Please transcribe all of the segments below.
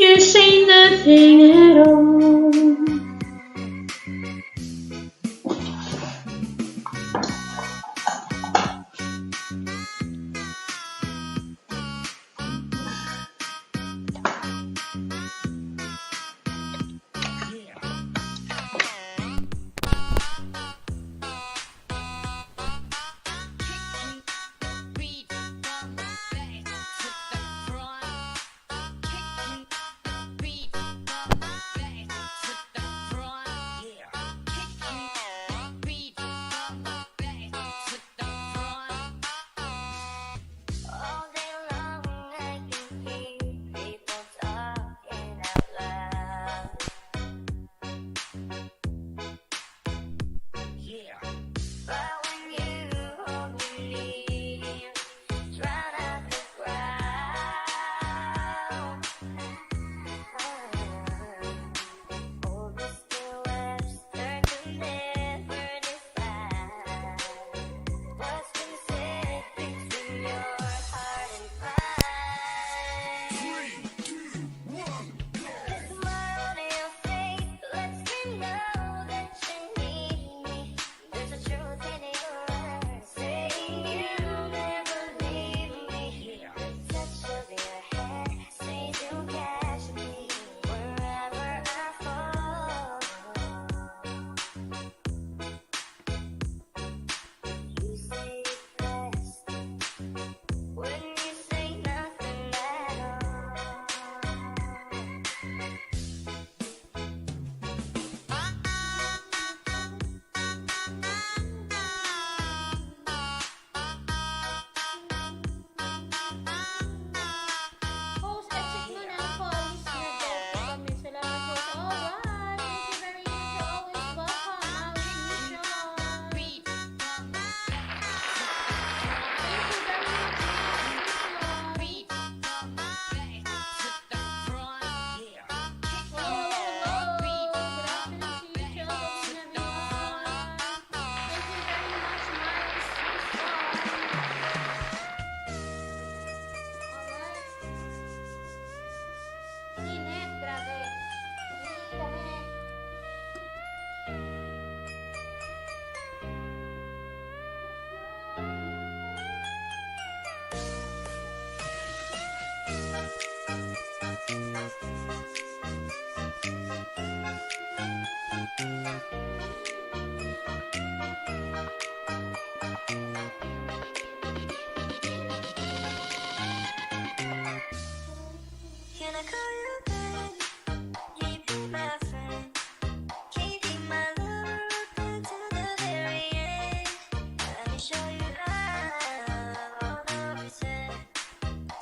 you say nothing at all. Can I call you back? Can you be my friend? Can you be my lover up until the very end? Let me show you love, all the reason.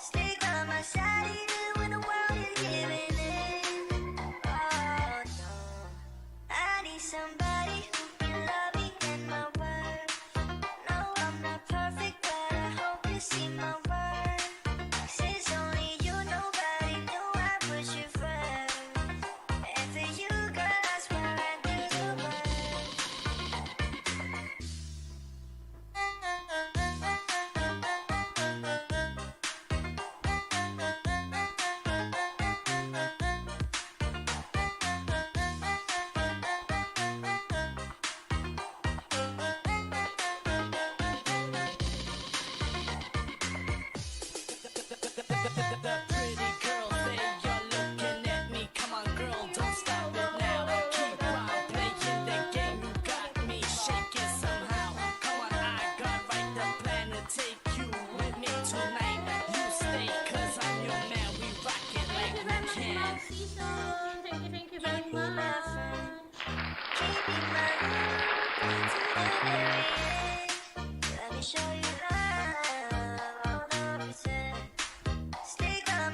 Stay by my side even when the world is giving in. Oh no, I need somebody who can love me and my worth. No, I'm not perfect, but I hope you see my worth. 'Cause it's only you, nobody knew I put you first. And for you, girl, I swear I'd do the world. The pretty girl say you're looking at me. Come on, girl, don't stop it now. Keep on playing the game. You got me shaking somehow. Come on, I got right the plan to take you with me tonight. You stay, 'cause I'm your man. We rock it like Thank you we very much, can. Mom Season. Thank you very much. Can you be my lover up until the very end? Let me show you love, all the reason. Stay by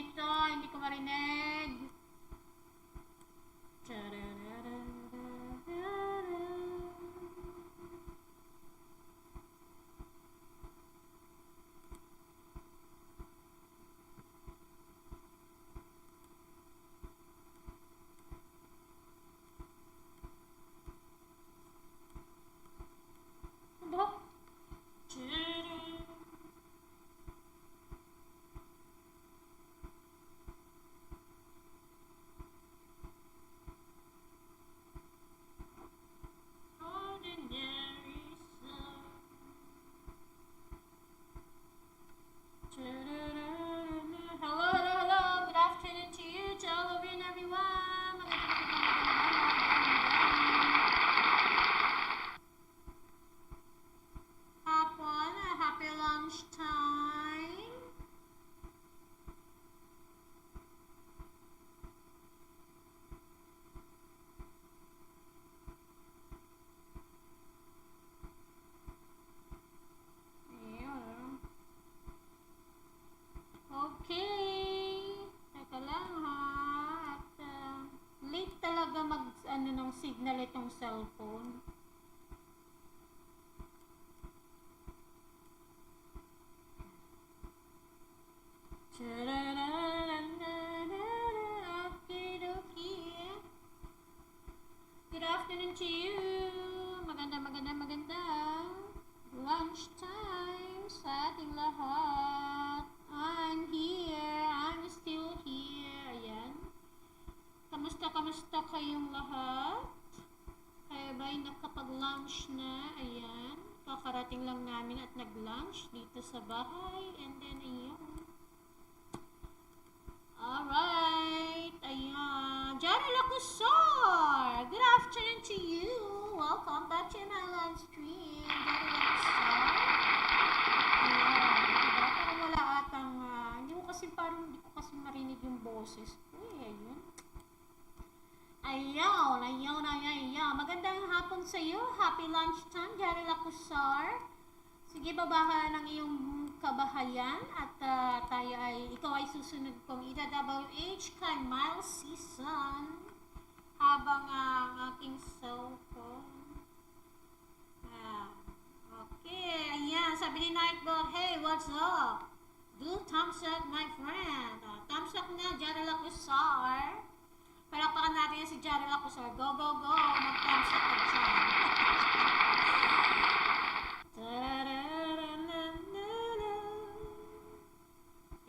nito? Hindi ko marinig. Ano? Ordinary sun. Hello, hello, hello. Good afternoon to you, to all of you and everyone. Hapon, happy lunchtime. Ayun. Okay. Teka lang ha. At late talaga mag ng signal itong cellphone. Okidoki. Good afternoon to you. Maganda. Lunchtime sa ating lahat. I'm here. I'm still here. Ayan. Kamusta kayong lahat? Kayo ba'y nakapag-lunch na? Ayan. Kakarating lang namin at nag-lunch dito sa bahay. And then, ayun. Alright. Ayan. Jana Lacusar. Good afternoon to you. Welcome back to my live stream. Jana Lacusar. Ayan. Diba? Parang wala atang, hindi ko kasi marinig yung boses ko. Ayun. Ayaw. Magandang hapon sa iyo. Happy lunchtime, Jana Lacusar. Sige, babahan ng iyong kabahayan at ikaw ay susunod kong ida-WH kay Miles Season habang ang aking cellphone. Okay, ayan. Sabi ni Nightbot, hey, what's up? Do thumbs up, my friend. Thumbs up na, Jana Lacusar. Palakpakan natin yan si Jana Lacusar. Go, go, go. Mag-thumbs up ka dyan.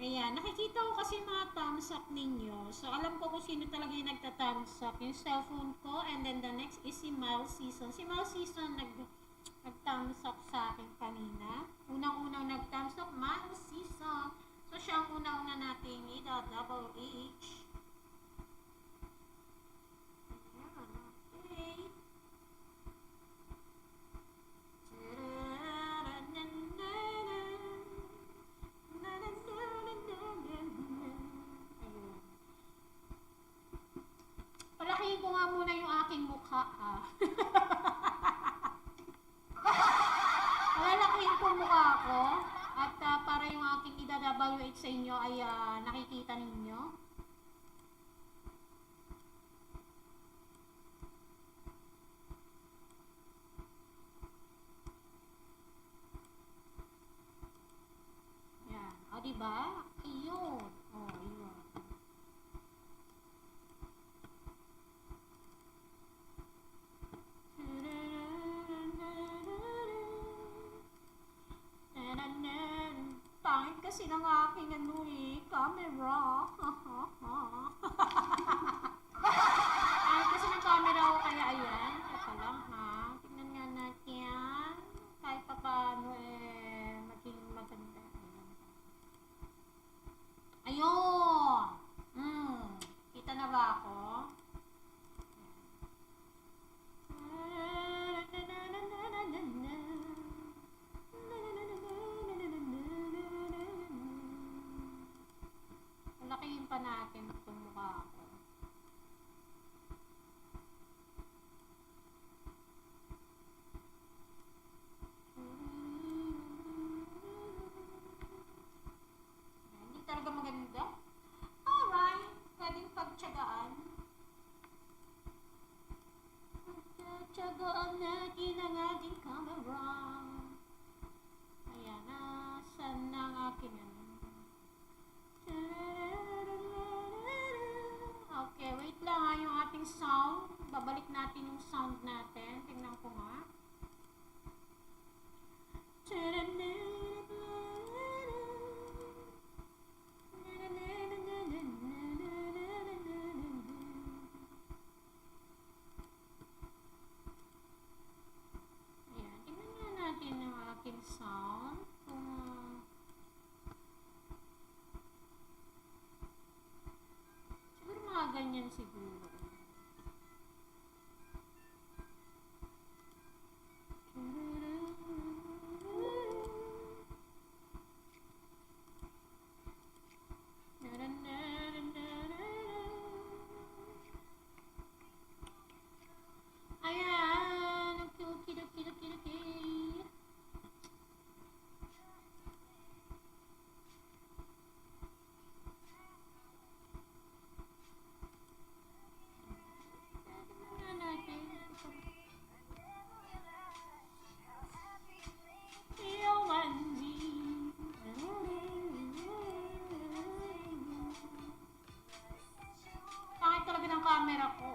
Ayan, nakikita ko kasi mga thumbs up ninyo. So, alam ko kung sino talaga yung nagta-thumbs up. Yung cellphone ko, and then the next is si Miles Season. Si Miles Season nag-thumbs up sa akin kanina. Unang-unang nag-thumbs up, Miles Season. So, siya ang unang-una natin ida-double H. Ayan, okay. Ayun. Palakihin ko nga muna yung aking mukha, ha. Palalakihin ko mukha ko at para yung aking ida-WH sa inyo ay nakikita ninyo. Yan. O, diba? Ayun. O, ayun. Pangit kasi ng aking camera. Pangit kasi ng camera ko kaya ayan. Teka lang ha. Tignan nga natin yan. Kahit pa paano maging maganda. Ayun! Kita na ba ako? Lakihin pa natin itong mukha ko. Hindi talaga maganda. babalik natin yung sound natin. Tingnan ko nga. Ayan, tingnan nga natin yung aking sound. Siguro mga ganyan siguro. Ayan, okay. Tingnan natin. Pangit talaga ng camera ko.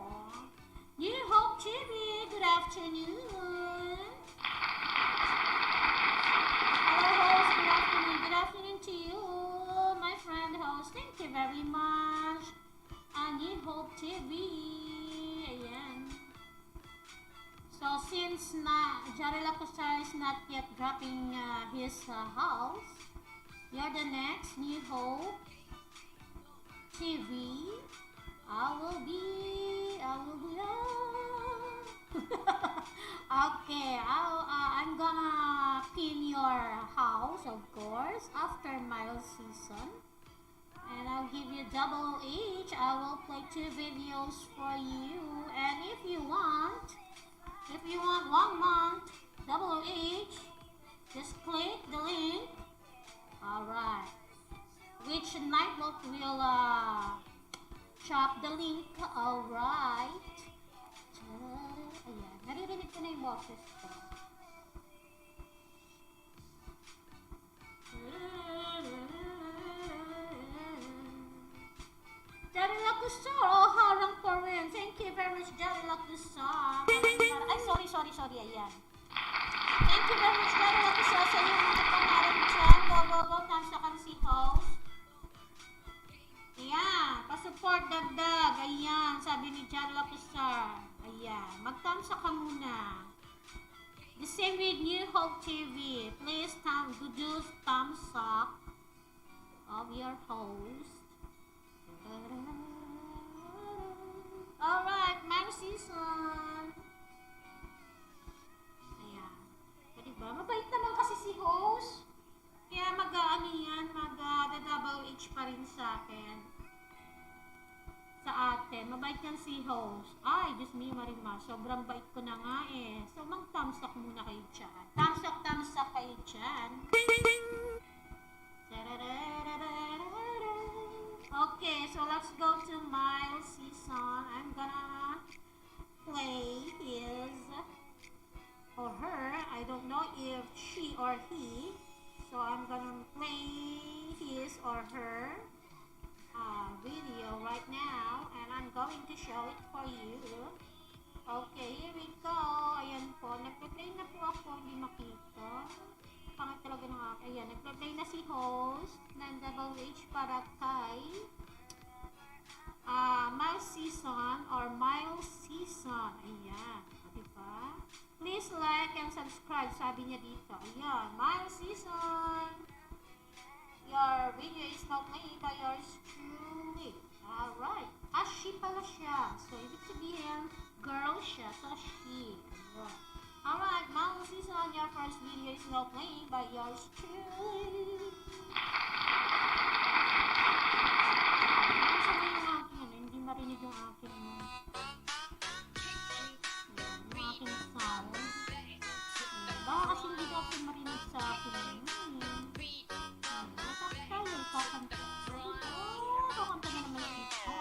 New Hope TV, good afternoon. Hello host, good afternoon. Good afternoon to you, my friend host. Thank you very much. New Hope TV. Ayan. So since Jari Lacosar is not yet dropping his house, you're the next New Hope TV. I will be Okay, I'm gonna pin your house, of course, after Miles season. And I'll give you double each. I will play 2 videos for you. And if you want 1 month, double each, just click the link. Alright. Which Nightlock will chop the link. Alright. Ayan. Naririnig ko na yung boses ko. Jari Lacusar, oh, harang pa rin. Thank you very much, Jari Lacusar. Ay, sorry, ayan. Thank you very much, Jari Lacusar, sa iyong mga pangarap dyan. Go, tamsakan si host. Ayan, pa-support dagdag. Ayan, sabi ni Jari Lacusar. Ayan, mag-tamsa ka muna. The same with New Hope TV. Please do thumbs up of your host. Alright, Miles season. Ayan. Diba? Mabait naman kasi si host. Kaya mag-double H pa rin sa akin. Sa atin. Mabait yan si host. Ay, Diyos me, Marima. Sobrang bait ko na nga eh. So, mag-thumbs up muna kayo dyan. Thumbs up kayo dyan. Okay, so let's go to Miles season. I'm gonna play his or her. I don't know if she or he. So I'm gonna play his or her video right now, and I'm going to show it for you. Okay, here we go. Ayan po, nagpe-play na po ako, hindi makita. Pangit talaga ng akin. Ayan, nagpe-play na si host ng double H para kay Miles season or Miles season. Ayan, diba? Please like and subscribe, sabi niya dito. Ayan, Miles season. Your video is not made by yours truly. Alright. She pala siya. So, ibig sabihin, girl siya. So, she. Ayan. Alright, Miles season, your first video is not made by yours truly. Sabi yung akin, hindi marinig yung akin. Yung aking sound. Baka kasi hindi ko ako marinig sa akin. Kakanta na naman ito.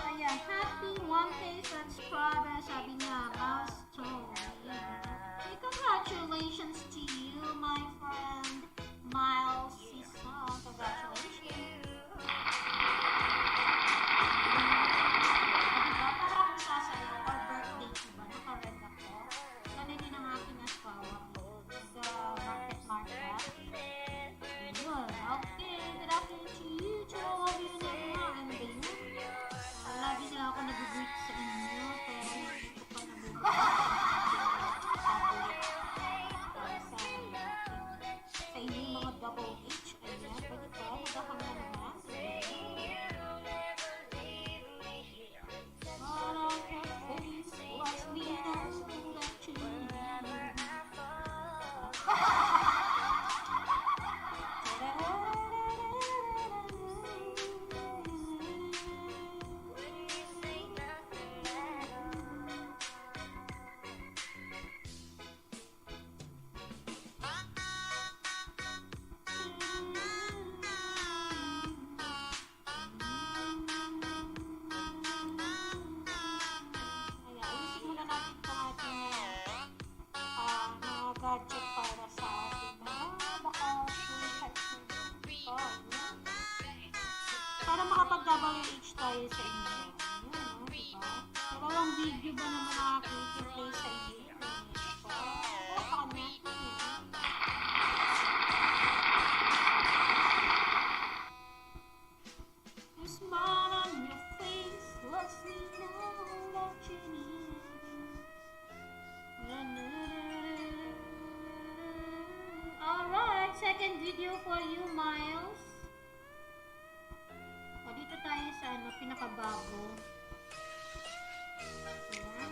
Ayan, happy 1K subscriber, sabi niya, milestone. Hey, congratulations to you, my friend, Miles season. double H. Ayan, pwede pa. Magahang na naman. Parang your face was me now that you ayusin muna natin itong ating mga gadget para sa ating mga bakasyon sa ayan. Para makapag-WH tayo sa inyo. Ayan, no, diba? Dalawang video ba naman nakakita-play sa inyo? Diba? Baka natin yan. Your smile on your face lets me know that you need me. Alright, second video for you, Miles. O, dito tayo sa pinakabago. Ayan.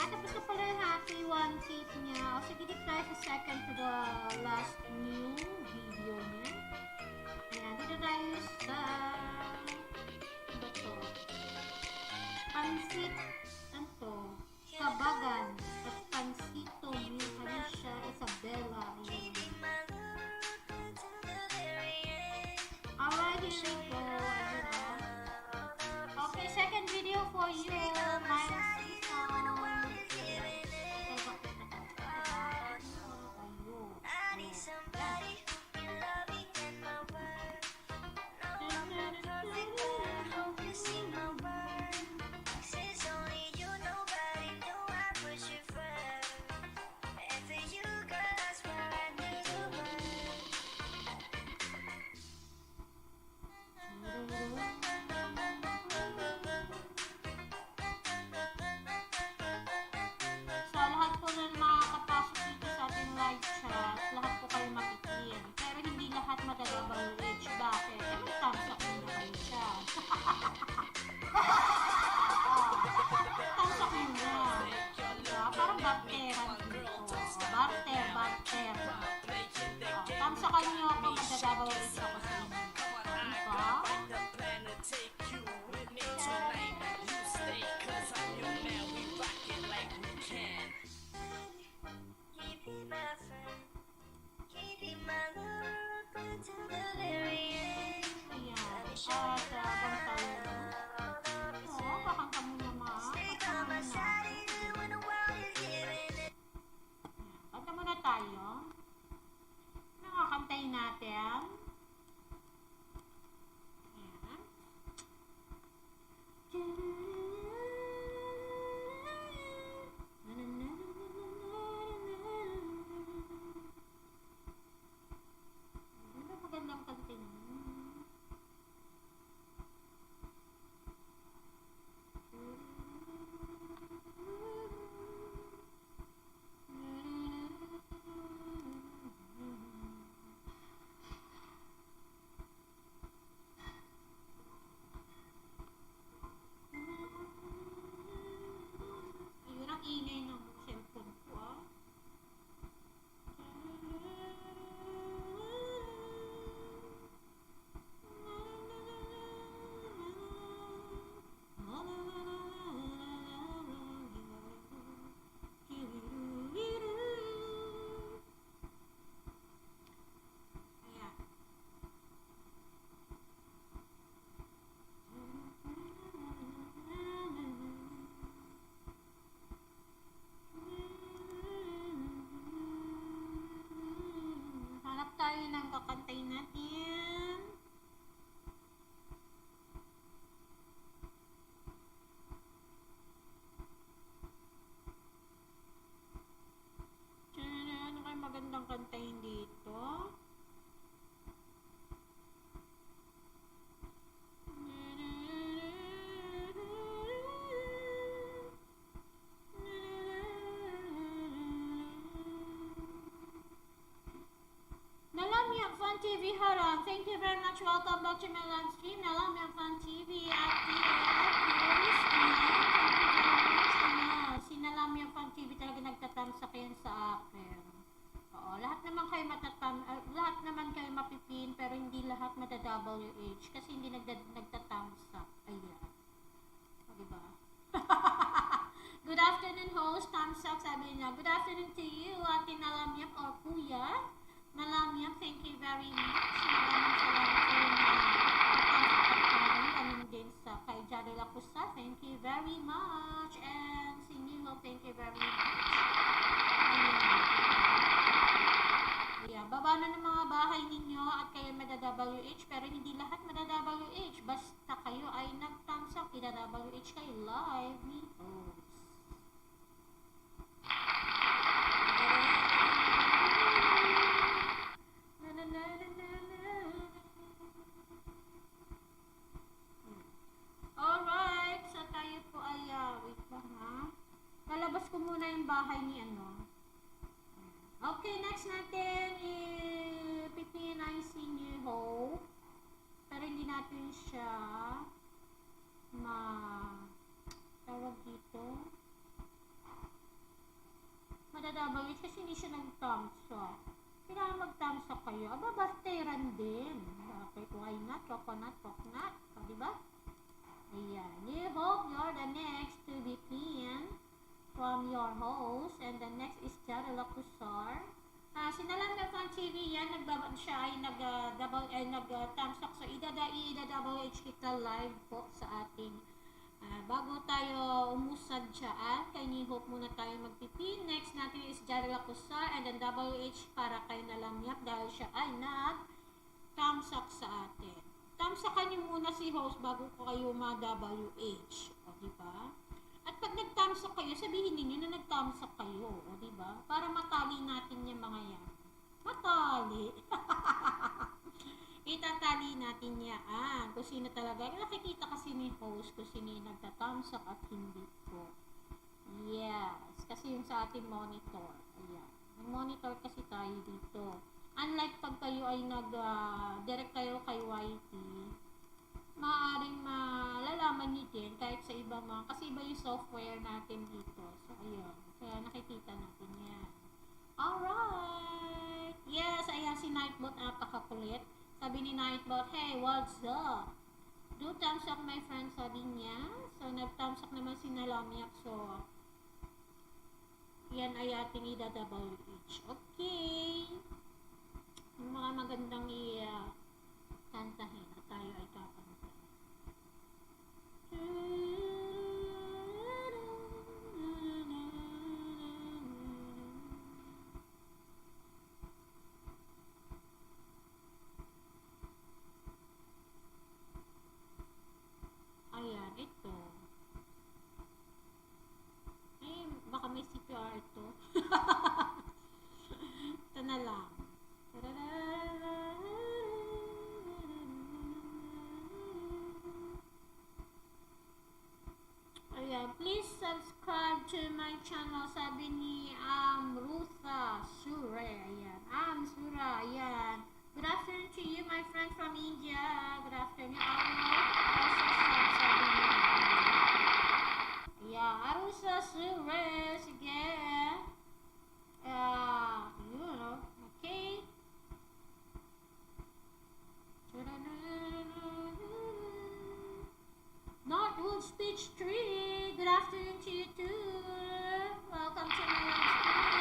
At tapos na pala yung happy one tape niya. O, sige, dito tayo sa second to the last new video niya. Ayan, dito tayo sa ano to? Pansit, ano to? Kabagan. At pansito ni Alicia Isabella. Ayan. Alright, here we go. Ayan, oh. Okay, second video for you. Miles I need somebody who can love me and my word. No, I'm not perfect, but I hope you see my worth. Since only you, nobody knew I push you first. And for you, girl, I swear I need to burn. Sa lahat po na makakapasok dito sa ating live chat, lahat po kayo makikin. Pero hindi lahat matadabawage. Bakit? Eh, may thumbs up muna kayo siya. Thumbs up muna. Diba? Parang barteran dito. Barter. Thumbs up nyo ako, matadabawage ako sa inyo. Diba? The plan to take you with me tonight. You stay, cause I'm your man. We rock it like we can. Keep it my friend. Keep it my love until the very end. Ayan. At abang tayo. Oo, kakanta mo naman. Stay by Kakanta my mo na. side even when the world is giving it. Kanta muna tayo. Nakakantayin natin. Ayan. Magandang kantin. Haram, thank you very much. Welcome back to my live stream. Alam yung Fan TV at Chris. Sinalam yung Fan TV talaga nagtatamsak yan sa akin. Oo, lahat naman kayo lahat naman kayo mapipin, pero hindi lahat mata-WH kasi hindi nagtatamsak. Ayan. O, diba? Good afternoon, host. Tamsak, sabi niya. Good afternoon to you, Ate Nalamyak or Kuya. Nalamyak, thank you very much. Maraming salamat sa iyo na tamsak at parang ganun din sa kay Jado Lacusa. Thank you very much. And si Nilo, thank you very much. Ayan. Baba na ng mga bahay ninyo at kayo mada-WH, pero hindi lahat mada-WH. Basta kayo ay nag-tamsak, ida-WH kayo live ni host. Alright, so tayo po ay, wait lang ha. Lalabas ko muna yung bahay ni ano. Okay, next natin, pipin ay si New Hope. Pero hindi natin siya tawag dito. Madadabagit kasi hindi siya nag-thumbs-up. Kailangan mag-thumbs-up kayo. Aba, basteran din. Bakit? Why not? Coconut. O, diba? Ayan. You hope you're the next to be pinned from your host. And the next is Jaro Lacusar. Sinalam na Fan TV yan. Siya ay nag-thumbs-up. So, ida-WH kita live po sa ating bago tayo umusad dyan, kay New Hope muna tayo magpipin. Next natin is Jaro Lacusar and then WH para kay Nalamyak dahil siya ay nag-thumbs-up sa atin. Thumbs-upan niyo muna si host bago ko kayo ma-WH. O, diba? At pag nag-thumbs-up kayo, sabihin niyo na nag-thumbs-up kayo. O, diba? Para matali natin yung mga yan. Matali. Itatali natin yan. Kung sino talaga. Nakikita kasi ni host kung sino yung nagta-thumbs-up at hindi po. Yes. Kasi yung sa ating monitor. Ayan. May monitor kasi tayo dito. Unlike pag kayo ay direct kayo kay YT, maaaring malalaman nyo din kahit sa ibang kasi iba yung software natin dito. So, ayun. Kaya nakikita natin yan. Alright! Yes, ayan si Nightbot, napakakulit. Sabi ni Nightbot, hey, what's up? Do thumbs up, my friend, sabi niya. So, nag-thumbs up naman si Nalamyak. So, yan ay ating ida-WH. Okay. Yung mga magandang kantahin at tayo ay kakanta. Ayan, ito. Ay, baka may CPR ito. Ito na lang. Ayan, please subscribe to my channel. Sabi ni Rutha Sure. Ayan, Sura. Ayan. Good afternoon to you, my friend from India. Good afternoon. Sabi niya. Ayan, Arusa Sure. Sige. Okay. Northwood Speech Tree. Good afternoon to you too. Welcome to my live stream.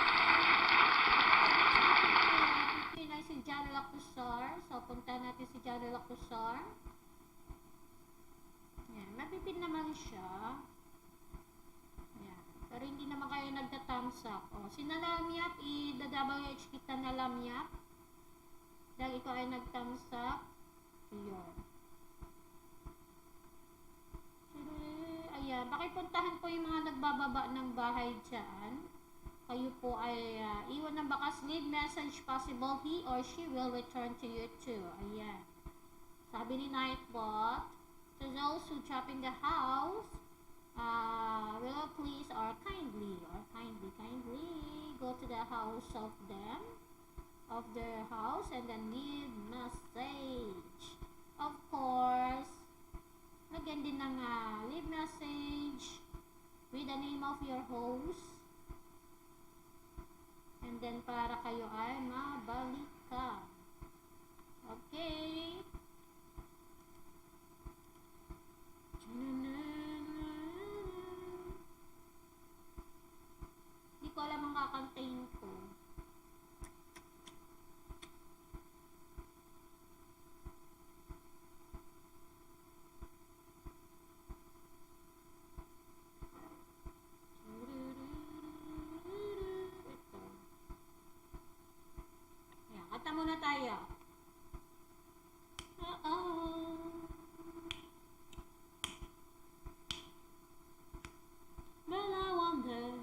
Pinay si Jaro Lacusar. So, punta natin si Jaro Lacusar. Yan. Mapipin naman siya. Yan. Pero hindi naman kayo nagta-thumbs up. O, si Nalamyak, i-WH kita Nalamyak. Dahil ikaw ay nag-thumbs up. Yun. Ayan, pakipuntahan po yung mga nagbababa ng bahay dyan. Kayo po ay iwan ng bakas, leave message, possible he or she will return to you too. Ayan. Sabi ni Nightbot, to those who shop in the house, will please or kindly go to the house of them of their house and then leave message. Of course, lagyan din ng leave message with the name of your host. And then para kayo ay mabalikan. Okay? Hindi ko alam ang kakantayin ko. Ito. Ayan, kanta muna tayo. Well, I wonder,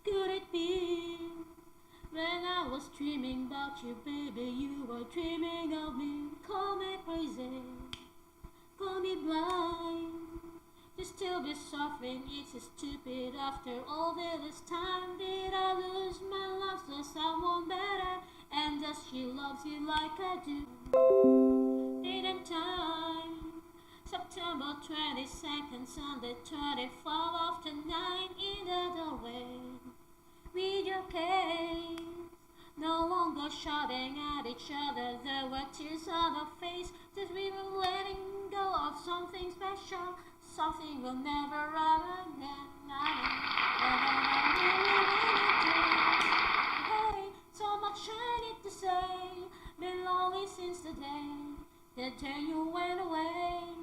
could it be when I was dreaming about you, baby, you were dreaming of me. Call me crazy, call me blind. To still be suffering, it's stupid. After all this time, did I lose my love to someone better? And does she loves you like I do? Didn't time? September 22nd, Sunday 25 after 9 in the doorway. With your case, no longer shouting at each other. There were tears on our face, just we were letting go of something special, something we'll never run again. Hey, so much I need to say. Been lonely since the day you went away.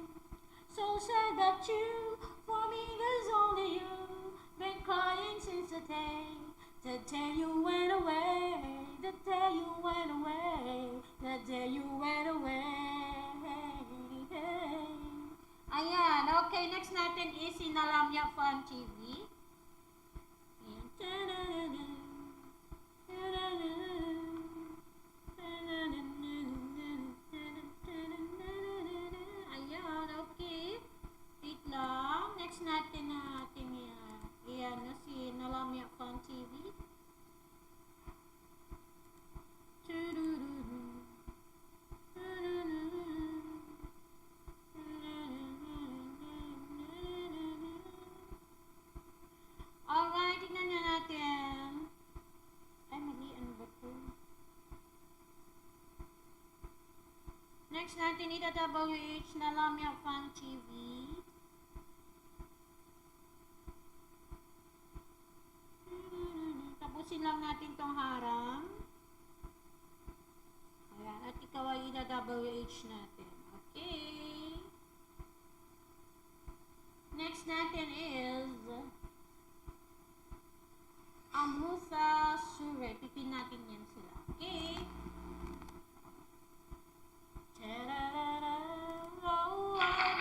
So sad that you, for me there's only you. Been crying since the day you went away. The day you went away. The day you went away. Ayan, okay, next natin is Sinalamya Fan TV. Ayan. Ayan, okay. Wait lang. Next natin yan. Ayan na si Nalamya Fan TV. Alright, tignan nga natin. Ay, mali. Ano ba to? Next natin, ita WH na Lamya Fan TV. Tapusin lang natin tong harang. Ayan, at ikaw ay ita WH natin. Okay. Next natin is Amrutha Sure. Pipin natin yan sila. Okay. Oh, I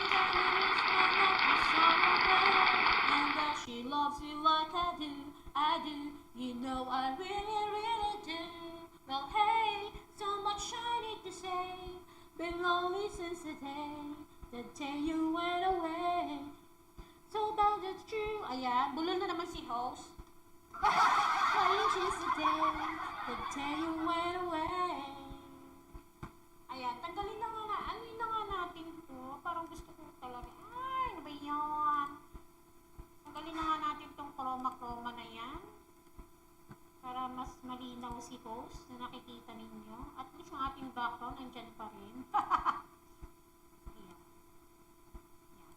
and that she loves you like I do. You know I really, really do. Well, hey, so much I need to say. Been lonely since the day you went away. So that's true. Ayan, bulol na naman si host. Crying since the day you went away. Ayan, tanggalin na nga anuin na nga natin to. Parang gusto ko talaga. Ay, ano ba yan? Tanggalin na nga natin tong chroma na yan. Para mas malinaw si host na nakikita ninyo. At least yung ating background nandyan pa rin. Ayan. Ayan.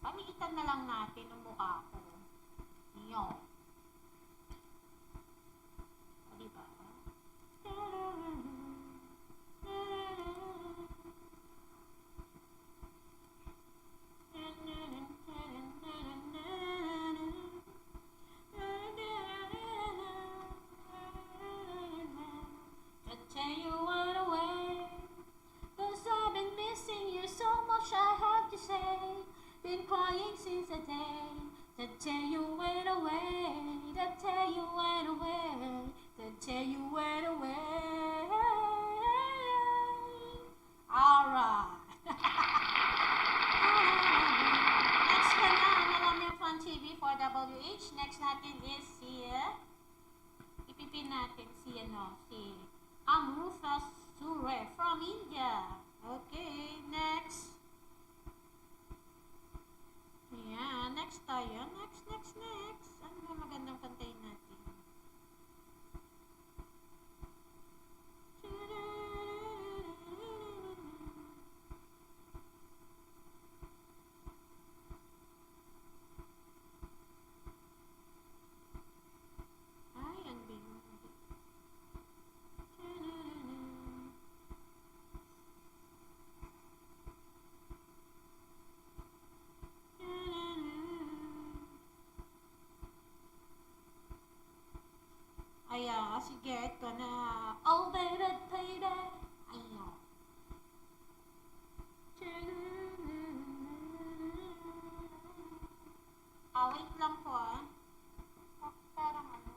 Pamiitan na lang natin ang mukha ko. Ayan. O, diba? Been crying since the day you went away, the day you went away, the day you went away. Alright. Next ka na, Nalamya Fan TV for WH. Next natin is si, ipipin natin si Amrutha Sure, from India. Okay, next. Yeah, next tayo. Next. Ano ba magandang kantahin natin? Ay, ang bingo. Ayan, sige, ito na. Oh, baby, baby. Ayan. Wait lang po ah. Parang ano.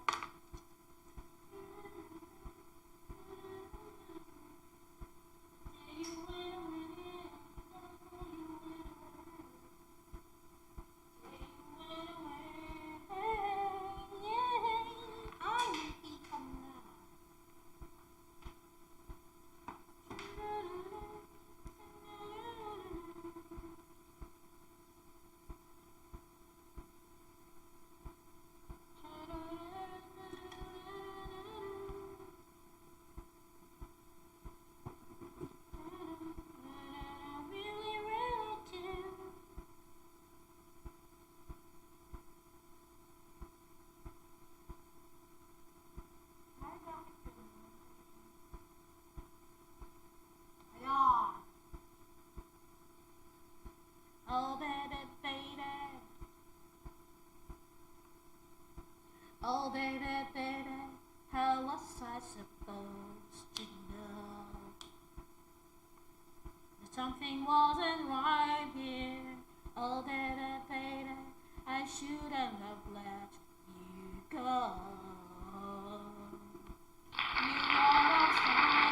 Ay, nagtikam na. Really, really do. Ay, bakit ganun? Ayan. Oh, baby, baby. Oh, baby, baby. How was I supposed to know that something wasn't right here? Oh, baby, baby. I shouldn't have let you go. You always showed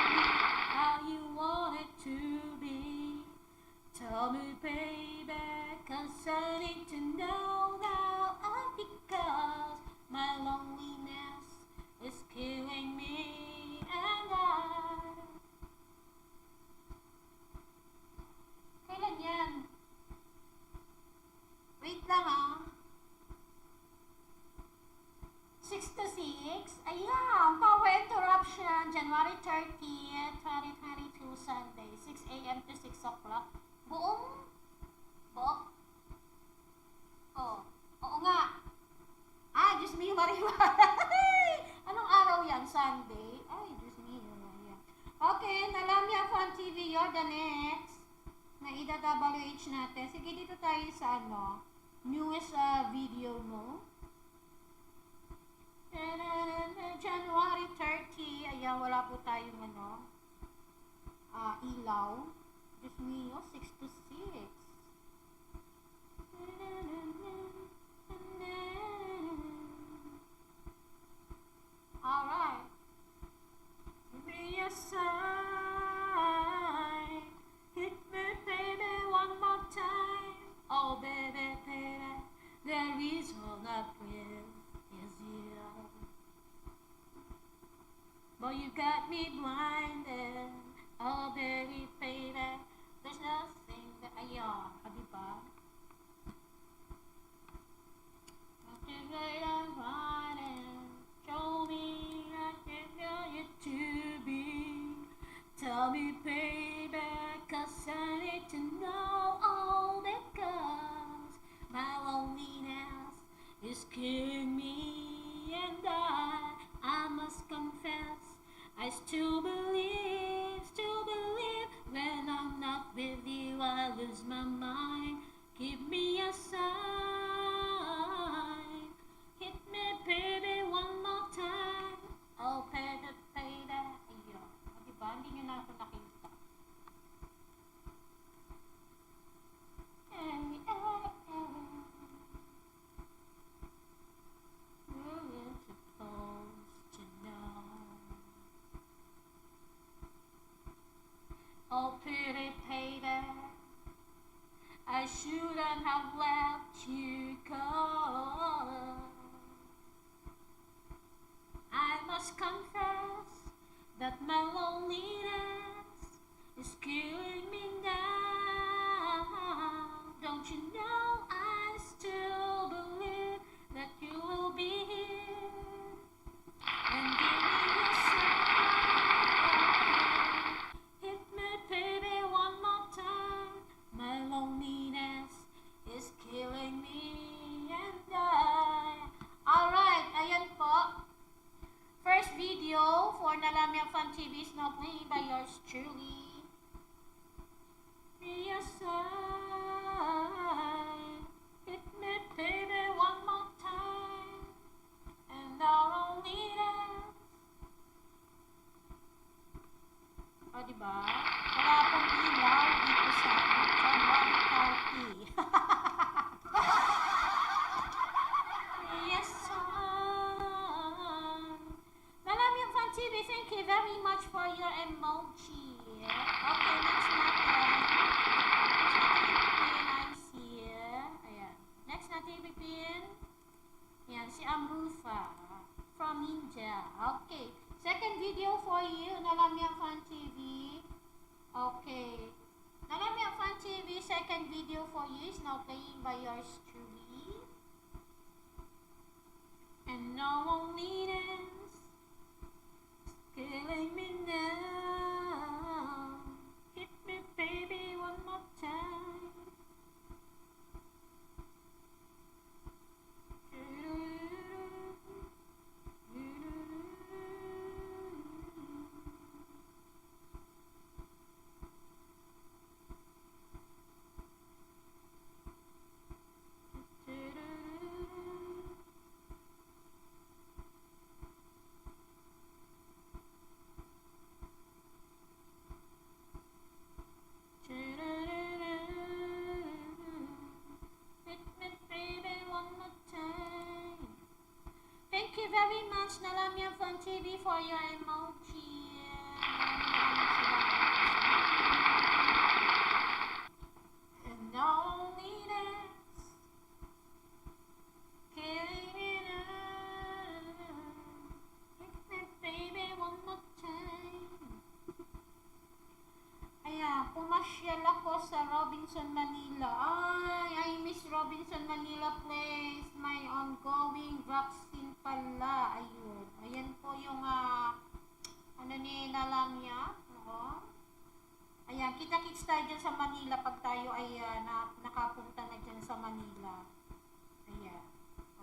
me how you want it to be. Tell me, baby, 'cause I need to know now. Because my loneliness is killing me, and Kailan yan? Wait lang ah. 6 to 6? Ayan, power interruption, January 30th, 2022, Sunday, 6 a.m. to 6 o'clock. Buong? Oh, oo nga. Diyos me, Mariwa. Anong araw yan? Sunday? Ay, Diyos me, Mariwa. Okay, Nalamia Fan TV, you're the next. Na ida-WH natin. Sige, dito tayo sa newest video mo. January 30, ayan, wala po tayong ilaw. Diyos me, 6 to 6. Alright. Give me a sign. Hit me, baby, one more time. Oh, baby, baby, there is all I breathe is you. But you got me blinded. Oh, baby, baby, there's nothing that diba? I'm running. Show me I can feel you to be. Tell me, baby, 'cause I need to know all because my loneliness is killing me, and I must confess, I still believe when I'm not with you, I lose my mind. Give me a sign. Hit me, baby, one more time. Oh, baby, baby. Ayun. Diba? Hindi nyo na ako nakita. You're supposed to know. Oh, pretty baby, I shouldn't have let you go. I must confess that my loneliness is killing me now. Don't you know I still believe that you will be here and give me a sign. Hit me, baby, one more time. My loneliness is killing me and I. Alright, ayan po. First video for Nalamia Fan TV is now playing by yours truly. Yes, I hit me, baby, one more time, and I'll only dance. O, diba? Wala pong ilaw dito sa January party. Yes, I. Nalamia Fan TV, thank you very much for your emoji. Okay, next natin. Next natin ipipin. Yan, si Amrufa from India. Okay. Second video for you, Nalamia Fan TV. Okay. Nalamia Fan TV, second video for you is now playing by yours truly. And no loneliness is killing me now. Hit me, baby, one more time. Thank you very much, Nalamia Fan TV, for your emoji. And loneliness killing me now. Hit me, baby, one more time. Ayan, pumasyal ako sa Robinson, Manila. Ay, I miss Robinson, Manila place. May ongoing vaccine pala. Ayun. Ayan po yung, ano ni Nalamia. Oo. Ayan, kita-kits tayo dyan sa Manila pag tayo ay nakapunta na dyan sa Manila. Ayan.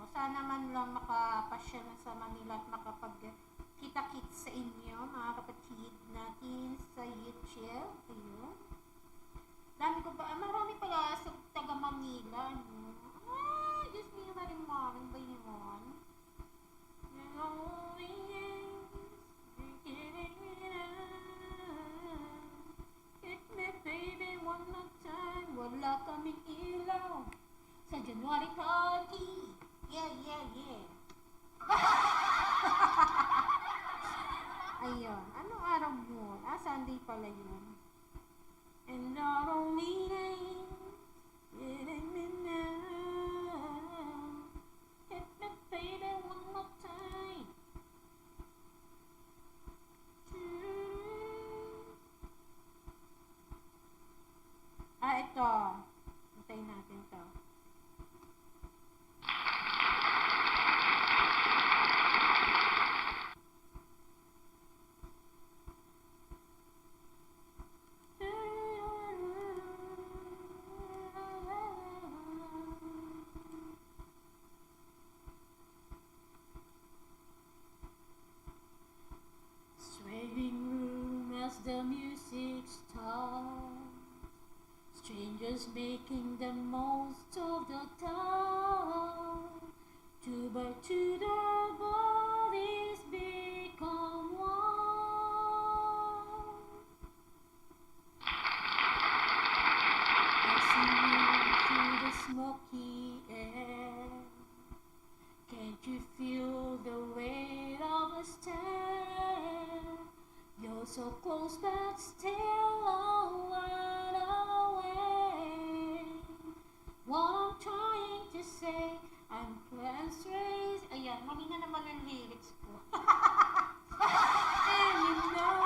O, sana man lang makapasyal na sa Manila at makapag-kita-kits sa inyo, mga kapatid natin sa YouTube. Ayun. Dami ko pa, marami pala sa taga Manila, no? Ay, Diyos niyo na rin mo. Ano ba yun? Hit me, baby, one more time. Wala kaming ilaw sa January party. Yeah, yeah, yeah. Ayun. Anong araw yun? Sunday pala yun. And not only getting me now. Hit me, baby, one more time. Ito. Hintayin natin to. Swaying room as the music starts, strangers making the most of the time. Two by two their bodies become one. I see you through the smoky air. Can't you feel the weight of a stare? You're so close but still a while away. What I'm trying to say, I'm plans raised. Ayan, mali na naman ang lyrics ko. And you know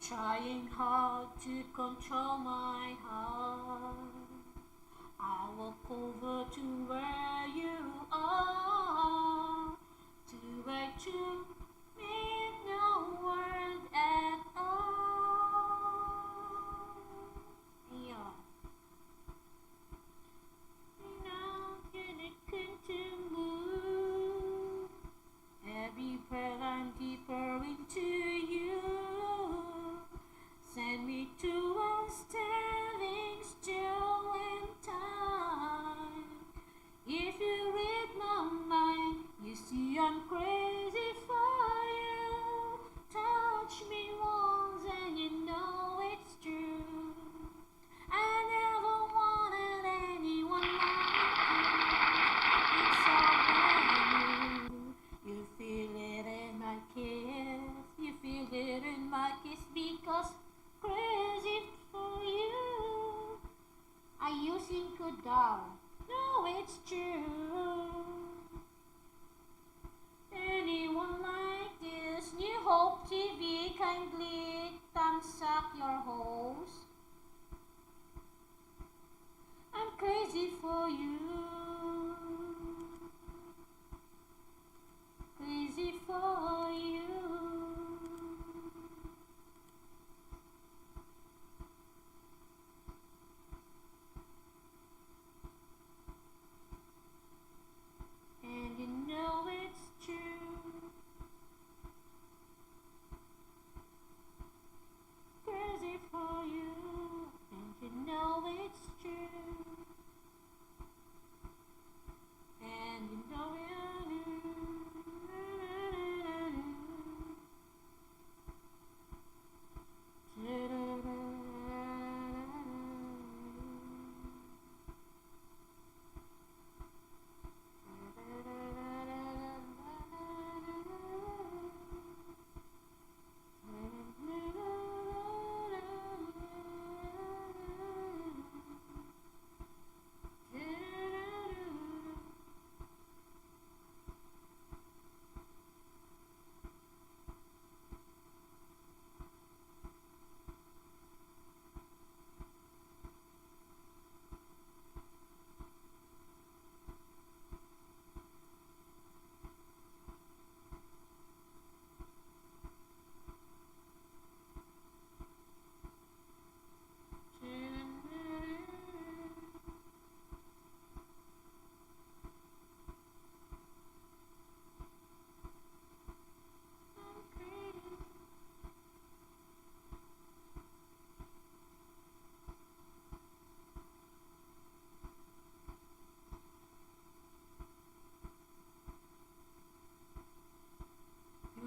trying hard to control my heart. I walk over to where you are, to where you mean no word at all. Ayun. Now can to move. Every breath I'm deeper into you. Send me to a standing still in time. If you read my mind, you see I'm crazy for you. Touch me once and you know it's true. I never wanted anyone like you. It's all brand new. You feel it in my kiss. You feel it in my kiss because crazy for you. I using ko daw. No, it's true. Anyone like this? New Hope TV, kindly thumbs up your host. I'm crazy for you. Crazy for you. And you know it's true. Crazy for you. And you know it's true. And you know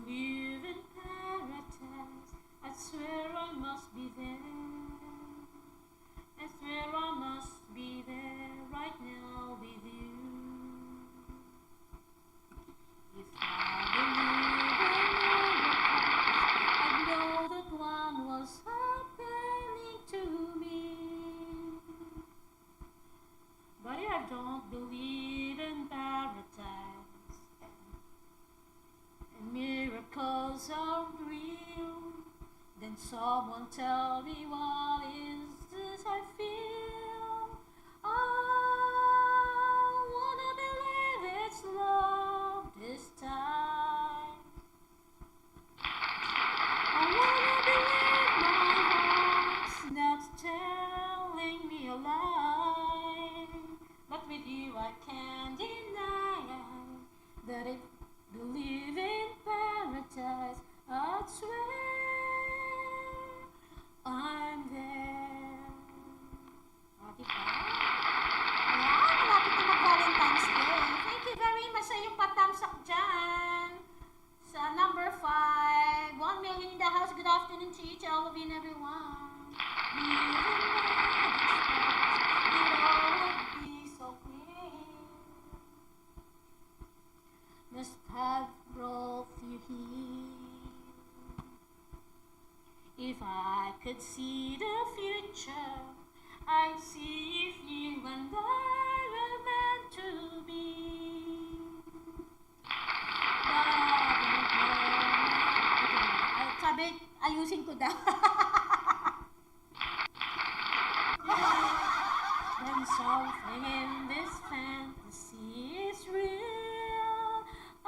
live in paradise. I swear I must be there. I swear I must be there right now with you. If I believe in miracles, I know that one was happening to me. But I don't believe in paradise. And miracles aren't real. Then someone tell me what is this I feel. I wanna believe it's love this time. I wanna believe my heart's not telling me a lie. But with you I can't deny that if believe in paradise, I swear I'm there. O, diba? Ayan, malapit na mag-Valentine's Day. Thank you very much sa iyong patamsak dyan. Sa number 5, 1 million in the house. Good afternoon to each, all of you and everyone. Even it all would be so clear. Must have brought you here. If I could see the future, I'd see if you and I were meant to be. But I don't know. Okay, sabi, ayusin ko daw. something in this fantasy is real. I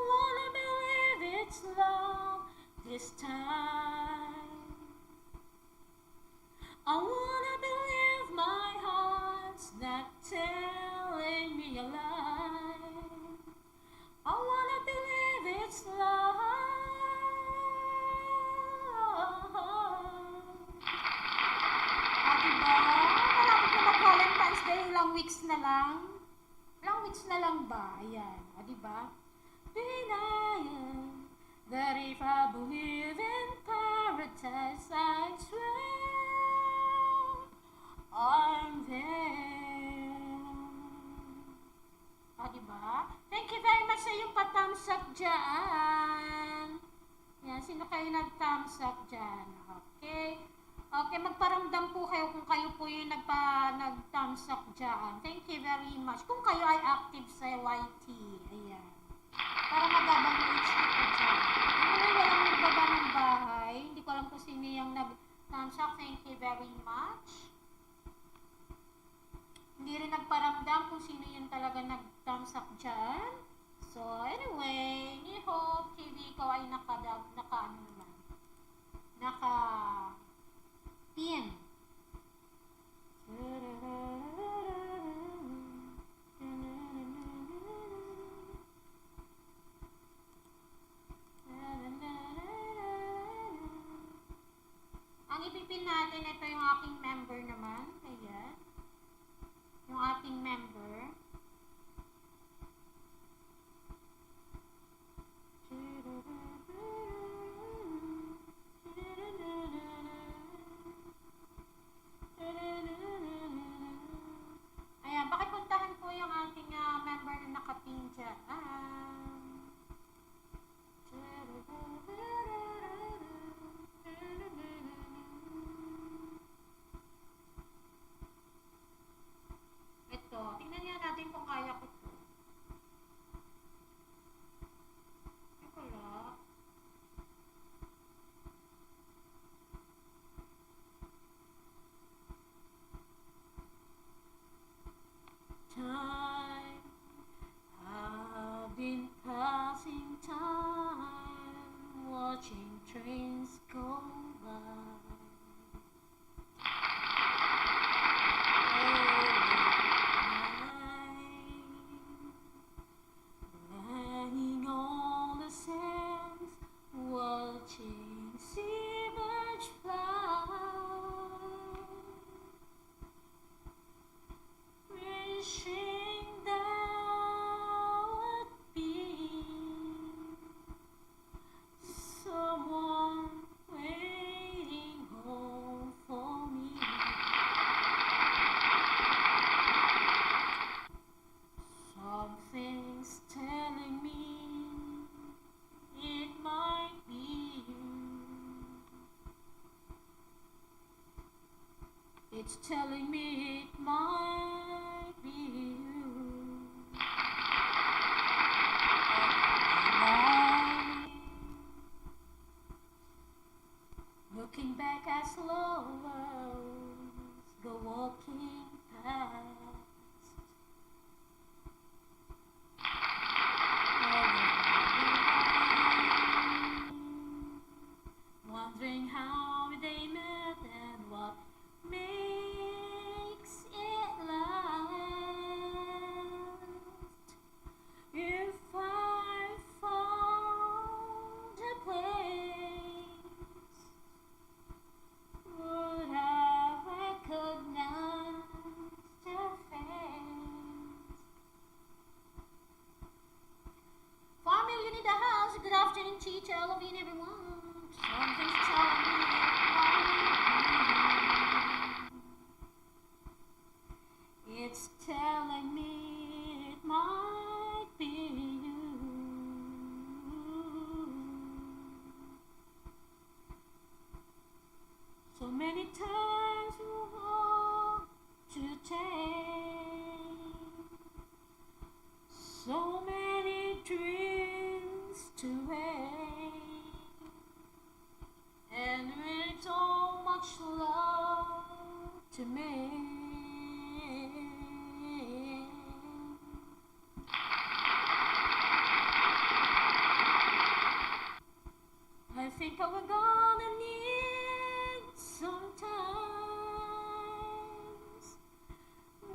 wanna believe it's love this time. I wanna believe my heart's not telling me a lie. I wanna believe it's love. Diba? Malapit na mag-Valentine's Day, ilang weeks na lang. Ilang weeks na lang ba? Ayan. Diba? Denying that if I believe in paradise, I swear I'm there. Diba? Thank you very much sa yung pa-thumbs up dyan. Yan, sino kayo nag-thumbs up dyan? Okay. Okay, magparamdam po kayo kung kayo po yung nag-thumbs up dyan. Thank you very much. Kung kayo ay active sa YT. Ayan. Para mag-WH kita dyan. Anyway, walang nagbaba ng bahay. Hindi ko alam kung sino yung nag-thumbs up. Thank you very much. Hindi rin nagparamdam kung sino yung talaga nag-thumbs up dyan. So, anyway, ni Hope TV ko ay naka-pin. Ang ipipin natin, ito yung aking member naman. Ayan. Yung ating member. Ayan, pakipuntahan po yung ating member na nakapin dyan. Ito, tingnan niya natin kung kaya ko ito. Ito lang. Time, I've been passing time, watching trains go by. Learning all the sands, watching seabirds fly. Wishing there would be someone waiting home for me. Something's telling me it might be you. It's telling me it might be you. Looking back as lovers go walking past. Wondering how they met and what makes it last. to me. I think we're gonna need some times.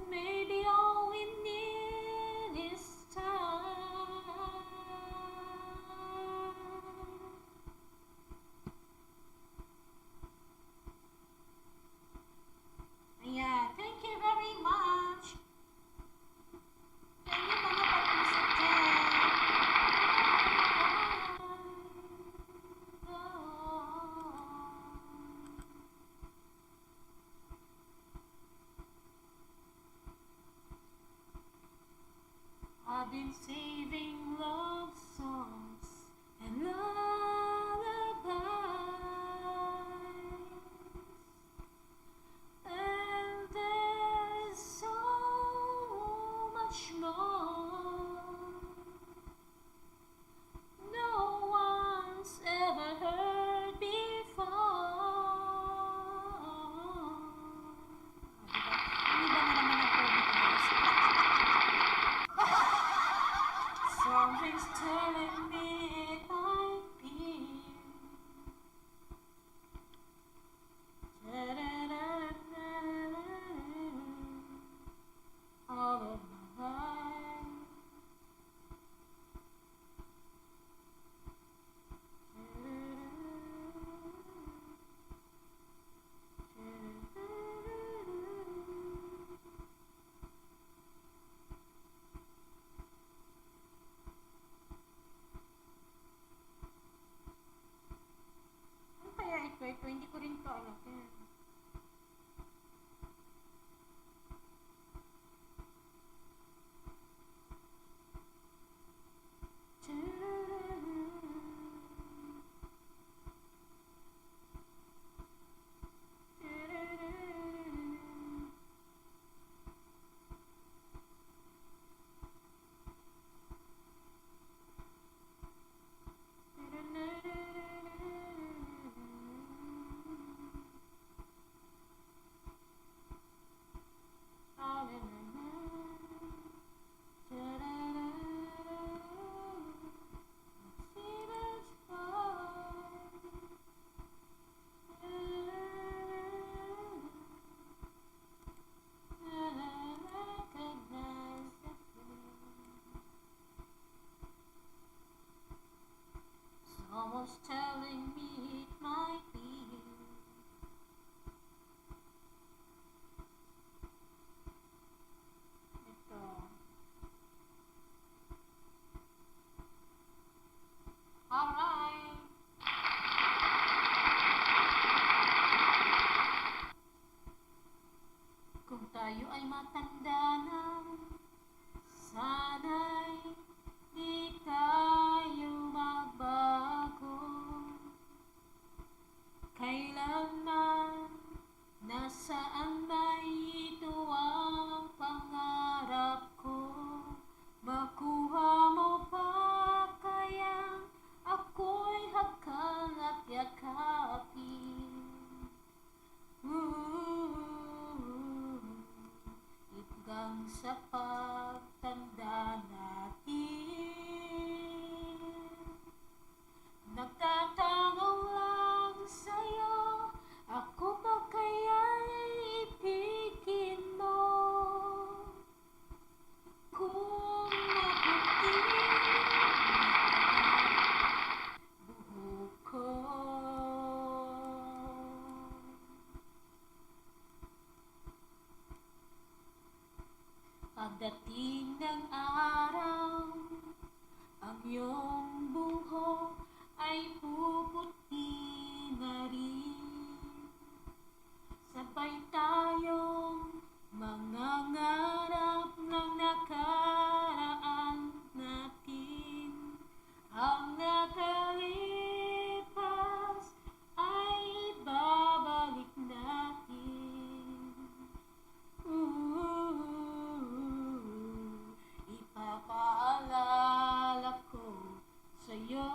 Maybe all we need is time. Ayan, thank you very much. Thank you mga patisip dyan. I've been saving love songs and lullabies, and there's so much more no one's ever heard before. Hindi ba naman nag-COVID? Something's telling me it might be. All of my life. Ano kaya ito? Hindi ko rin to alam. Someone's telling me it might be. Ito. Alright. Kung tayo ay matanda na, sana'y di tayo magbago. Kailanman, nasaan ba ito ang pangarap ko? Makuha mo pa kaya ako'y hakal at yakapin. Hanggang sa pagtanda natin, nagtatanong lang sa'yo, ako ba kaya'y ibigin mo? Kung mabuti buhok ko. Pagdating ng araw, ang iyong buhok ay puputi na rin. Sabay tayong mangangarap ng nakaraan natin. Ang nakalipas ay babalik natin. Ipapaalala ko sa'yo.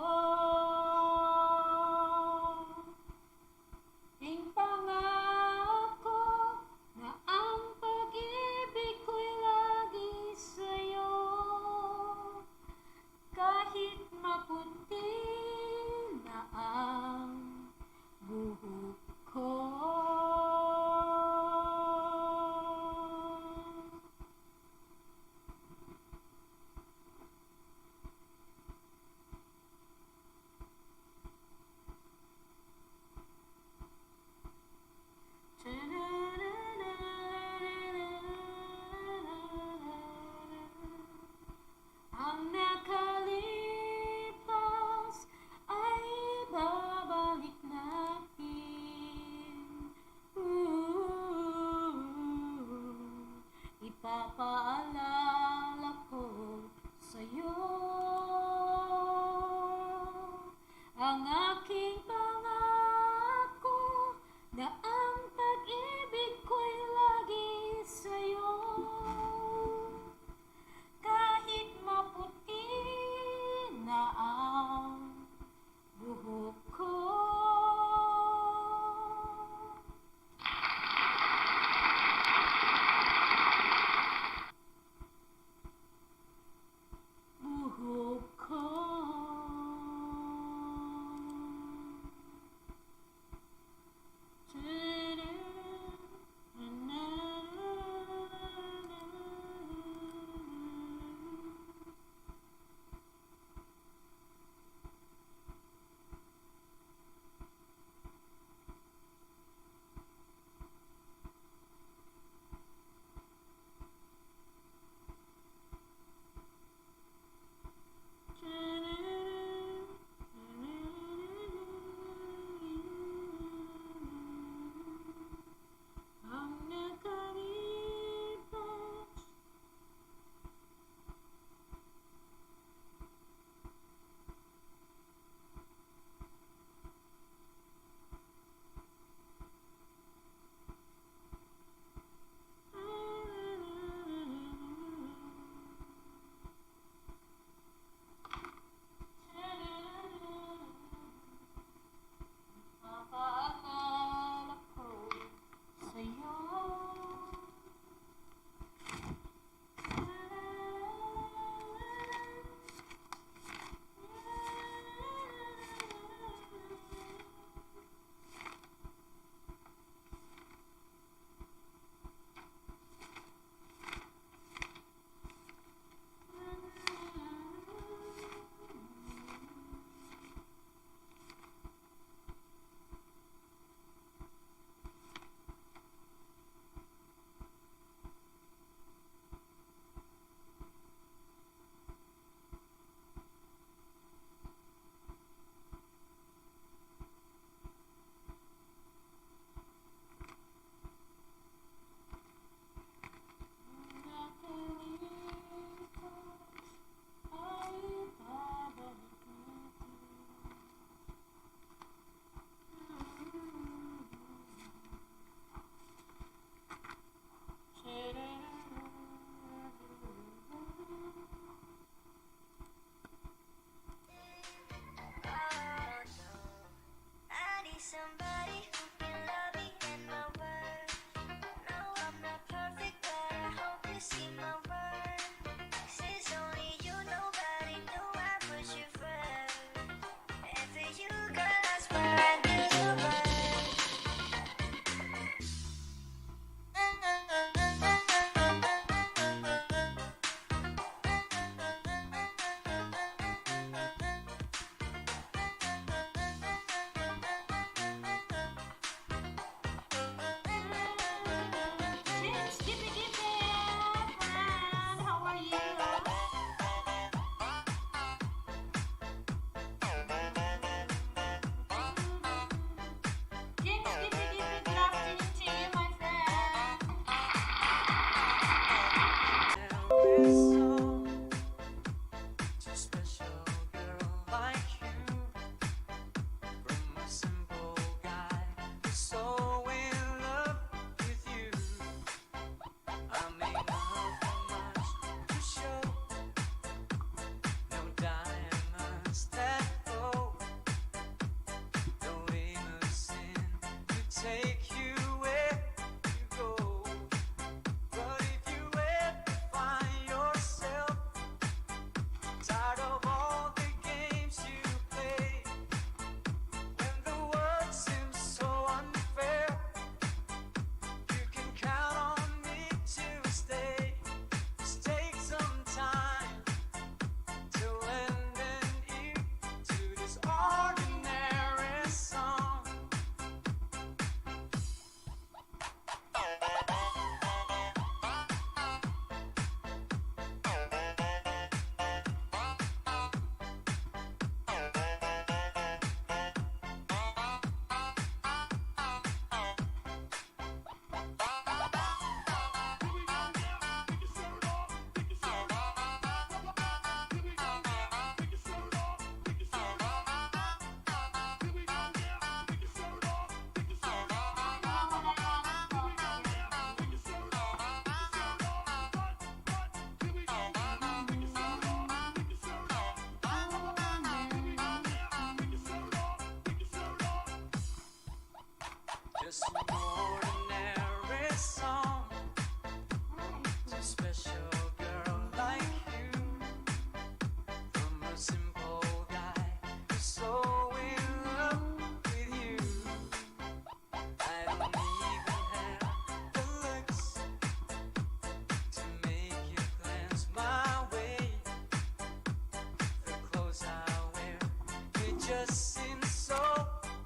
just seems so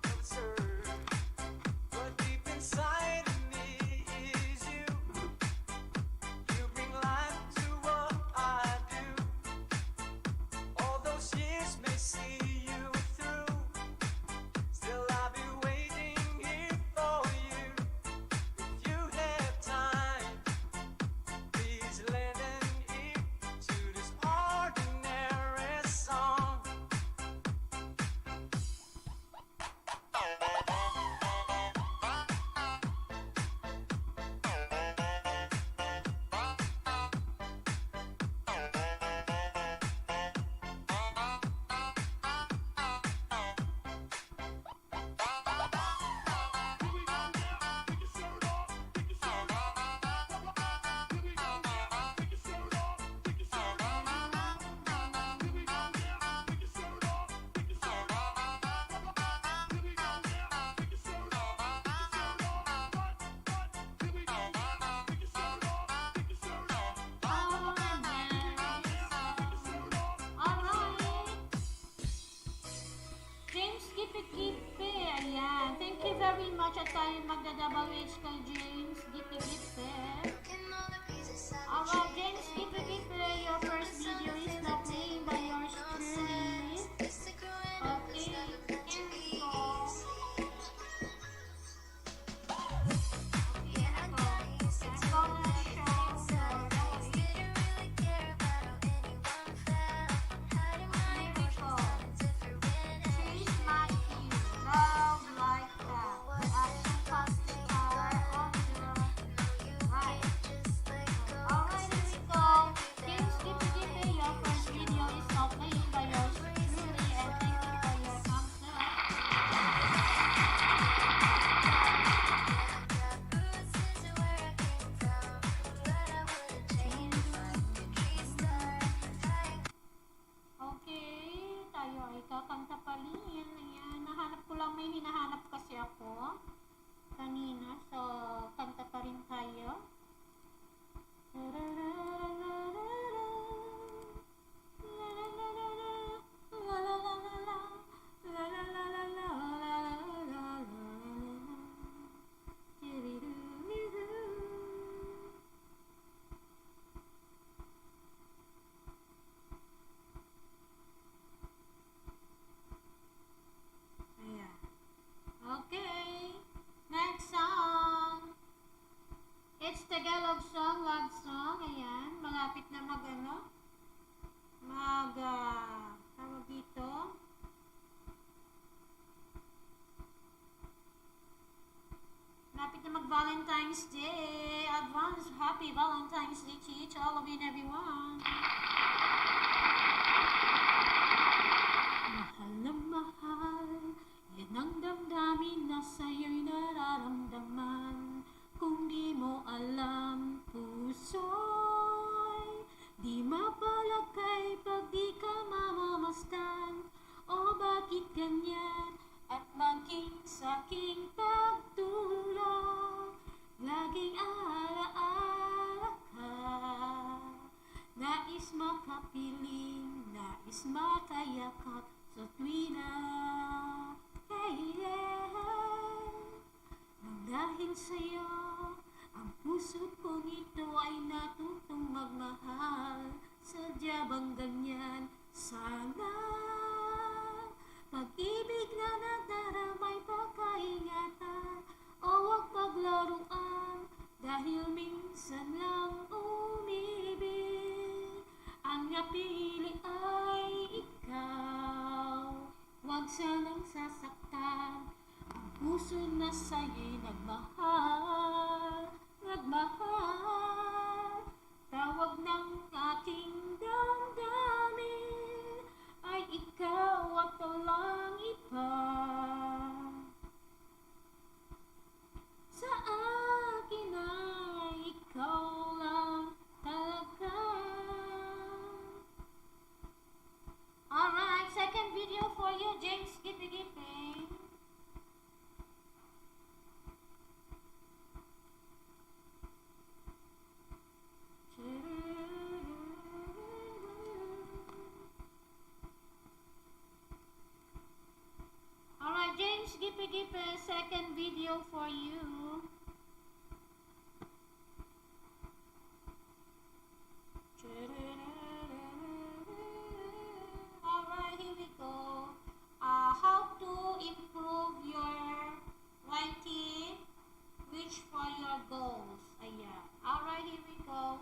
absurd. But deep inside of me is you. You bring life to what I do. All those years may see you through. Still I'll be waiting here for you. If you have time, please lend an ear to this ordinary song. James Gipe-Gipe, ayan. Thank you very much at tayo magdadabawh kay James Gipe-Gipe. Alright, James Gipe-Gipe, your first video is now playing by yours truly. Okay, here we go. Let's go to the show. She's my hero, love like that. Action positive power on the right. Alright, here we go. James Gipe-Gipe, your first video is now playing by yours truly, and thank you for your thumbs up. Okay, tayo ay kakanta pa rin. Ayan, nahanap ko lang, may hinahanap kasi ako kanina. So, kanta pa rin tayo. Ayan. Okay. Next song. It's Tagalog song, love song. Ayan. Malapit na tawag dito. Malapit na mag-Valentine's Day. Advance happy Valentine's Day to all of you and everyone. Mahal na mahal, yan ang damdamin na sa'yo'y nararamdaman. Kung di mo alam, puso'y di mapalagay pag di ka mamamastan. O bakit ganyan? At maging sa'king pagtulong, laging alaala ka. Nais makapiling, nais makayakap sa tuwina. Hey, yeah. Nang dahil sa'yo, ang puso't kong ito ay natutong magmahal. Sadya bang ganyan? Sana pag-ibig na nagdaramay pagkaingatan, o wag paglaruan, dahil minsan lang umibig. Ang napili ay ikaw, wag sanang sasaktan ang puso na sa'yo'y nagmahal. Tawag ng aking damdamin ay ikaw at walang iba. Sa akin ay ikaw lang talaga. Alright, second video for you, James Gipe-Gipe. go.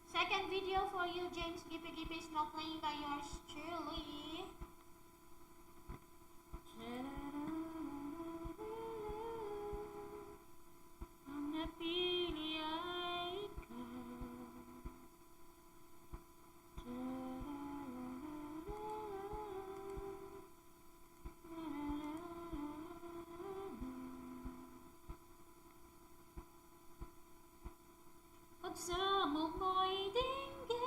Second video for you, James Gippy Gippy is now playing by yours truly. Ang napili ay ikaw. Pagsamo mo'y dinggin,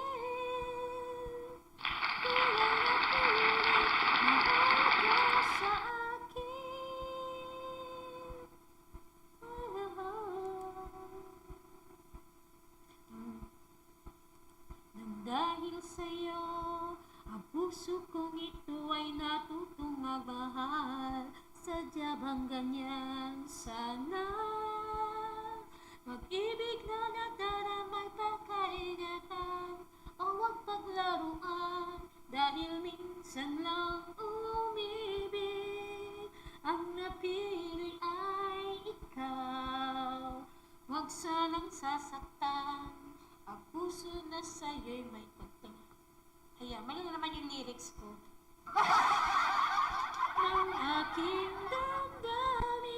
tunay na tunay, mahal ka sa akin. Nang dahil sa'yo, ang puso kong ito ay natutong magmahal. Sadya bang ganyan sana? Mag-ibig na nagdaramay pagkaingatan o wag paglaruan, dahil minsan lang umibig. Ang napili ay ikaw, wag sanang sasaktan ang puso na sa'yo'y may pagtanga. Ayan, mali na naman yung lyrics ko. Ng aking damdamin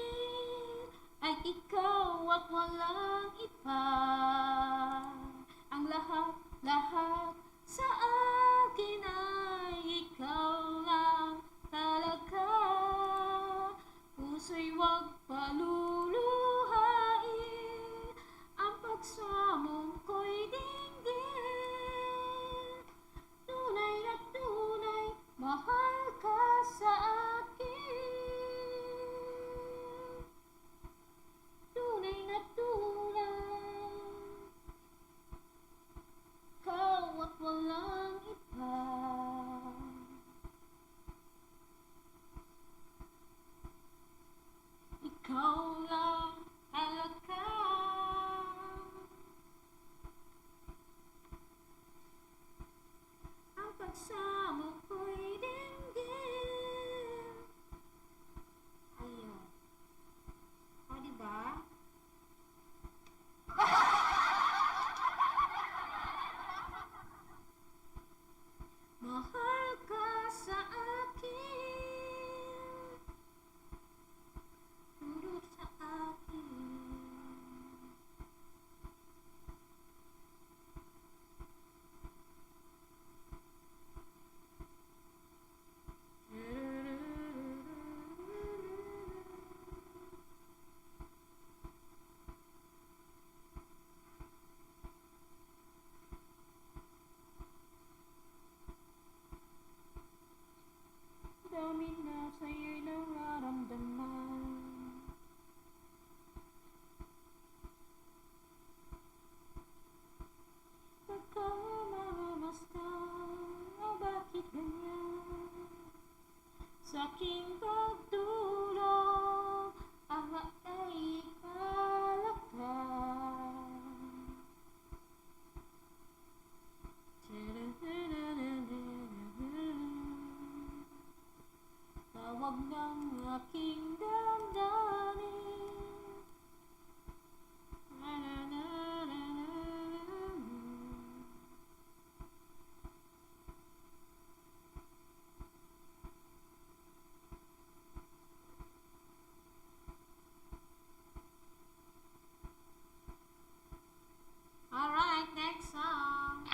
ay ikaw at walang iba. Ang lahat sa akin ay ikaw lang talaga. Puso'y huwag paluluhain, ang pagsamong ko'y dinggin. Tunay na tunay, mahal ka sa akin. Tunay na tunay, ikaw at walang iba. Ikaw lang talaga. Ang pagsamo ko'y dinggin. Ayun. O, diba? Mahal ka sa akin, puro sa akin. Dami na sa'yo'y nararamdaman. Pagkamamamastan, o bakit ganyan? Sa aking pagtulog, ay ikalakhan. Tawag ng aking damdamin. Alright, next song.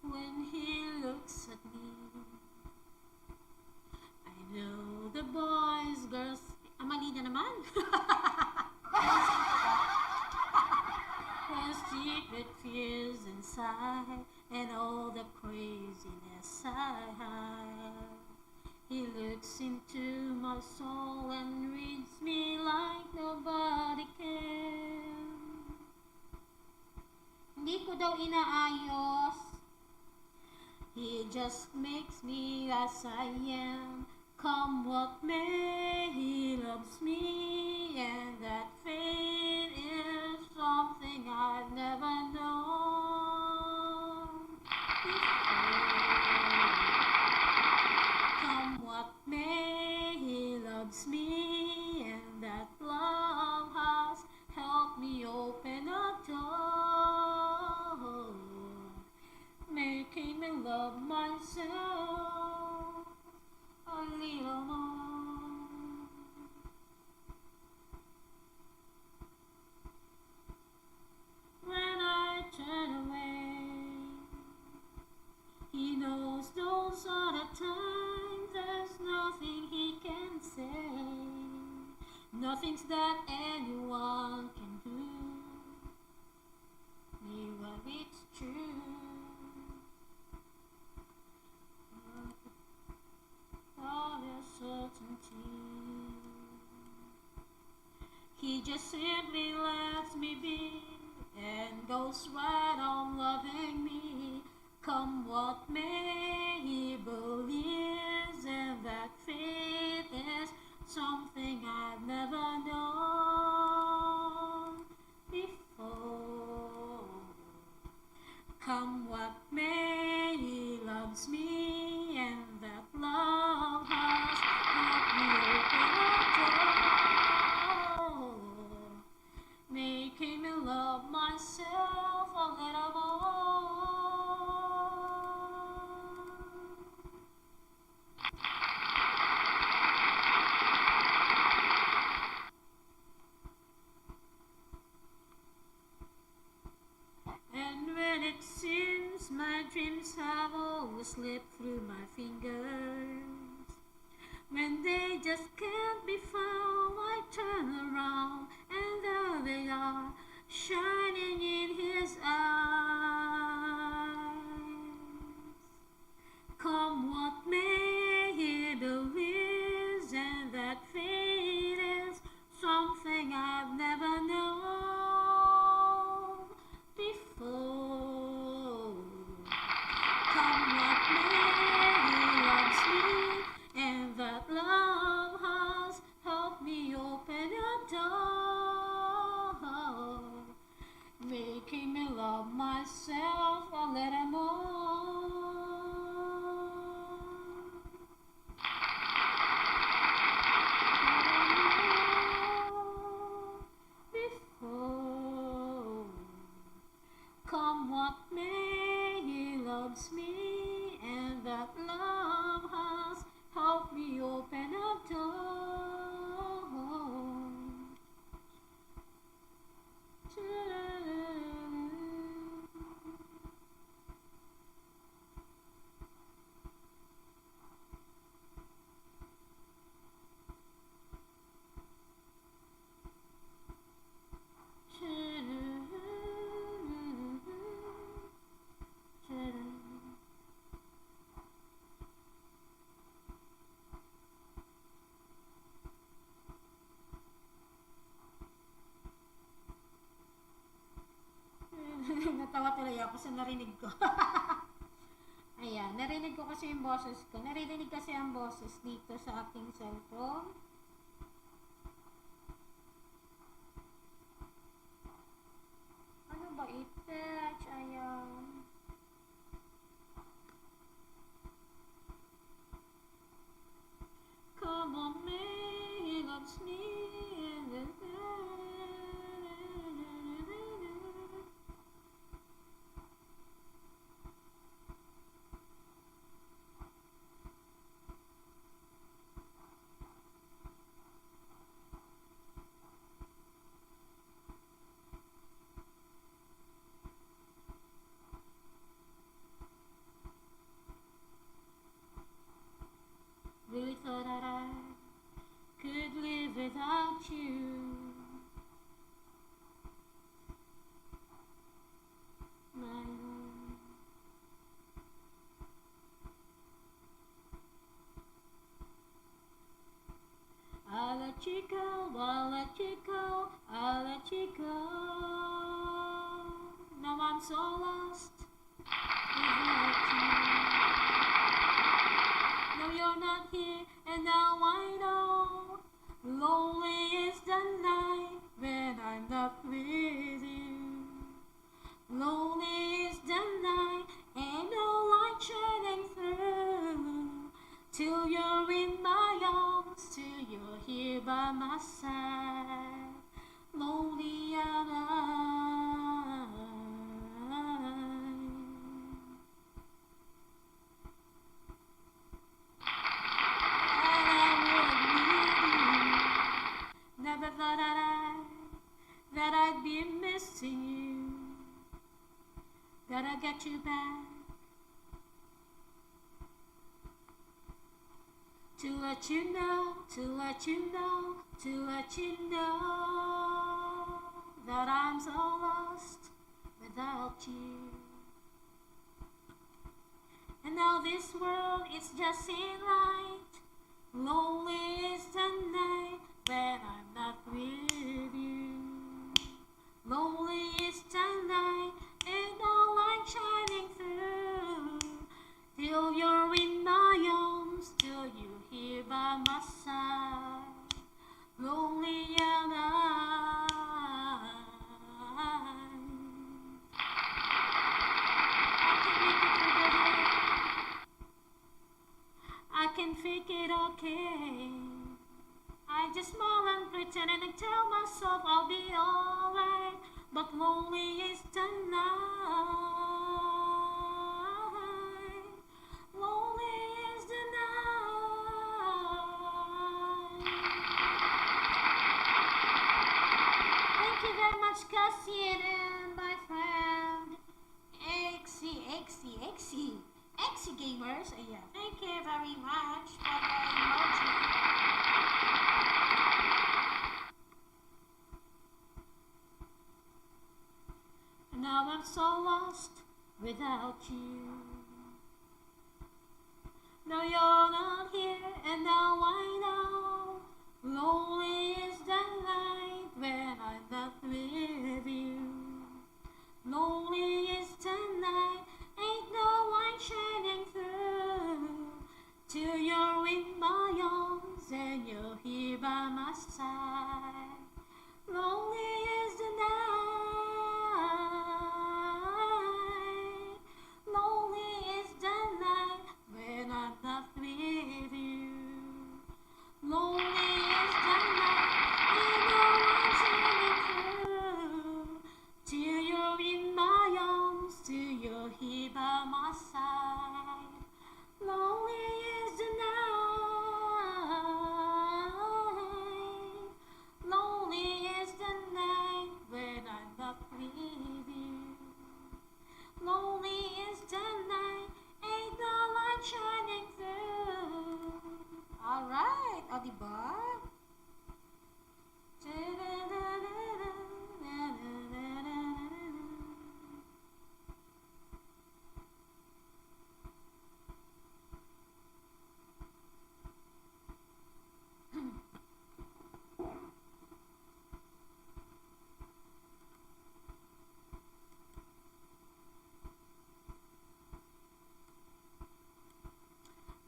When he looks at me, I know the boys, girls. Mali na naman. The secret fears inside and all the craziness I hide. He looks into my soul and reads me like nobody can. Hindi ko daw inaayos. He just makes me as I am. Come what may, he loves me, and that feeling that anyone can do. Well, it's true. All is certainty. He just simply lets me be and goes right on loving me. Come what may, he believes in that faith is something I've never known before. Come what may, he loves me, and that love has helped me open a door, making me love myself a little more. And when it seems my dreams have always slipped through my fingers, when they just can't be found, I turn around and there they are, shining in his eyes. Come what may, he believes, and that fate is something I've never known before. Come what may, he loves me, and that love has helped me open a door, making me love myself a little more. Before. Come what may, he loves me, and that love has helped me open a door. Natawa tuloy ako sa narinig ko. Ayan, narinig ko kasi yung boses ko. Naririnig kasi ang boses dito sa aking cellphone. Ano ba i-touch? Ayan. Come on, me, he loves me. Really thought that I could live without you. My own. I'll let you go, I'll let you go, I'll let you go. Now I'm so lost without you. No, you're not here, and now I know. Lonely is the night when I'm not with you. Lonely is the night, ain't no light shining through. Till you're in my arms, till you're here by my side. Lonely am I. Never thought that I'd be missing you. Gotta get you back to let you know to let you know that I'm so lost without you. And now this world is just ain't right. Lonely is the night when I'm not with you. Lonely is the night, ain't no light shining through. Till you're in my arms, till you're here by my side. Lonely am I can fake it okay. I just smile and pretend and I tell myself I'll be alright. But lonely is the night. Lonely is the night. Thank you very much, Cassian and my friend Exy Gamers. Yeah, thank you very much for the emoji. Now I'm so lost without you. Now you're not here, and now I know. Lonely is the night when I'm not with you. Lonely is the night, ain't no light shining through. Till you're in my arms and you're here by my side. Lonely is the night. Lonely is the night when I'm not with you. Lonely is the night, ain't no light shining through. Till you're in my arms, till you're here by my side. Lonely is the night. Lonely is the night when I'm not with you. Lonely is the night, ain't no light shining through. Alright, o diba?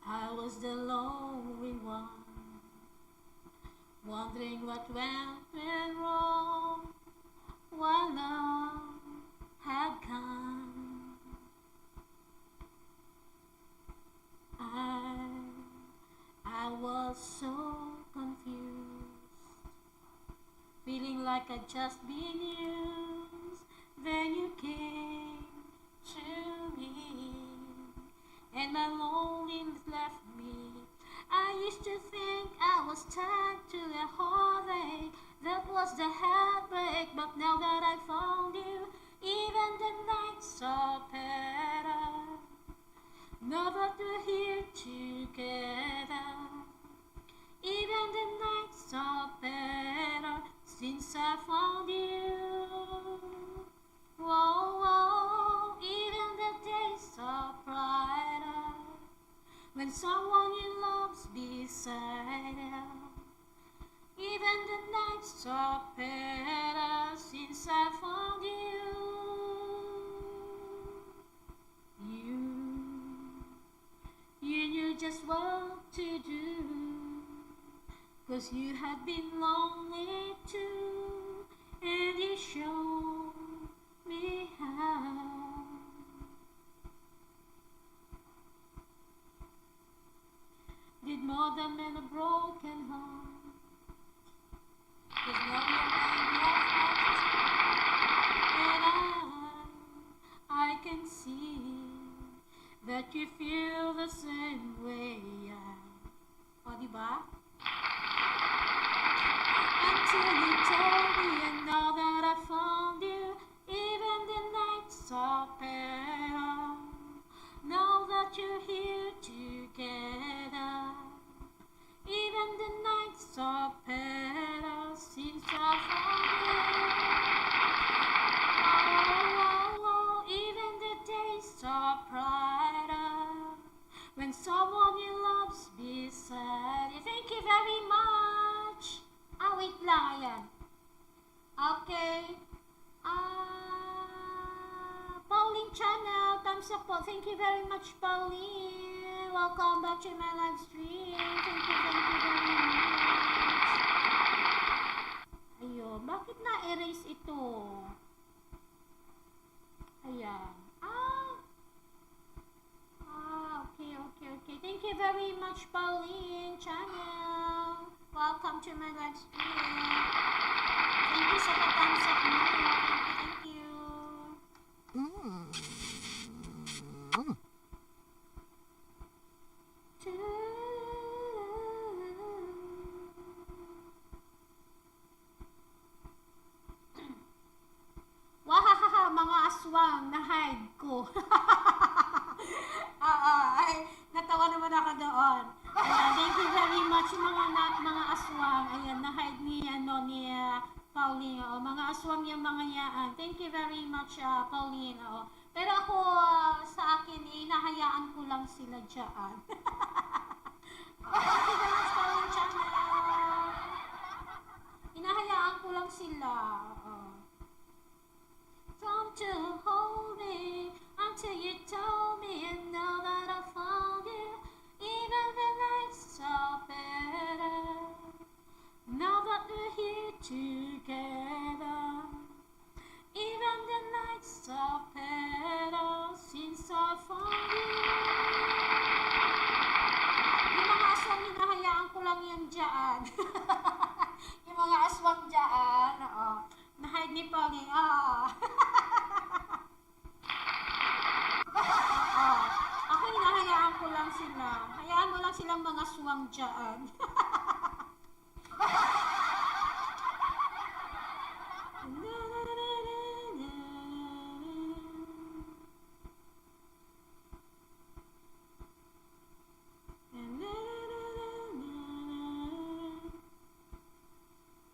I was the lonely one, wondering what went wrong while love had come. I was so confused, feeling like I'd just been used. Then you came to me, and my loneliness left me. I used to think I was tied to a heartache, that was the heartbreak. But now that I found you, even the nights are better. Now that we're here together, even the nights are better since I found you. Whoa, whoa, even the days are brighter when someone you love's beside you. Even the nights are better since I found you. You knew just what to do, 'cause you had been lonely too, and you showed me how. Did more than mend a broken heart, 'cause now you made your heart, and I can see that you feel the same way. O, diba? Until you told me, and now that I found you, even the nights are better. Now that you're here together, Even the nights are better since I found you. Even the days are brighter when someone you love's beside you. Thank you very much. Wait lang, ayan. Okay. Pauline Channel, thumbs up po. Thank you very much, Pauline. Welcome back to my live stream. Thank you very much. Ayun, bakit na-erase ito? Ayan. Okay. Thank you very much, Pauline Channel. Welcome to my live stream. Thank you sa thumbs up mo. Thank you. Wahahaha, mga aswang, na-hide ko. Ay, natawa naman ako doon. Ayan, thank you very much mga aswang. Ayan, na-hide ni Pauline. Mga aswang yung mga yaan. Thank you very much, Pauline. Pero ako, sa akin, inahayaan ko lang sila dyan. Thank you very much, Pauline Channel. Inahayaan ko lang sila. Come to hold me until you told me, and now that I found you, even the nights are better. Now that we're here together, even the nights are better since I found you. Yung mga aswang, hinahayaan ko lang yan dyan. Yung mga aswang dyan, na-hide ni Pauline. Ako hinahayaan ko lang sila. Hayaan mo lang silang mga aswang dyan.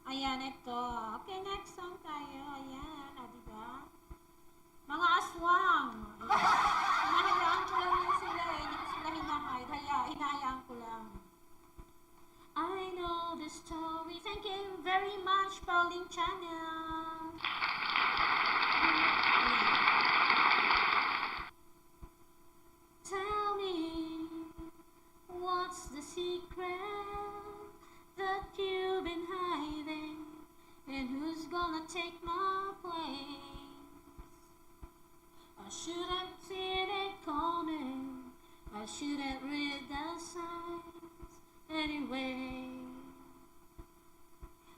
Ayan, ito. Okay, next song tayo. Ayan, diba? Mga aswang. Hinahayaan ko lang yan sila eh. Hindi ko sila hinahide. Hinahayaan ko lang. I know the story. Thank you very much, Pauline Channel. Tell me, what's the secret that you've been hiding? And who's gonna take my place? I should have seen it coming. I should have read the signs. Anyway,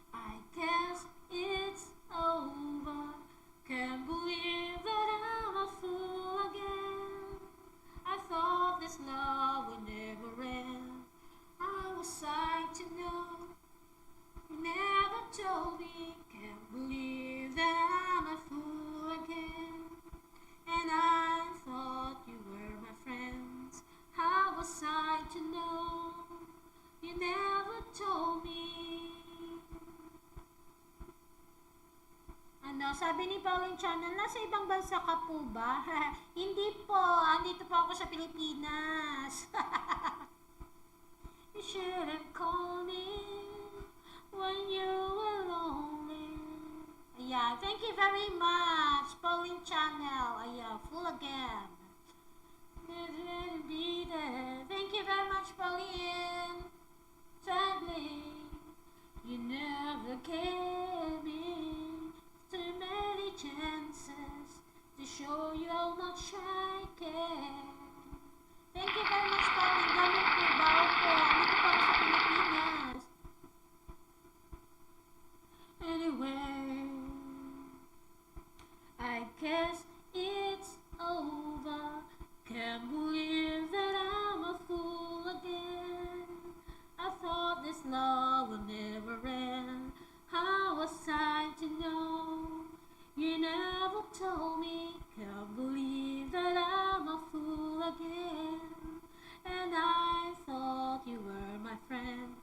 I guess it's over. Can't believe that I'm a fool again. I thought this love would never end. I was sad to know you never told me. Can't believe that I'm a fool again. And I thought you were my friends. How was I to know you never told me? Sabi ni Pauline Channel, nasa ibang bansa ka po ba? Hindi po, andito po ako sa Pilipinas. You shouldn't call me when you were lonely. Ayan, thank you very much, Pauline Channel. Ayan, full again. Be there. Thank you very much, Pauline. Sadly, you never gave me too many chances to show you how much I care. Thank you very much, Pauline. Ganun po ba ako? Dito pa ako sa Pilipinas. Anyway, I guess it's over. Can't believe that I'm a fool again. I thought this love would never end. How was I to know? You never told me. Can't believe that I'm a fool again. And I thought you were my friend.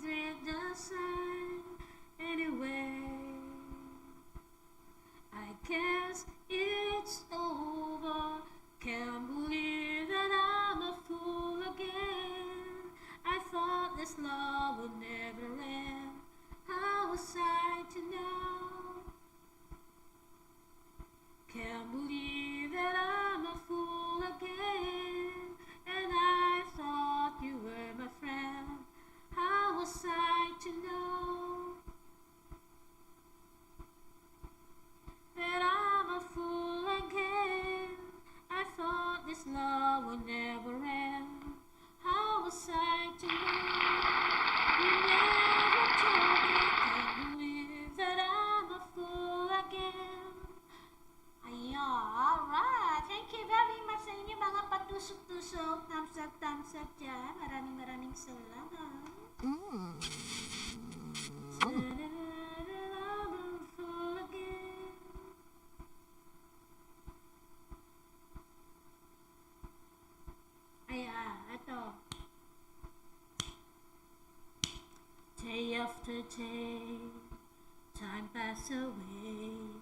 read the sign anyway. I guess it's over. Can't believe that I'm a fool again. I thought this love would never end. How was I to know? Can't believe that I'm a fool again. And I thought you were my friend. How was I to know that I'm a fool again? I thought this love would never end. How was I to know? You never told me. Can't believe that I'm a fool again. Ayan, alright. Thank you very much sa inyo mga patusok-tusok. Thumbs up dyan. Maraming salamat. I'm a fool again. Ayan, ito. Day after day, time passes away.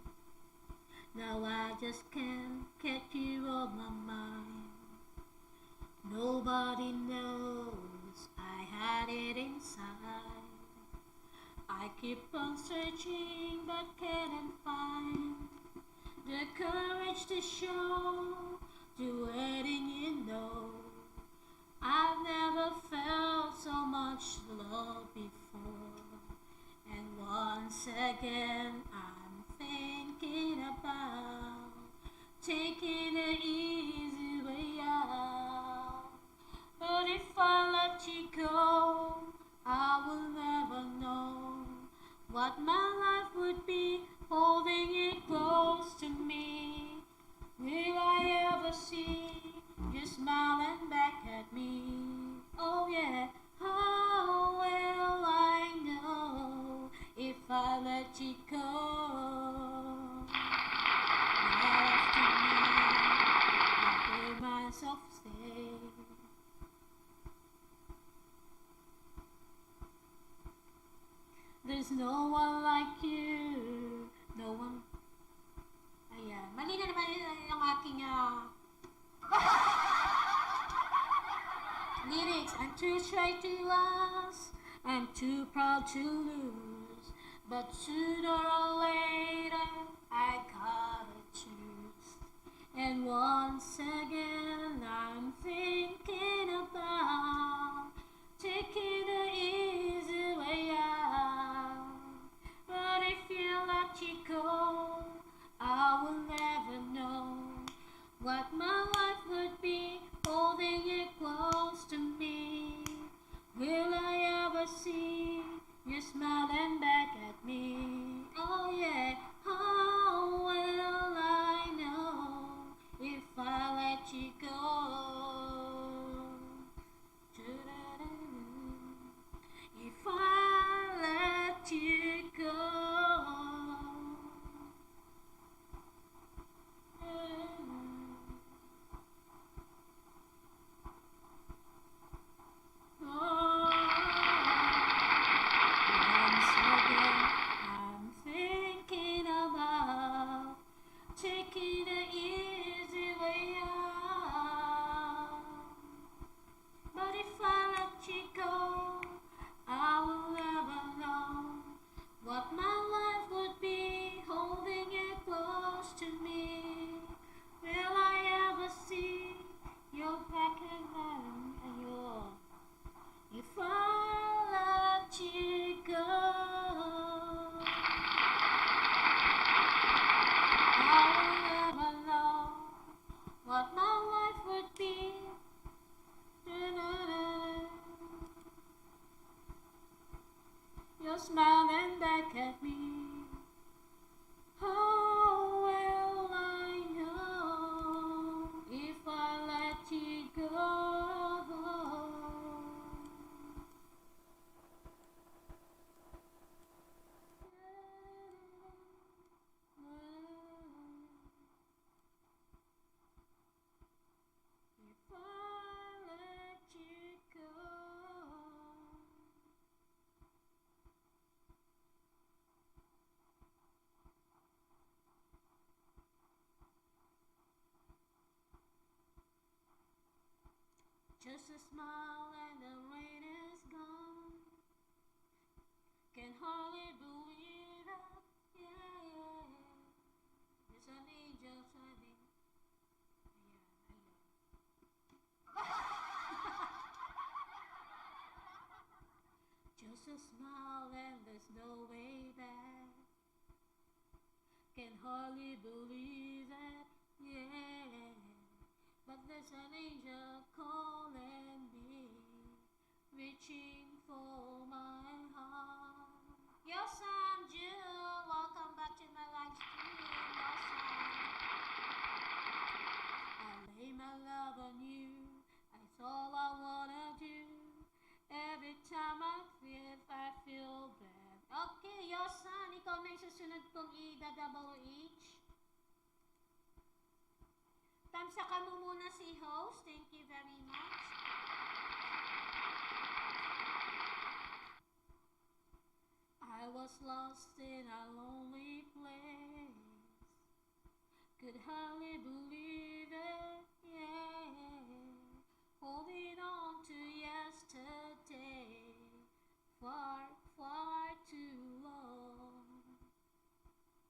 Now I just can't get you on my mind. Nobody knows I had it inside. I keep on searching but can't find the courage to show to letting you know I've never felt so much love before. And once again I'm thinking about taking the easy way out. But if I let you go, I will never know what my life would be holding it close to me. Will I ever see you smiling back at me? Oh yeah, how will I know if I let you go? Night after night, I hear myself say, there's no one like you, no one. Ayan, mali na naman yung aking lyrics. I'm too shy to last, I'm too proud to lose, but sooner or later I gotta choose. And once again I'm thinking about taking the easy way out. But if you let you go, I will never know what my life would be holding it close to me. Will I ever see you smiling back at me? Oh yeah, how will I know if I let you go? If I let you go. Once again, I'm thinking about taking the easy way out. But if I let you go, I will never know what my life would be holding it close to me. Will I ever see your back and your? If I let you go, I will never know what my life would be. You're smiling back at me. How will I know if I let you go? If I let you go. Just a smile and the rain is gone. Can hardly believe it, yeah. There's an angel shining. Ayan, ayan. Just a smile and there's no way back. Can hardly believe it, yeah. But there's an angel calling me, reaching for my heart. Yes, I'm Jill. Welcome back to my live stream. Yes, I lay my love on you. That's all I wanna do. Every time I feel bad. Okay, Yosan, ikaw na yung susunod kong i-double H. Tamsakan mo muna si host. Thank you very much. I was lost in a lonely place. Could hardly believe it, yeah. Holding on to yesterday, far, far too long.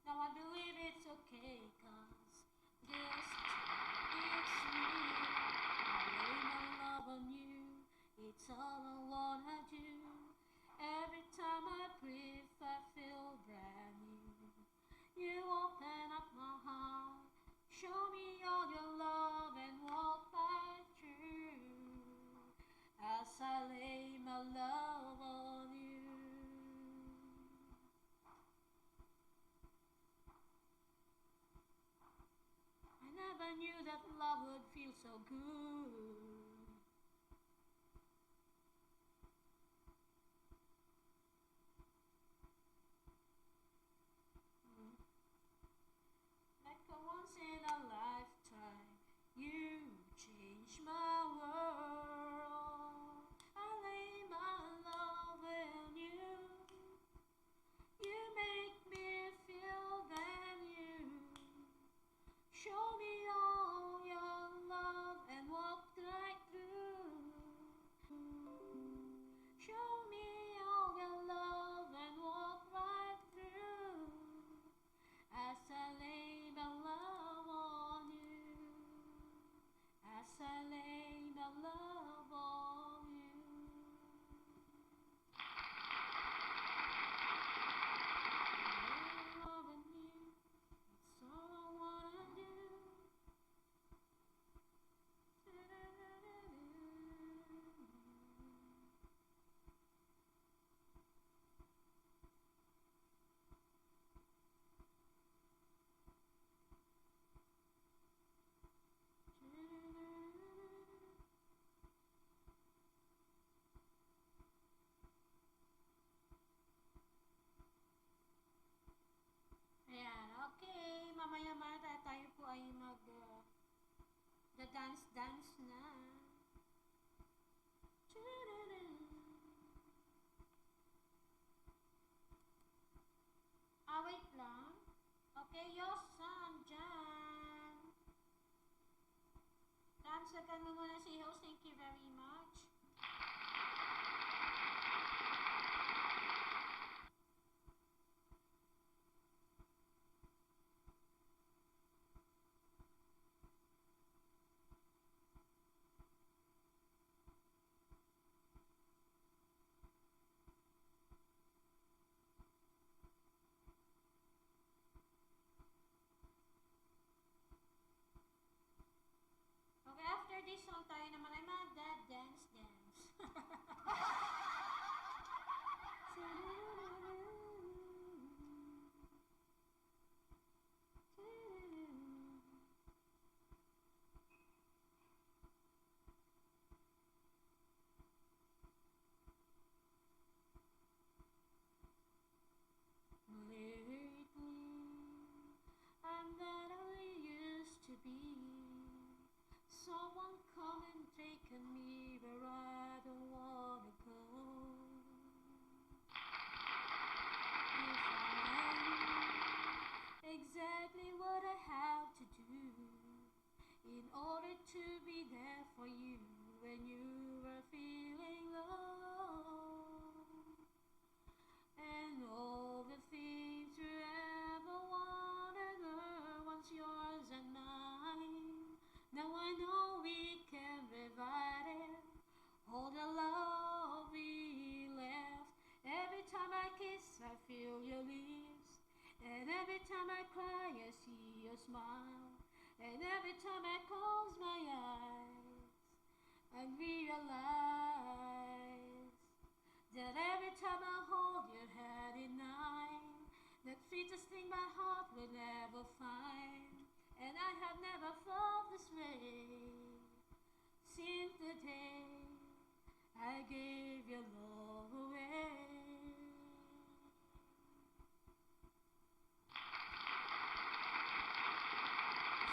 Now I believe it's okay, 'cause this time it's real. I lay my love on you, it's all I wanna do. Every time I breathe, I feel brand new. You open up my heart, show me all your love and walk right through as I lay my love on you. I never knew that love would feel so good. Like a once in a lifetime, you changed my world. I lay my love in you. You make me feel brand new. Show me all your love and walk right through. Show me all your love and walk right through as I lay my love on you. As I lay my love on you. I lay my love on you. That's all I wanna do. Ayan, okay. Mamaya-maya tayo po ay dance na. Wait lang. Okay, Yosan, dyan. Tamsakan mo muna si host. Thank you very much. Okay, after this song, tayo naman ay mag-dance. Lately, I'm not all I used to be. Someone come and taken me where I don't wanna go. If I knew exactly what I have to do in order to be there for you when you were feeling low, and all the things you ever wanted were once yours and mine. Now I know we can revive it, all the love we left. Every time I kiss, I feel your lips, and every time I cry, I see your smile, and every time I close my eyes, I realize that every time I hold your hand in mine, that sweetest thing my heart will ever find. And I have never felt this way since the day I gave your love away.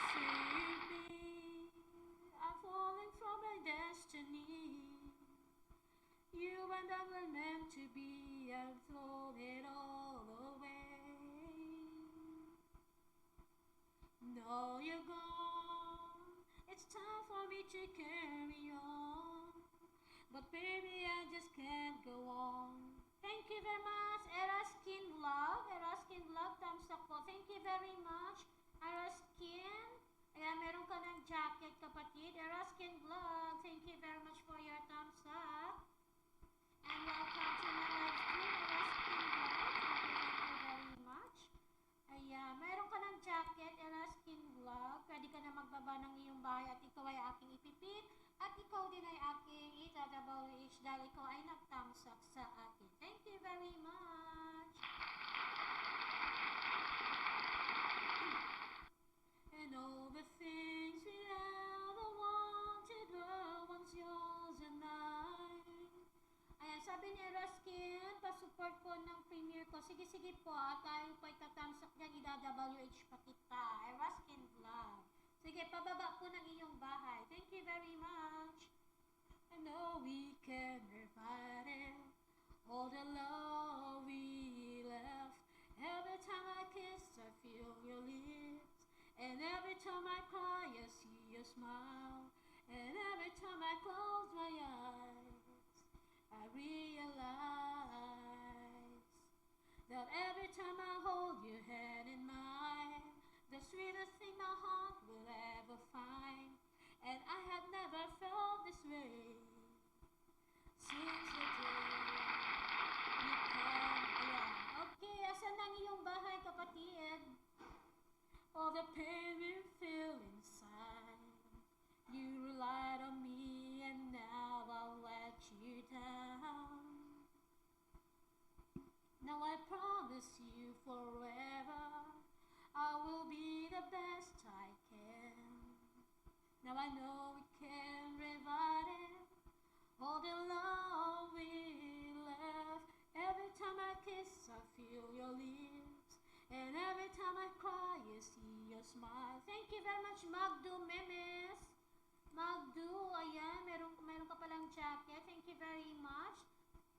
Save me, I'm falling from my destiny. You and I were meant to be, I've thrown it all away. No, you're gone, it's time for me to carry on. But baby, I just can't go on. Thank you very much, Eraskin Love. Eraskin Love, thumbs up po. Thank you very much, Eraskin. Ayan, meron ka ng jacket, kapatid. Eraskin Vlog, thank you very much for your thumbs up. And welcome to my live stream, Eraskin Vlog. Thank you very much. Ayan, meron ka ng jacket, Eraskin Vlog. Pwede ka na magbaba ng iyong bahay at ikaw ay aking ipipit. At ikaw din ay aking itawh dahil ikaw ay nag-thumbs up sa akin. Thank you very much. And all the things we ever wanted were once yours and mine. Ayan, sabi ni Eraskin, pa-support po ng premiere ko. Sige, sige po, at tayo po itatamsak dyan, ida-WH pa kita. Eraskin Vlog. Sige, pababa po ng iyong bahay. Thank you very much. I know we can revive it, all the love we left. Every time I kiss, I feel your lips, and every time I cry, I see your smile, and every time I close my eyes, I realize that every time I hold your hand in mine, the sweetest thing my heart will ever find. And I had never felt this way since the day you came. Ayan. Okay, asan ang iyong bahay, kapatid? All the pain we feel inside. You relied on me and now I'll let you down. Now I promise you forever I will be the best I can. Now I know we can revive it, all the love we left. Every time I kiss, I feel your lips, and every time I cry, I see your smile. Thank you very much, Magdu Memes. Magdu, ayan, meron ka palang jacket. Thank you very much.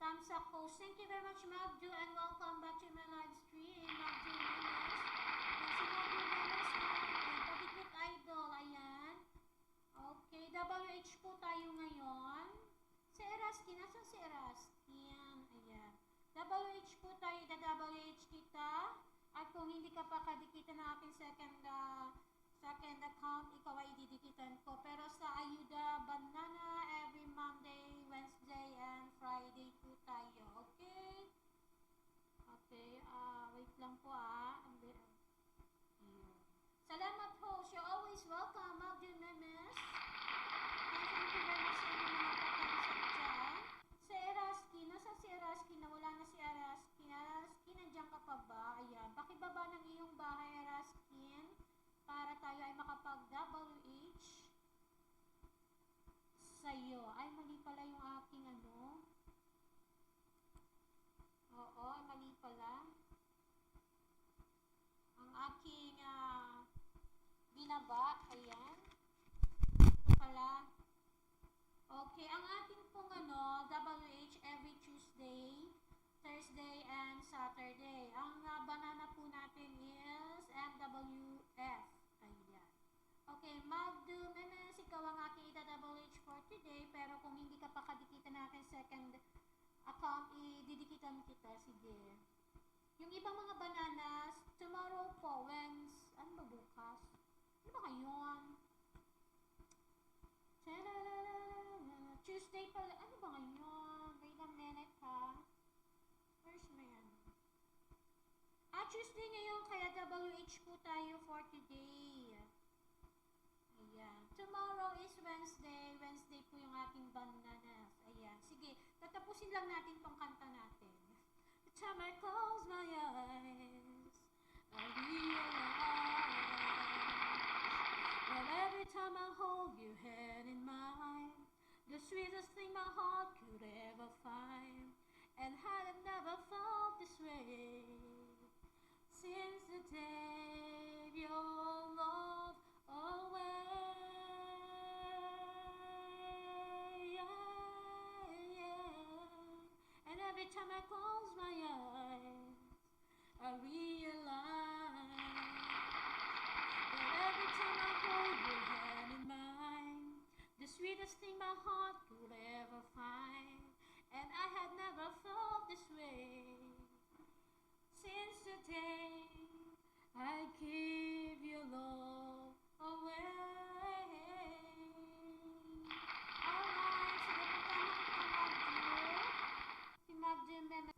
Thumbs up post. Thank you very much, Magdu, and welcome back to my live stream, Magdu Memes. Si Magdu Memes natin, Pabikit Idol, ayan. Okay, WH po tayo ngayon. Si Eraskin, nasan si Eraskin? Ayan. WH po tayo, WH kita. At kung hindi ka pa kadikita ng aking second account, ikaw ay didikitan ko. Pero sa Ayuda Banana, every Monday, Wednesday, and Friday po tayo. Okay? Okay, wait lang po Here. Salamat host. You're always welcome, Magdalene Memes. And thank you very much sa inyo mga katamsak dyan. Si Eraskin, nasa si Eraskin? Nawala na si Eraskin. Eraskin, nandiyan ka pa ba? Ayan, pakibaba ng iyong bahay, Eraskin, para tayo ay makapag-WH sa'yo. Ay, mali pala yung aking Oo, mali pala. Ang aking binaba, ayan. Ito pala. Okay, ang ating pong WH every Tuesday, Thursday, and Saturday. Ang banana po natin is MWF. Ayan. Okay, Magdu Memes, ikaw ang aking ita-WH for today. today, pero kung hindi ka pa kadikitan na aking second account, ididikitan kita. Sige. Yung ibang mga bananas, tomorrow po, ano ba bukas? Ano ba ngayon? Tuesday pala, ano ba ngayon? Wait a minute ha. Where's my ano? Tuesday ngayon, kaya WH po tayo for today. Ayan. Tomorrow is Wednesday. Wednesday po yung ating bananas. Ayan. Sige, tatapusin lang natin tong kanta natin. The time I close my eyes, I realize that every time I hold your hand in mine, the sweetest thing my heart could ever find. And had I never felt this way since the day your love away. And every time I close my eyes, I realize that every time I hold your hand in mine, the sweetest thing my heart could ever find. And I had never felt this way since the day I gave your love away. Alright, sige, punta na si Magdi Meme.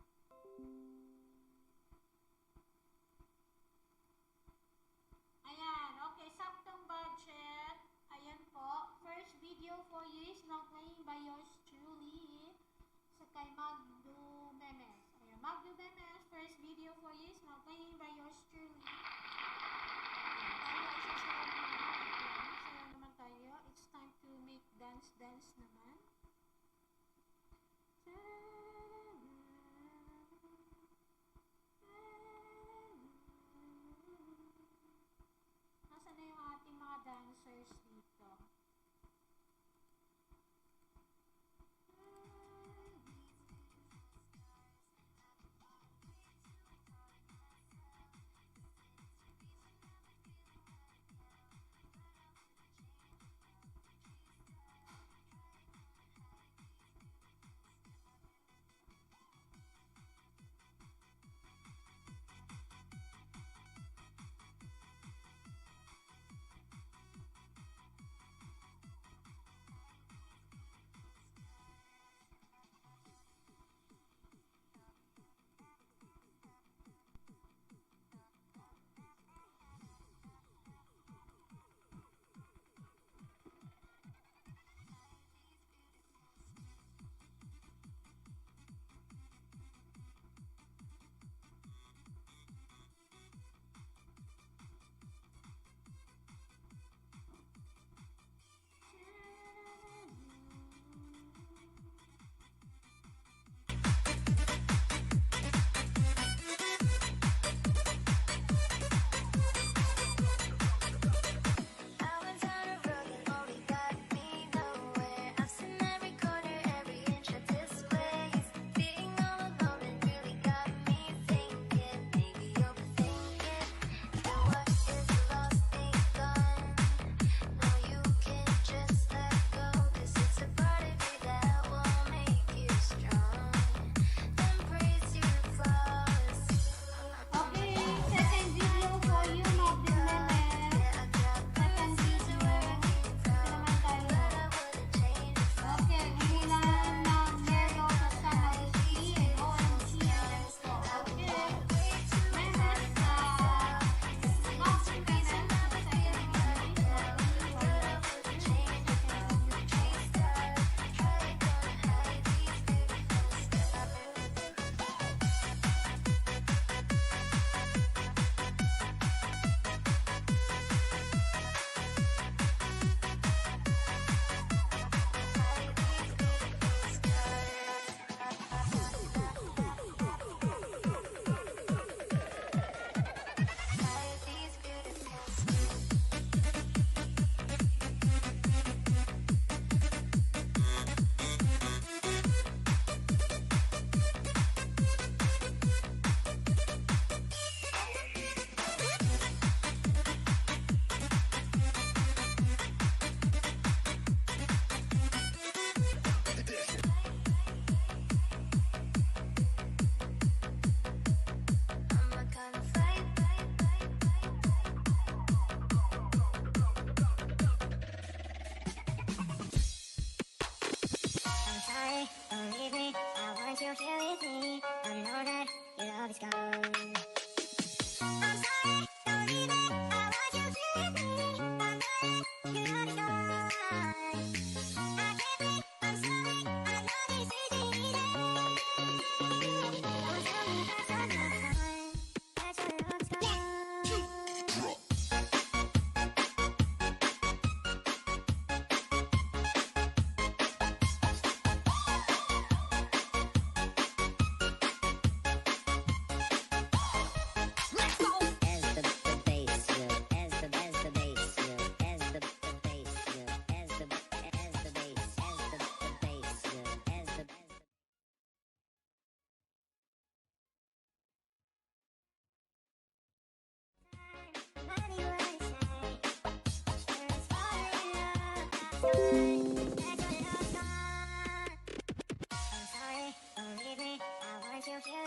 Ayan, okay, saktong budget. Ayan po, first video for you is not playing by yours truly sa kay Magdu Memes.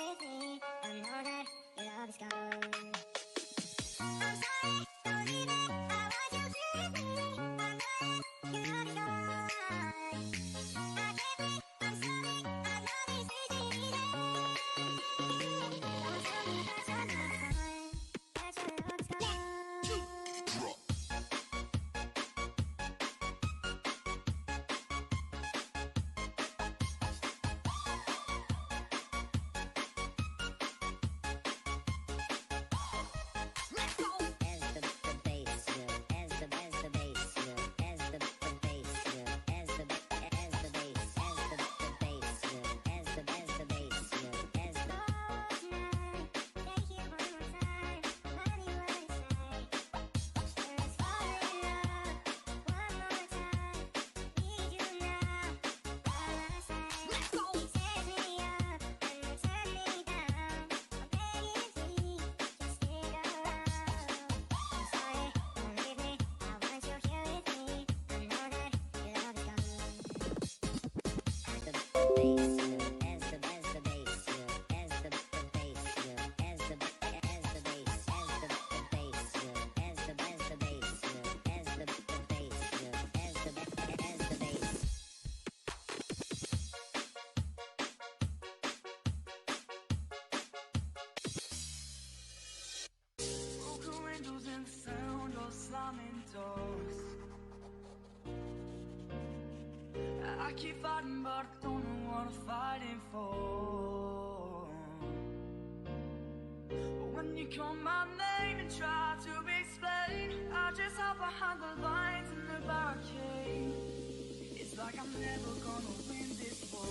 with me. I know that your love is gone. I'm sorry, don't leave it. I want you here with me. I know that your love is gone. I can't breathe. I'm sorry. I know this isn't easy. Don't tell me that you're not fine. That your love is gone. Broken windows and the sound of slamming doors. I keep fighting, but I don't know what I'm fighting for. But when you call my name and try to explain, I just hide behind the lines in the barricade. It's like I'm never gonna win this war.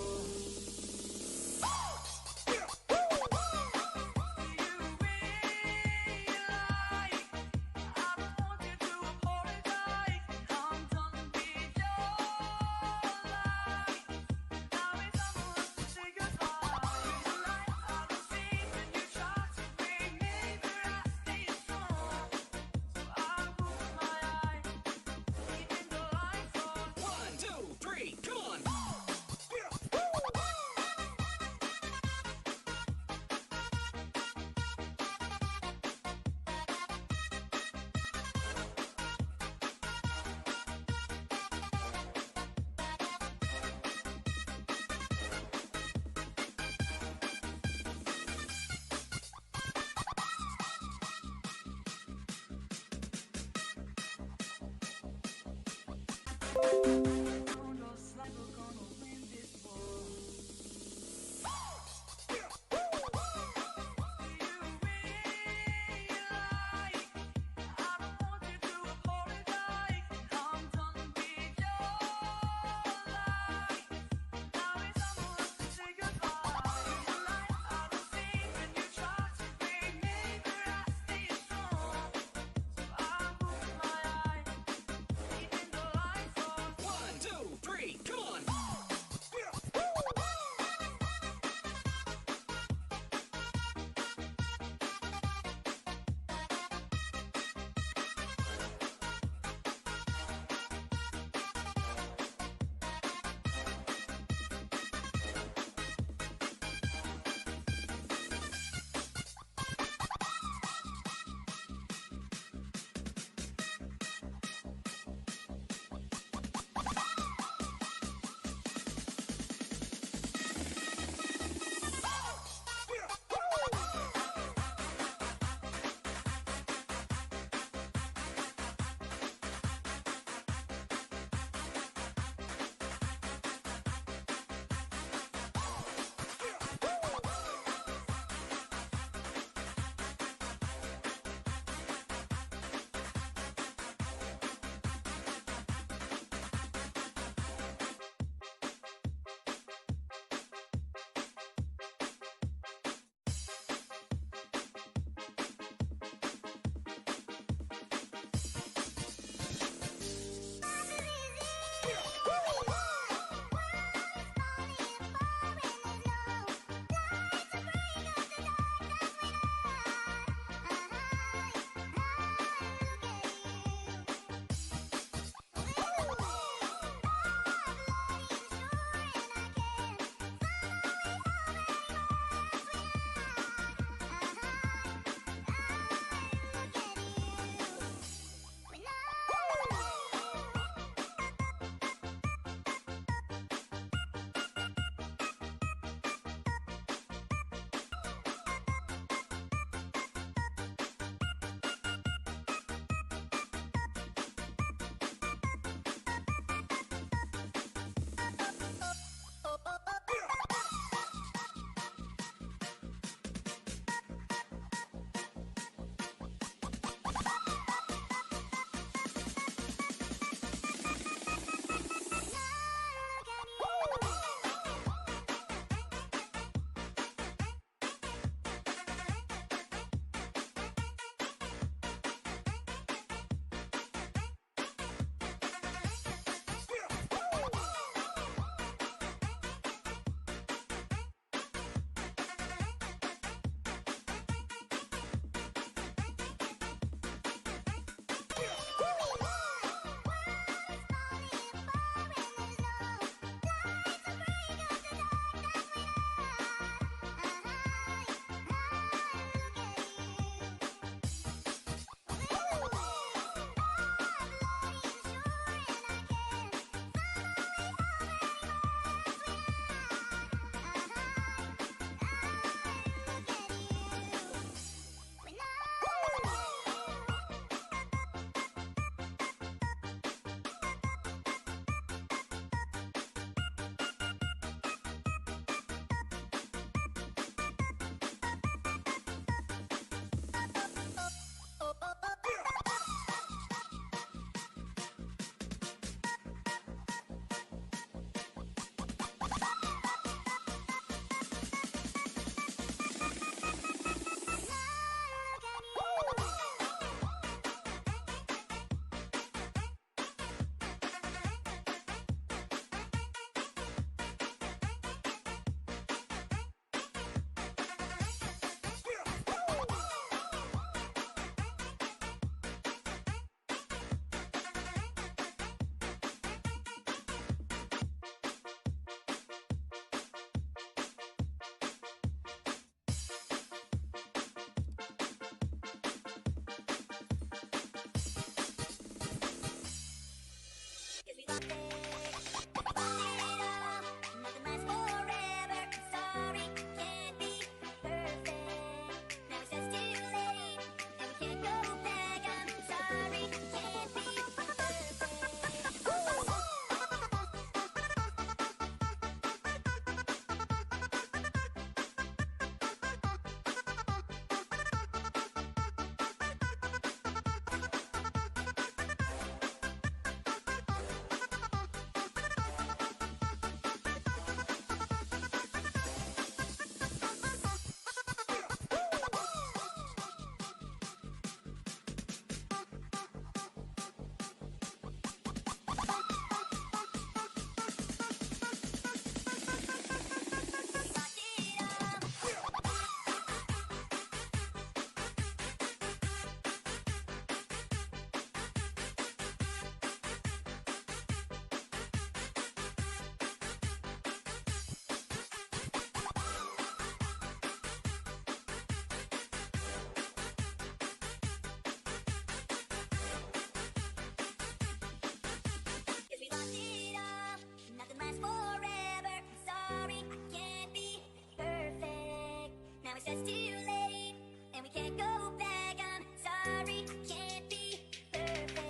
said it's too late and we can't go back. I'm sorry, can't be perfect.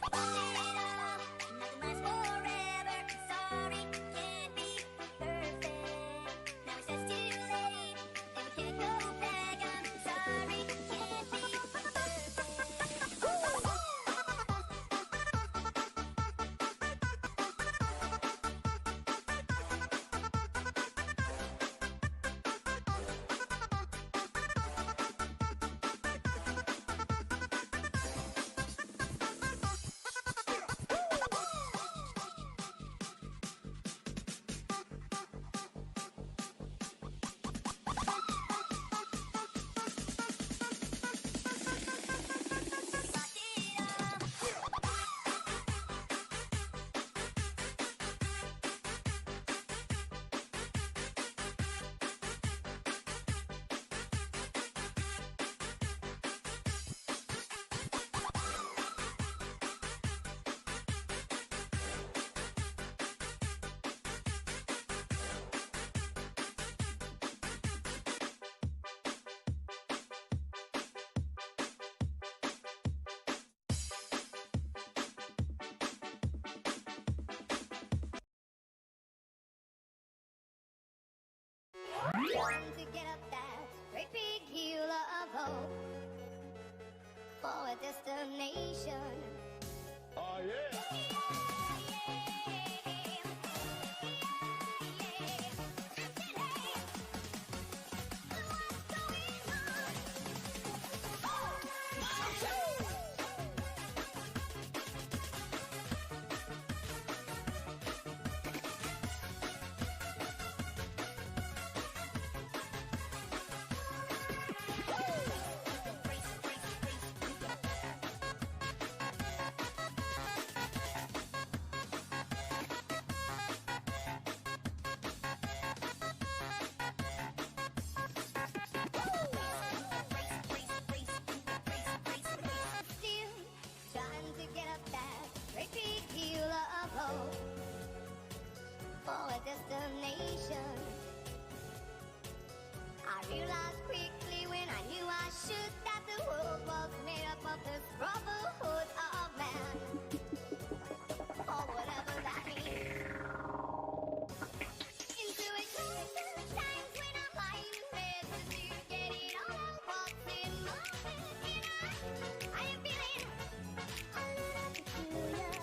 After it all, nothing lasts forever. I'm sorry, can't be perfect. Now he says it's too late and we can't go back. I'm sorry, can't be perfect. Trying to get up that great big hill of hope for a destination. Oh, yeah. Still trying to get up that great big hill of hope for a destination. I realized quickly when I knew I should that the world was made up of this brotherhood of man, or whatever that means. Intuition times when I'm lying in bed just to get it all out what's in my head, and I am feeling a little peculiar.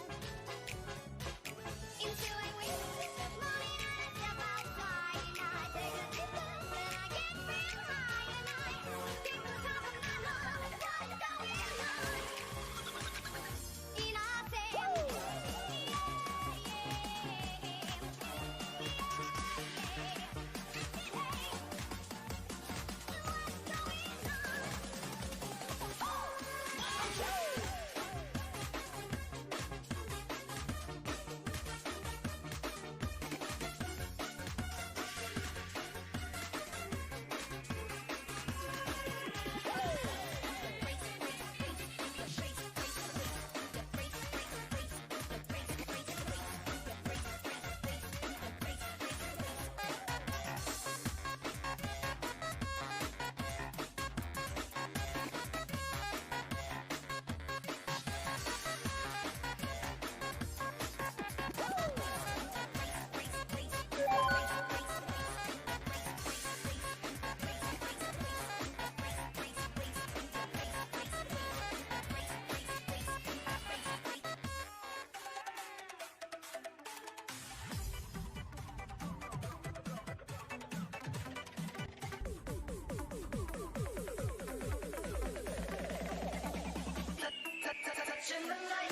Into a wind this morning I step outside and I take a deep breath and I get real high and I think the top of my lungs what's going on. And I say, touching the light.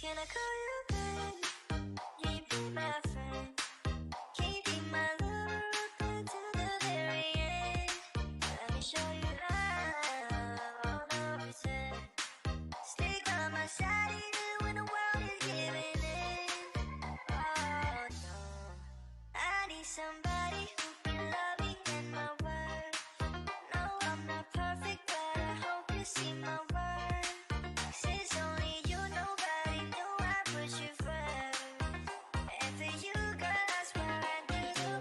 Can I call you babe? You be my friend. Can you be my lover up until the very end? Let me show you love 100%. Stay by my side even when the world is giving in. Oh no, I need somebody who can love me and my word. No, I'm not perfect, but I hope you see my worth. Since only you, nobody knew I put you first. And for you, girl, I swear I do the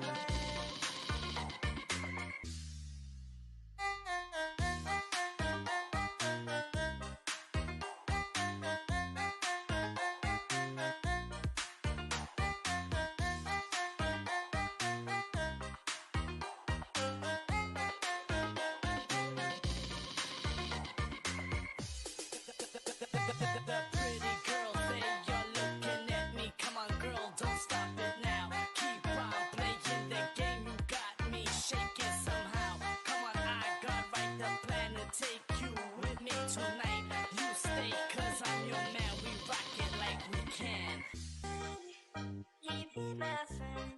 The pretty girl say you're looking at me. Come on, girl, don't stop it now. Keep on playing the game. You got me shaking somehow. Come on, I got right the plan to take you with me tonight. You stay, cause I'm your man. We rock it like we can. Can you be my friend?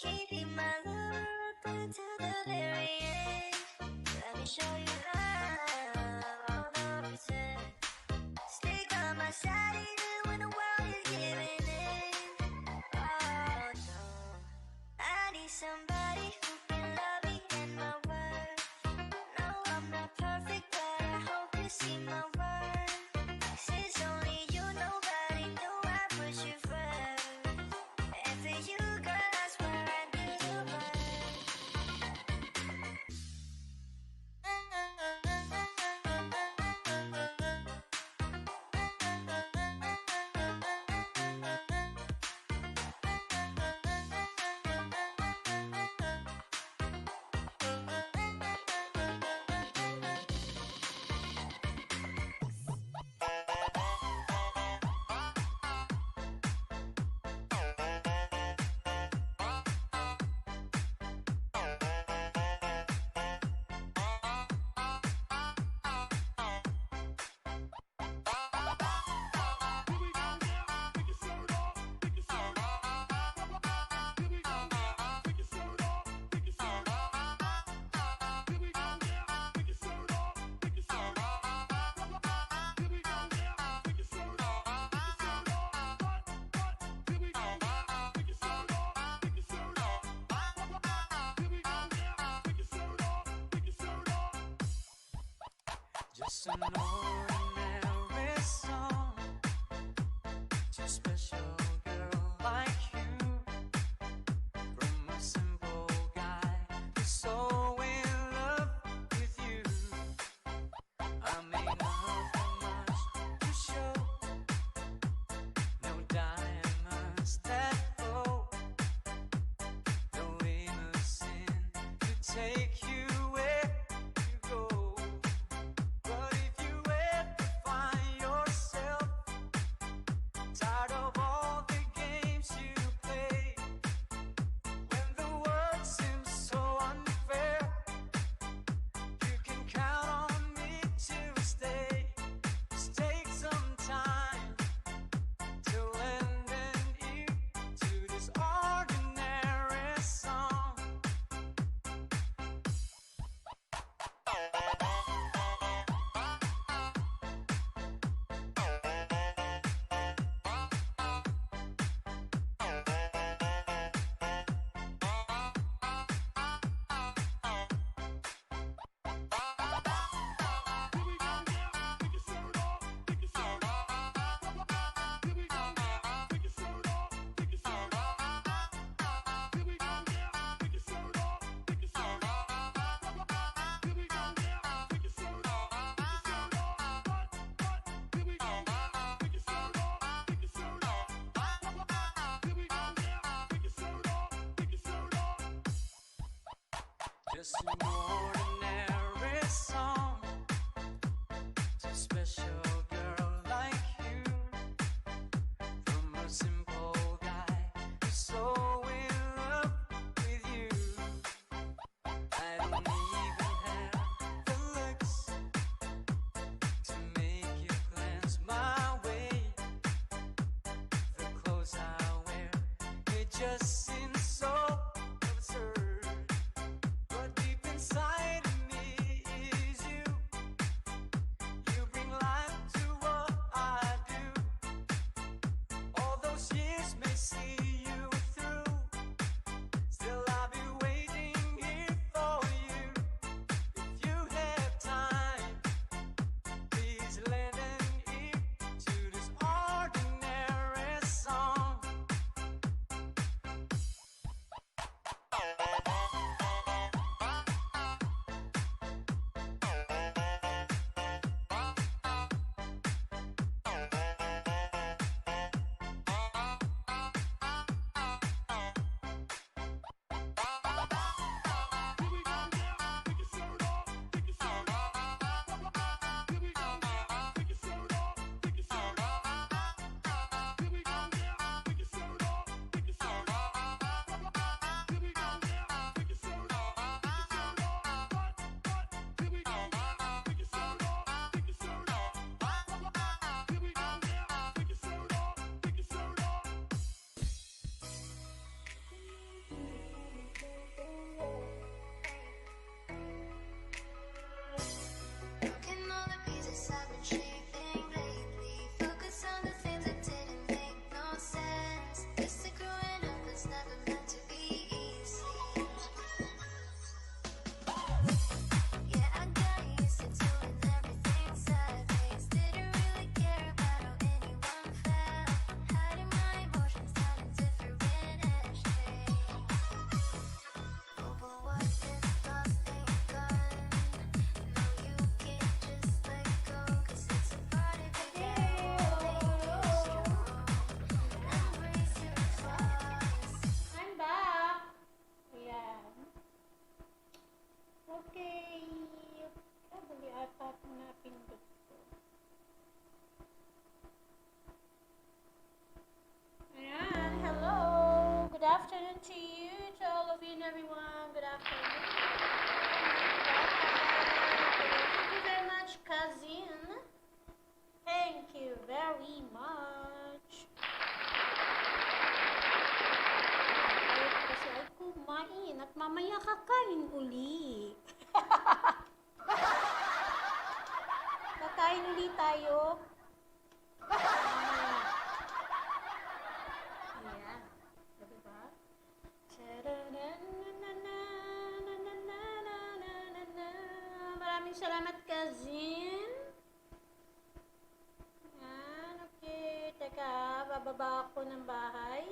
Can you be my lover up until the very end? Let me show you love 100%. Stay by my side even when the world is giving in. Oh no, I need somebody who can love me and my word. No, I'm not perfect, but I hope you see my worth. Since only you, nobody knew I put you first. And for you, girl, I swear I do the Just an ordinary song to a special girl like you. From a simple guy who's so in love with you. I may not have much to show, no diamonds that glow, no innocent to take you where you go. But if you ever find yourself tired of all the games you play, when the world seems so unfair, you can count on me to stay. Just take some time to lend an ear to this ordinary song. just an ordinary song to a special girl like you, from a simple guy who's so in love with you. I don't even have the looks to make you glance my way. The clothes I wear, they just seem so absurd. But deep inside of me is you. You bring life to what I do. All those years may see you through. Still I'll be waiting here for you. If you have time, please lend an ear to this ordinary song. Broken all the pieces I've been shaping lately. Focus on the things that didn't make no sense. Used to growing up was never meant to be easy. Yeah, I got used to doing everything sideways. Didn't really care about how anyone felt. Hiding my emotions down in different ashtrays. Oh, but what if lost ain't gone? No, you can't just let go, 'cause it's a part of you now. Embrace your flaws. I'm back. Ayan. Okay. Kabali ata ito napindot ko. Ayan. Hello. Good afternoon to you, to all of you and everyone. Good afternoon. Thank you very much, cousin. Thank you very much. Ayaw ko kasi ay kumain at mamaya kakain uli. Kakain uli tayo. Ayan. Diba? Maraming salamat, cousin. Ayan, okay. Teka, bababa ako ng bahay.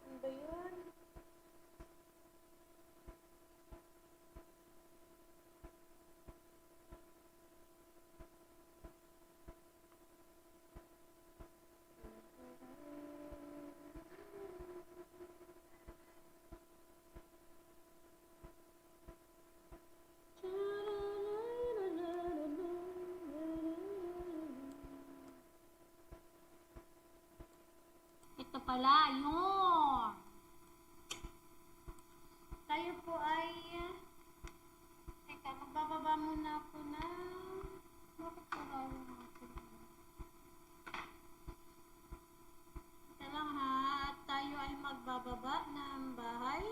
Ano ba yun? Ito pala, yun. Tayo po ay... Teka, magbababa muna ako na... Bakit wala yung akin? Teka lang ha, at tayo ay magbababa ng bahay.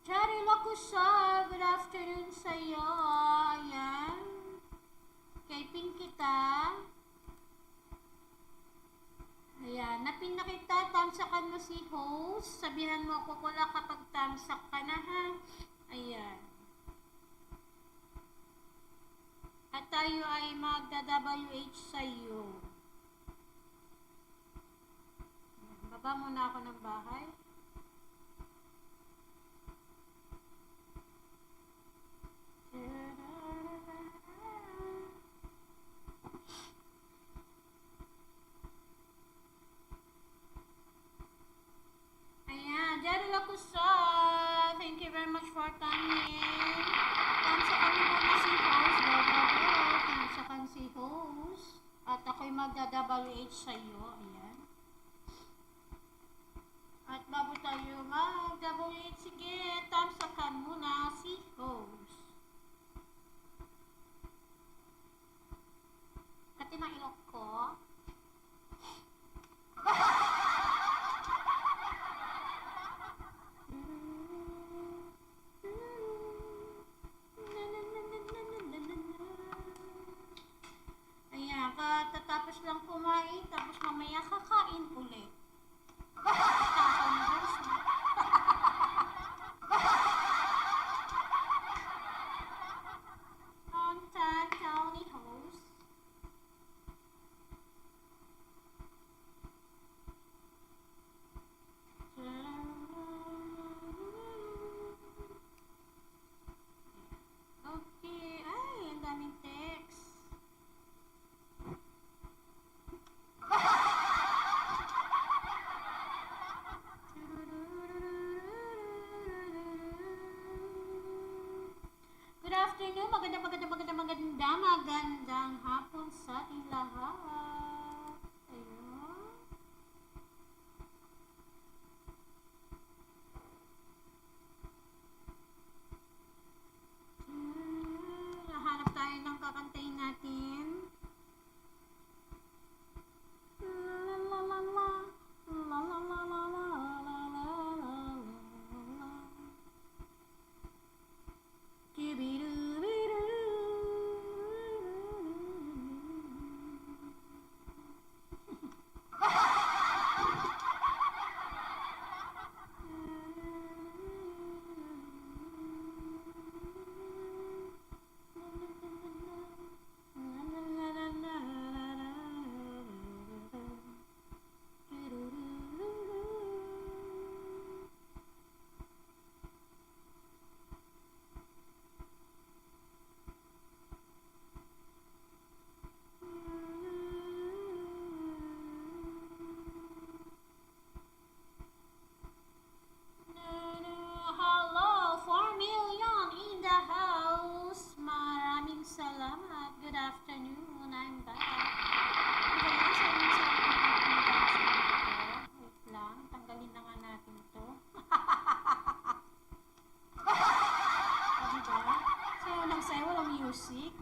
Chari Lakusa, good afternoon sa'yo. Ayan. Kaipin kita. Ayan, napin na kita, tamsakan mo si host. Sabihan mo ako kula kapag tamsak ka na ha. Ayan. ay magda-WH sa'yo. Baba muna ako ng bahay. Ayan, Jerry Lacusa, thank you very much for coming. Kamsa kami muna si host, kamsa kan si host. At ako'y magda-WH sa'yo, ayan. At bago tayo mag-WH, sige, tamsakan muna si host. Kati na ilok ko. Ayan, katatapos lang kumain, tapos mamaya kakain ulit. Takaw na host, no? On time, Tony host. Okay, ay, ang daming text. Good afternoon, magandang hapon sa ating lahat. Ayun. Nahanap tayo ng kakantayin natin. La la la la la la la la la la la la la. Kibirubiru. Hello, 4 million in the house. Maraming salamat. Good afternoon. I'm back. Okay, wait lang. Tanggalin na nga natin to. Diba? Sayo lang sayo, walang music.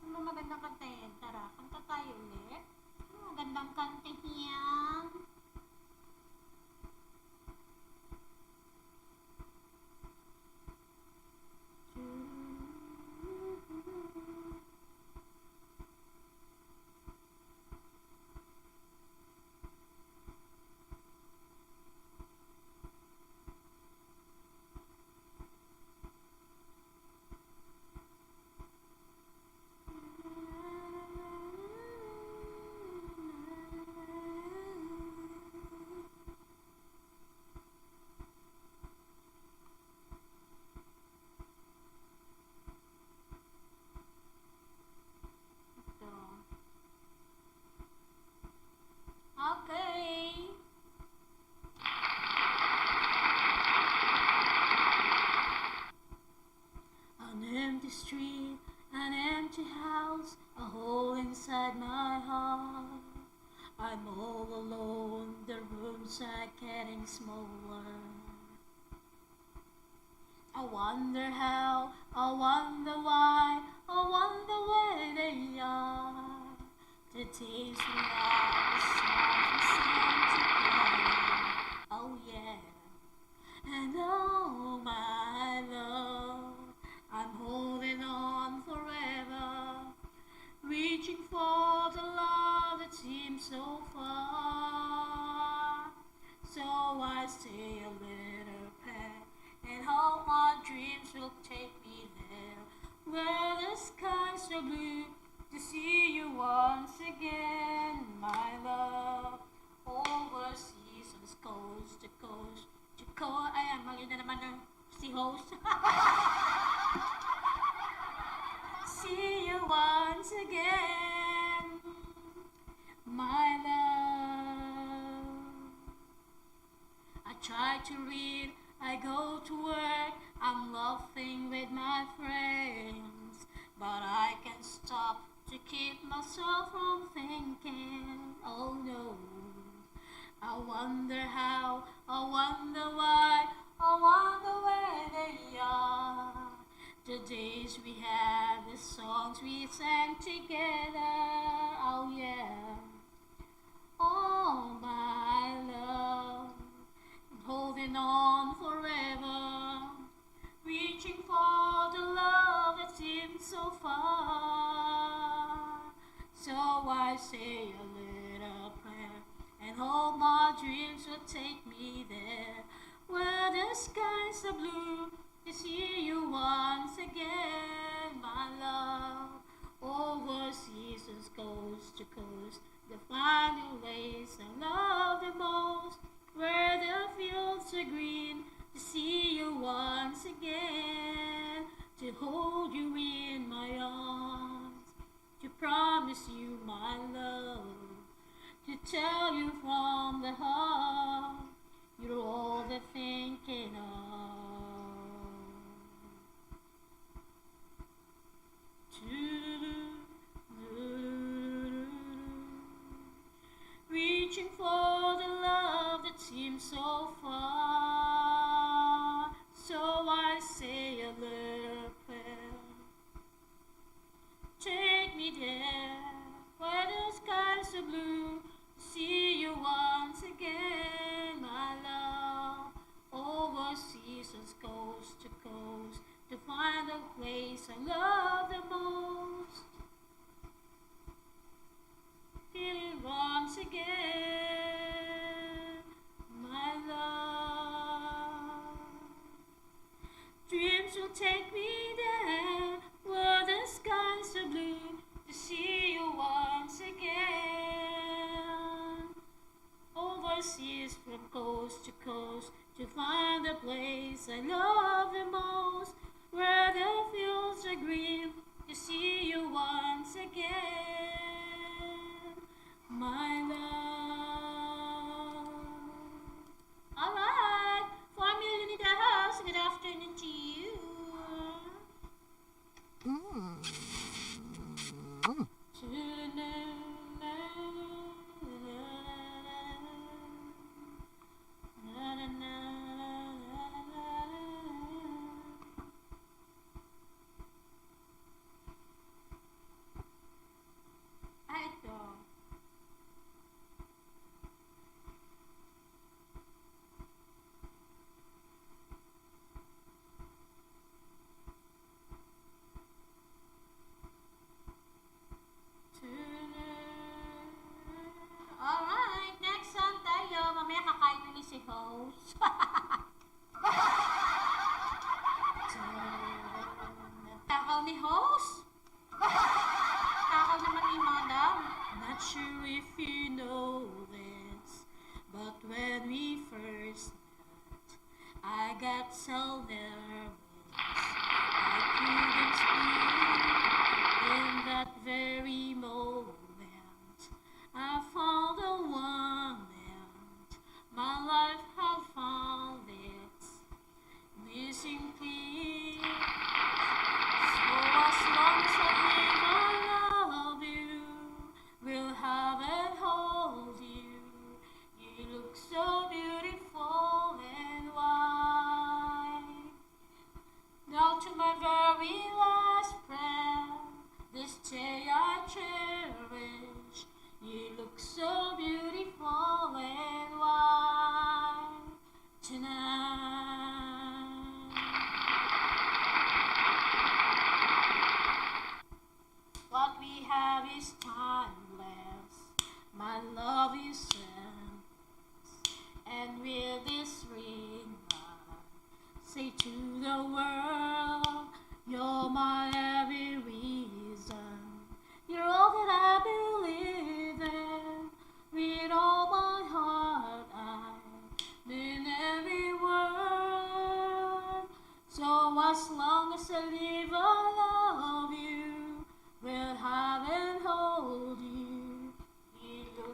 Ano magandang kantahin? Tara, kanta tayo ulit. Ano magandang kantahin? Ito. Okay. An empty street, an empty house, a hole inside my heart. I'm all alone, the rooms are getting smaller. I wonder how, I wonder why, I wonder where they are. The days we had the songs we sang together. Oh yeah. And oh my love, I'm holding on forever, reaching for the love that seems so far. So I say a little prayer, and hope my dreams will take me there, where the skies are blue, to see you once again, my love. Over seasons, coast to coast, to coast. Ayan, mali na naman ng si host. See you once again, my love. I try to read, I go to work, I'm laughing with my friends, but I can't stop to keep myself from thinking, oh no. I wonder how, I wonder why, I wonder where they are. The days we had, the songs we sang together, oh yeah. Oh my love, holding on forever, reaching for the love that seems so far. So I say a little prayer, and hope my dreams will take me there, where the skies are blue, to see you once again, my love. Over seasons, coast to coast, to find the ways I love the most, where the fields are green, to see you once again, to hold you in my arms, to promise you my love, to tell you from the heart, you're all they're thinking of. Reaching for the love that seems so far, so I say a little prayer. Take me there, where the skies are blue, to see you once again, my love. Over seasons, coast to coast, to find a place I love the most. Feel it once again, my love. Dreams will take me there, where the skies are blue, to see you once again. Overseas from coast to coast, to find a place I love the most, where the fields are green, to see you once again, my love. Alright, 4 million in the house. Good afternoon to you. Ito. Alright, next song tayo. Mamaya kakain ulit si host. Takaw ni host? Takaw naman ni madam. Not sure if you know this, but when we first met, I got so nervous I couldn't speak. In that very moment, I found the one and my life had found its missing piece. So as long as I live, I love you, will have and hold you. You look so beautiful and white. Now to my very last friend, this day I cherish.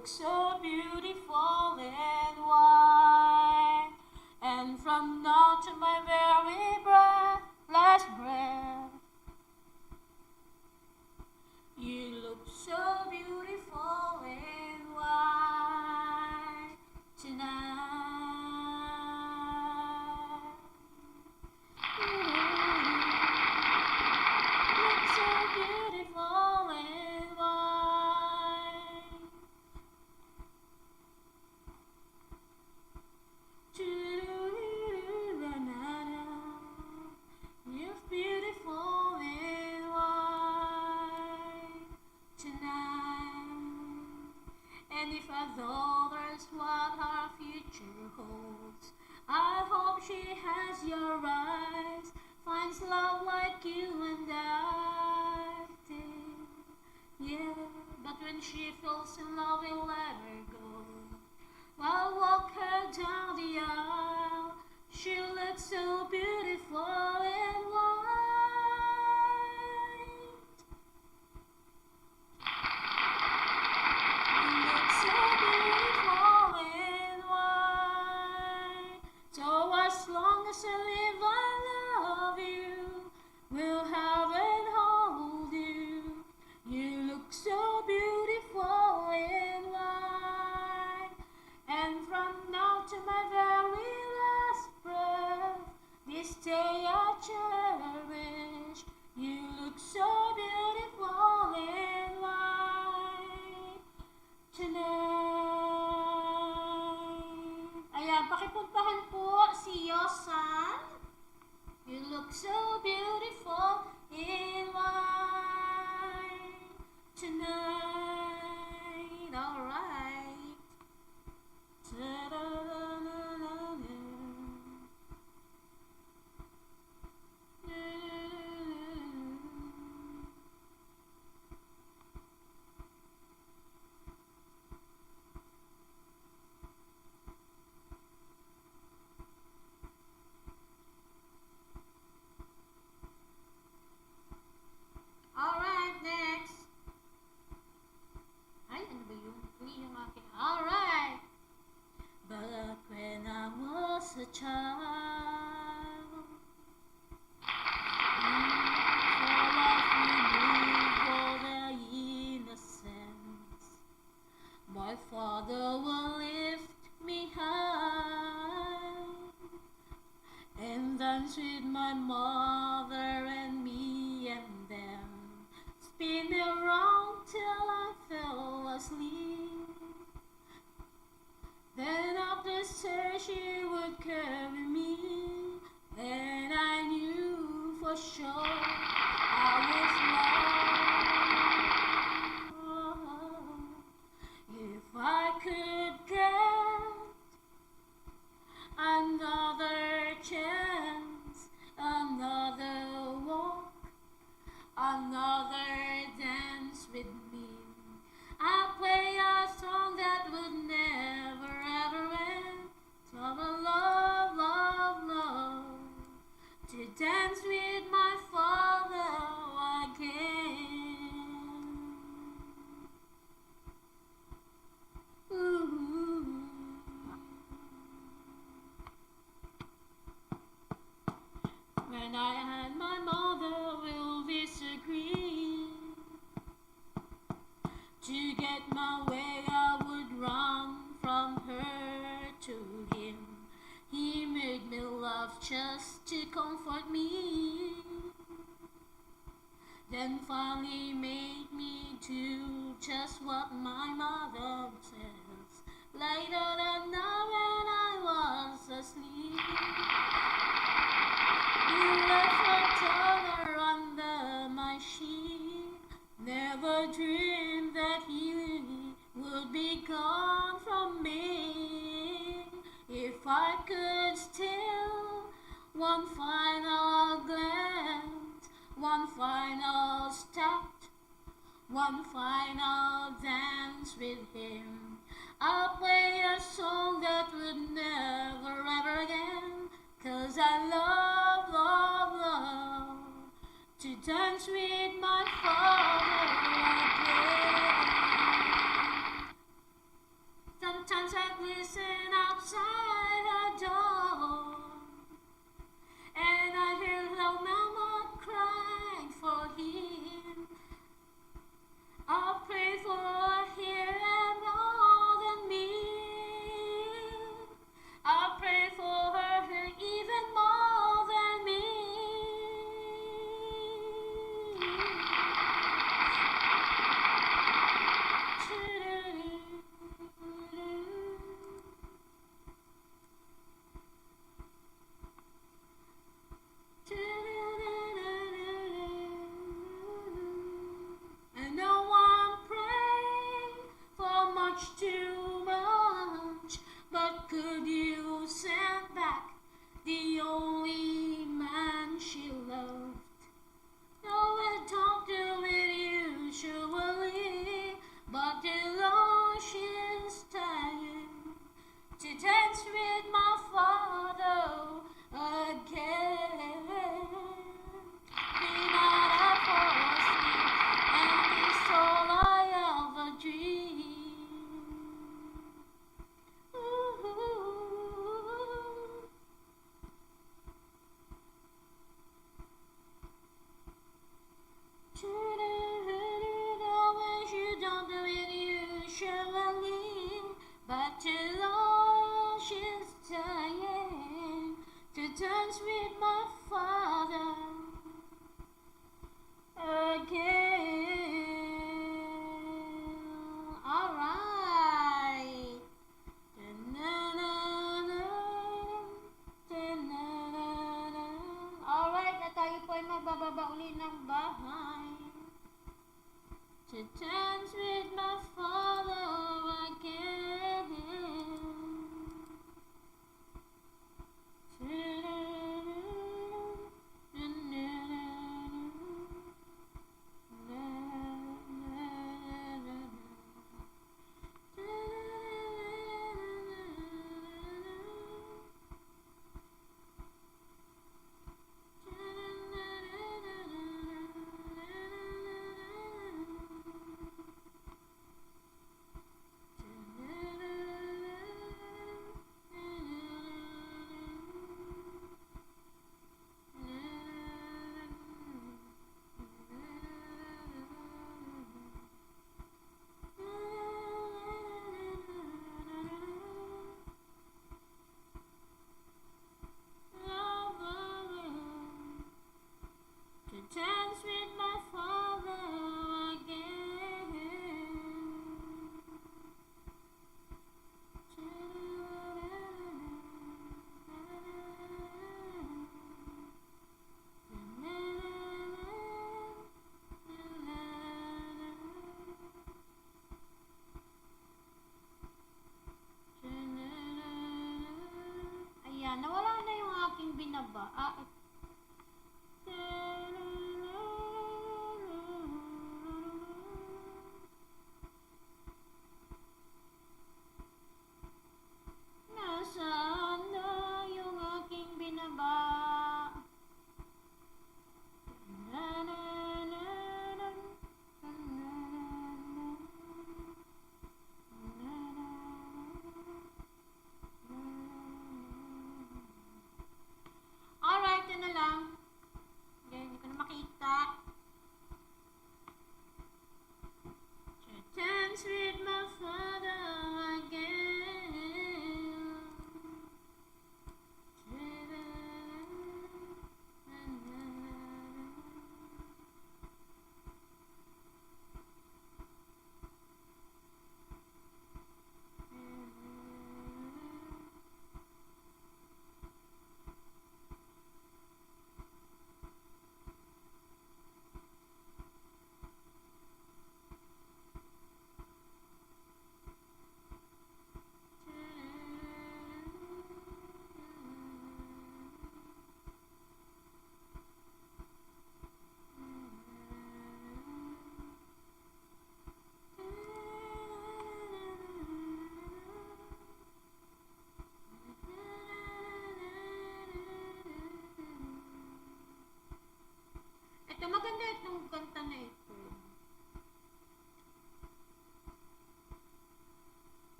look so beautiful and white. And from now to my very breath, last breath, you look so beautiful and white tonight. Look so beautiful and white. You're beautiful and white tonight. And if I thought that's what our future holds, I hope she has your eyes, finds love like you and I did. Yeah, but when she falls in love, we'll let her go. I'll walk her down the aisle. She looks so beautiful and white. You look so beautiful and white. So as long as I live, I love you. We'll have and hold you. You look so beautiful and white. And from now to my very last breath, this day I cherish. You look so beautiful and white tonight. Ayan, pakipuntahan po si Yosan. You look so beautiful in white tonight. Alright. Alright, next. Ay, ano ba yun? Hindi yung akin. Alright. But when I was a child, for life removed all the innocence, my father will lift me high and dance with my mother and me and them, spin around till I fell asleep. Then up the stairs she would carry me, and I knew for sure I was loved. If I could get another chance, another walk, another dance with me, I'll play a song that would never ever end. So I love, love, love to dance with my father again. Ooh. When I and my mother will disagree, to get my way I would run from her to him. He made me laugh just to comfort me, then finally made me do just what my mother says. Later that night when I was asleep, you left a dollar under my sheet. Never dreamed that he would be gone from me. If I could steal one final glance, one final step, one final dance with him, I'll play a song that would never ever again. 'Cause I love, love, love to dance with my father again. chance with my father again. Alright. Alright, at tayo po ay magbababa uli ng bahay. To dance with my father again. Dance with my father again. Ayan, nawala na yung aking binaba. Nasaan na yung aking binaba? Alright, yun na lang. Yan, hindi ko na makita. Dance with my father again. Ito, maganda itong kanta na ito.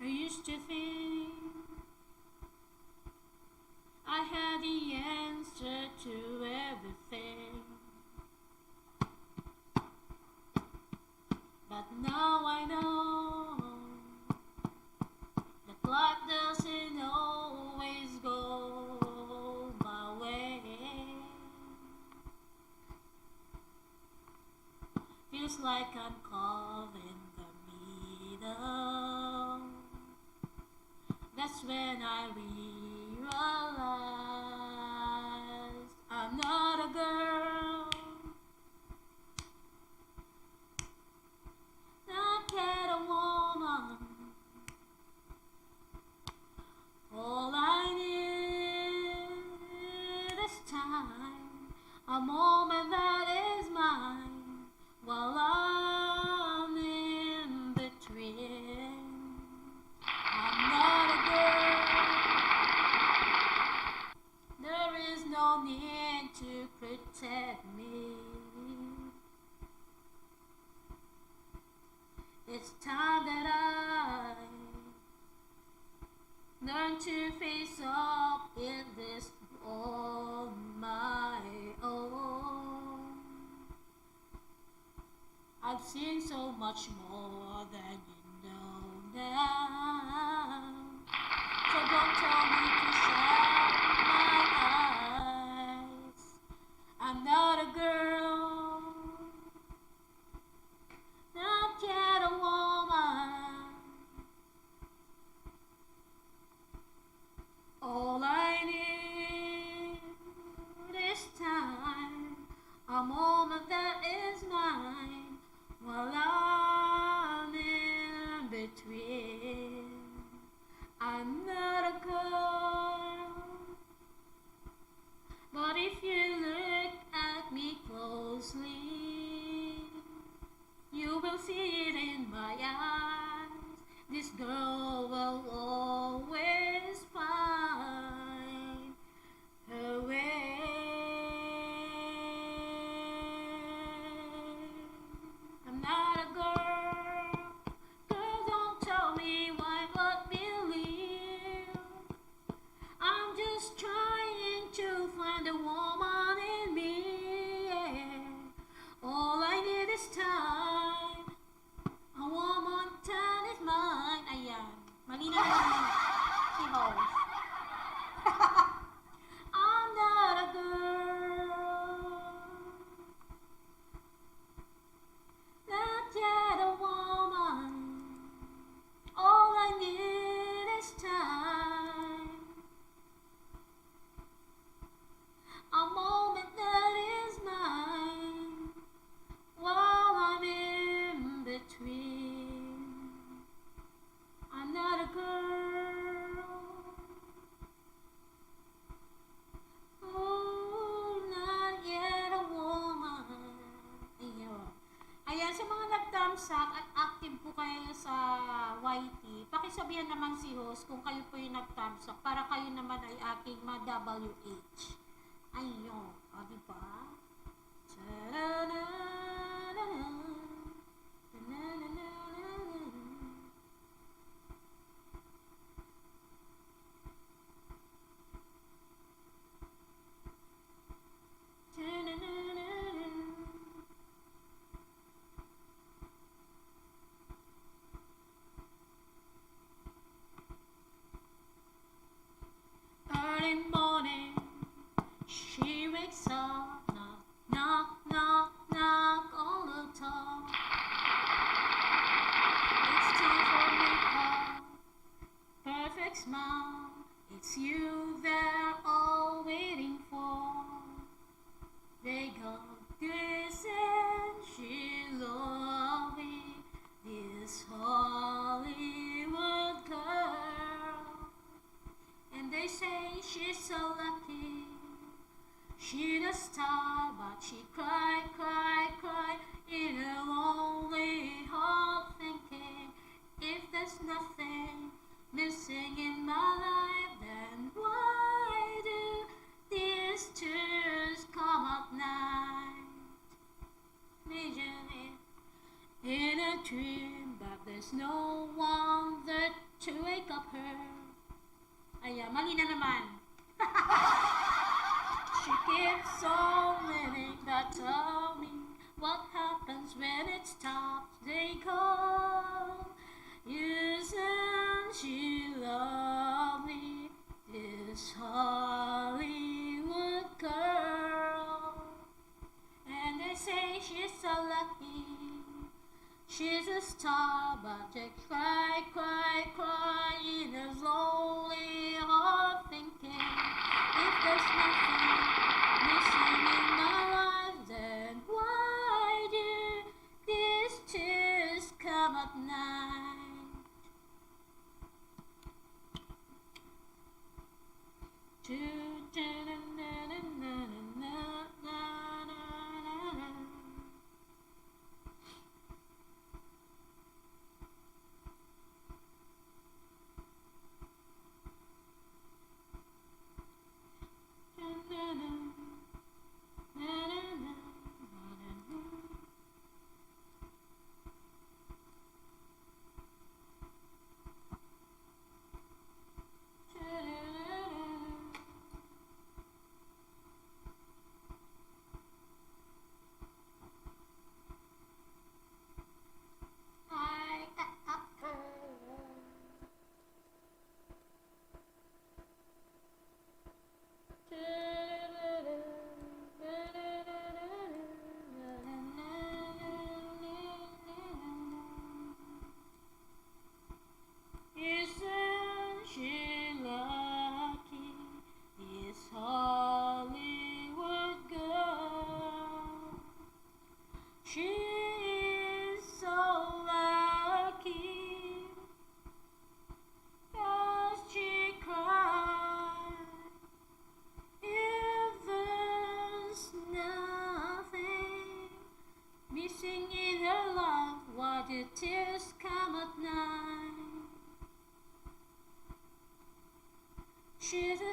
I used to think I had the answer to everything, but now I know that life doesn't always go my way. Feels like I'm caught in the middle. That's when I realized I'm not a girl, not yet a woman. All I need is time, a moment that is mine, while I'm in between. I'm not a girl. There is no need to protect me. It's time that I learn to face up in this on my own. I've seen so much. much more than you know now. So don't tell me to shut my eyes. I'm not a girl, not yet a woman. All I need this time, a moment that is mine, while I'm in between. I'm not a girl, but if you look at me closely, you will see it in my eyes. This girl will always find her way. I'm not a girl. Girl, don't tell me why but believe. I'm just trying to find a woman in me. Yeah. All I need is time. A woman time is mine. Ayan. Mali na naman si host. I'm not a girl, not yet a woman. All I need is time, a moment that is mine, while I'm in between. I'm not a girl, oh, not yet a woman. Ayun. Ayan, sa mga nag-thumbs-up at active po kayo sa YT, pakisabihan naman si host kung kayo po yung nag-thumbs-up para kayo naman ay aking ma-WH. Ayun. O, diba? Early morning, she wakes up, knock, knock, knock, knock on the door. It's time for makeup, perfect smile. It's you they're all waiting for. They go, this and she lovely, this Hollywood girl. And they say she's so lucky. She's a star, but she cry, cry, cry in a lonely heart, thinking if there's nothing missing in my life, then why do these tears come at night? Vision in a dream, but there's no one there to wake up her. Ayan, mali na naman. She keeps on living, but tell me what happens when it stops. They call, isn't she lovely, this Hollywood girl? And they say she's so lucky. She's a star, but they cry, cry, cry in a lonely heart, thinking if there's nothing missing in my life, then why do these tears come at night?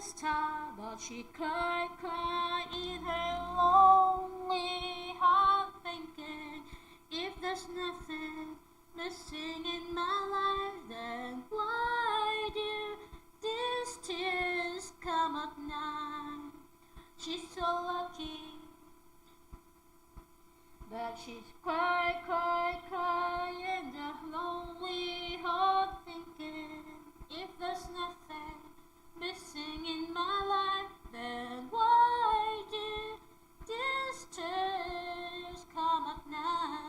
stop, but she cried in her lonely heart, thinking, if there's nothing missing in my life, then why do these tears come at night? She's so lucky, but she's cry in the lonely heart, thinking, if there's nothing missing in my life, then why do these tears come at night?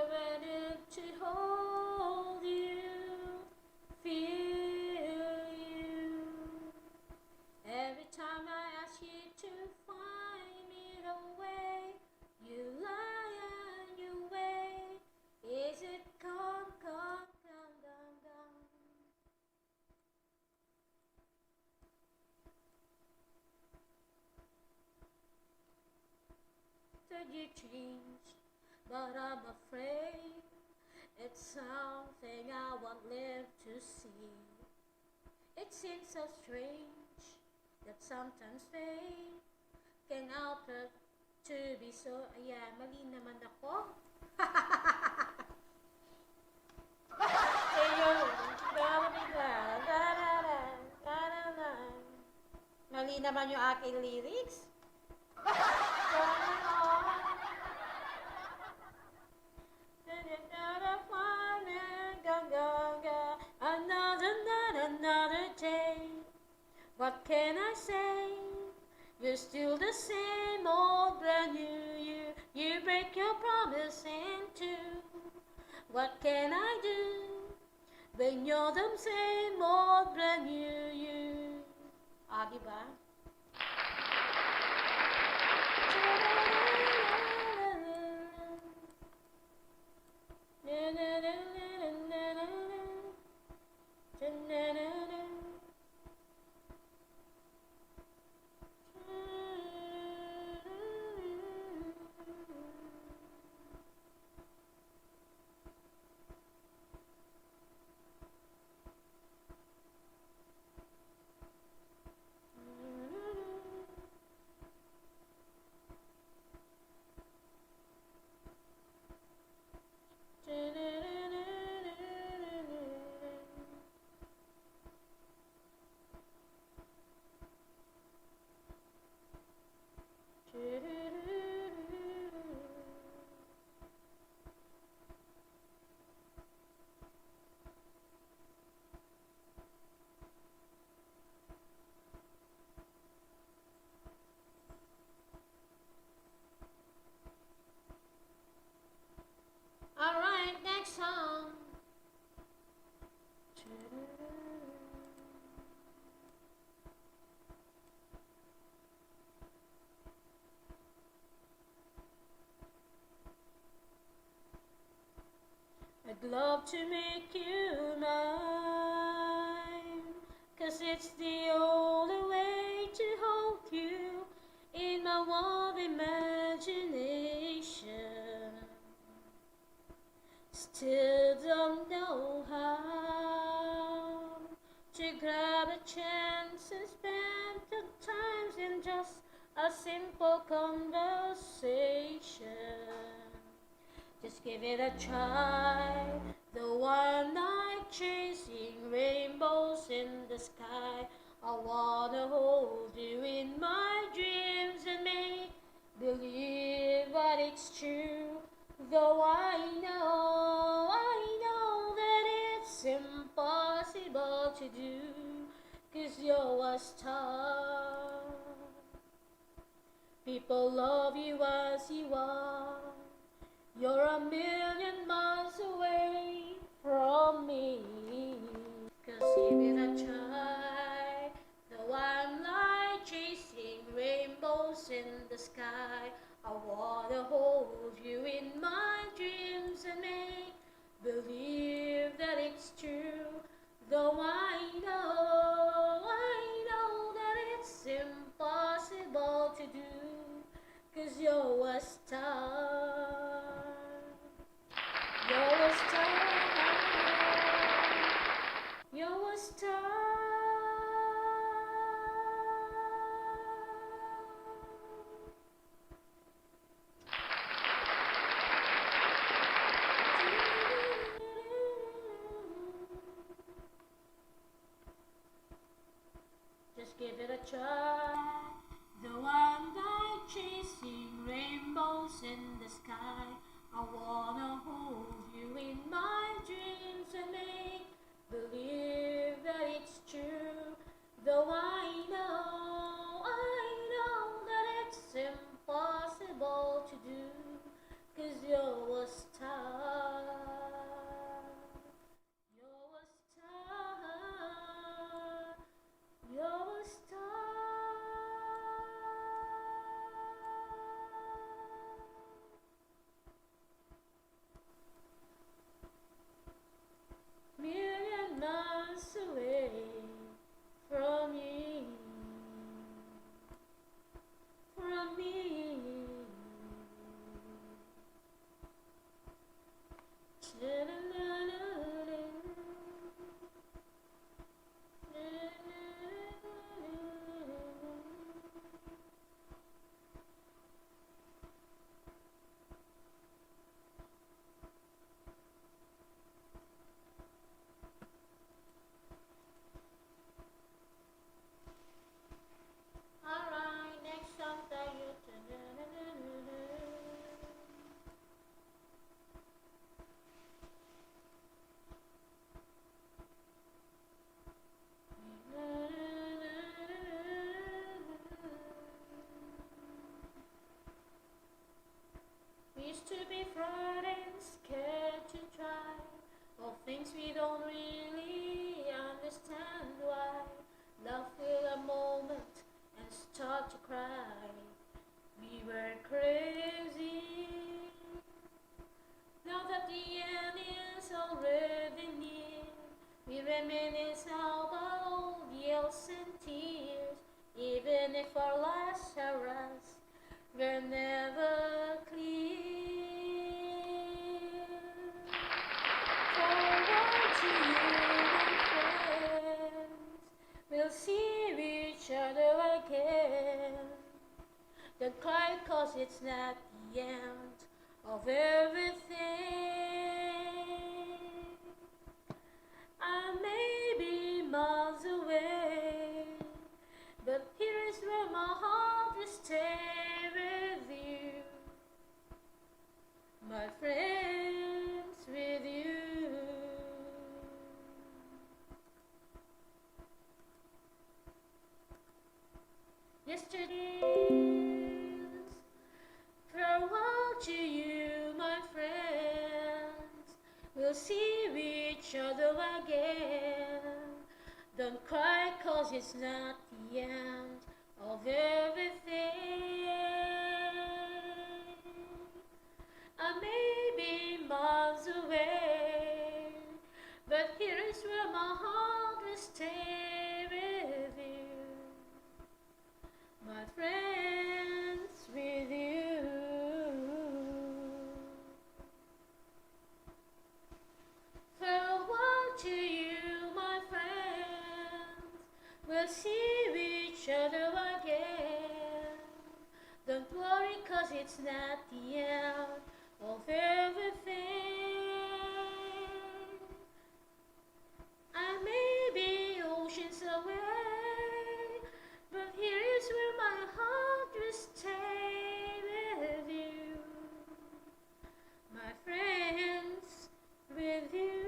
Ready to hold you, feel you. Every time I ask you to find me the way, you lie and you wait. Is it gone, gone, gone, gone, gone? Did you change? But I'm afraid it's something I won't live to see. It seems so strange that sometimes fate can alter to be so. Ayan, mali naman ako. Mali naman yung aking lyrics. Another day. What can I say? You're still the same old brand new you. You break your promise in two. What can I do when you're the same old brand new you? Ah, diba? Alright, next song. I'd love to make you mine, 'cause it's the only way to hold you in my warm imagination. Still don't know how to grab a chance and spend the times in just a simple conversation. Just give it a try. The one night chasing rainbows in the sky. I wanna hold you in my dreams and make believe that it's true. Though I know that it's impossible to do. 'cause you're a star. People love you as you are. You're a million miles away from me. 'Cause even a try, though I'm like chasing rainbows in the sky, I wanna hold you in my dreams and make believe that it's true. Though I know that it's impossible to do, 'cause you're a star. You're a star. You're a star. Just give it a try. Though I'm like chasing rainbows in the sky, I wanna hold you in my dreams and make believe that it's true. Though I know that it's impossible to do, 'cause you're a star. You're a star. You're a star. Million miles away from me, from me. Alright, next song that you We used to be frightened, scared to try all things we don't really understand why. Love feel a moment and start to cry. We were crazy. Now that the end is already near, we reminisce about all the yells and tears. Even if our lives are us, we're never clear. Forward to you, my friends, we'll see each other again. Don't cry, 'cause it's not the end of everything. I may be miles away, but here is where my heart will stay with you, my friends, with you. Yesterday's farewell to you, my friends. We'll see each other again. Don't cry, 'cause it's not the end of everything. I may be miles away, but here is where my heart will stay with you, my friends, with you. Farewell to you, my friends. We'll see each other again. Don't worry, 'cause it's not the end of everything. I may be oceans away, but here is where my heart will stay with you, my friends, with you.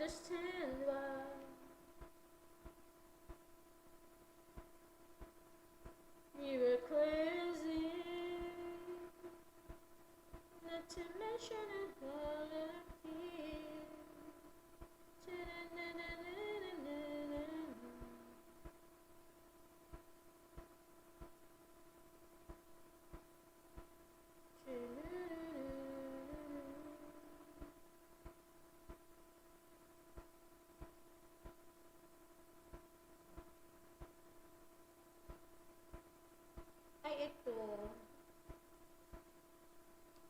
understand why you were crazy. Not to mention another fear. Ay, ito.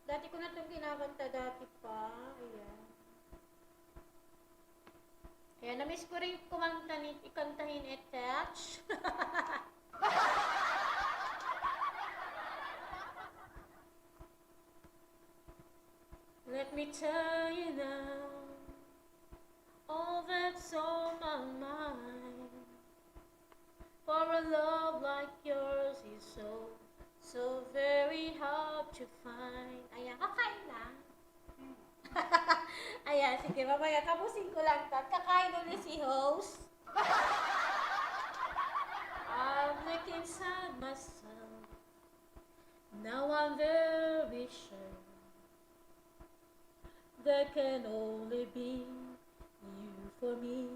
Dati ko na itong kinakanta dati pa. Ayan. Kaya na-miss ko rin ikantahin attach. Let me tell you now, all that's on my mind. For a love like yours is so very hard to find. Ayan, kakain lang. Ayan, sige, mamaya kapusin ko lang ito. Kakain ulit si host. I've looked inside myself. Now I'm very sure there can only be you for me.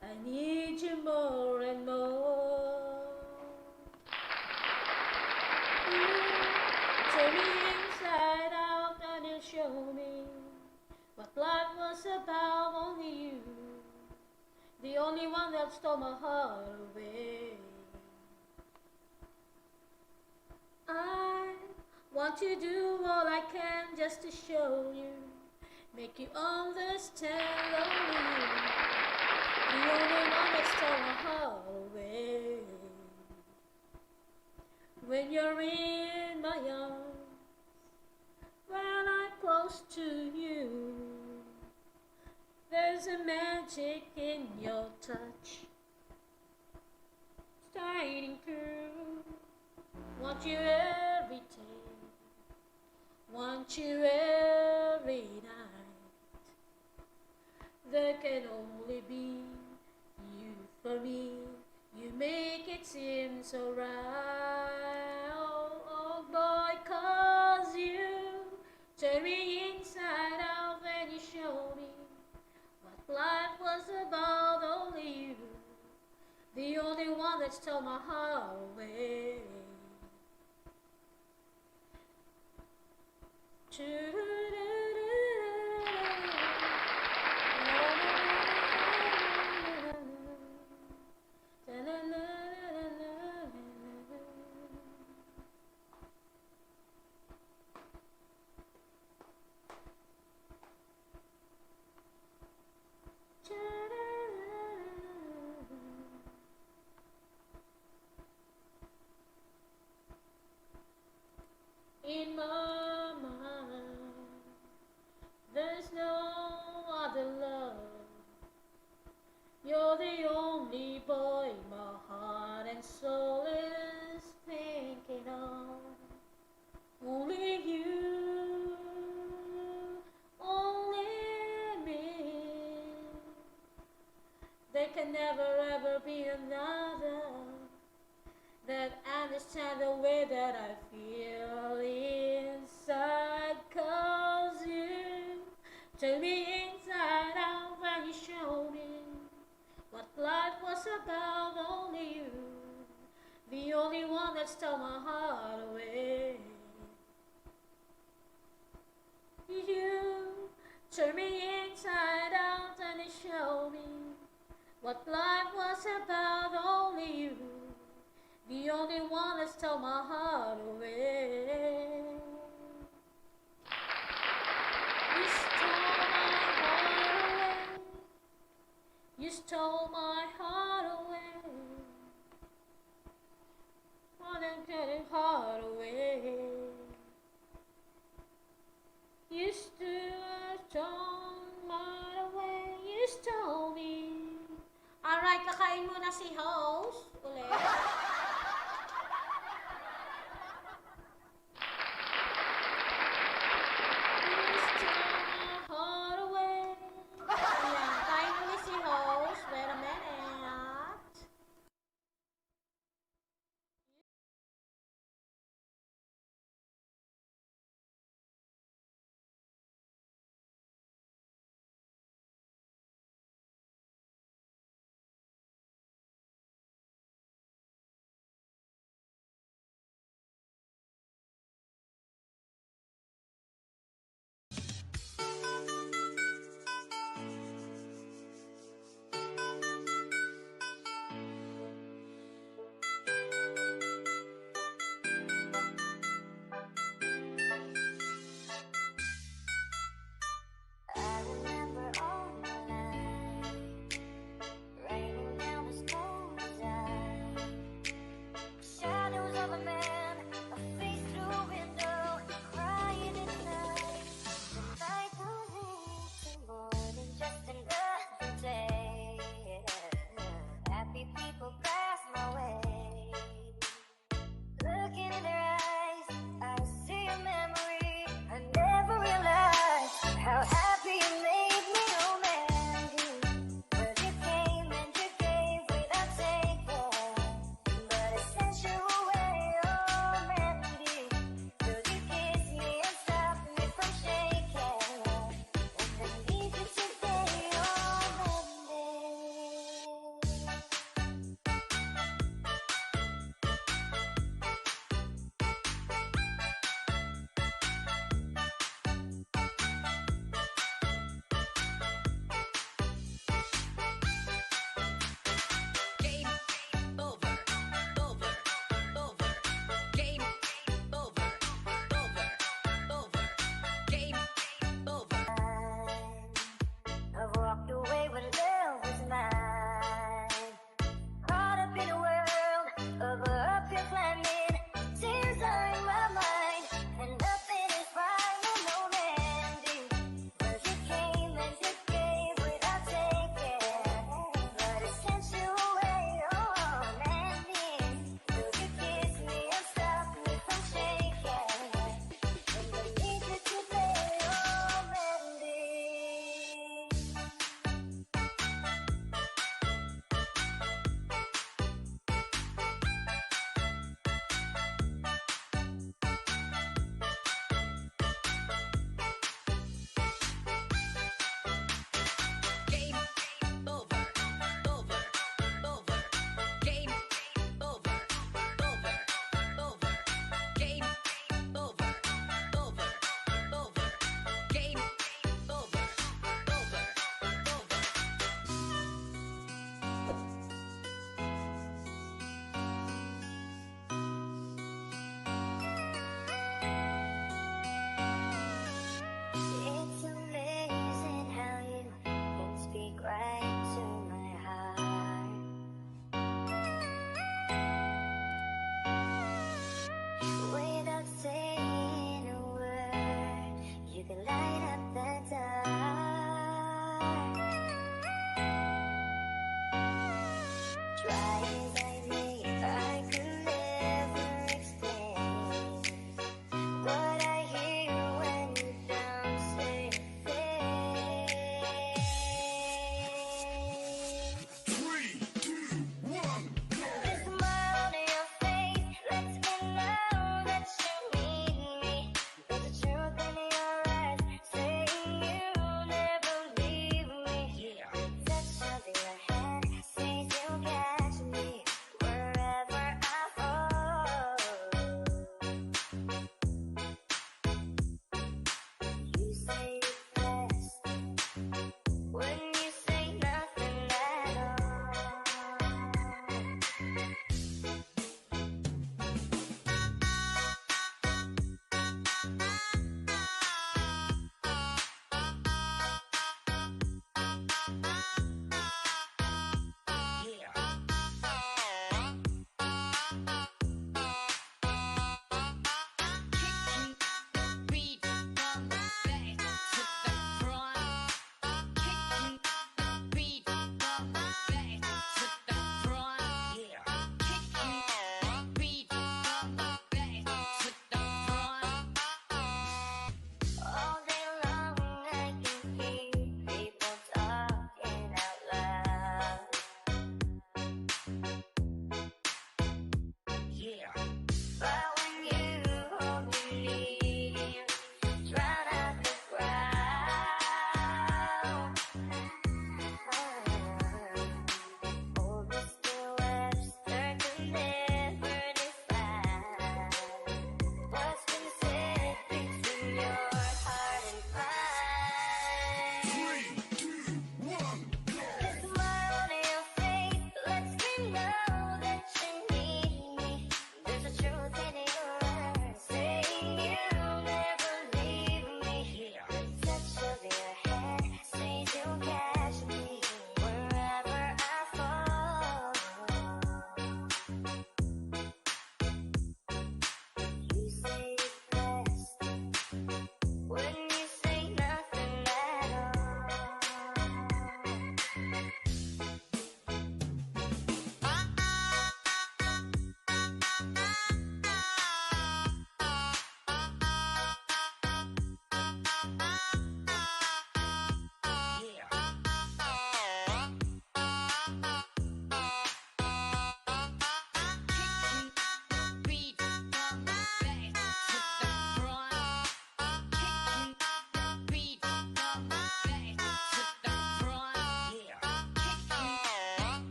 I need you more and more. You turn me inside out and you show me what life was about. Only you, the only one that stole my heart away. I want to do all I can just to show you, make you understand. Only you, the only one that stole my heart away. When you're in my arms, when I'm close to you, there's a magic in your touch, shining through. Want you every day, want you every night. There can only be you for me. You make it seem so right. Oh boy, 'cause you turn me inside out when you show me what life was about. Only you, the only one that stole my heart away. In my mind, there's no other love. You're the only boy my heart and soul is thinking of. Only you, only me. There can never ever be another that understand the way that I feel inside. 'Cause you turn me inside out when you show me what life was about. Only you, the only one that stole my heart away. You turn me inside out and you show me what life was about. Only you, the only one that stole my heart away. You stole my heart away. You stole my heart away. Wanna get it heart away. You stole my heart away. You stole me. Alright, kakain muna si host. Ulit. You stole my heart away. Ayan, kain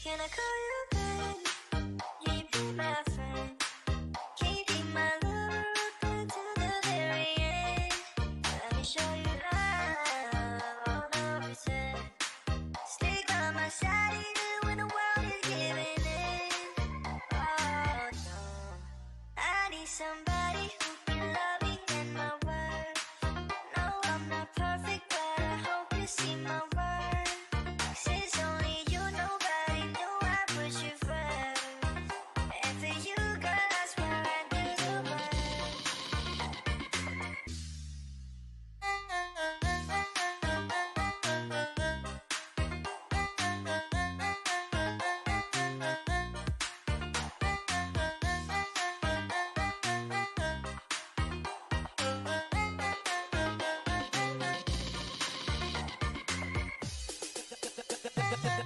Can I call you babe? Will you be my friend? Can you be my lover up until the very end? Let me show you love, all the reason. Stick by my side even when the world is giving in. Oh no, I need somebody who can love me and my worth. No, I'm not perfect, but I hope you see my worth. 'Cause it's only you, nobody knew I put you first. And for you, girl, I swear I'd do the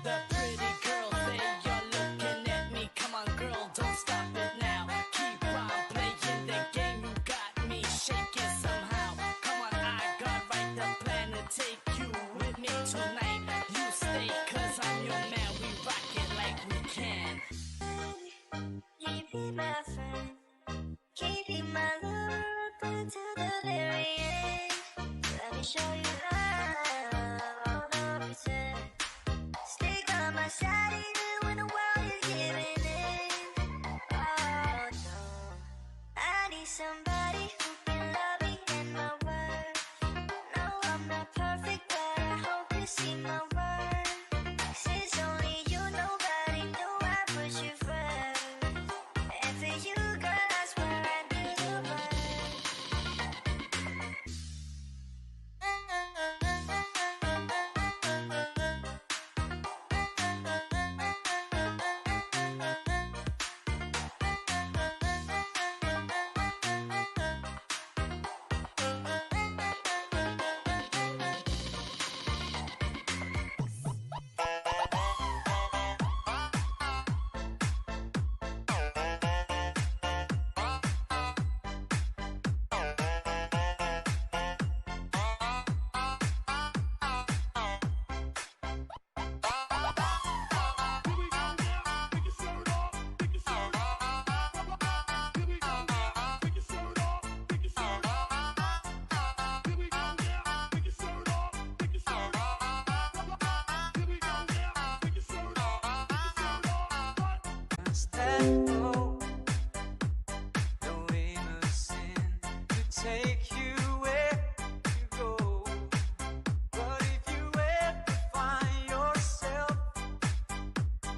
The pretty girl say you're looking at me. Come on, girl, don't stop it now. Keep on playing the game. You got me shaking somehow. Come on, I got right the plan to take you with me tonight. You stay, 'cause I'm your man. We rock it like we can. you be my friend. Can you be my lover up until the very end? Let me show you love, all the reason. Stick by my side even when the world is giving in. Oh no, I need somebody who can love me and my worth. No, I'm not perfect, but I hope you see my worth. 'Cause it's only you, nobody knew I put you first. And for you, girl, I swear I'd do the That go, no aim of sin to take you where you go. But if you ever find yourself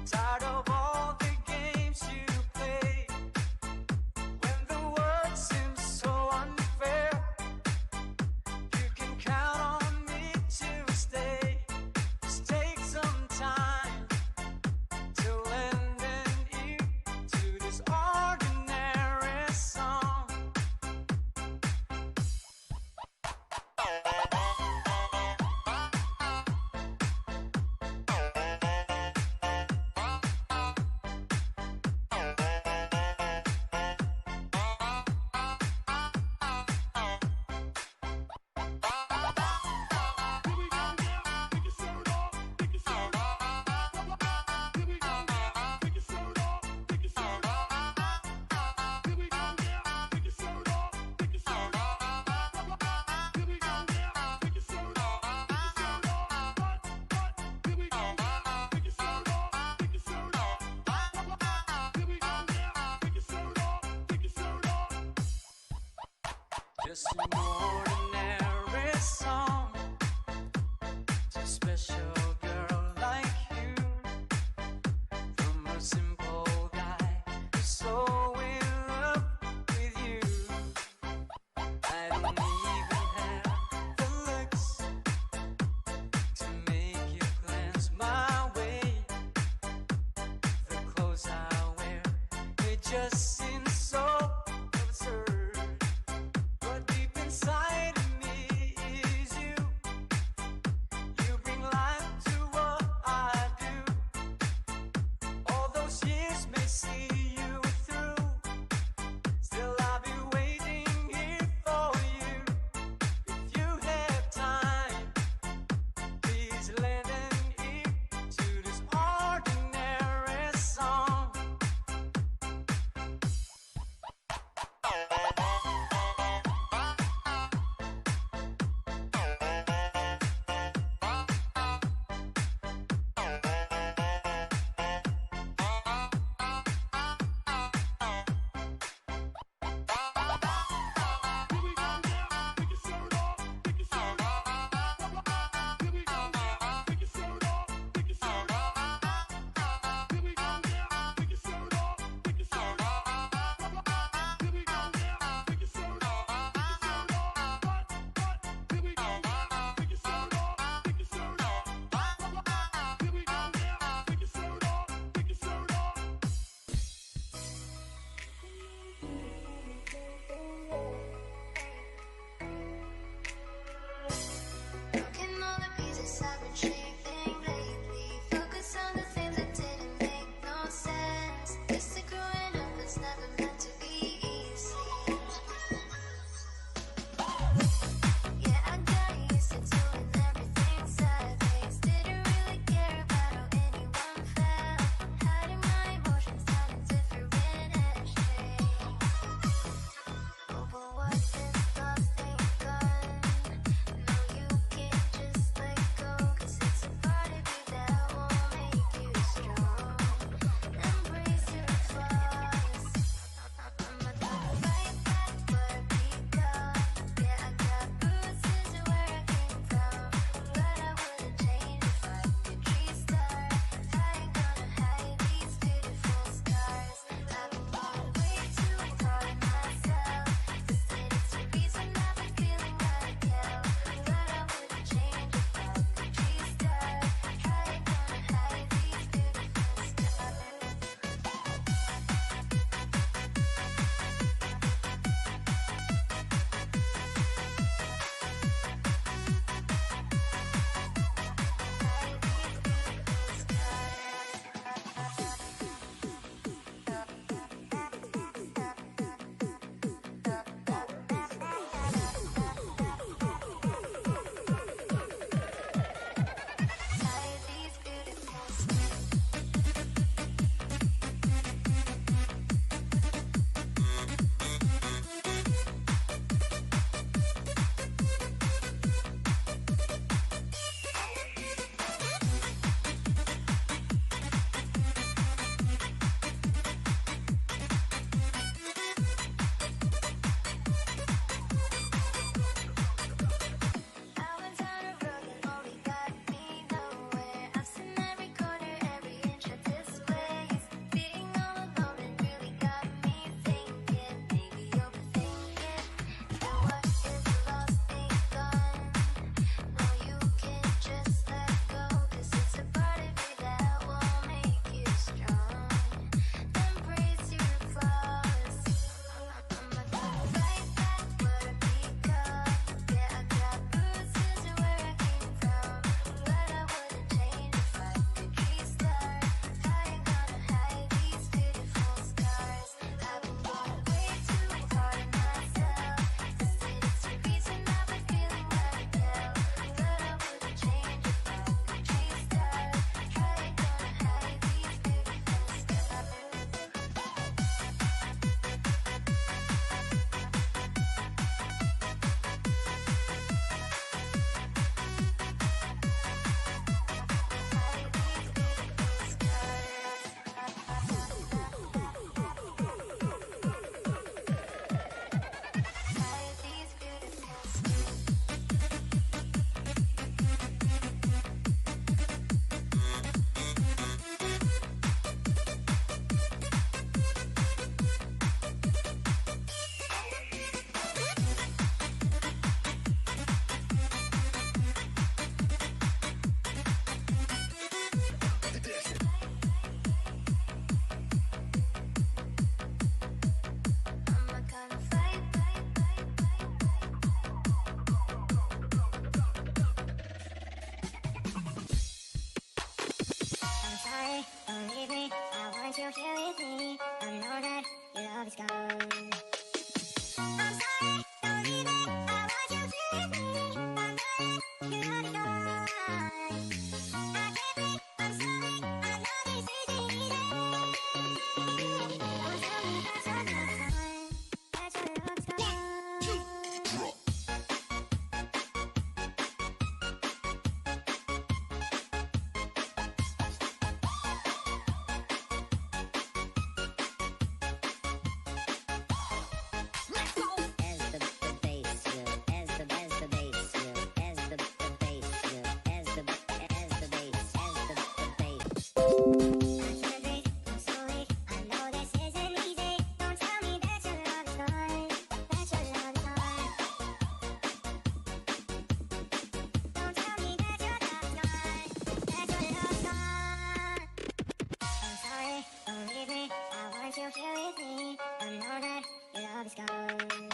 tired of all the games you play, when the world seems so unfair, you can count on me to stay. Just take some time to lend an ear to this ordinary song. Just an ordinary song to a special girl like you, from a simple guy who's so in love with you. I don't even have the looks to make you glance my way. The clothes I wear, they just seem so absurd. But deep inside of me is you. You bring life to what I do. Although you here with me. I know that your love is gone. I'm sorry, don't leave it. I want you here with me. I know that your love is gone.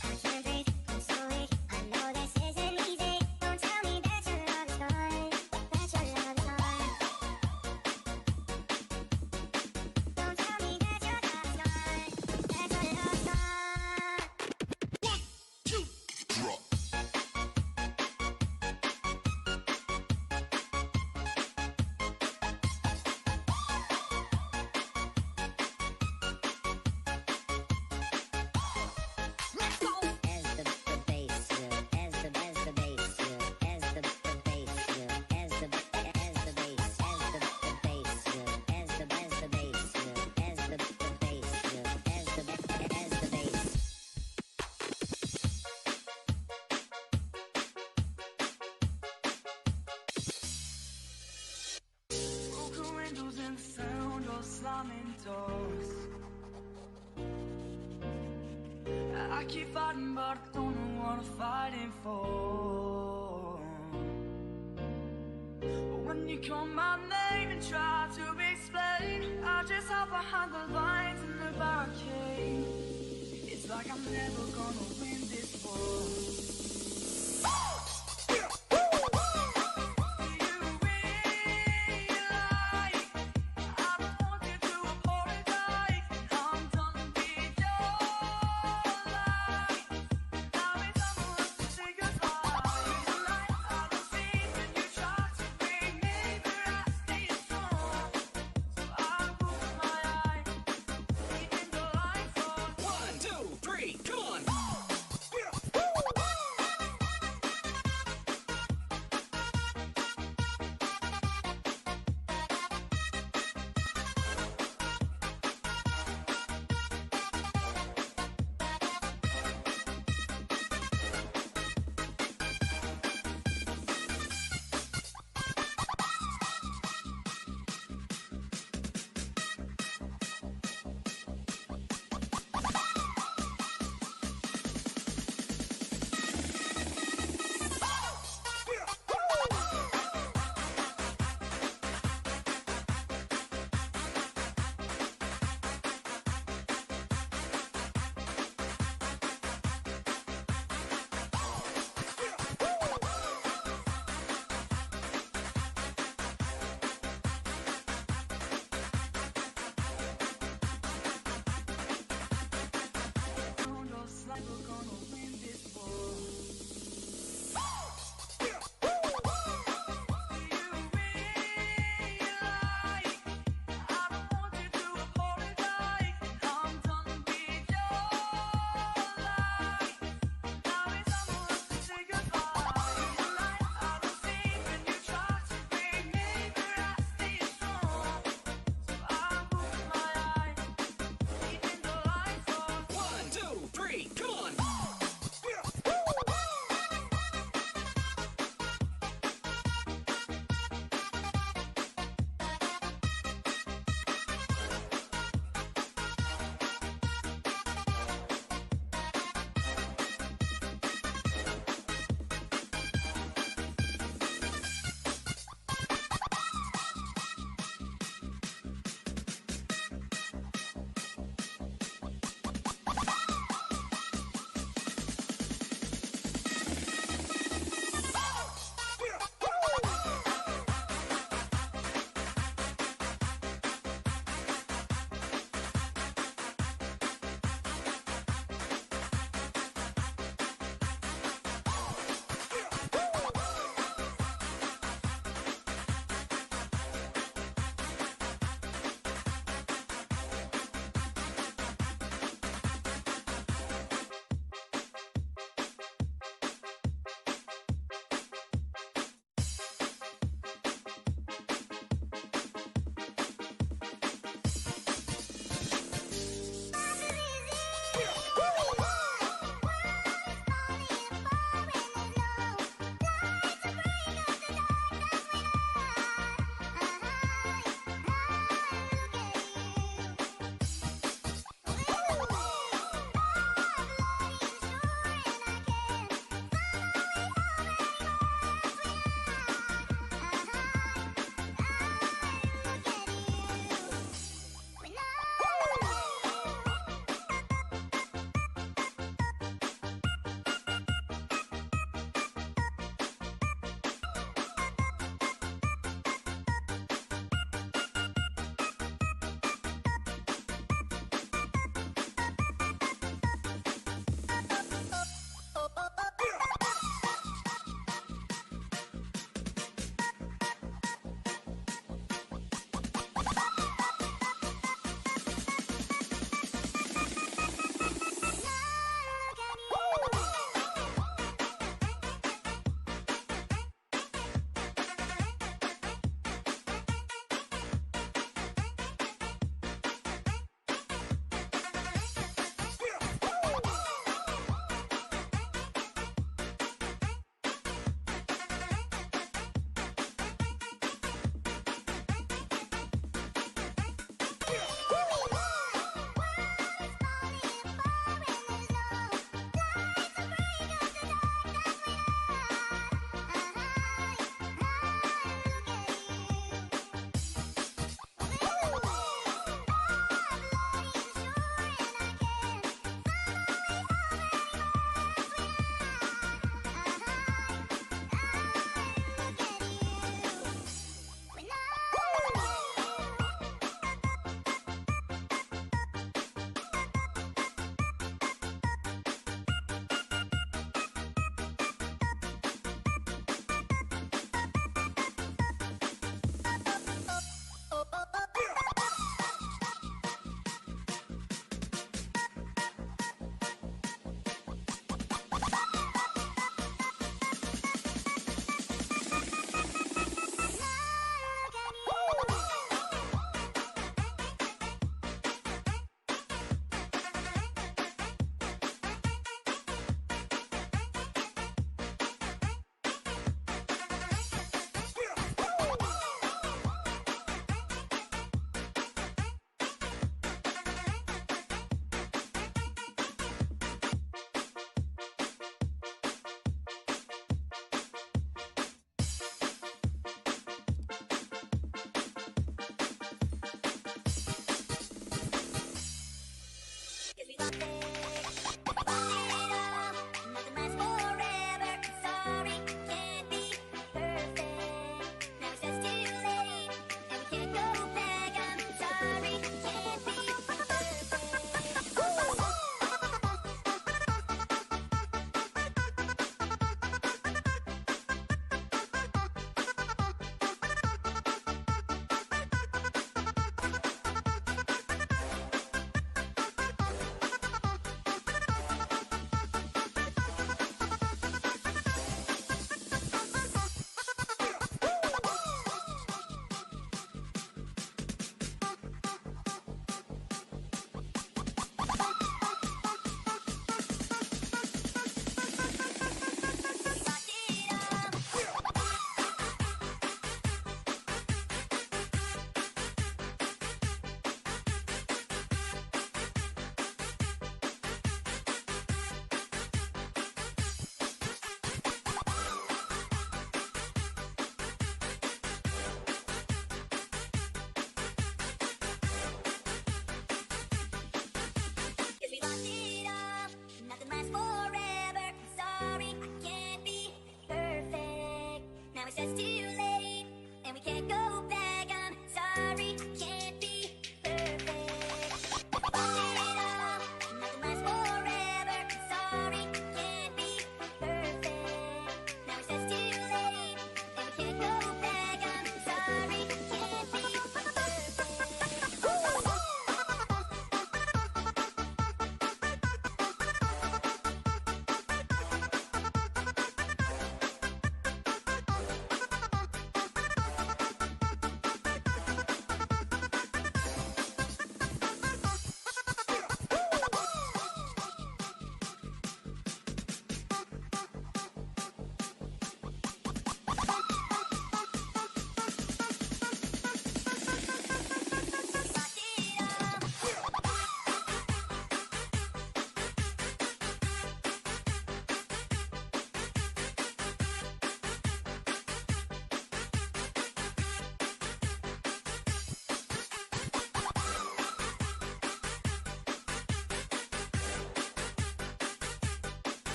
I can't breathe. I'm sorry. I know this isn't easy. Don't tell me that you're not fine. That your love is gone. Broken windows and the sound of slamming doors. I keep fighting, but I don't know what I'm fighting for. But when you call my name and try to explain, I just hide behind the lines in the barricade. It's like I'm never gonna win this war. One, two, three, come on!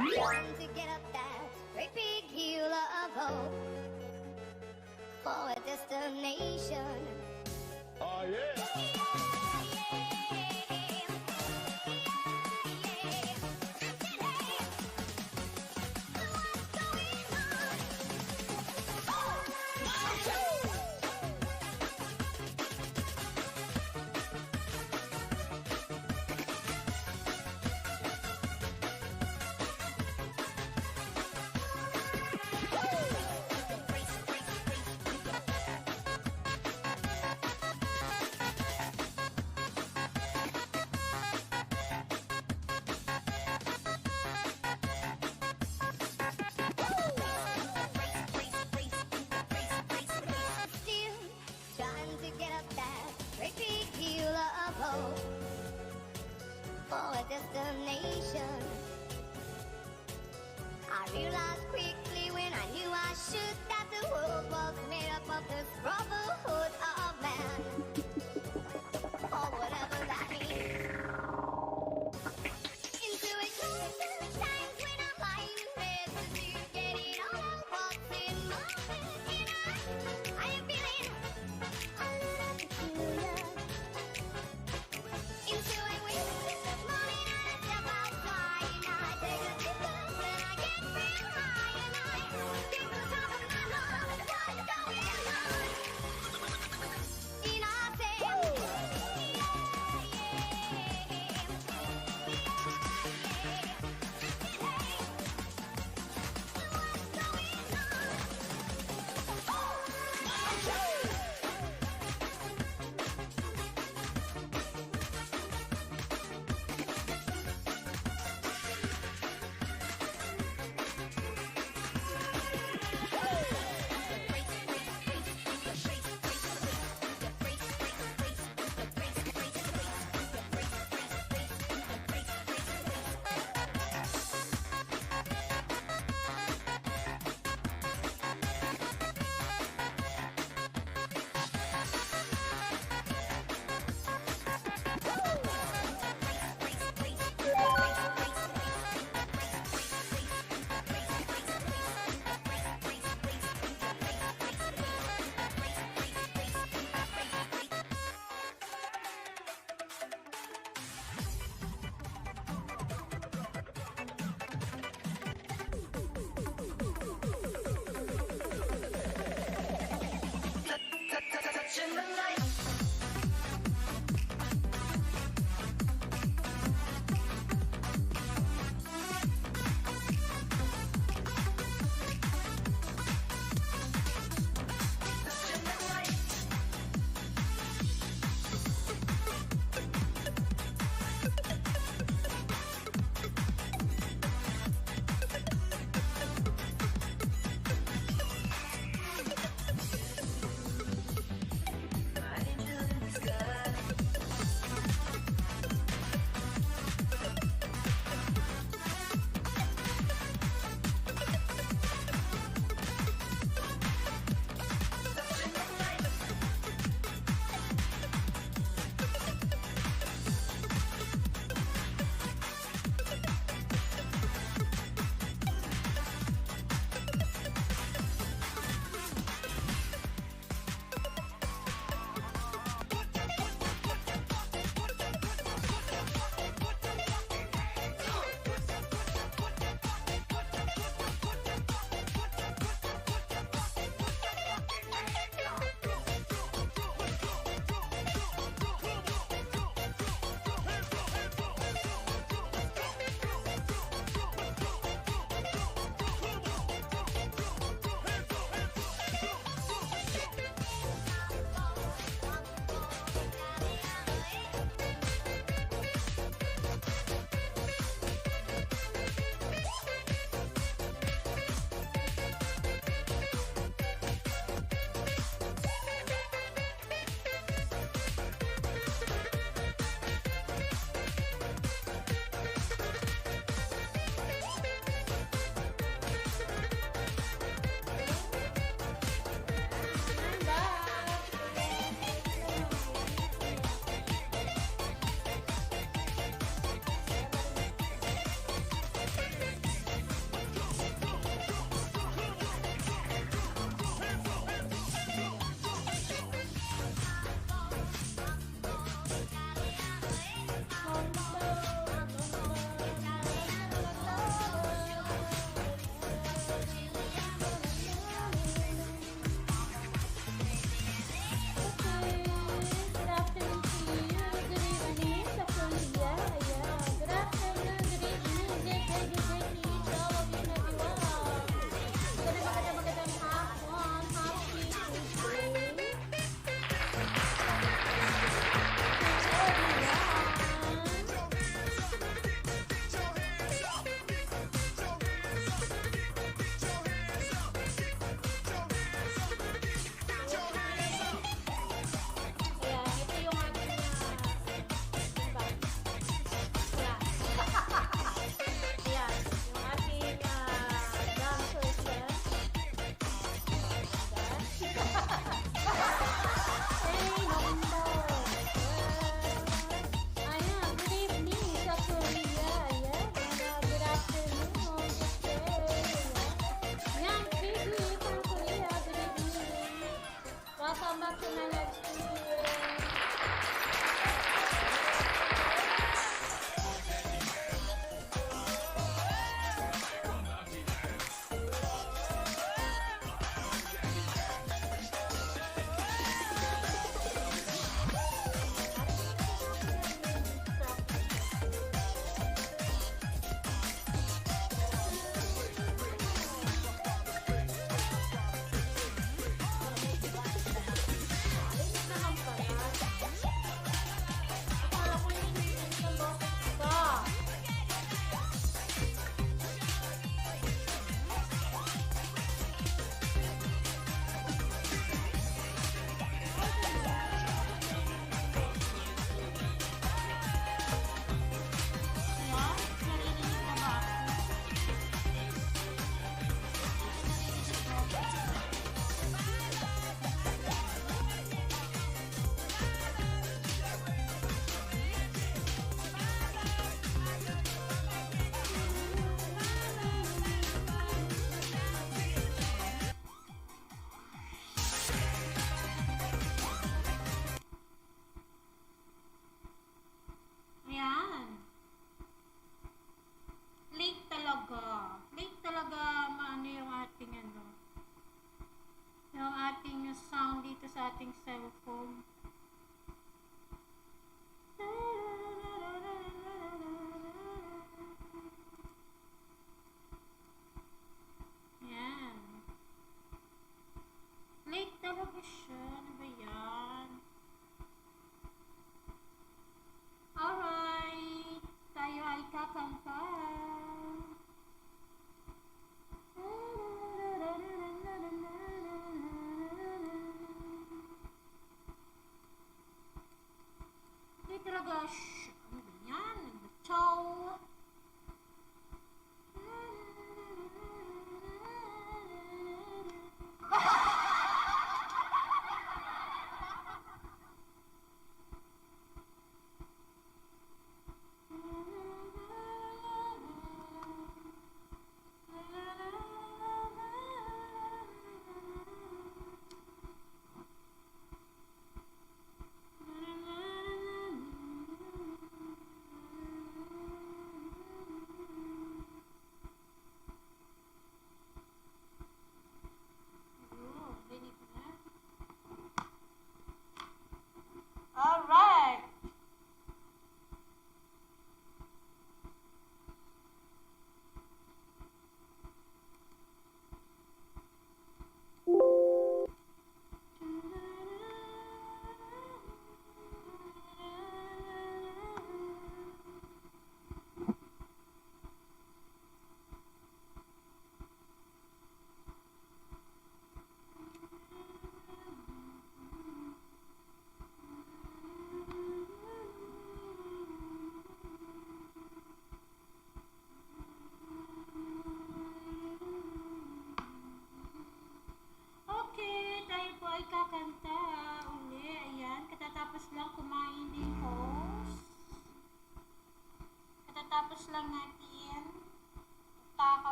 Time to get up that great big hill of hope for a destination. Oh yeah.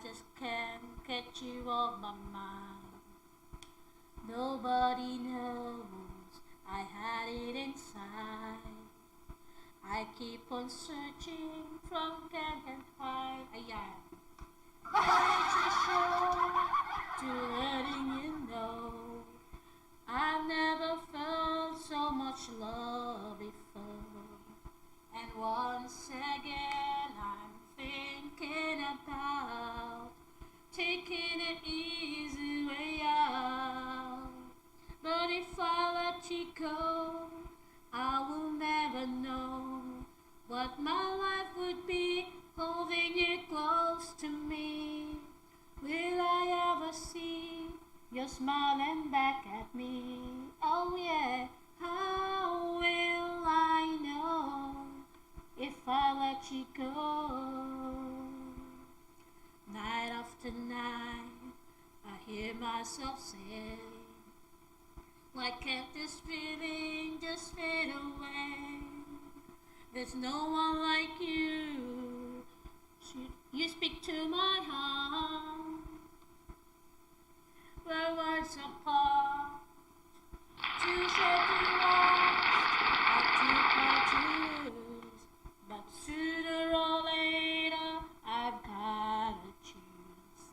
just can't get you off my mind. Nobody knows I had it inside. I keep on searching from can't find. Ayan. It's a show to letting you know I've never felt so much love before. And once again I'm thinking about taking an easy way out. But if I let you go, I will never know what my life would be holding you close to me. Will I ever see you smiling back at me? Oh yeah, how will I know if I let you go? Night after night, I hear myself say, why can't this feeling just fade away? There's no one like you. You speak to my heart. We're words apart. Too short to last. I took my choose, but sooner or later I've gotta choose.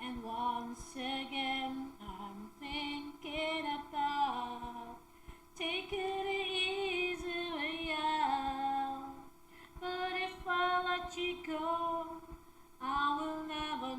And once again I'm thinking about taking it easy way out. But if I let you go, I will never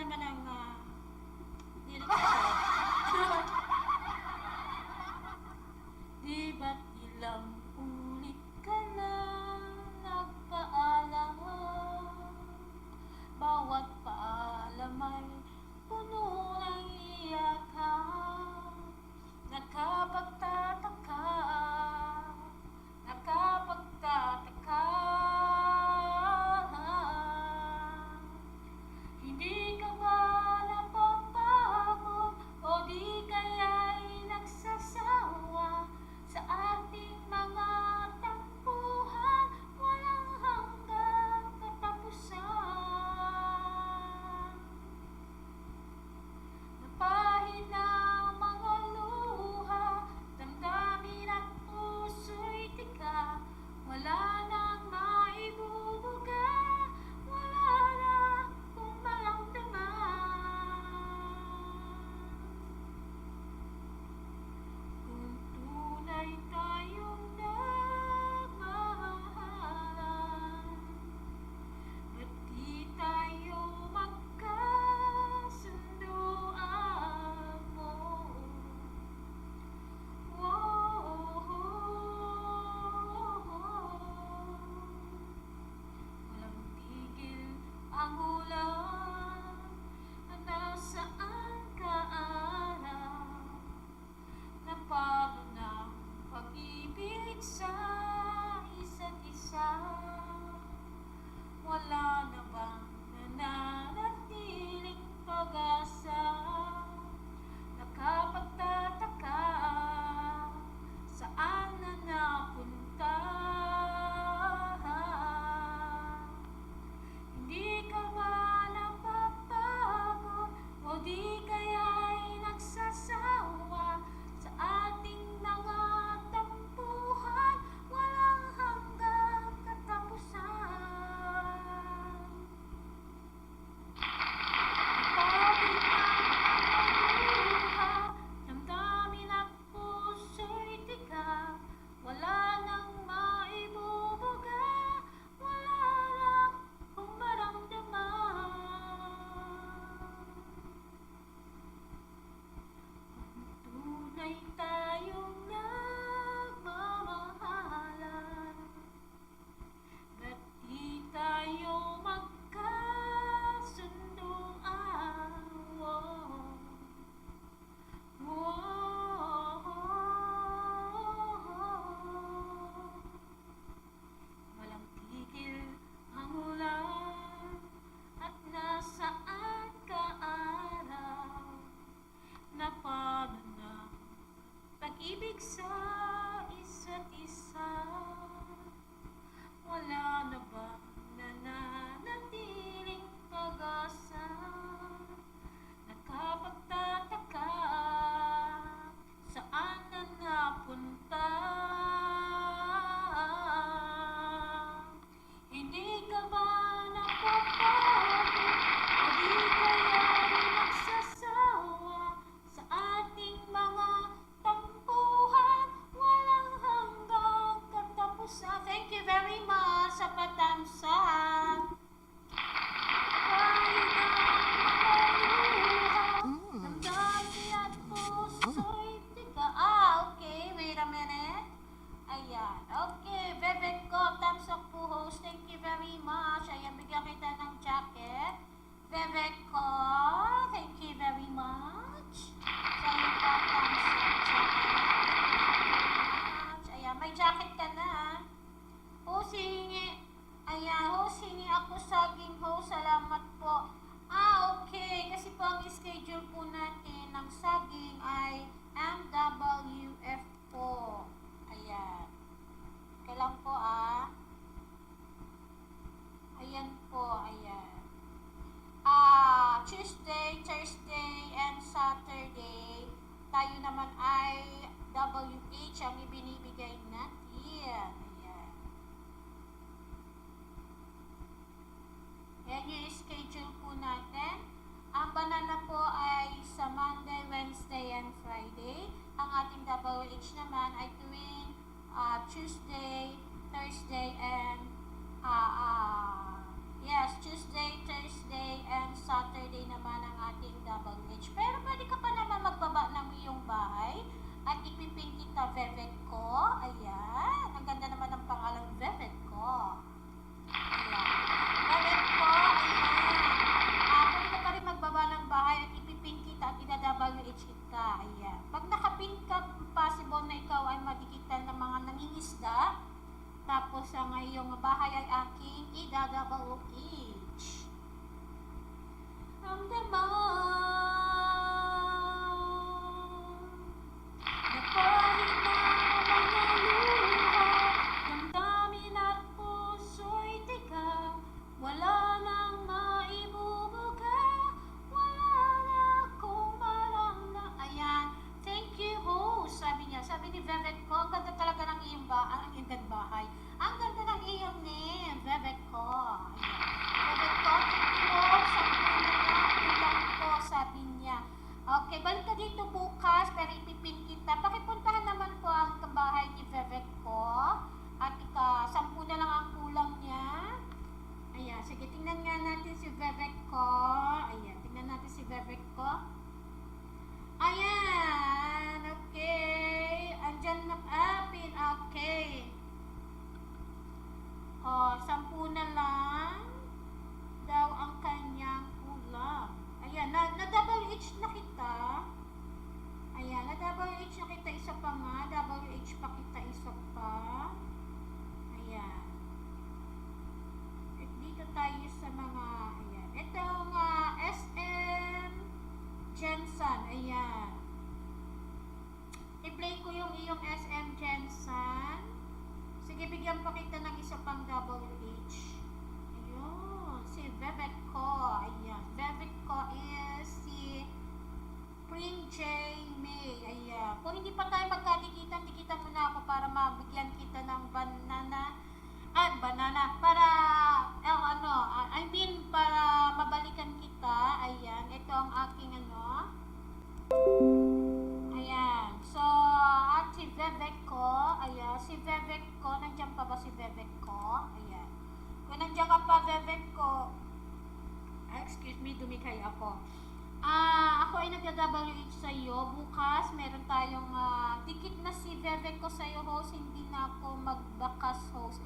naman ang lyrics ko. Di ba't ilang ulit ka na nagpaalam? Bawat paalam ay puno ng iyakan. Nakapagtataka, nakapagtataka. Hindi ka ba napapagod o di kaya'y nagsasawa sa ating mga tampuhan walang hanggang katapusan? Napahid na ang mga luha, damdamin at puso'y tika, wala nang maibubuga, wala na kung maramdaman. Kung tunay tayong nagmamahalan, ba't di tayo magkasunduan mo? Walang tigil ang ulan, at nasaan ka araw? Napalo ng pag-ibig sa isa't isa. Wala na bang nananatiling pag-asa? Nakapagtataka, saan na napunta? Hindi ka ba napapagod o di kaya'y nagsasawa sa ating mga tampuhan walang hanggang katapusan? Pagod ang damdamin at puso'y tika, wala nang maibubuga, wala lang kung maramdaman. Kung tunay tayong nagmamahalan, ba't di tayo magkasunduan? Walang tigil ang ulan, at nasaan ka araw? Napano na pag-ibig sa isa't isa? Wala na ba nananatiling pag-asa? Nakapagtataka, saan na napunta? Hindi ka ba napapagod o di kaya'y nagsasawa sa ating mga tampuhan walang hanggang katapusan? Thank you very much sa patamsak. Kahit ang mga luha, damdamin at puso'y tika. Okay, wait a minute. Ayan, okay, Bebek ko, tamsak po host, thank you very much. Ayan, bigyan kita ng jacket. Bebek ko, thank you very much. Sa iyo pa, tamsak jacket. Thank you very much. Ayan, may jacket ka na. Host, hingi. Ayan, host, hingi ako saging host. Salamat po. Okay, kasi po ang schedule po natin ng saging ay MWF po. Ayan. Kailan po Ayan po, ayan. Tuesday. iyong bahay ay aking i-double H. Na pahit na mga luha, damdamin at puso'y tiga, wala nang maibubuga, wala na akong marana. Ayan, thank you host, sabi niya. Sabi ni Vevet ko, ang ganda talaga ng iyong bahay. Ang ganda ng iyong name, Vevet ko. Ayan. Vevet ko, thank you host, sa kulang ko, sabi niya. Okay, balik ka dito bukas, pero ipipin kita. Pakipuntahan naman po ang bahay ni Vevet ko. At 10 na lang ang kulang niya. Ayan, sige, tingnan nga natin si Vevet ko. Ayan, tingnan natin si Vevet ko. Ayan, okay. Andyan na, pin, okay. 10 na lang daw ang kanyang kulang. Ayan, na-double H na kita. Ayan, na-double H na kita, isa pa nga. Double H pa kita, isa pa. Ayan. At dito tayo sa mga, ayan. Itong SM Jensen, ayan. I-play ko yung iyong SM Jensen. Sige, bigyan pa kita ng isa pang double H. Ayun, si Vevet ko. Ayan, Vevet ko is si Pring J. May. Ayan. Kung hindi pa tayo magkadikitan, dikitan mo na ako para mabigyan kita ng banana. Para, para mabalikan kita. Ayan, ito ang aking Ayan. So, at si Vevet ko, ayan, si Vevet ko, nandiyan pa ba si Vevet ko? Ayan. Kung nandiyan ka pa, Vevet ko, excuse me, dumikay ako. Ako ay nagda-WH sa iyo. Bukas, meron tayong dikit na si Vevet ko sa iyo, host. Hindi na ako magbakas, host.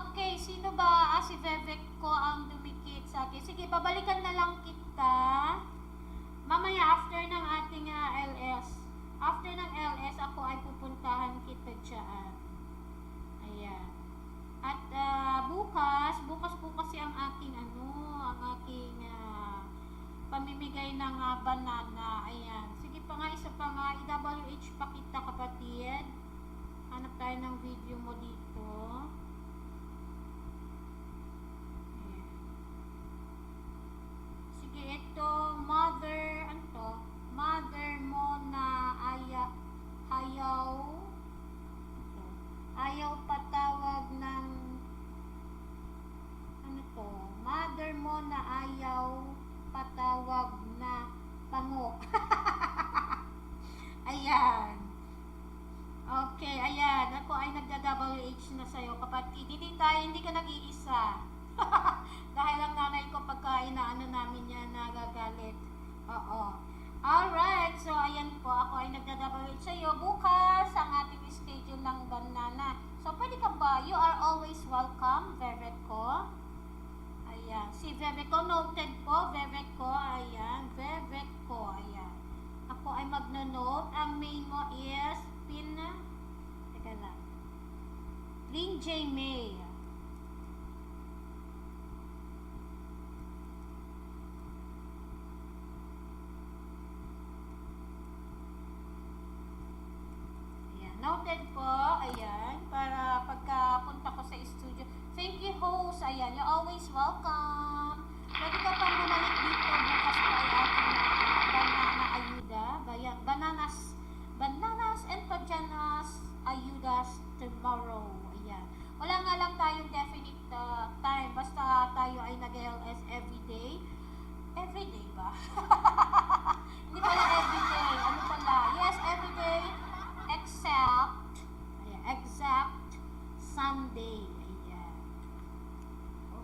Okay. Sino ba? Si Vevet ko ang dumikit sa akin. Sige, babalikan na lang kita. Mamaya, after ng ating LS. After ng LS, ako ay pupuntahan kita dyan. Ayan. At bukas po kasi ang aking pamimigay ng banana. Ayan. Sige pa nga, isa pa nga, i-WH pa kita, kapatid. Hanap tayo ng video mo dito. Ayan. Sige, ito, mother mo na ayaw patawag ng mother mo na ayaw patawag na pango. Ayan. Okay, ayan. Ako ay nagda-WH na sa'yo, kapatid. Hindi ka nag-iisa. Dahil ang nanay ko pagka inaano namin yan, nagagalit. Oo. Alright, so ayan po, ako ay nagda-WH sa'yo. Bukas, ang ating schedule ng banana. So, pwede ka ba? You are always welcome, Vevet ko. Ayan. Si Vevet ko, noted po. Vevet ko, ayan. Vevet ko, ayan. Ako ay magno-note. Ang main mo is teka lang. Pring J. May. Ayan. Noted po. Ayan. Para pagka punta ko sa studio. Thank you, host. Ayan. You're always welcome. Pwede ka pang bumalik dito. Bukas pa ay ating banana ayuda. Bananas and pajamas ayudas tomorrow. Ayan. Wala nga lang tayong definite time. Basta tayo ay nag-LS everyday. Everyday ba? Hindi pala everyday. Ano pala? Yes, everyday. Except Sunday. Ayan.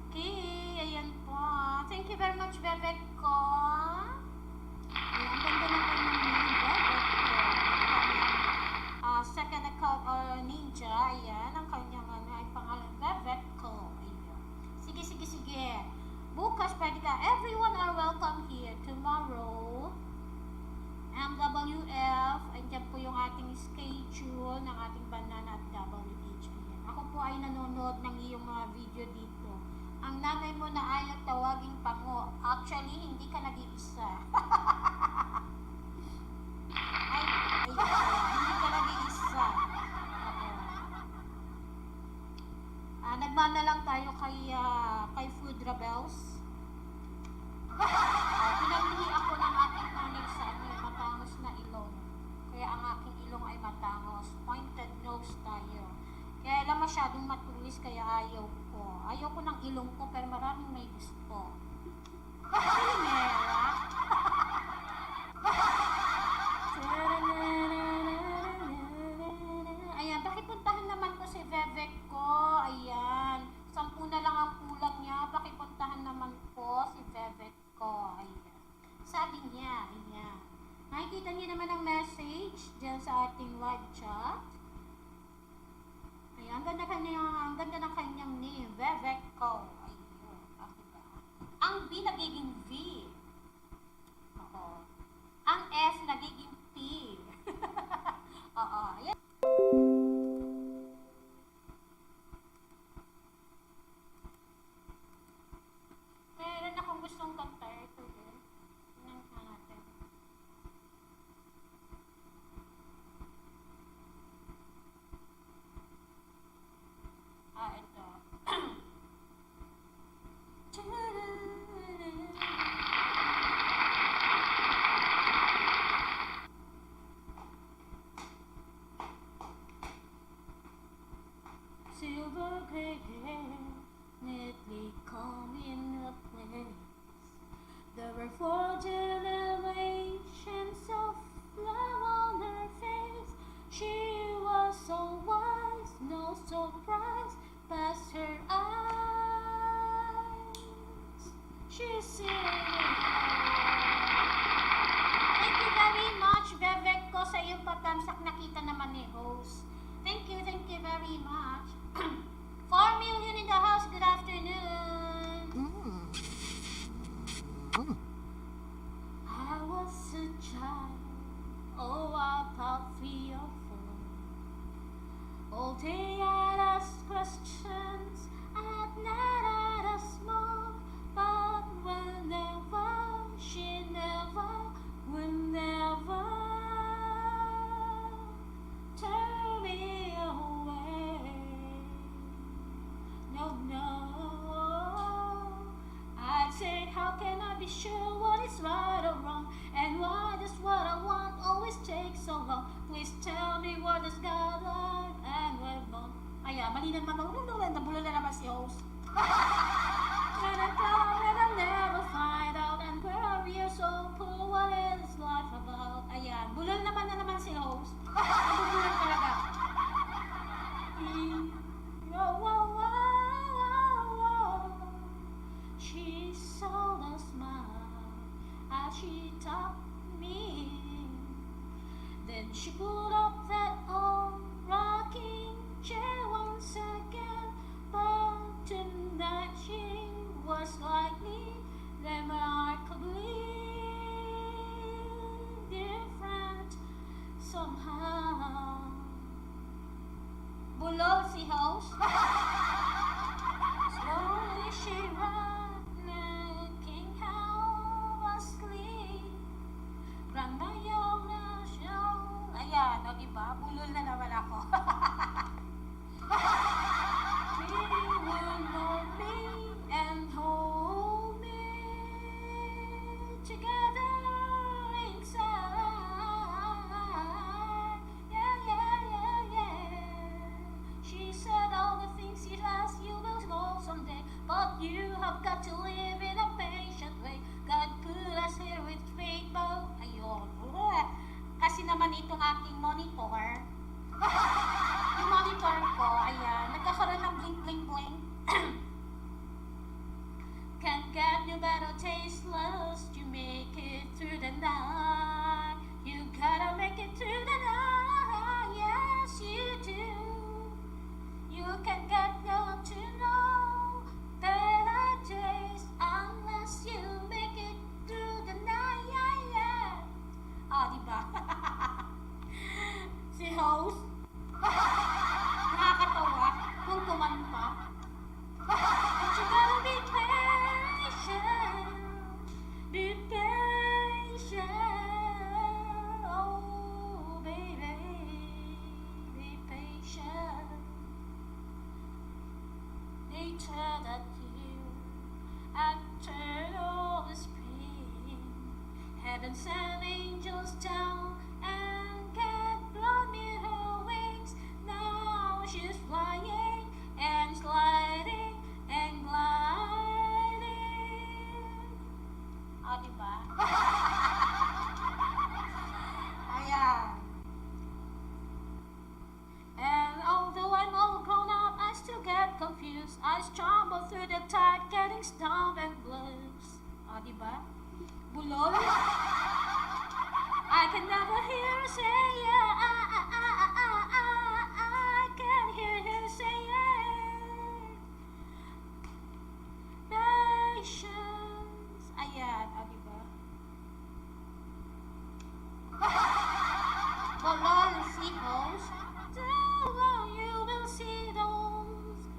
Okay. Ayan po. Thank you very much, Vevet ko. Ayan. Ang ganda ng kanyang name, Vevet ko. Second account or ninja. Ayan. Ang kanyang ay pangalan, Vevet ko. Ayan. Sige. Bukas pwede ka. Everyone are welcome here. Tomorrow, MWF. Andyan po yung ating schedule ng ating banana at WH. Ayan. Ako po ay nanonood nanonood ng iyong mga video dito. Ang nanay mo na ayaw tawaging pango. Actually, hindi ka nag-iisa. Ay, hindi ka nag-iisa. Nagmana lang tayo kay Food Rebels. Pinamili ako ng aking nanay sa matangos na ilong. Kaya ang aking ilong ay matangos. Pointed nose tayo. Kaya lang masyadong matulis kaya ayaw ko. Ayaw ko ng ilong ko pero maraming may gusto. Kalimera. Ayan, pakipuntahan naman ko si Vevek ko. Ayan. 10 na lang ang kulang niya. Pakipuntahan naman ko si Vevek ko. Ayan. Sabi niya, ayan. Makikita niyo naman ang message dyan sa ating live chat. Ayan, ang ganda ng kanyang name, Vevek ko. Ayun, bakit ba? Ang B nagiging V. Oo. Ang S nagiging P. Oo, ayan. Meron akong gustong kanta. Ito din. Tingnan natin. Ito. Silver gray hair, neatly combed in a place. There were 4 generations of love on her face. She was so wise, no surprise, past her eyes. She said, thank you very much, Vevek ko, sa iyong pagkamsak. Nakita naman ni host. Thank you very much. 4 million in the house, good afternoon. I was a child, about 3 or 4. All day I'd ask questions, at night I'd ask more. But whenever, she never, will never turn me away. No, I'd say, how can I be sure what is right or wrong? And why does what I want always take so long? Please tell me what is God like and where wrong. Ayan, mali naman. Nabulo na naman si host. When I come and I'll never find out. And where are you so poor? What is life about? Ayan, bulol naman si host. Nabubulan talaga. She saw the smile as she taught me. Then she pulled up that old rocking chair once again. But tonight she was like me, remarkably different somehow. Bulol si host. Slowly she ran, looking how asleep. Grandma yung nasyon. Ayan, o diba? Bulol na naman ako. She would hold me and hold me together inside. Yeah. She said all the things you ask you will go someday, but you have got to live in a patient way. God put us here with rainbow. Ayun. Kasi naman itong aking monitor. Yung monitor ko, ayan, nagkakaroon ng blink. Can't get no better tasteless. You make it through the night. You gotta make it through the night. Yes, you do. You can get no to know better days unless you make it through the night. Yeah. Diba? Si host. Nakakatawa kung kumanta. pretend that you after all the spring. Heaven sent angels down and get blood me her wings. Now she's flying and sliding and gliding. Ah, diba? Ayan. And although I'm all grown up, I still get confused. I stumble through the tide, getting stomp and blues. Ah, diba? Bulol? I can never hear her say yeah. I can hear her say yeah. Patience. Ayan, ah, diba? Bulol, seagulls. Tomorrow you will see those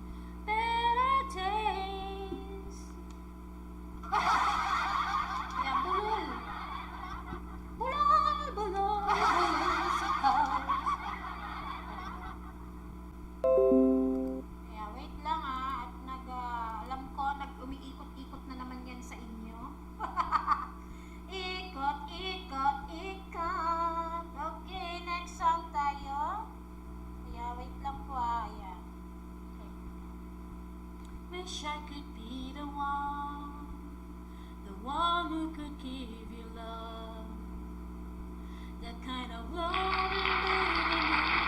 better days. Yeah, bulol. Bulol, bulol, bulol, seagulls. Yeah, wait lang ah. At alam ko, umiikot-ikot na naman yan sa inyo. Ikot, ikot, ikot. Okay, next song tayo. Yeah, wait lang po ah. Yeah. Okay. Wish I could be the one who could give you love. That kind of love you really need.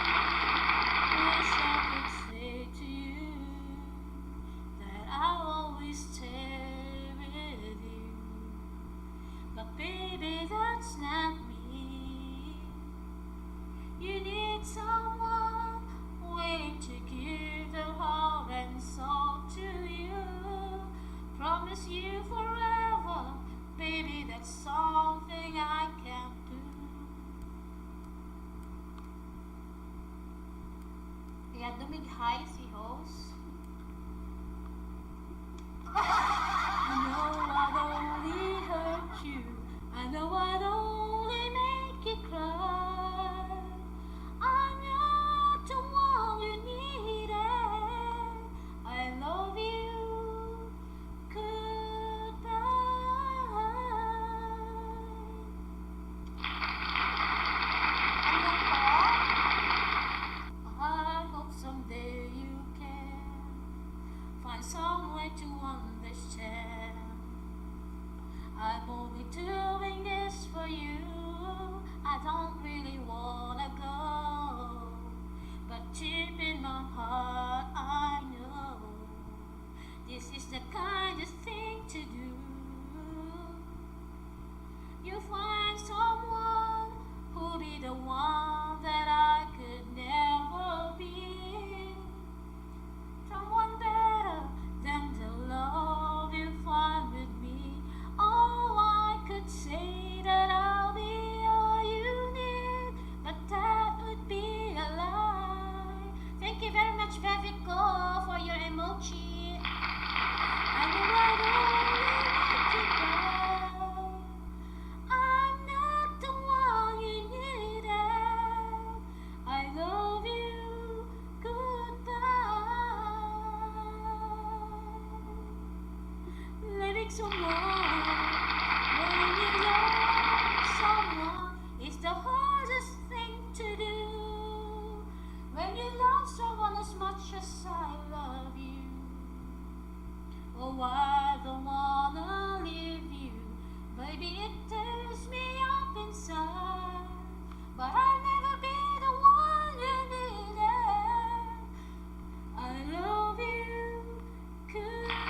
Wish I could say to you that I'll always stay with you. But baby, that's not me. You need someone willing to give their heart and soul to you. Promise you forever, baby, that's something I can't do. Kaya dumighay si host. I know I'd only hurt you. I know I'd only make you cry. I'm not the one you needed. I love you. Goodbye. Ano po? I hope someday you can find some way to understand. I'm only doing this for you. I don't really wanna go, but deep in my heart I know this is the kindest thing to do. You find someone who'll be the one that I could never be. Someone better than the love you find with me. Oh, I could say that I'll be all you need, but that would be a lie. Thank you very much, Bevico, for your emoji. I know I'd only make you cry. I'm not the one you needed. I love you. Goodbye. Living someone when you love someone is the hardest thing to do. When you love someone as much as I love you. Oh, I don't wanna leave you. Baby, it tears me up inside. But I'll never be the one you needed. I love you. Goodbye.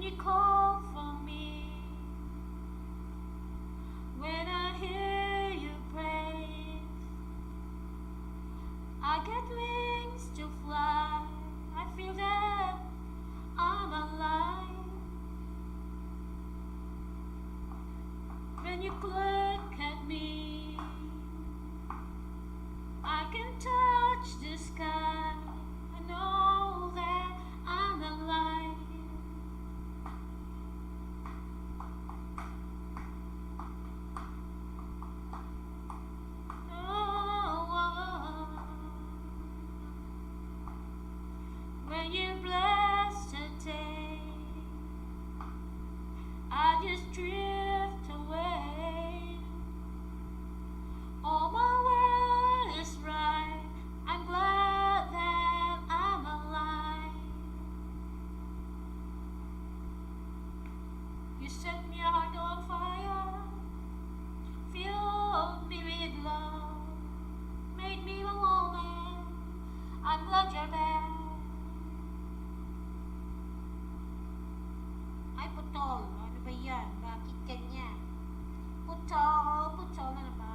you call for me, when I hear you praise, I get wings to fly. I feel that I'm alive. When you look at me, I can touch the sky. I know that I'm alive. Oh, when you bless a day, I just drift away. All my world is right. I'm glad that I'm alive. You set me heart on fire, filled me with love, made me a woman. I'm glad you're there. Ay, putol. Ano ba yan? Bakit ganyan? Putol. Putol na naman.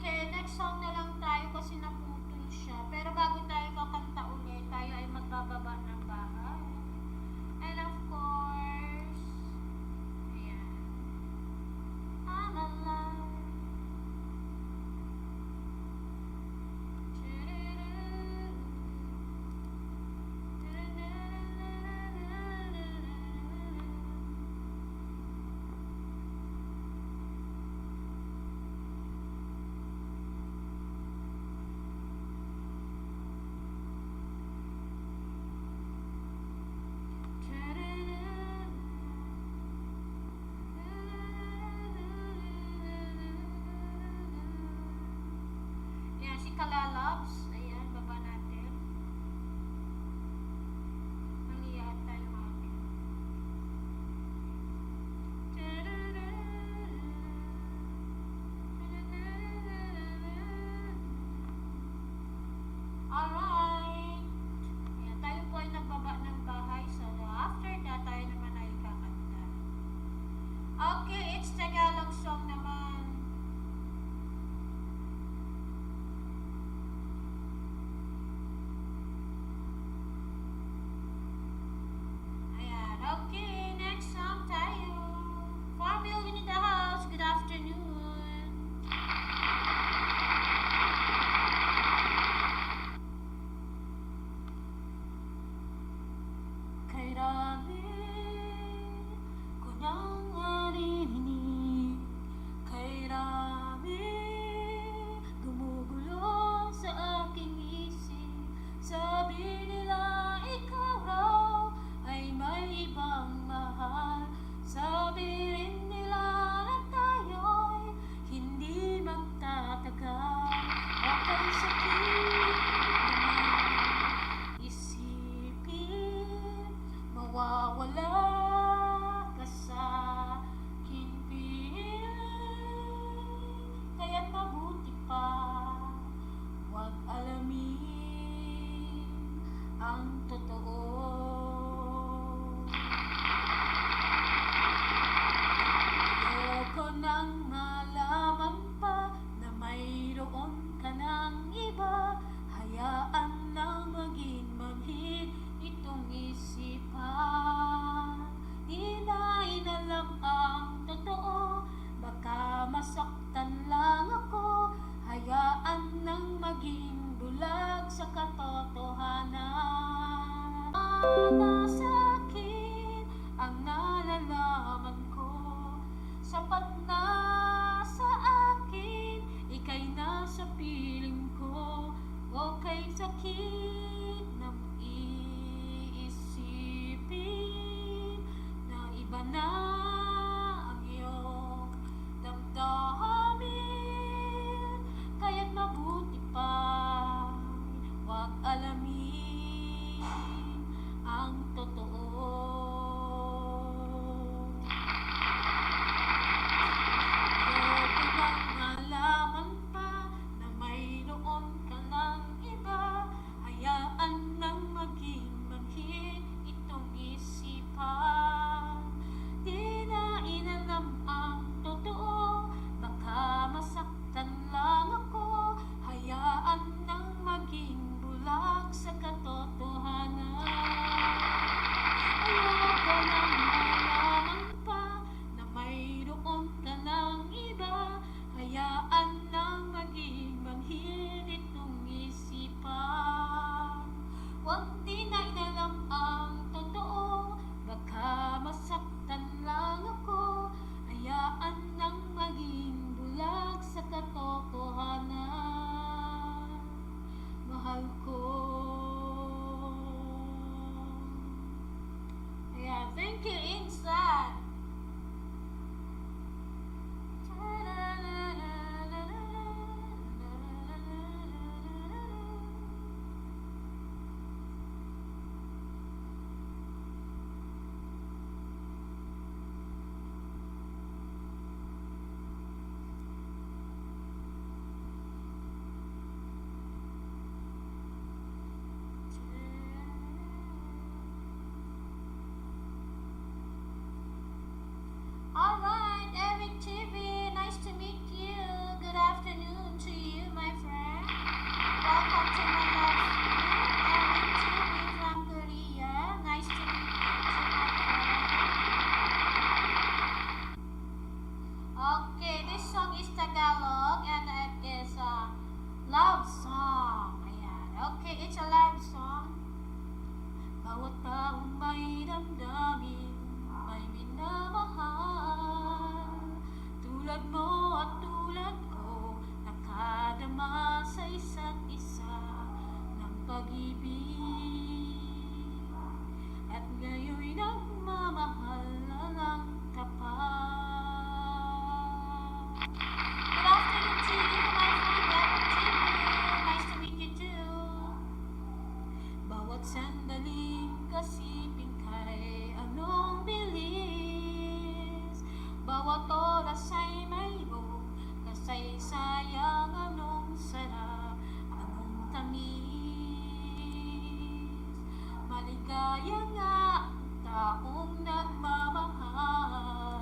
Okay, next song na lang tayo kasi naputol siya. Pero bago tayo kakanta ulit, tayo ay magbababa ng bahay. And of course, ayan, I'm alive. Ayan, si Kalalabs. Ayan, baba natin. Nangiyahan tayo akin. Alright. Ayan, tayo po ay nagbaba ng bahay. So, after that, tayo naman ay kakanta. Okay, it's Tagalog song naman. Bawat oras ay mayroong kasaysayang anong sarap, anong tamis. Maligaya nga ang taong nagmamahal,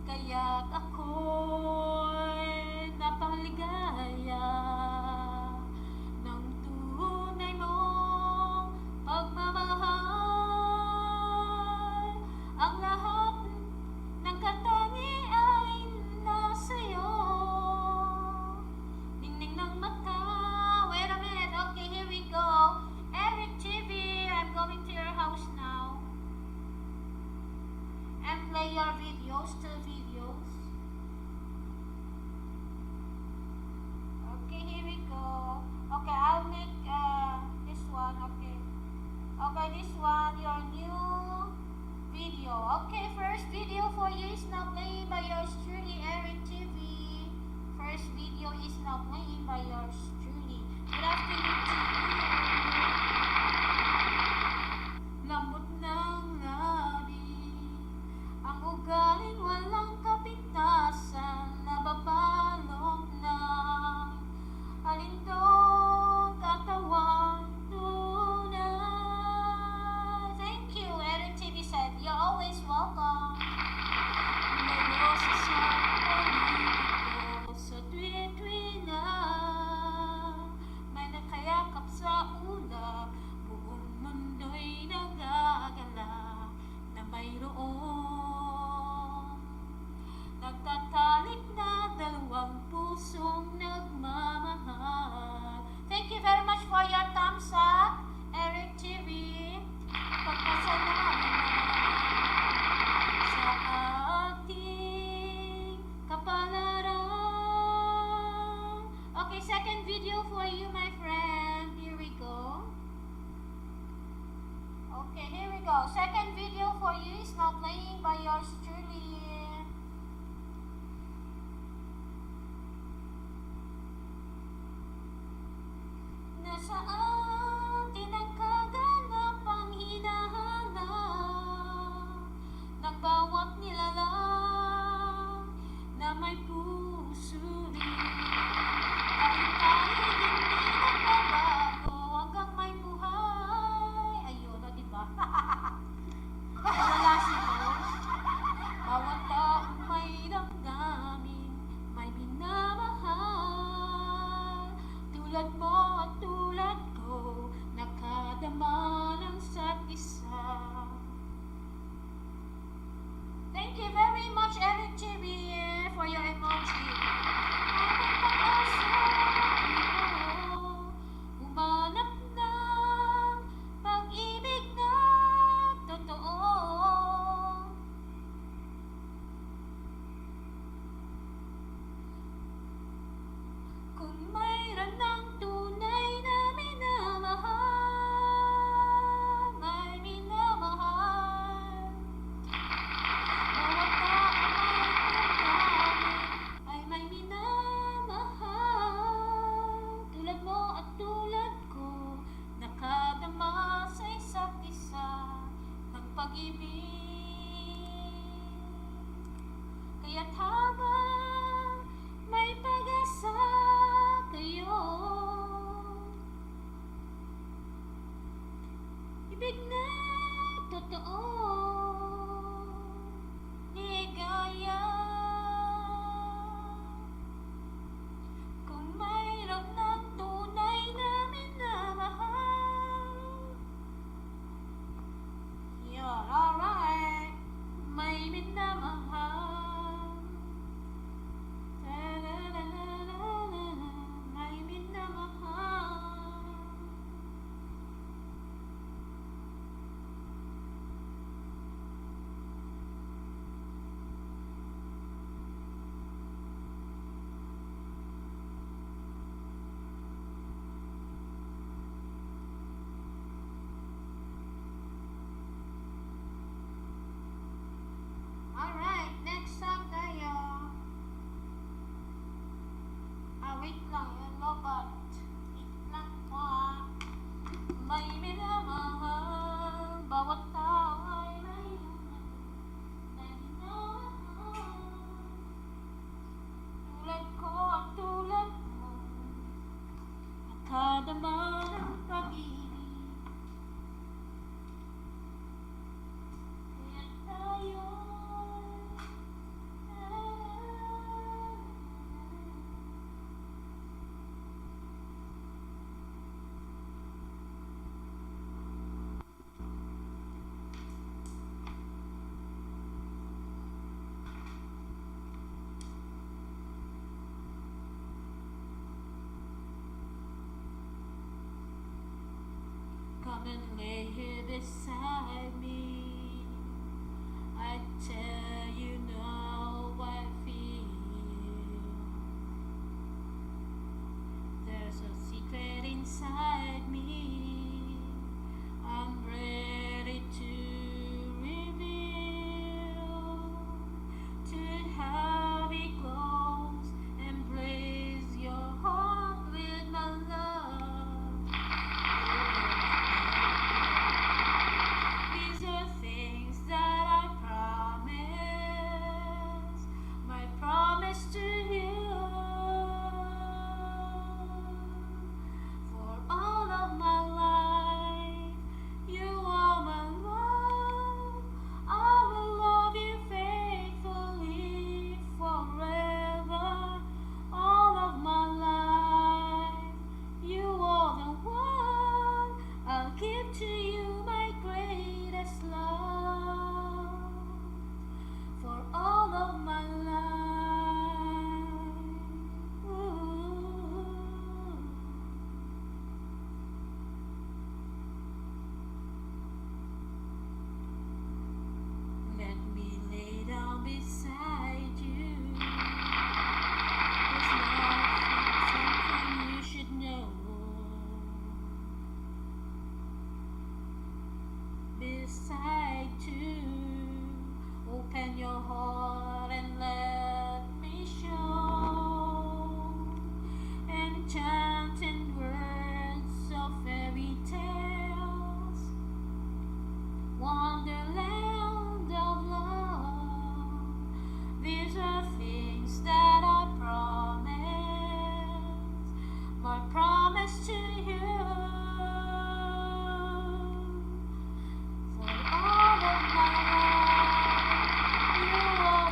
kaya't ako'y napaligaya ng tunay mong pagmamahal. Ang lahat ng katangi ay nasa'yo. Ningning ng mata. Wait a minute. Okay, here we go. Eric TV, I'm going to your house now and play your videos, 2 videos. Okay, here we go. Okay, I'll make this one. Okay. Okay, this one, your new video. Okay, first video for you is now playing by yours truly, Eric TV. First video is now playing by yours truly. Good afternoon to you. Lambot ng labi, ang ugaling walang kapintasan, nababalot ng alindog katawang tunay. Thank you, Eric TV said. You're always welcome. Layo sa politiko, sa tuwi-tuwi na may nakayakap sa ulap, buong mundo'y nagagala na mayroon nagtatalik na dalawang pusong nagmamahal. Thank you very much for your thumbs up, Eric TV. Pagpasalamat sa ating kapalaran. Okay, second video for you, my friend. Here we go. Okay, here we go. Second video for you is now playing by yours truly. Nasaan din ang kaganapang hinahanap ng bawat nilalang na may puso rin? Kahit tayo hindi nagbabago hanggang may buhay. Ayun, o diba? Wala siguro. Bawat taong may damdamin, may minamahal. Tulad mo at tulad ko, nakadama ng isa't isa. Thank you very much, Eric TV, for your emoji. Aking pag-asa mo, humanap ng pag-ibig na totoo. Kung mayroon ng tunay na minamahal, may minamahal. Bawat tao ay may minamahal. Tulad mo at tulad ko, nakadama sa isa't isa ng pag-ibig. Kaya't habang may pag-asa kayo, ibig na totoo, ligaya. Kung mayroon ng tunay na minamahal, you're alright, may minamahal. May minamahal. Alright, next song tayo. Wait lang, yung lobat. Wait lang po ah. May minamahal, bawat tao ay may minamahal. beside me. I tell you now I feel. There's a secret inside me. I'm ready to reveal. To have it close, embrace your heart with my love. These are things that I promise, my promise to you. For all of my life, you are my love. I will love you faithfully forever. All of my life, you are the one. I'll give to you my greatest love. For all of my life. Ooh. Let me lay down beside you. There's something you should know. Beside you, open your heart and let me show enchanting words of fairy tales, wonderland of love. These are things that I promise, my promise to you. For all of my life, you are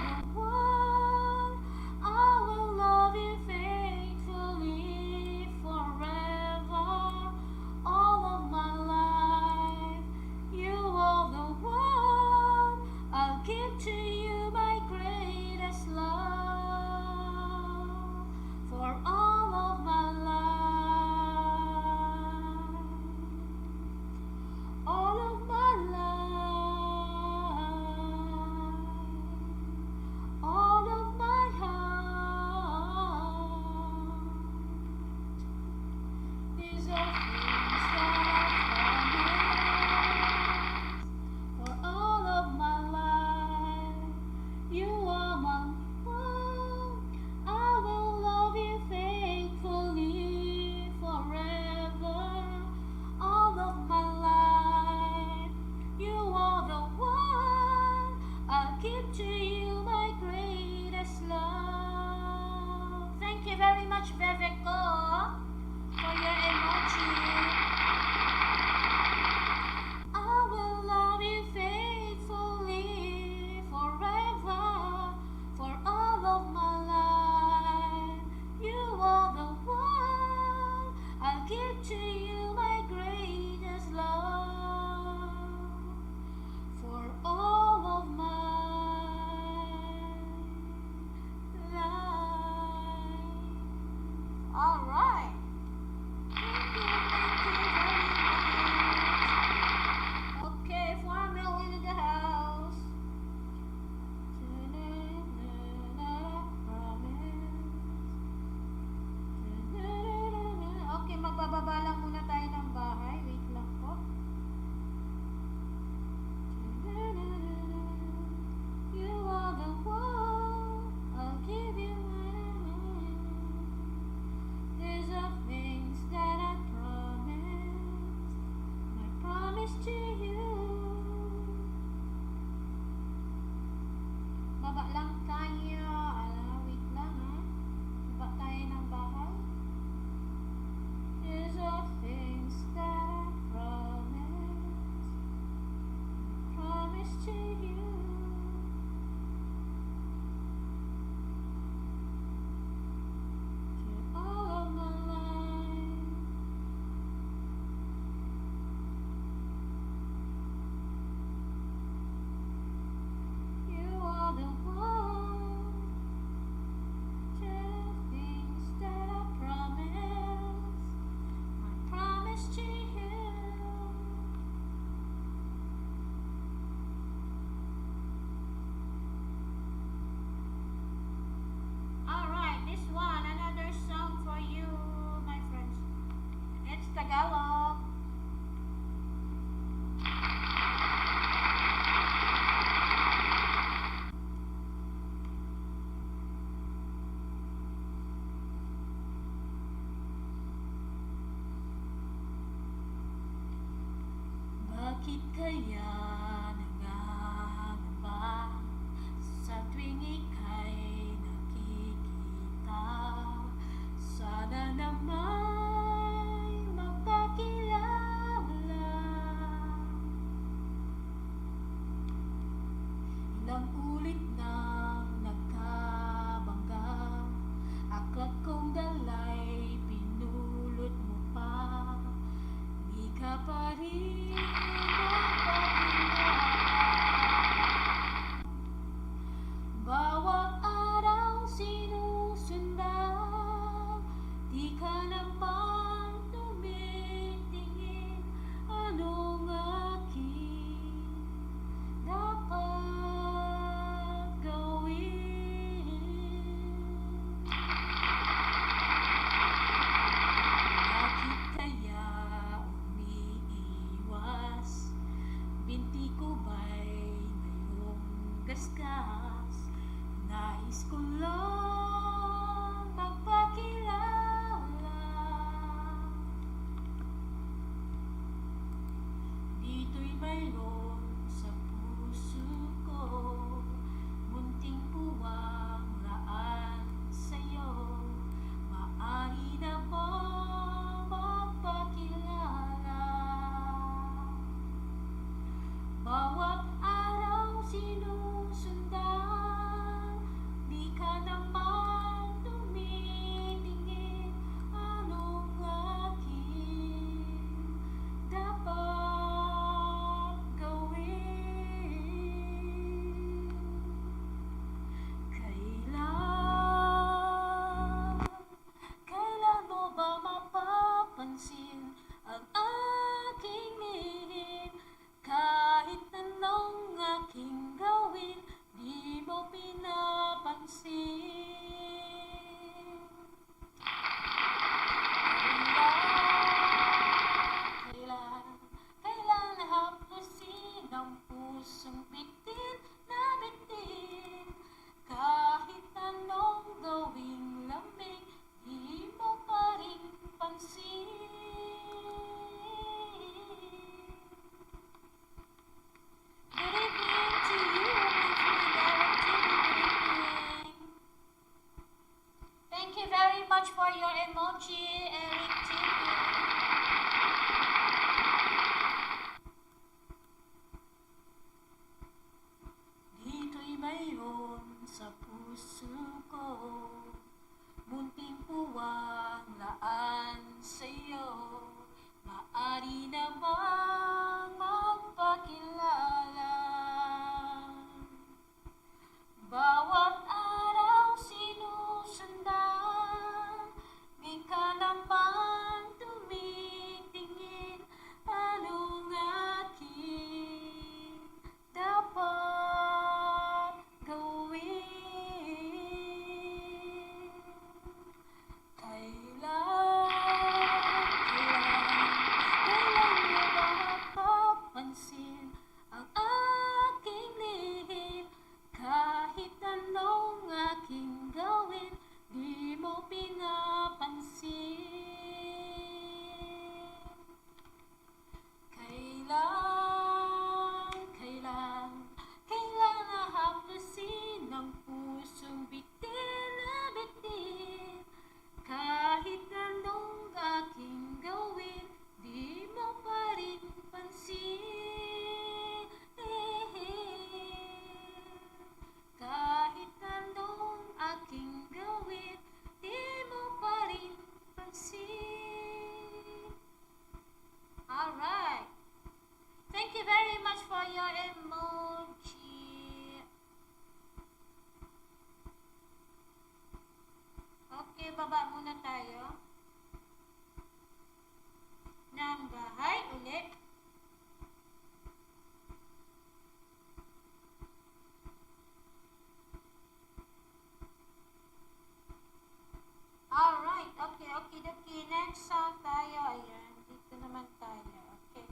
Ilang ulit nang nagkabangga, aklat kong dalay pinulot mo pa. Di ka pa rin magpakilala. Bawat araw sinusundan, di ka naman tumitingin. Anong aking dapat gawin? Bakit kaya umiiwas? Binti ko ba'y mayroong gasgas? Nais ko lang magpakilala. Dito'y mayroon sa puso ko, munting puwang laan sa'yo. Maaari na bang magpakilala? Bawat araw sinusundan, di ka naman tumitingin. Anong aking dapat gawin? Kailan mo ba mapapansin ang aking lihim? Kahit anong aking gawin, di mo pinapansin. Kailan haplusin ang pusong bitin na bitin? Kahit anong gawing lamig, di mo pa rin pansin. Good evening to you, my friend Eric TV. Good evening. Thank you very much for your emoji, Eric TV. Dito'y mayroon sa puso ko, munting puwang laan sa'yo. Maaari na bang magpakilala? Bawat araw sinusundan, di ka naman tumitingin. Anong aking dapat gawin? Kailan mo ba mapapansin ang aking lihim? Kahit anong aking gawin, di mo pinapansin. Kailan hahaplusin ang pusong bitin na bitin? Kahit anong aking gawin, di mo pa rin pansin. Kahit anong aking gawin, di mo pa rin pansin. Alright. Thank you very much for your emoji. Okay, baba muna tayo ng bahay ulit. Alright, okay. Next song tayo. Ayan, dito naman tayo. Okay.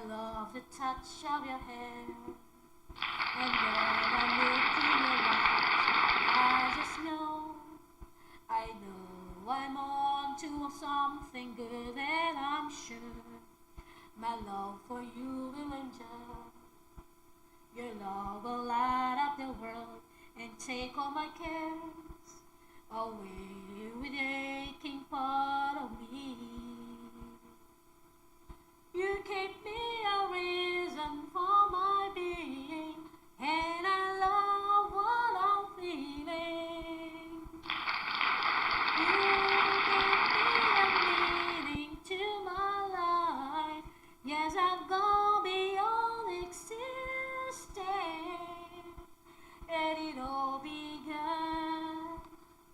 love the touch of your hair. And when I look in your eyes, I just know, I know I'm on to something good, and I'm sure my love for you will endure. Your love will light up the world and take all my cares away with aching part of me. You gave me a reason for my being, and I love what I'm feeling. You gave me a meaning to my life. Yes, I've gone beyond existing, and it all began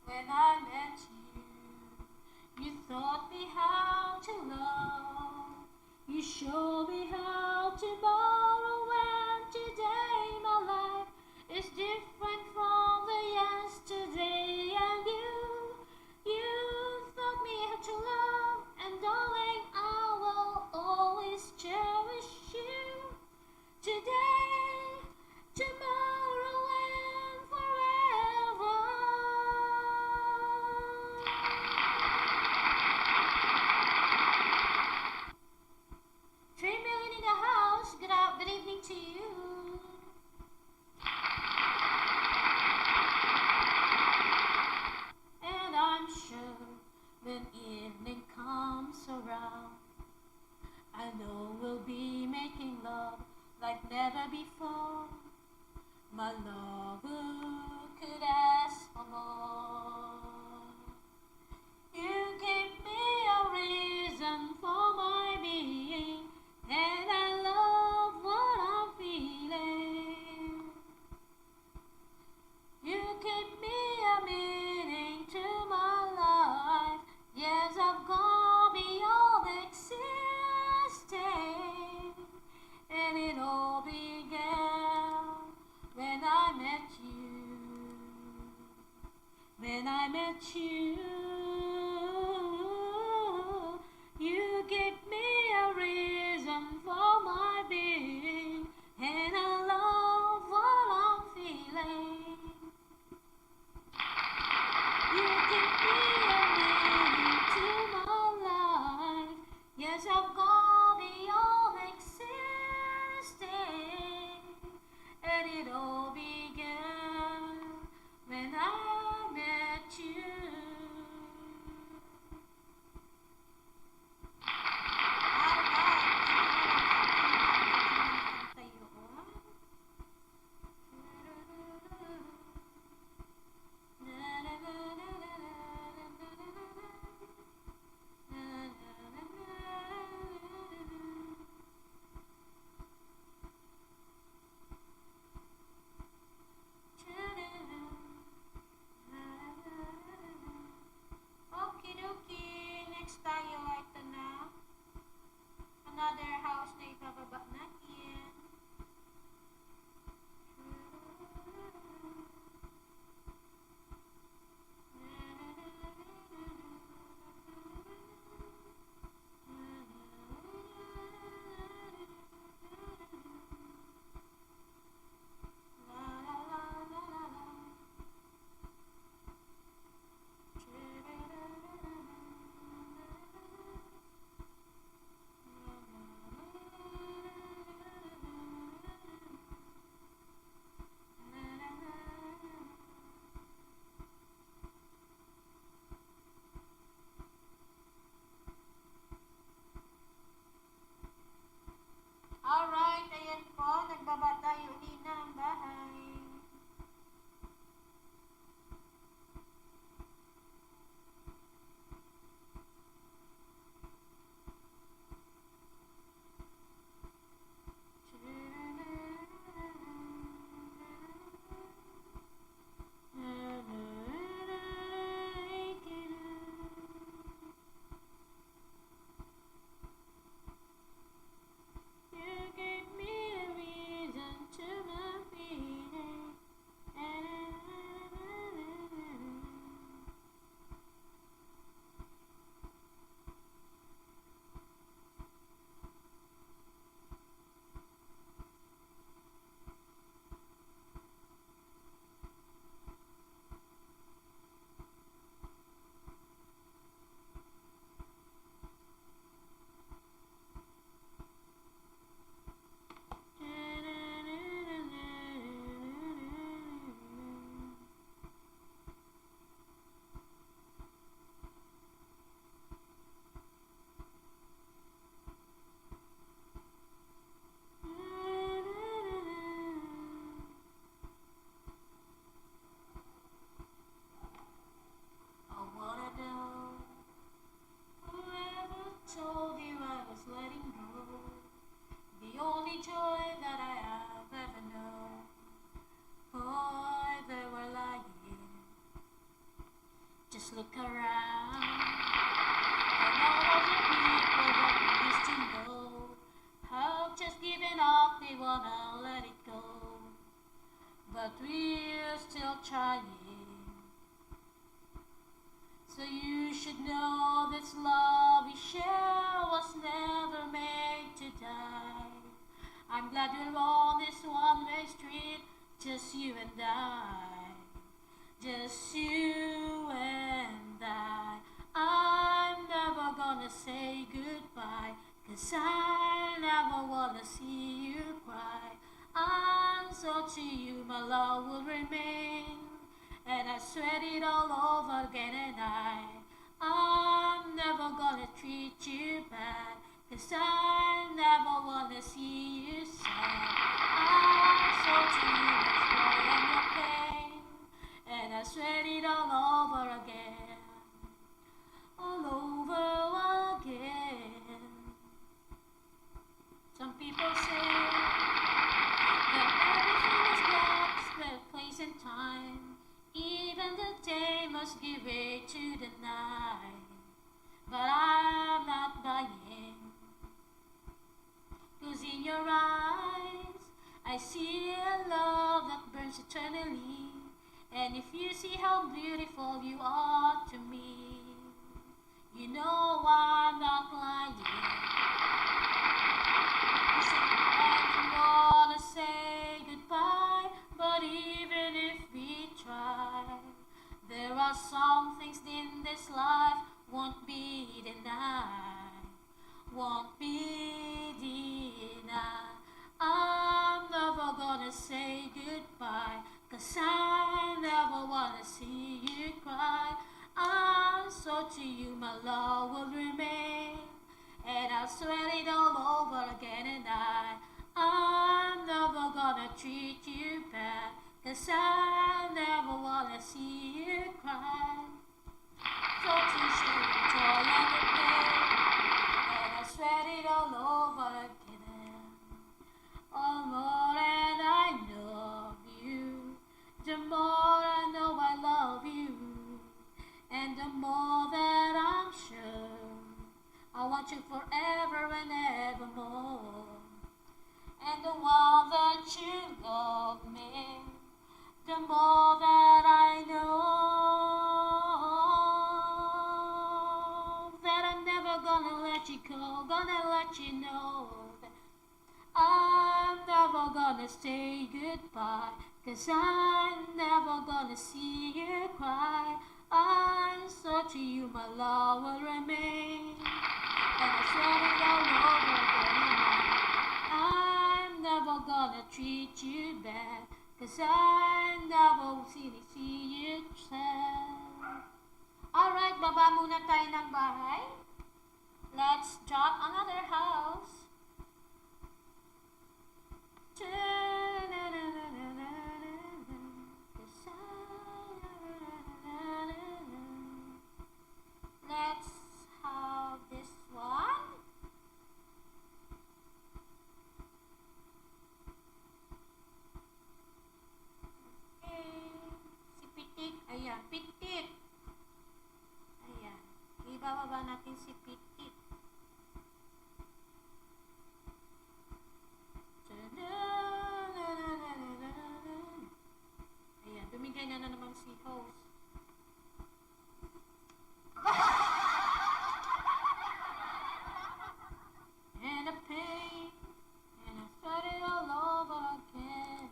when I met you. You taught me how to love. You showed me how tomorrow and today my life is different from the yesterday. And you taught me how to love, and darling, I will always cherish you. Today, tomorrow, and forever. 3 million in the house. Good evening to you. And I'm sure when evening comes around, I know we'll be making love like never before. My love, who could ask for more? You gave me a reason for my being, and I love what I'm feeling. You gave me a meaning to my life. Yes, I've gone beyond existing, and it all began when I met you. When I met you, you gave me a reason for my being, and I love what I'm feeling. You give me a meaning to my life. Yes, I've gone beyond existing, and it all began when I met you. still trying. So you should know this love we share was never made to die. I'm glad we're on this one-way street, just you and I. Just you and I. I'm never gonna say goodbye, 'cause I never wanna see you cry. And so to you my love will remain, and I sweat it all over again. And I'm never gonna treat you bad, 'cause I never wanna see you sad. I'm so to you my joy and your pain, and I sweat it all over again. All over again. Some people say that everything is God's their place and time. Even the day must give way to the night. But I'm not buying, 'cause in your eyes I see a love that burns eternally. And if you see how beautiful you are to me, you know I'm not lying. You said you wanna say goodbye, but even if we try, there are some things in this life won't be denied. Won't be denied. I'm never gonna say goodbye, 'cause I never wanna see you cry. And so to you my love will remain, and I'll sweat it all over again. And I'm never gonna treat you bad, 'cause I never wanna see you cry. So to share your joy and your pain, and I sweat it all over again. Oh more and I know you, the more I know I love you, and the more that I'm sure I want you forever and evermore. And the more that you love me, the more that I know that I'm never gonna let you go. Gonna let you know that I'm never gonna say goodbye, 'cause I'm never gonna see you cry. And so to you my love will remain, and I swear it all over again. I'm never gonna treat you bad, 'cause I never see you sad. Alright, baba muna tayo ng bahay. Let's drop another house. Let's have this one. Okay. Si Pitik. Ayan, Pitik. Ayan. Ibababa natin si Pitik. Ayan, tumigay na naman si host. And the pain, and I start it all over again.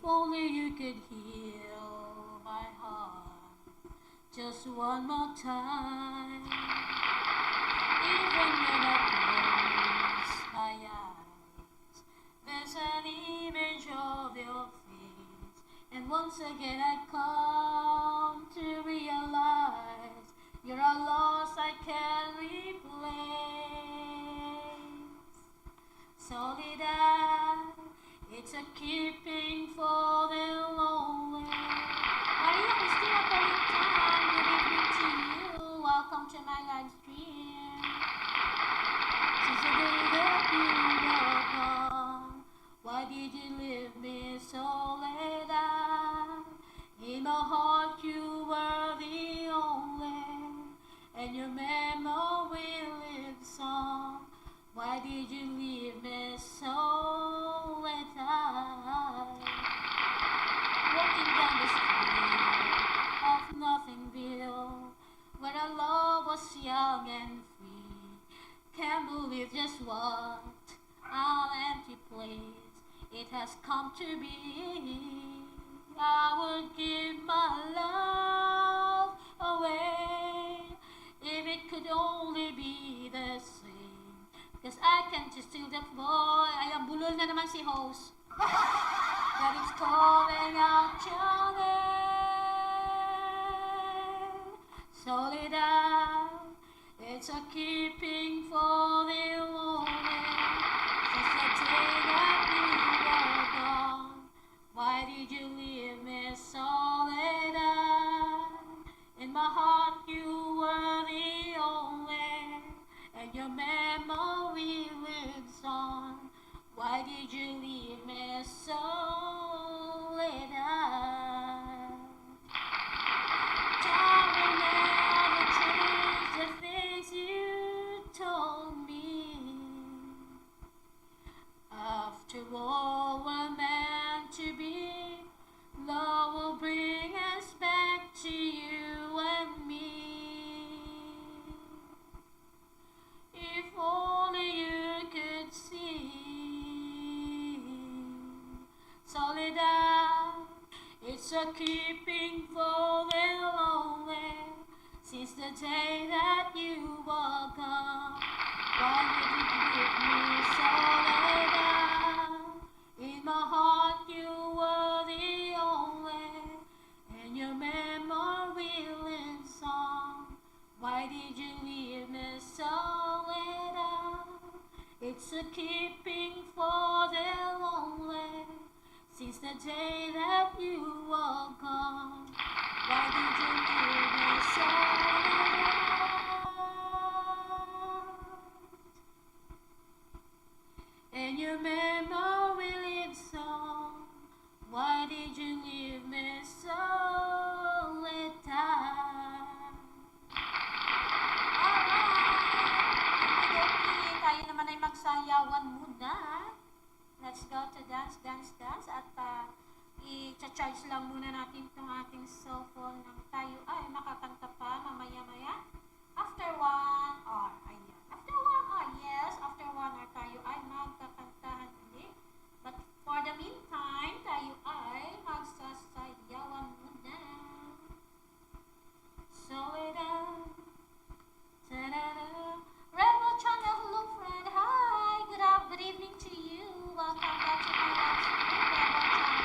only you could heal my heart just one more time. Even when I close my eyes, there's an image of your face. And once again I come to realize you're a loss I can't replace. Soledad, it's a keeping for the lonely. Maria Cristina Politan, good evening to you. Welcome to my live stream. Since the day that you were gone, why did you leave me, Soledad? In my heart you were the only, and your memory lives on. Why did you leave me, Soledad? Walking down the street of Nothingville, where our love was young and free. Can't believe just what an empty place it has come to be. I would give my love away if it could only be the same. Cause I can just feel that boy. Ayan, bulol na naman si host. That is calling out your name. Soledad, it's a keeping for the lonely. Since the day that you were gone, why did you leave me, Soledad? In my heart you were the only, and your memory lives on. Why did you leave me, Soledad? Darling, never change the things you told me. After all, we're meant to be. Love will bring us back to you and me. If only you could see, Soledad, it's a keeping for the lonely. Since the day that you were gone, why did you give me, Soledad? In my heart you were the only, and your memory lives on. Why did you leave me, Soledad? It's a keeping for the lonely. Since the day that you were gone, why did you leave me, Soledad? And your memory lives on. Why did you leave me, Soledad? Alright, tayo naman ay magsayawan muna. Let's go to dance. At i-charge lang muna natin itong ating cellphone ng tayo ay makakanta pa mamaya-maya. After 1 hour, ayan. After 1 hour, yes. After 1 hour tayo ay magkakantahan ulit. But for the meantime, tayo ay magsasayawan muna. Soledad. Ta-da-da. Rebel Channel, hello friend. Hi. Good evening to you. Welcome back to my live stream, Rebel Channel.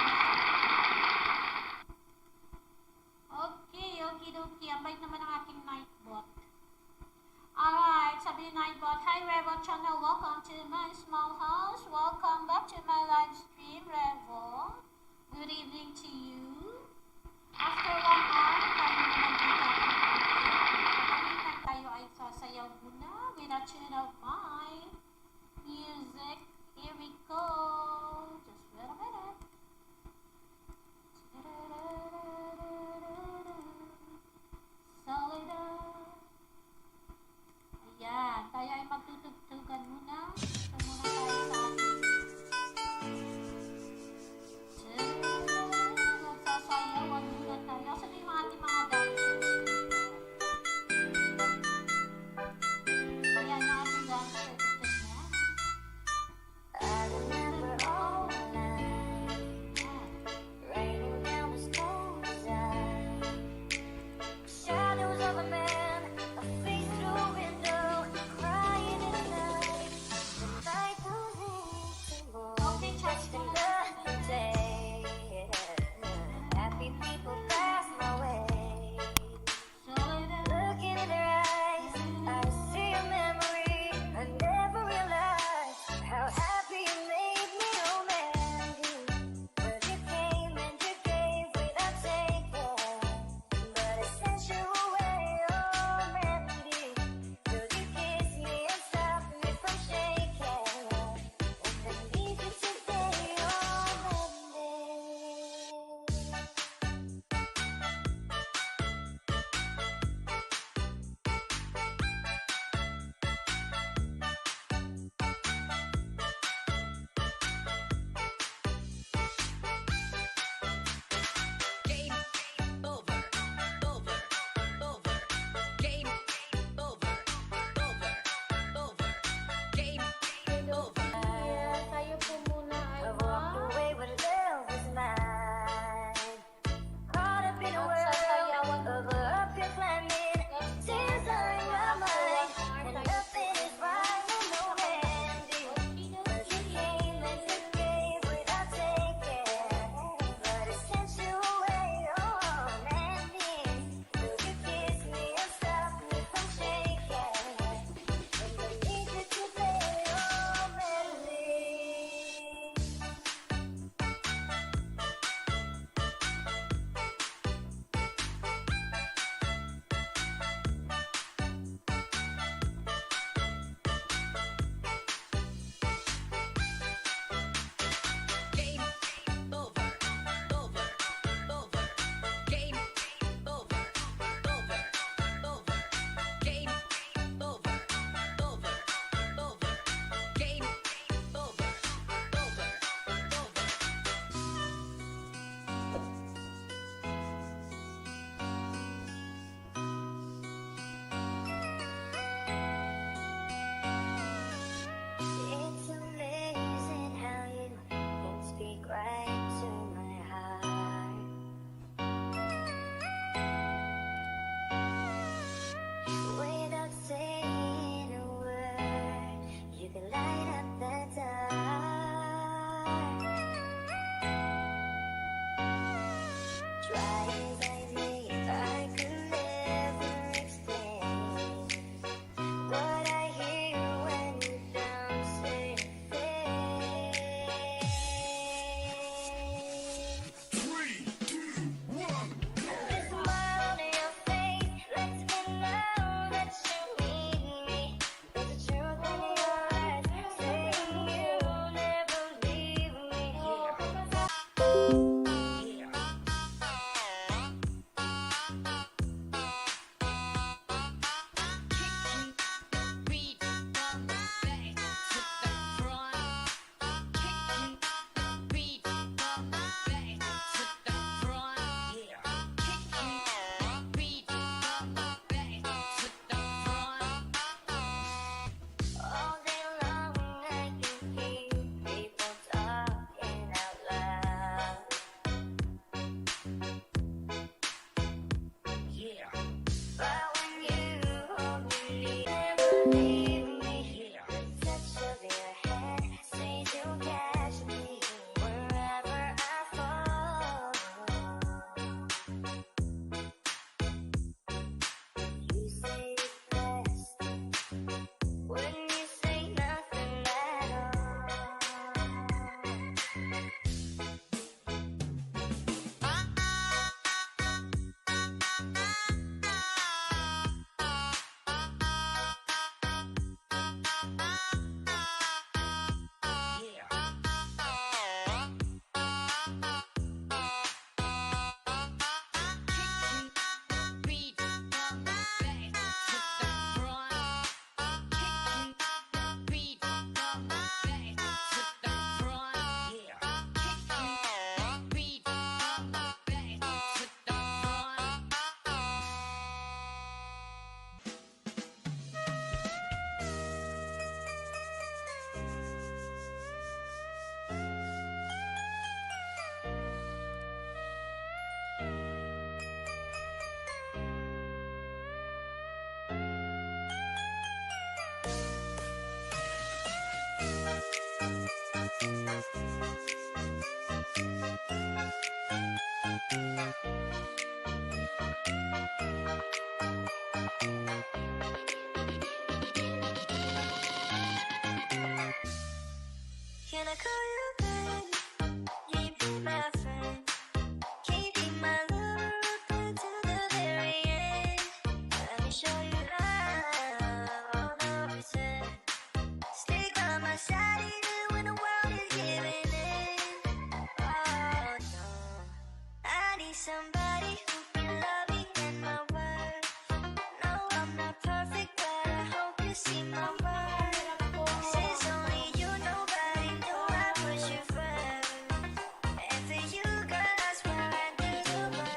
leave me. Touch of your hand says you'll catch me wherever I fall. You say it's best when you say nothing at all. Can I call you babe? Can you be my friend? Can you be my lover up until the very end? Let me show you love, all the reason. Stick by my side even when the world is giving in. Oh no, I need somebody who be loving in my words. No, I'm not perfect, but I hope you see my worth. Since only you, nobody knew I put you first. And for you, girl, I swear I do the worst.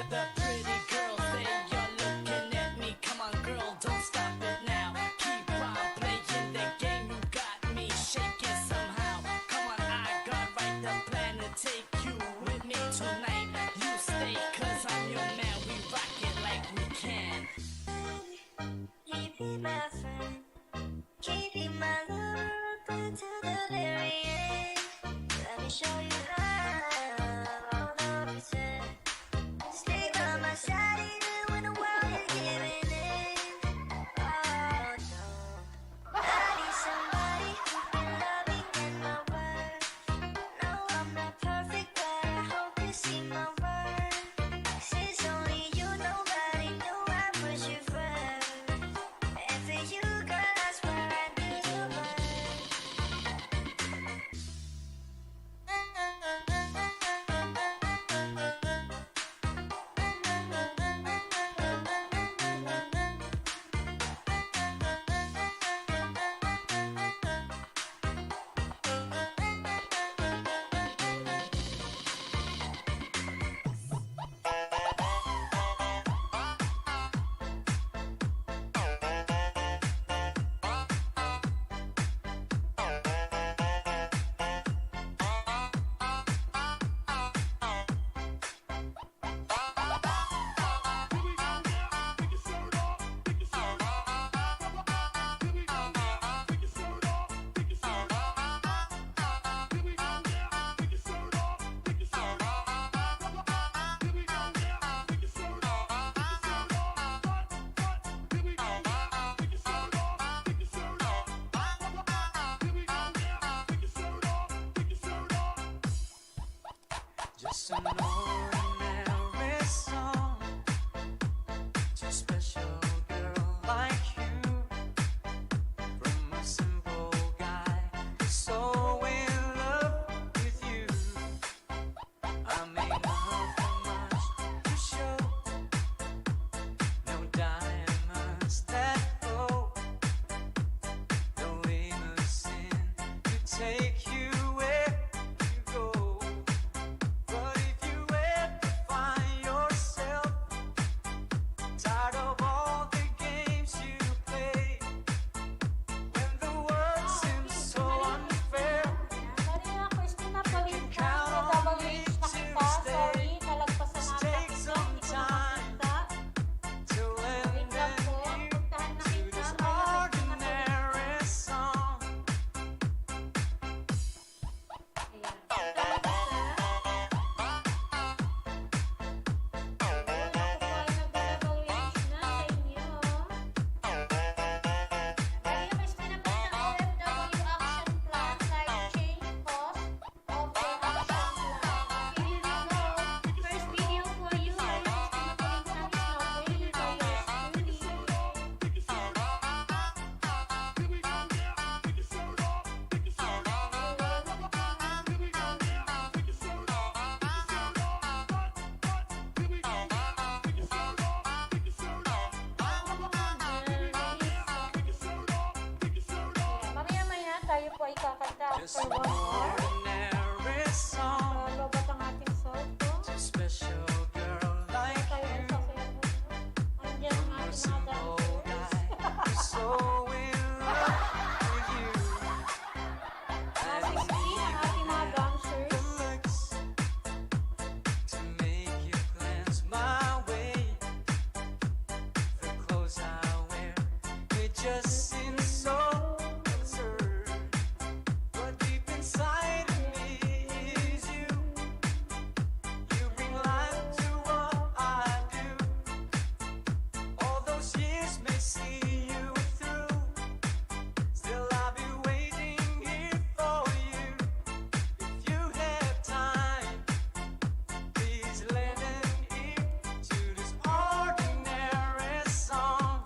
The pretty girl say you're looking at me. Come on, girl, don't stop it now. Keep on playing the game. You got me shaking somehow. Come on, I got right the plan to take you with me tonight. You stay, cause I'm your man. We rock it like we can. Can you be my friend? Can you be my lover up until the very end? Let me show you love, all the reason. Stay by my side even when the world is giving in. Oh no, I need somebody who be loving in my words. No, I'm not perfect, but I hope you see my worth. Since only you, nobody knew I put you first. And for after 1 hour. ordinary song. Lobat ang ating cellphone. To a special girl like Tayo you. sa cellphone. Andiyan ang A ating mga simple dancers. guy who's so in love with you. Mga I 16 ang ating mga the dancers. looks to make you glance my way. The clothes I wear, they just seem so absurd. But deep inside of me is you. You bring life to what I do. All those years may see you through. Still I'll be waiting here for you. If you have time, please lend an ear to this ordinary song.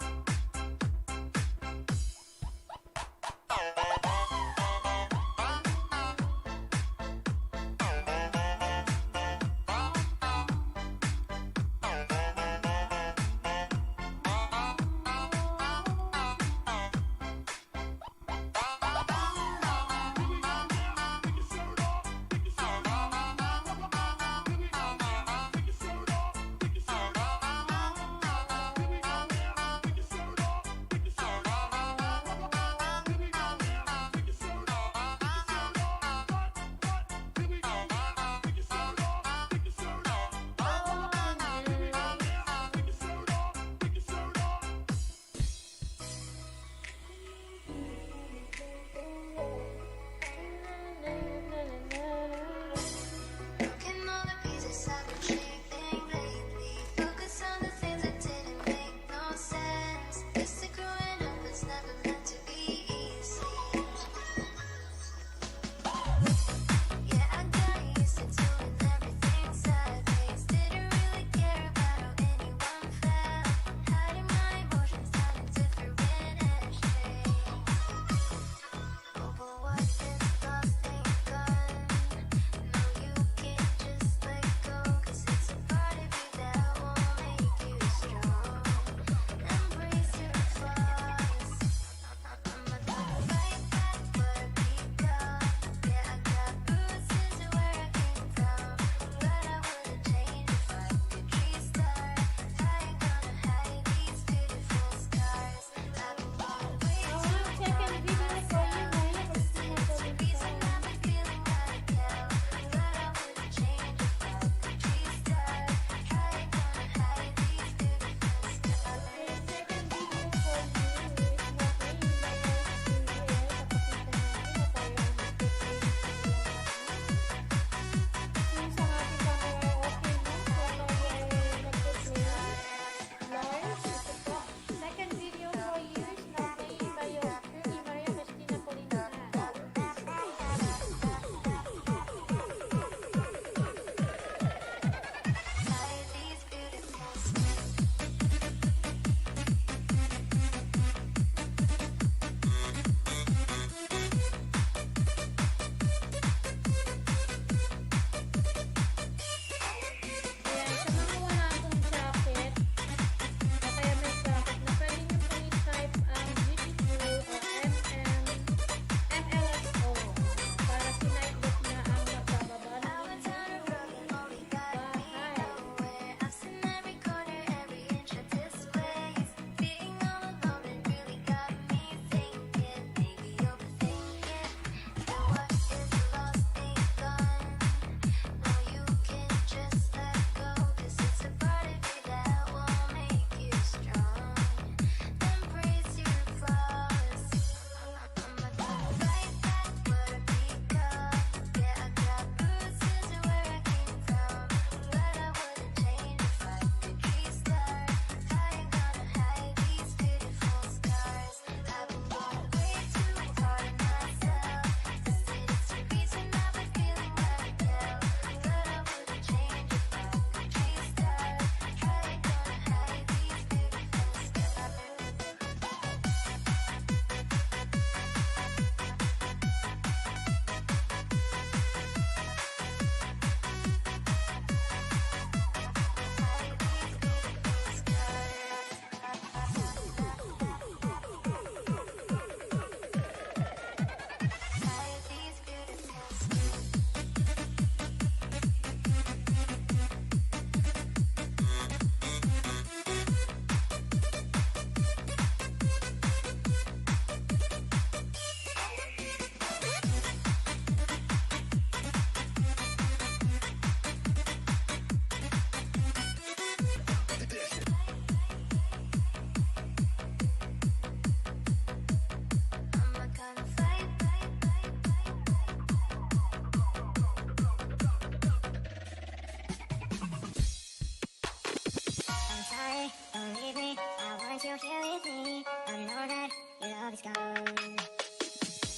me. I know that your love is gone.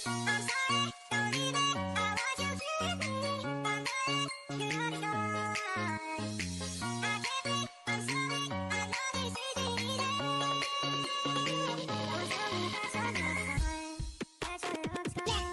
I'm sorry, don't leave it. I want you here with me. I know that your love is gone. I can't breathe. I'm sorry. I know this isn't easy. Don't tell me that's not fine. That your love is gone.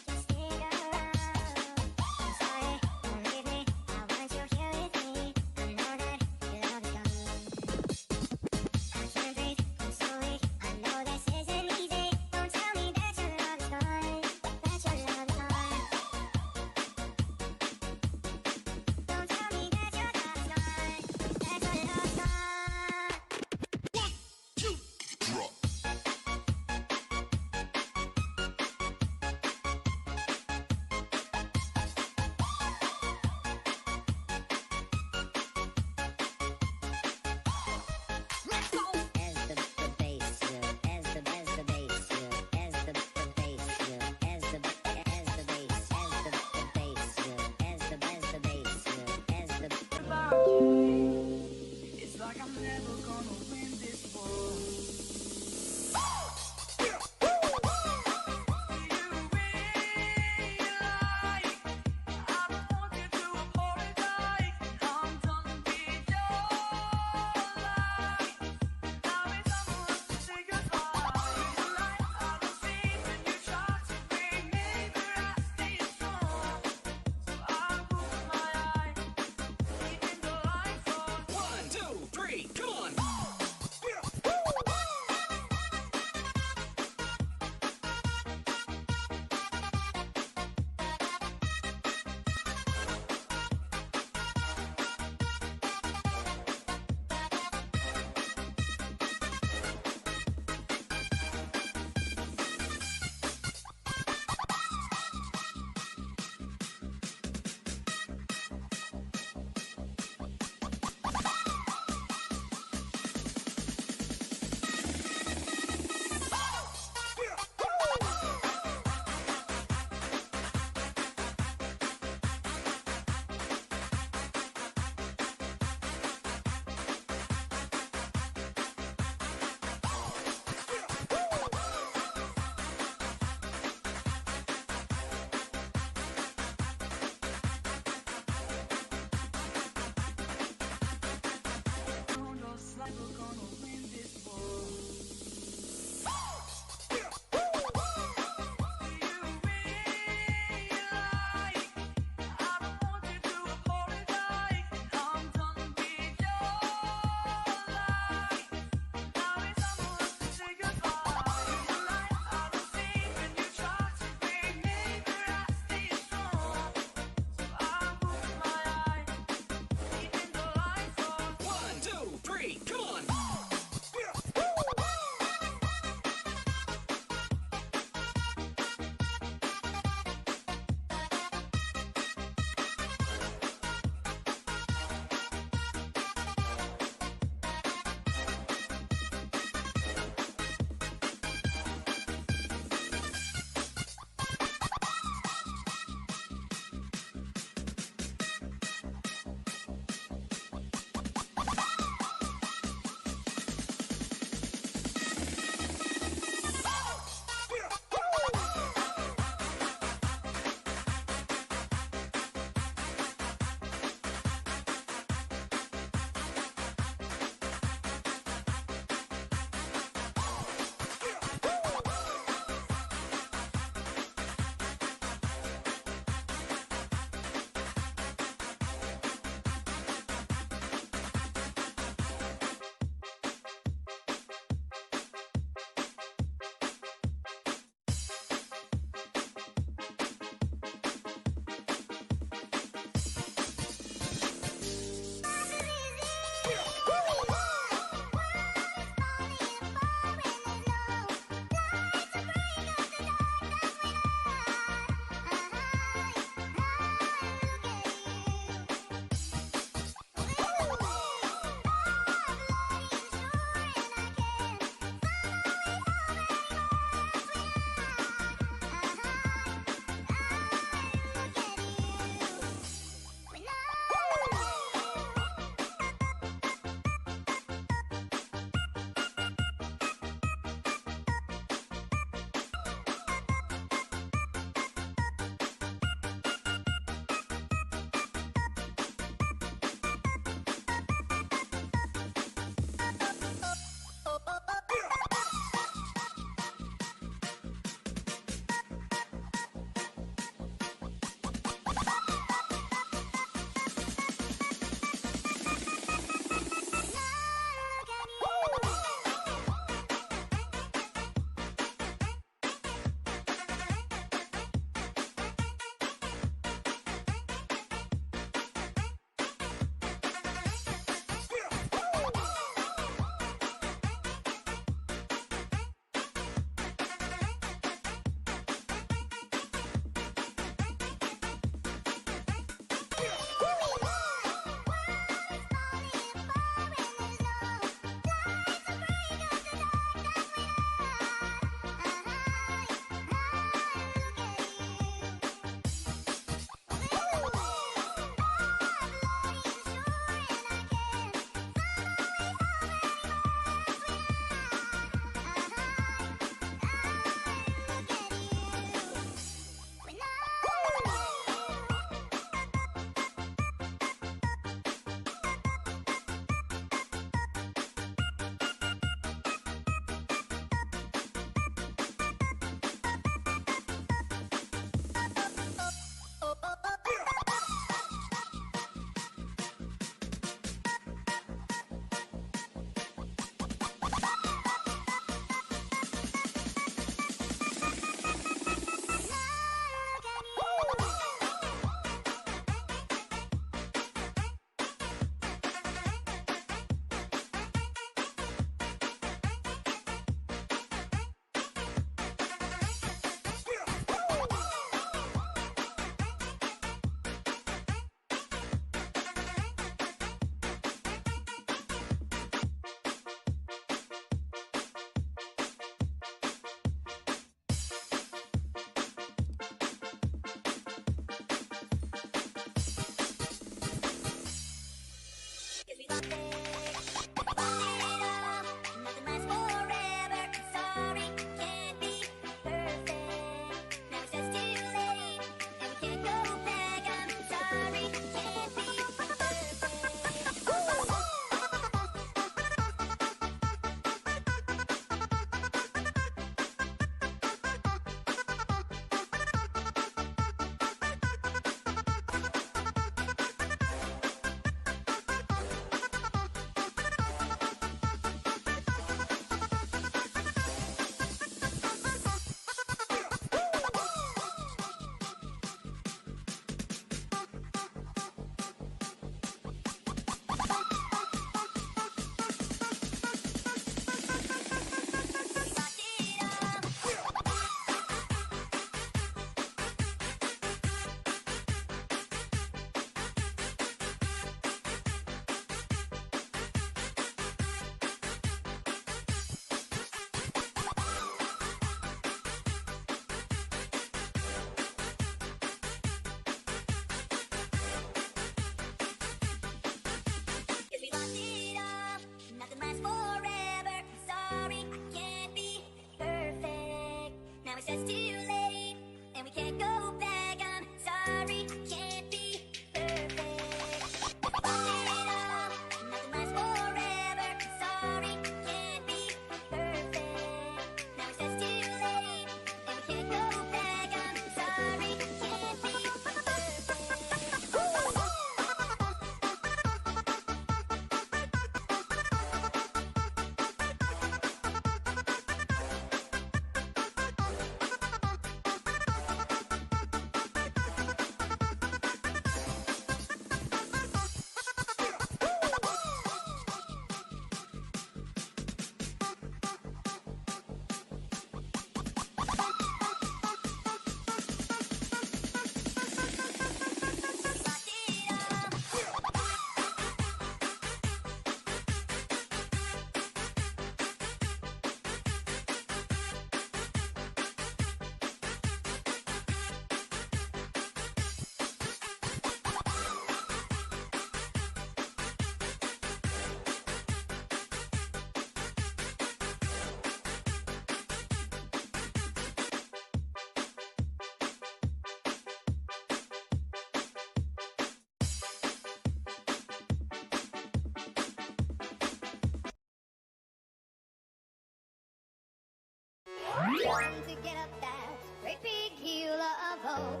Time to get up that great big hill of hope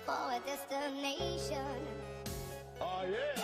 for a destination. Oh yeah.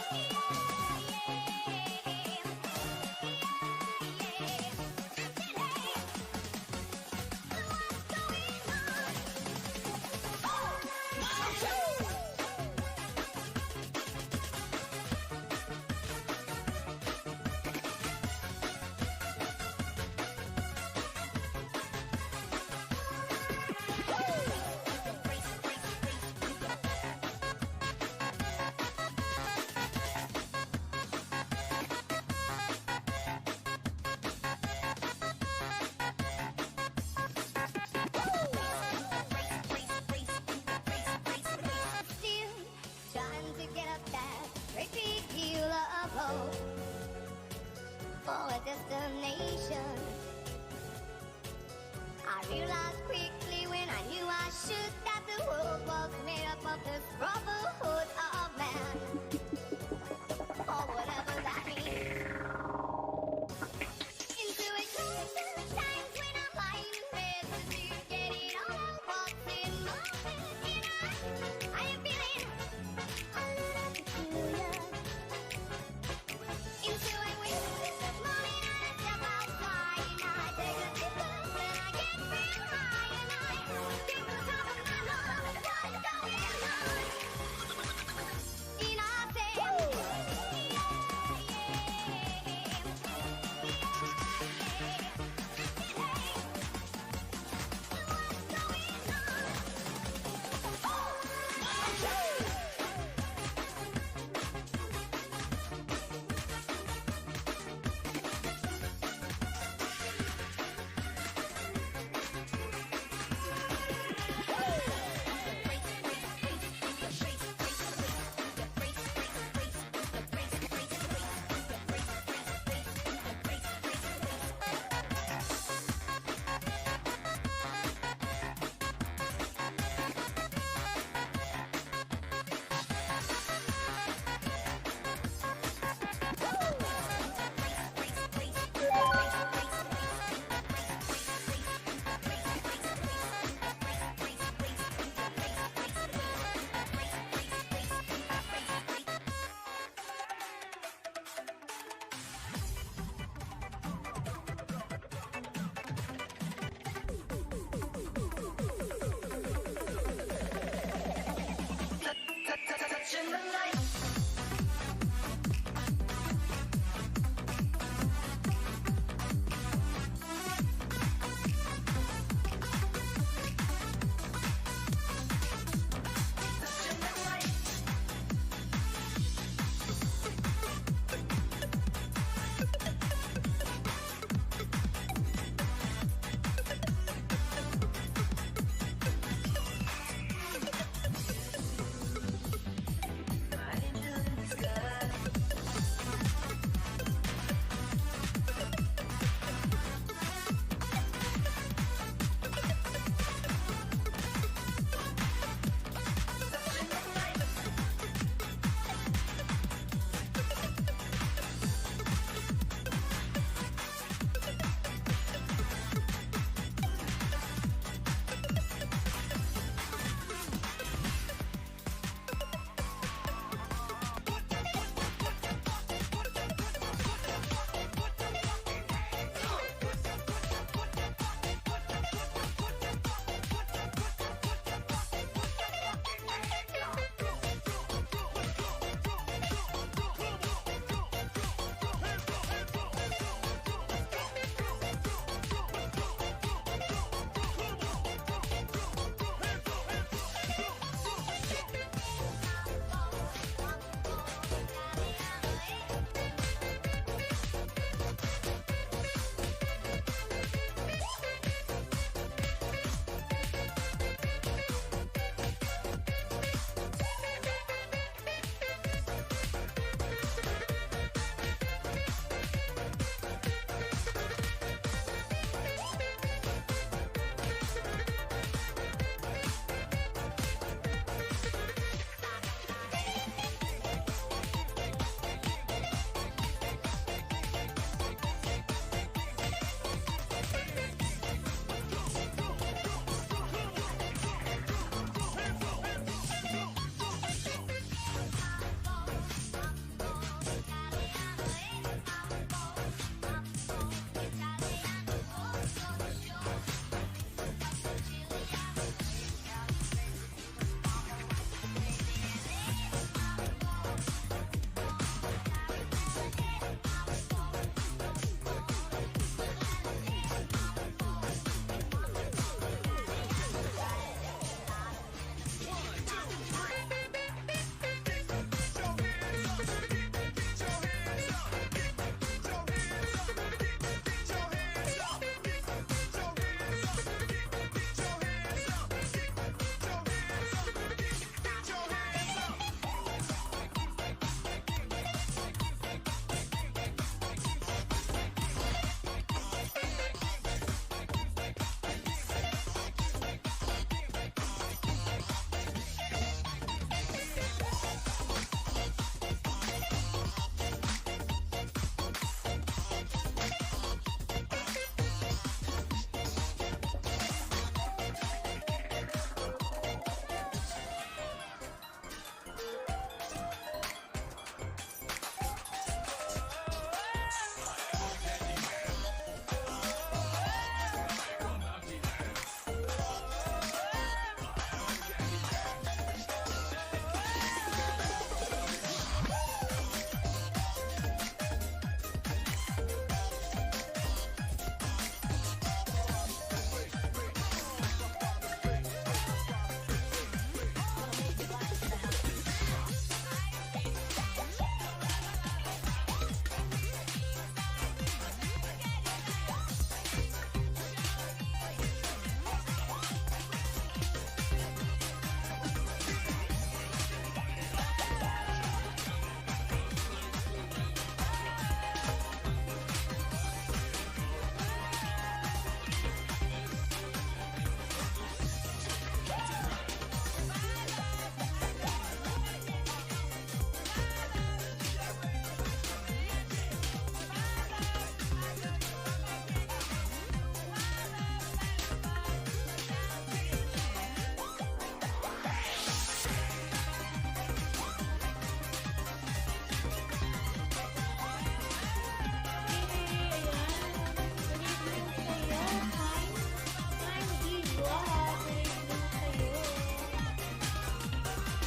good evening sa'yo.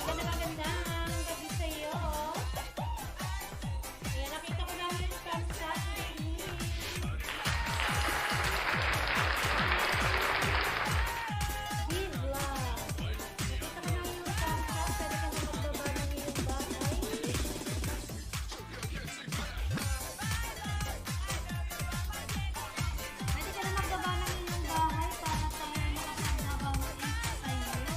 Magandang gabi sa'yo. Ayan, nakita ko lang yung spam sa akin. Big love. Nakita ko lang yung spam sa akin. Pwede ka na magbaba ng iyong bahay. Pwede ka na magbaba ng iyong bahay para tayo makapagbabawain tayo.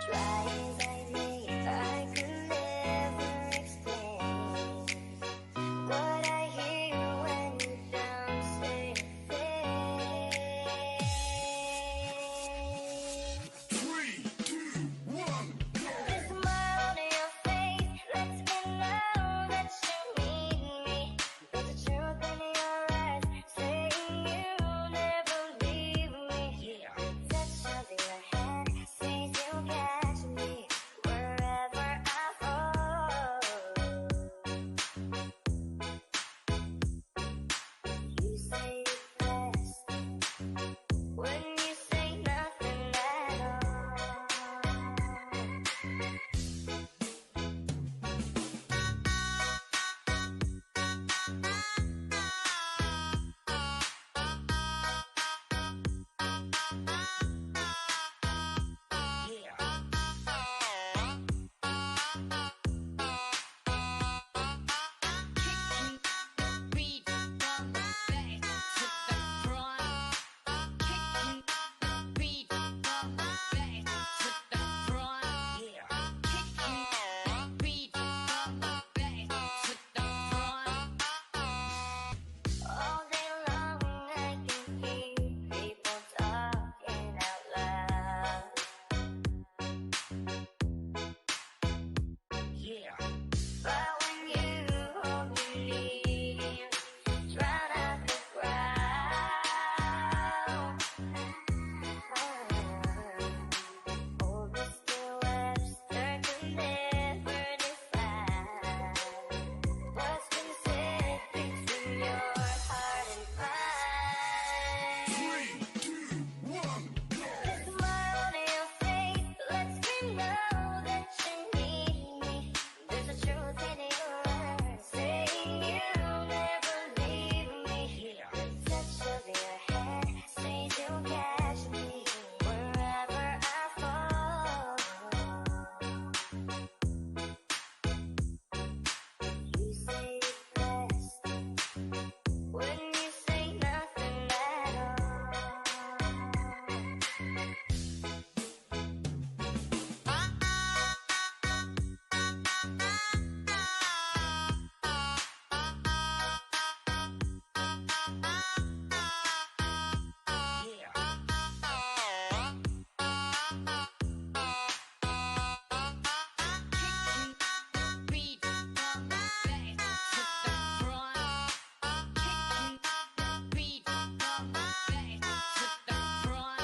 Try as I may, I could never explain what I hear when you don't say a thing. 3, 2, 1, go! The smile on your face lets me know that you need me. There's a truth in your eyes saying you'll never leave me. Touch of your hand says you'll catch me wherever I fall. You say it best when you say nothing at all. Beat from the back to the front. Kicking the beat from the back to the front. Kicking the beat from the back to the front. All day long I can hear people talking out loud. But when you hold me near, drown out the crowd. Oh, Mr. Webster could never define what's been said between your heart and mine. 3, 2, 1, go! The smile on your face lets me know that you need me. There's a truth in your eyes saying you'll never leave me. The touch of your hand says you'll catch me wherever I fall. You say it best when you say nothing at all. Kicking the beat from the back to the front. Kicking the beat from the back to the front.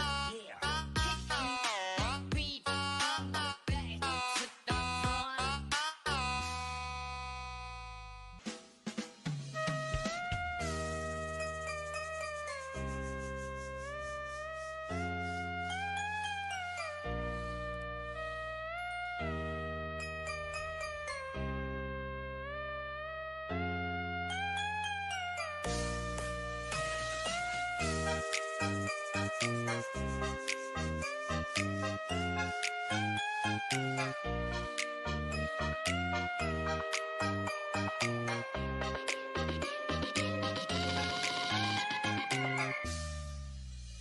Kicking the beat from the back to the front.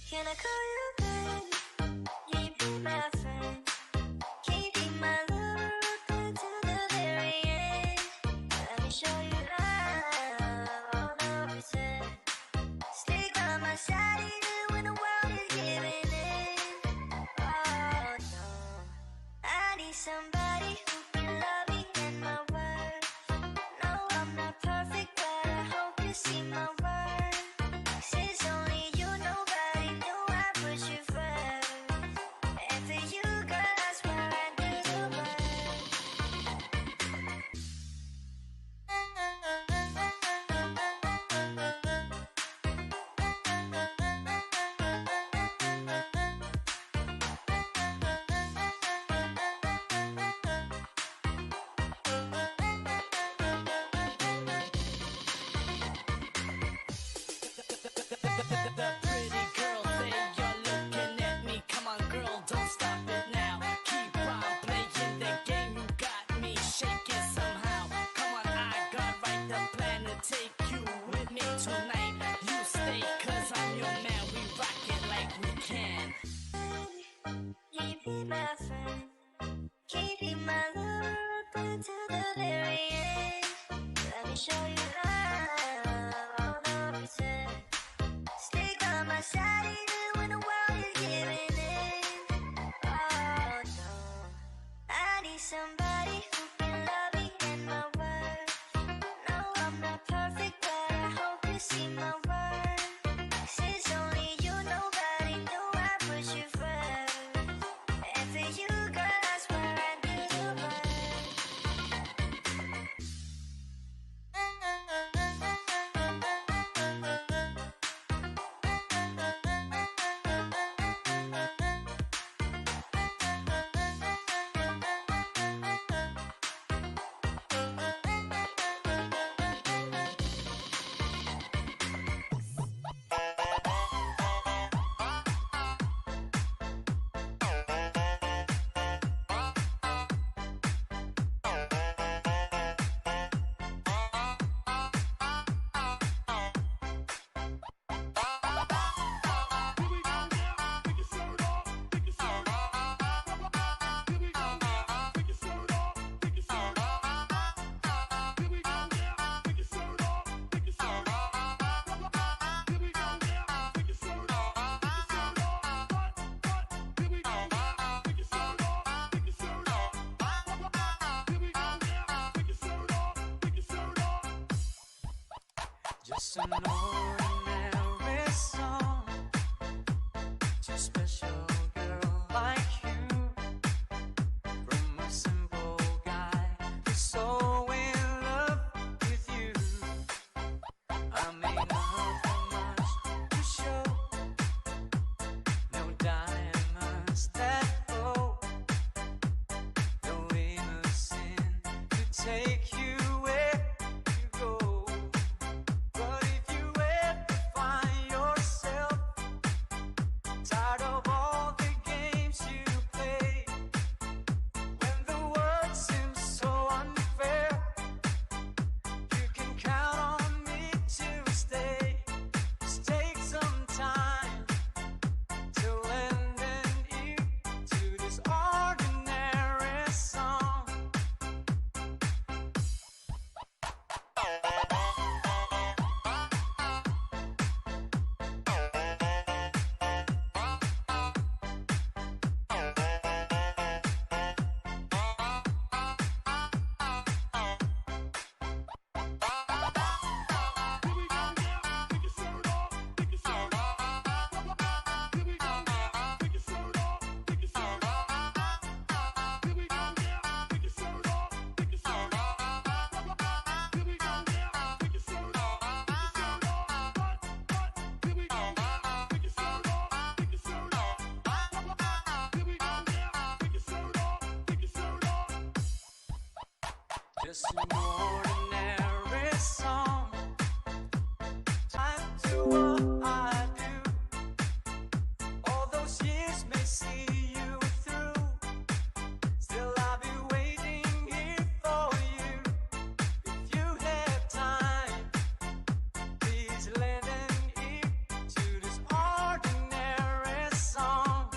Can I call you babe? Can you be my friend? Can you be my lover right to the very end? Let me show you love, all the pretend. Stick by my side even when the world is giving in. Oh no, I need somebody who can love me and my worth. No, I'm not perfect, but I hope you see my worth. Since only you, nobody knew I put you first. And for you, girl, I swear I do the work. keeping my love up until the very end. Let me show you love, all the pretend. Stay by my side even when the world is giving in. Oh no, I need somebody who can love me and my worth. No, I'm not perfect, but I hope you see my worth. Since only you, nobody knew I put you first. And for you, girl, I swear I do the Just an ordinary song to a special girl like you. From a simple guy who's so in love with you. I may not have much to show, no diamonds that glow, no limousine to take you where you go. But if you ever find yourself tired of all the games you play, when the world seems so unfair, you can count on me to stay. Just take some time to lend an ear to this ordinary song. Just an ordinary song tied to what I do. All those years may see you through. Still I'll be waiting here for you. If you have time, please lend an ear to this ordinary song.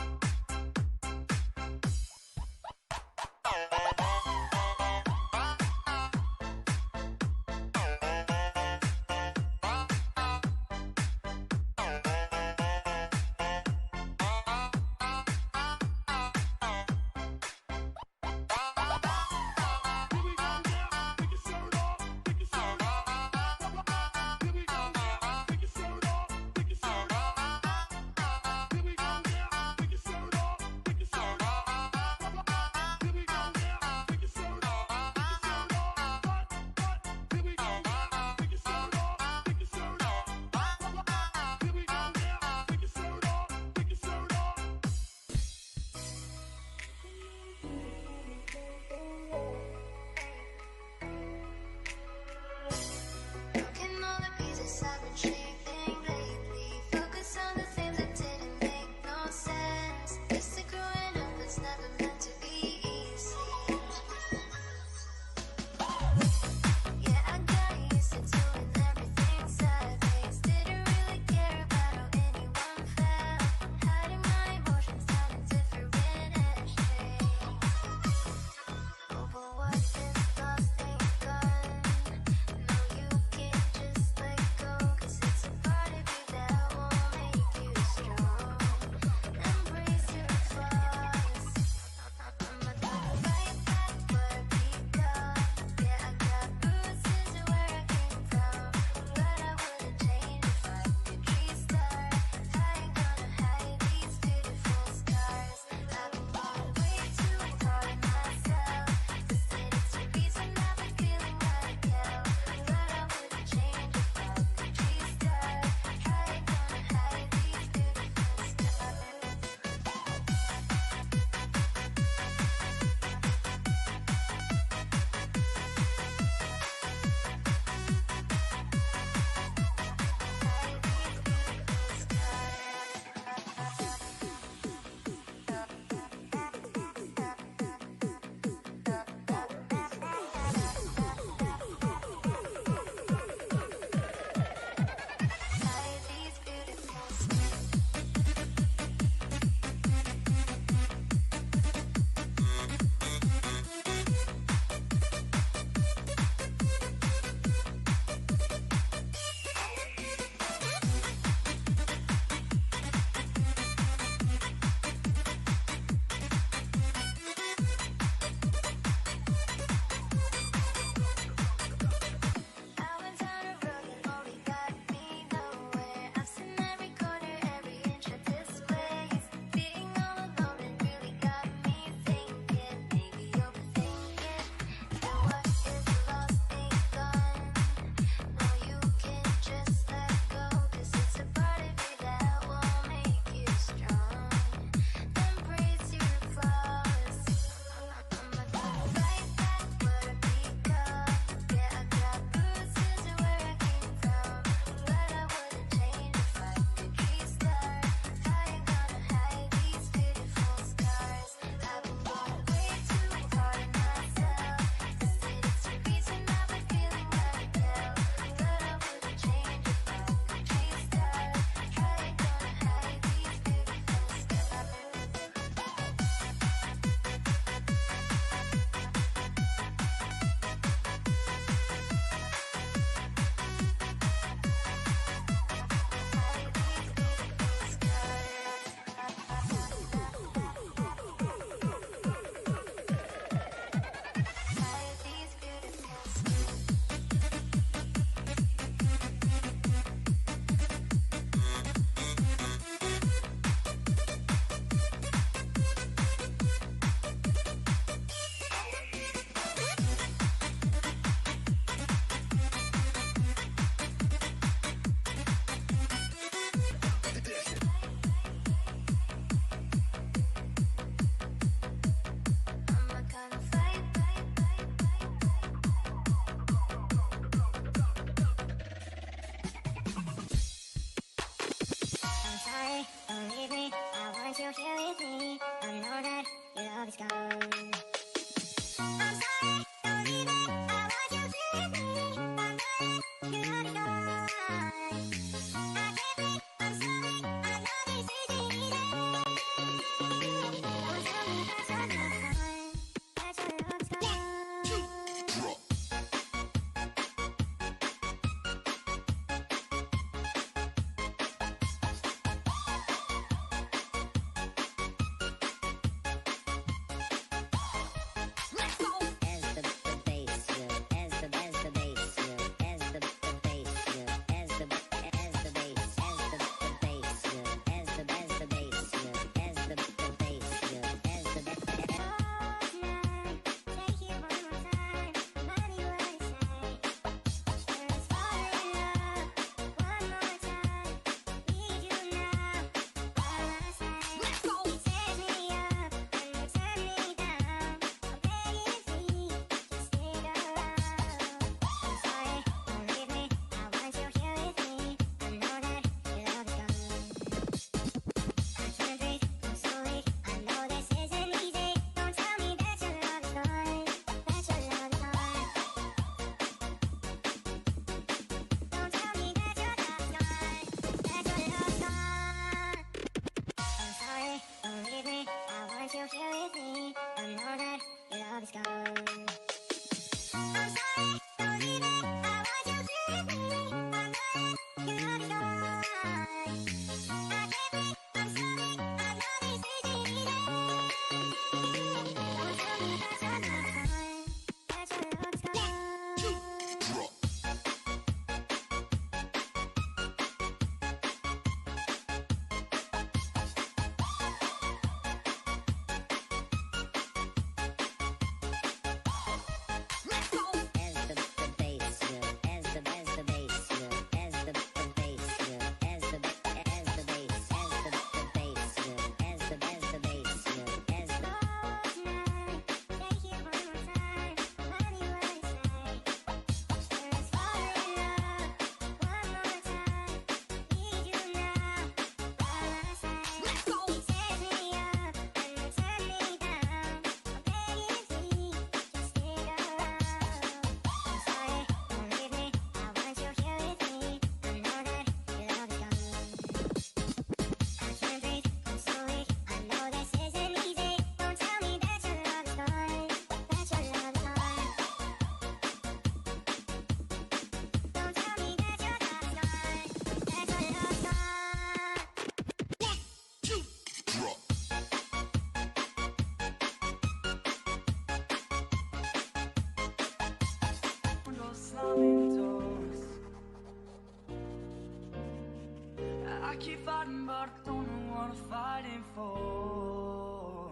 keep fighting, but I don't know what I'm fighting for.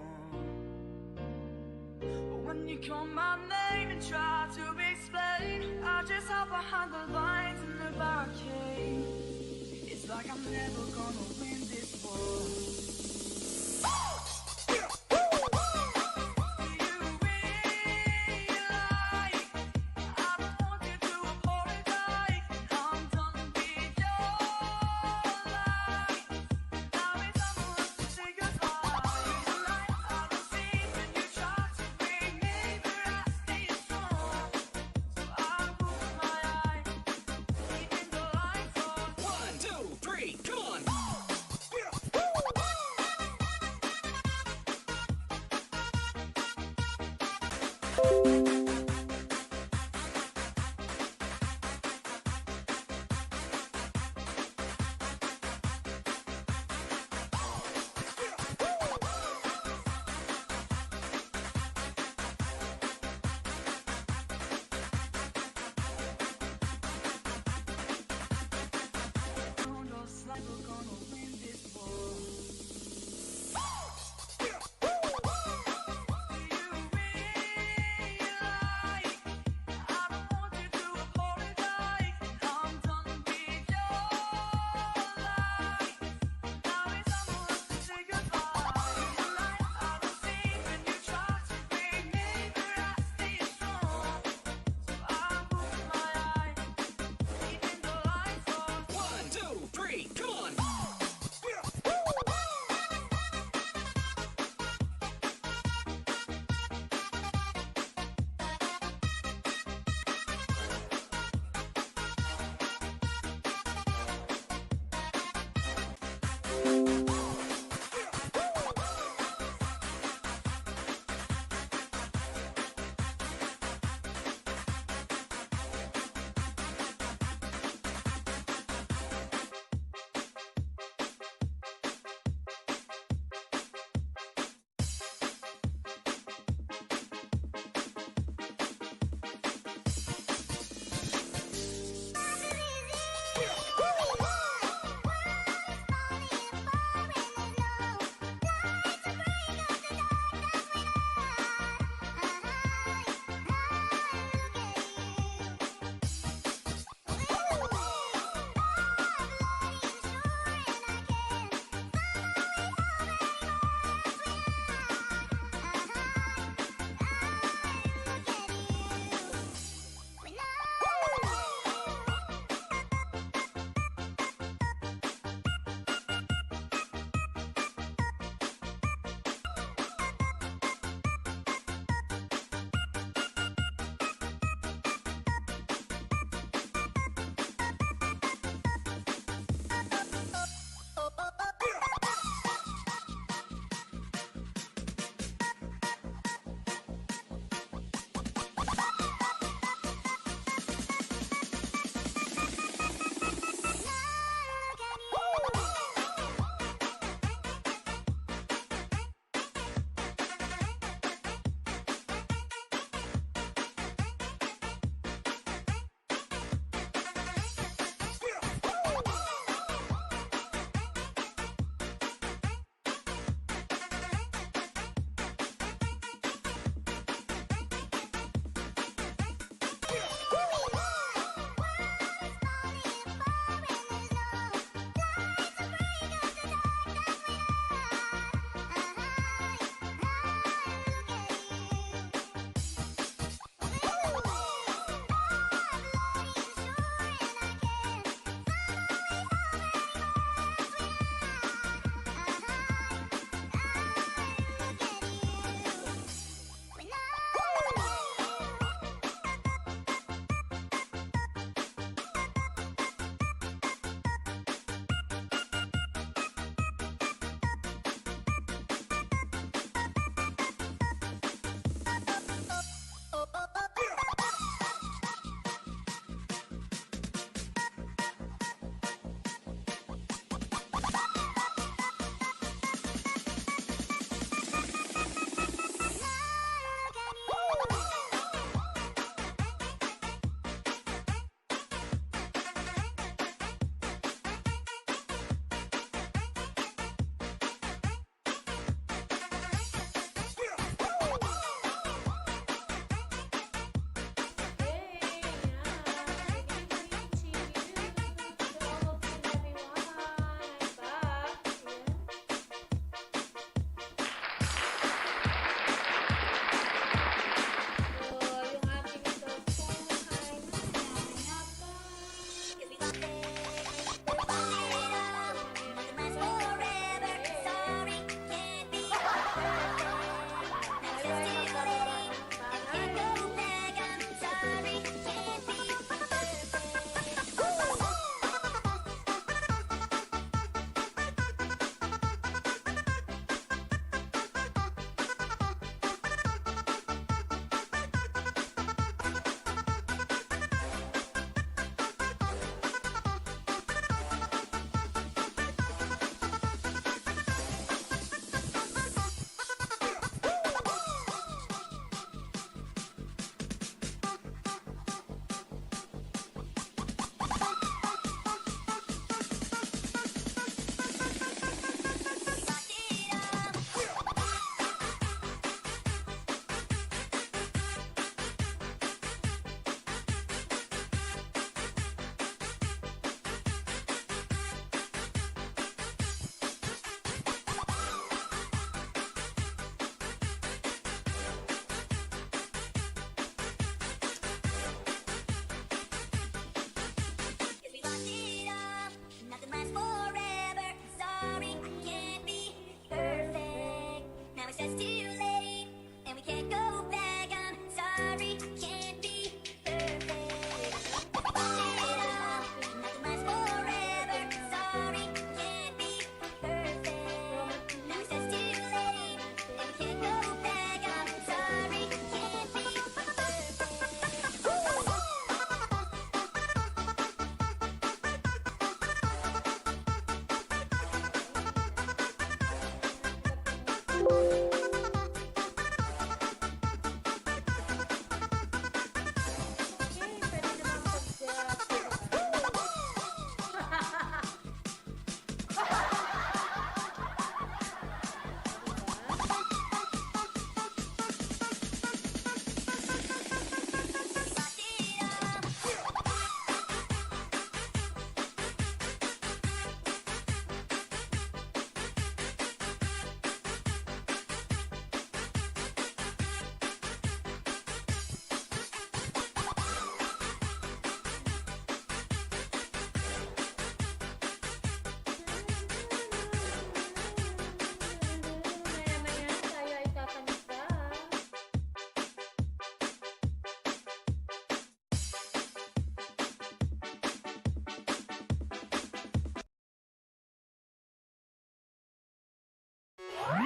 But when you call my name and try to explain, I just hide behind the lines in the barricade. It's like I'm never gonna win this war. One, two, three, come on. Looks like we're gonna win this war. You realize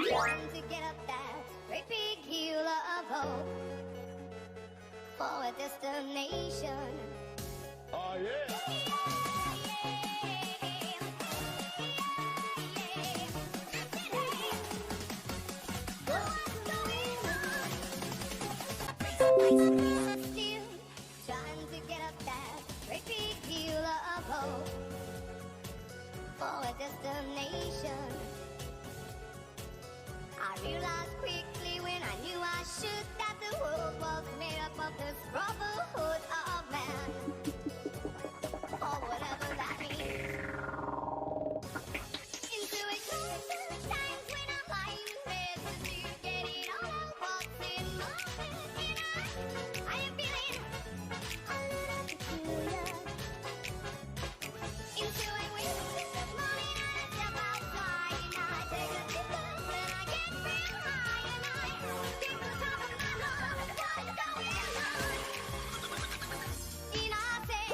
Trying to get up that great big hill of hope for a destination. Oh, yeah. Still trying to get up that great big hill of hope for a destination. I realized quickly when I knew I should that the world was made up of this brotherhood of man, or whatever that means. Into a constant times when I'm lying in bed to get it all out what's in my head. And I am feeling a little peculiar. Into a winter morning and I step outside and I take a deep breath and I get real high and I think to the top of my lungs, what's going on? And I say,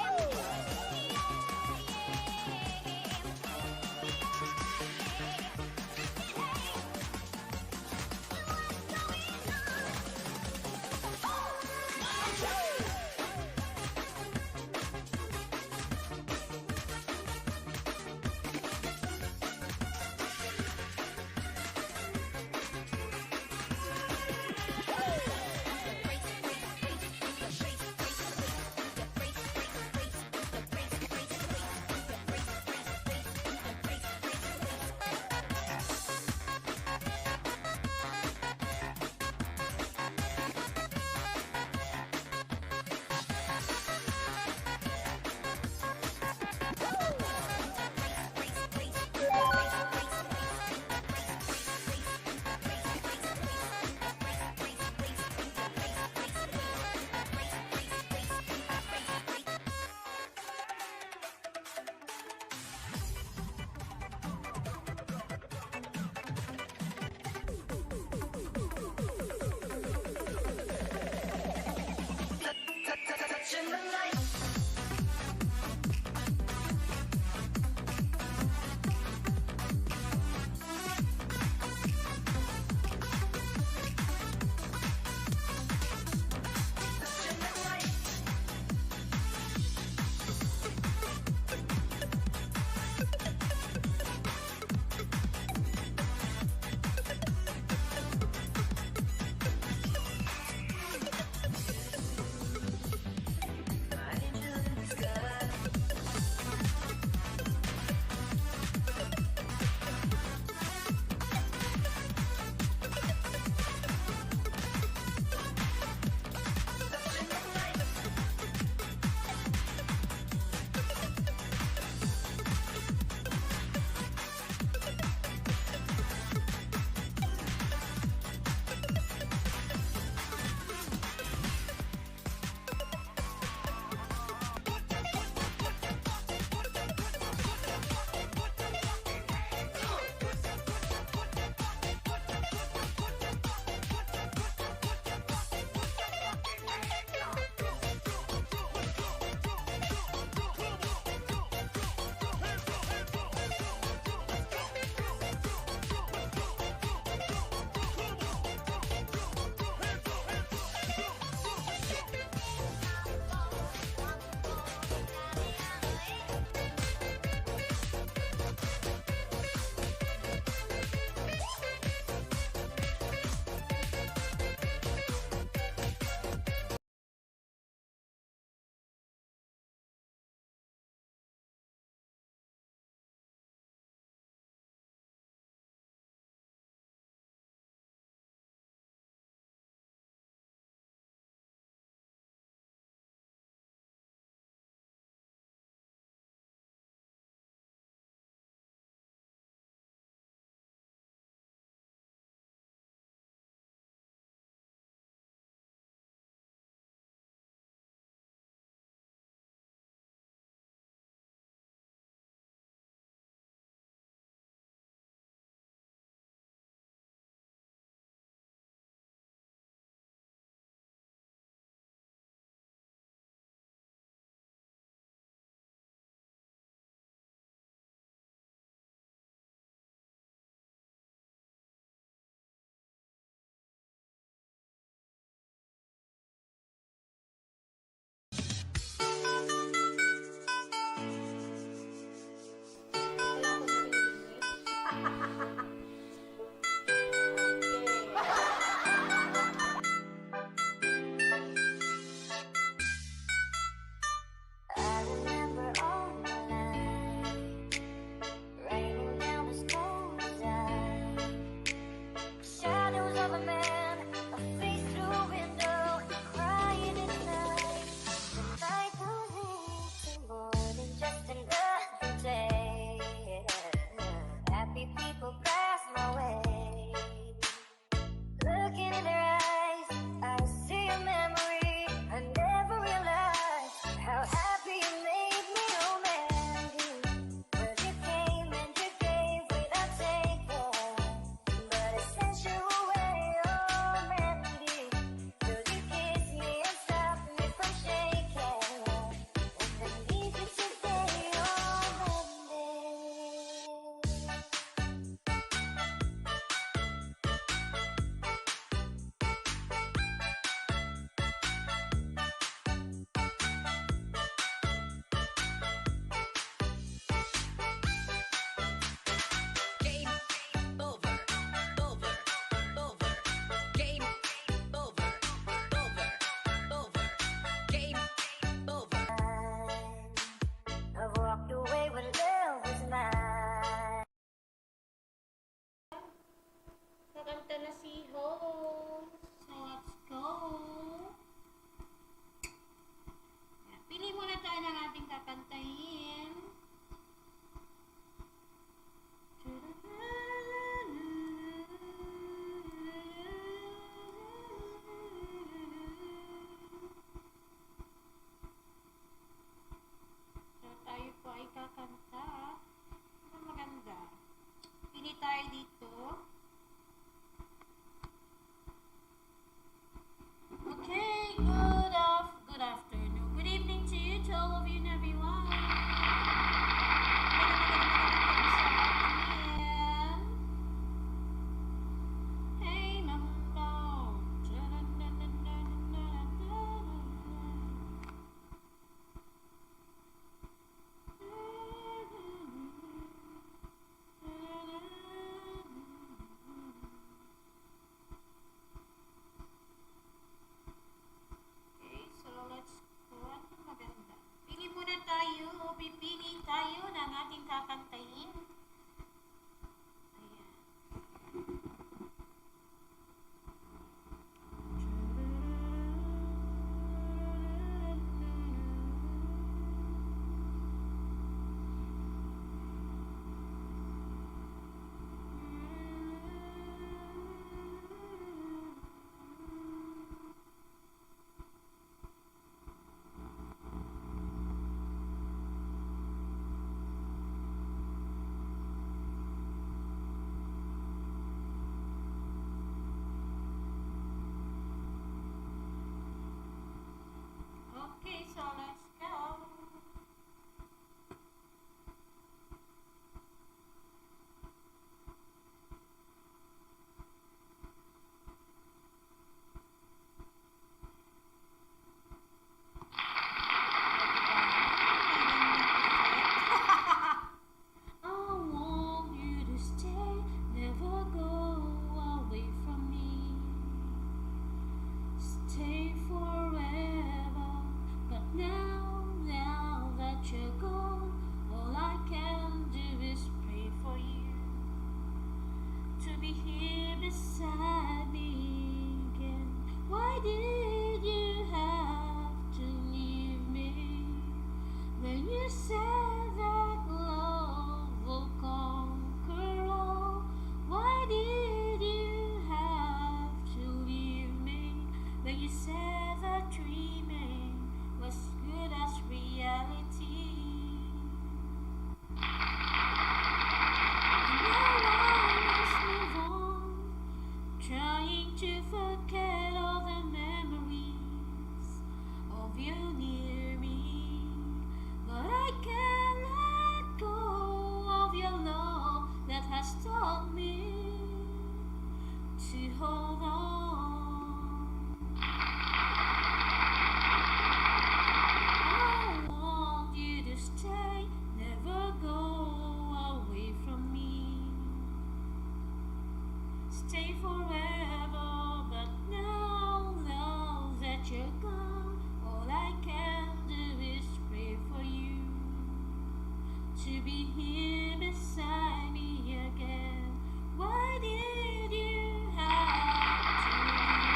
be here beside me again. Why did you have to leave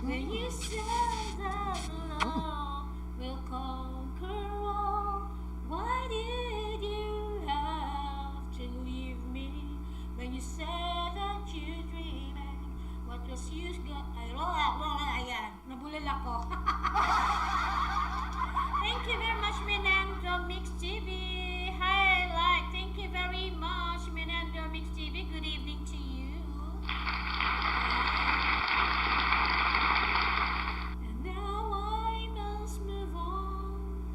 me? When you said that love will conquer all, why did you have to leave me? When you said that you're dreaming, what was you got? Ayan, nabulol ako. Thank you very much, Menandro Mix TV. Highlight. Thank you very much, Menandro Mix TV. Good evening to you. And now I must move on,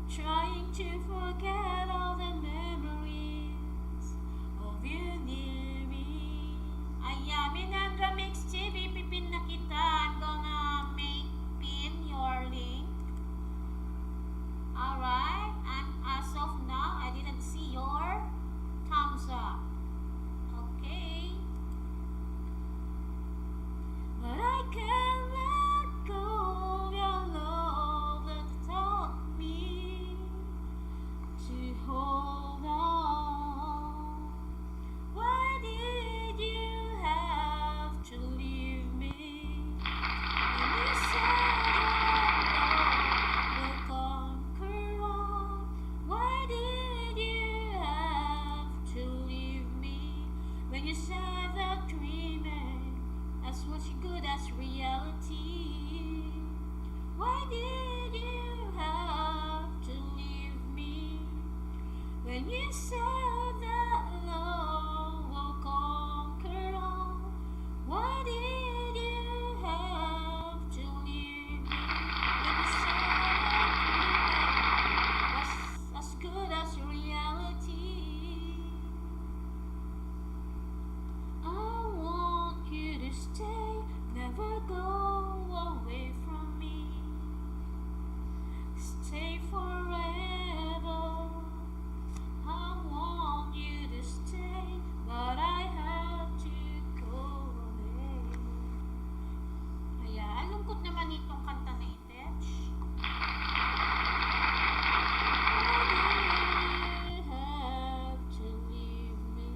trying to forget all the memories of you near me. Ayan, Menandro Mix TV. Pipin na kita. I'm gonna make pin your link. Alright, and as of now, I didn't see your thumbs up. Okay. But I can't let go of your love that taught me to hold on. Why did you have to leave me? When you said that love will conquer all, why did you have to leave me? When you said that dreaming as much good as reality, why did you have to leave me? When you said that love will conquer all, why did you have to leave me? When you said that dreaming was as good as reality, I want you to stay, never go away from me. Stay forever. I want you to stay, but I have to go away. Ayan, lungkot naman itong kanta na Itech. Why did you have to leave me?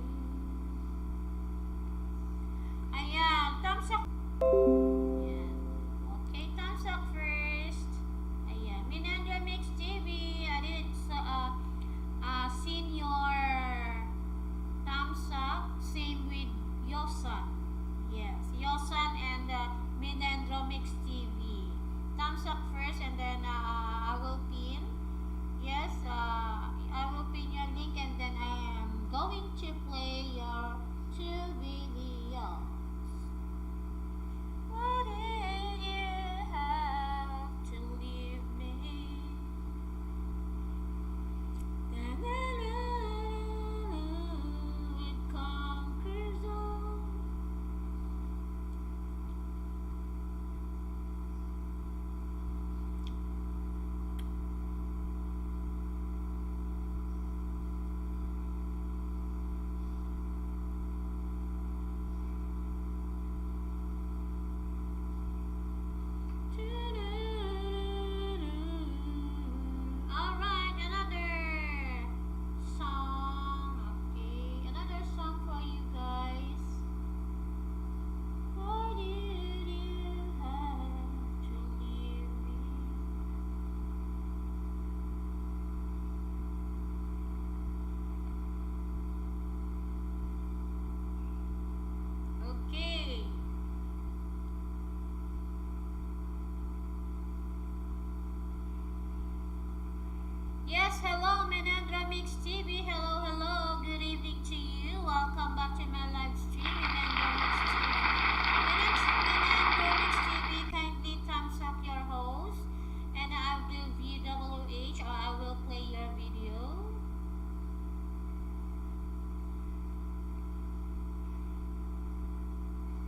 Ayan, thumbs up. Ayan. Okay, thumbs up first. Ayan, Menandro Mix TV. I didn't seen your thumbs up. Same with Yosan. Yes, Yosan and Menandro Mix TV. Thumbs up first, and then I will pin. Yes, I will pin your link, and then I am going to play your 2 videos. Why did you have to leave me? It conquers all. Alright, another song. Okay, another song for you guys. Why did you have to leave me? Okay. Yes, hello, Menandro Mix TV. Hello, hello. Good evening to you. Welcome back to my live stream, Menandro Mix TV. Menandro Mix TV, kindly thumbs up your host, and I will view WH, or I will play your video.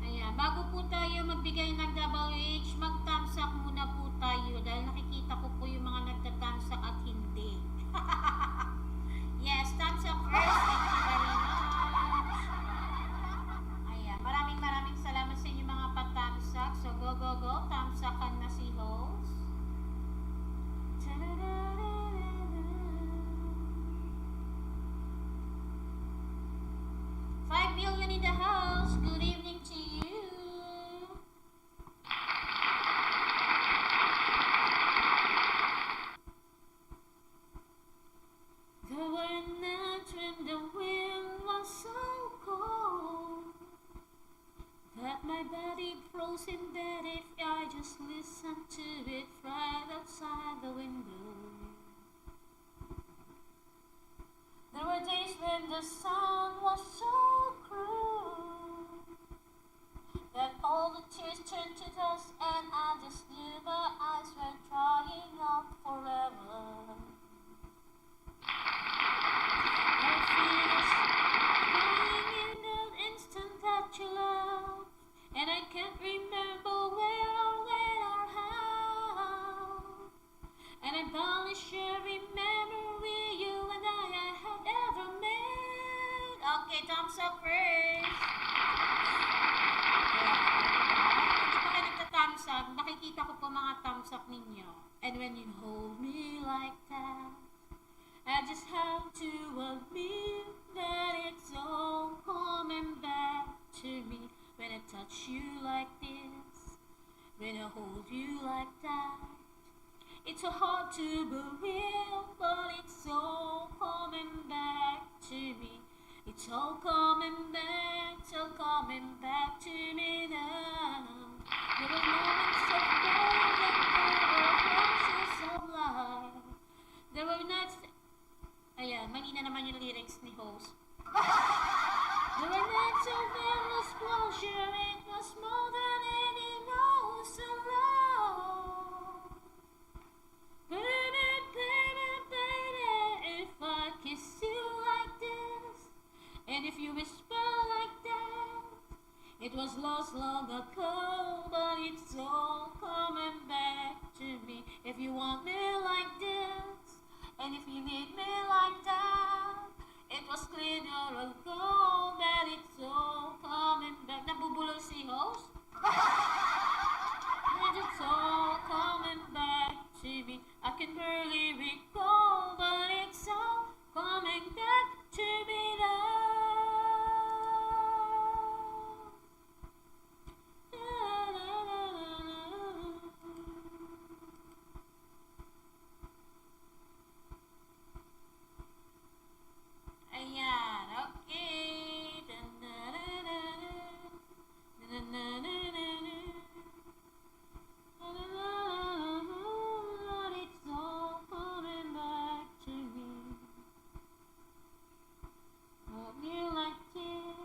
Ayan, bago po tayo magbigay ng WH, mag-thumbs up muna po tayo dahil nakikita ko po yung mga nagta-thumbs up at hindi. Yes, thumbs up first. Thank you very much. Ayan, maraming salamat sa inyo mga pa-thumbs up. So, go, go, go. Thumbs up na si host. just listen to it right outside the window. There were days when the sun was so cruel that all the tears turned to dust, and I just knew my eyes were drying out forever. I feel us crying in the instant that you love, and I can't remember where or when or how. And I banish every memory you and I had ever made. Okay, thumbs up, Chris. Hindi pa kayo nagta-thumbs up. Nakikita ko po mga thumbs up ninyo. And when you hold me like that, I just have to admit that it's all coming back to me. When I touch you like this, when I hold you like that, it's so hard to believe, but it's all coming back to me. It's all coming back, it's all coming back to me now. There were moments of gold and there were flashes of light. There were nights. Ayan, mali na naman yung lyrics ni host. There were nights of endless pleasure. It was more than any knows of love. Baby, baby, baby, if I kiss you like this, and if you whisper like that, it was lost long ago, but it's all coming back to me. If you want me like this, and if you need me like that, it was cleaner ago, but it's all coming back. Nabubulol si host? And it's all coming back to me. I can barely recall, but it's all coming back to me now. Ayan, okay. It's all coming back to me. Hold me like this.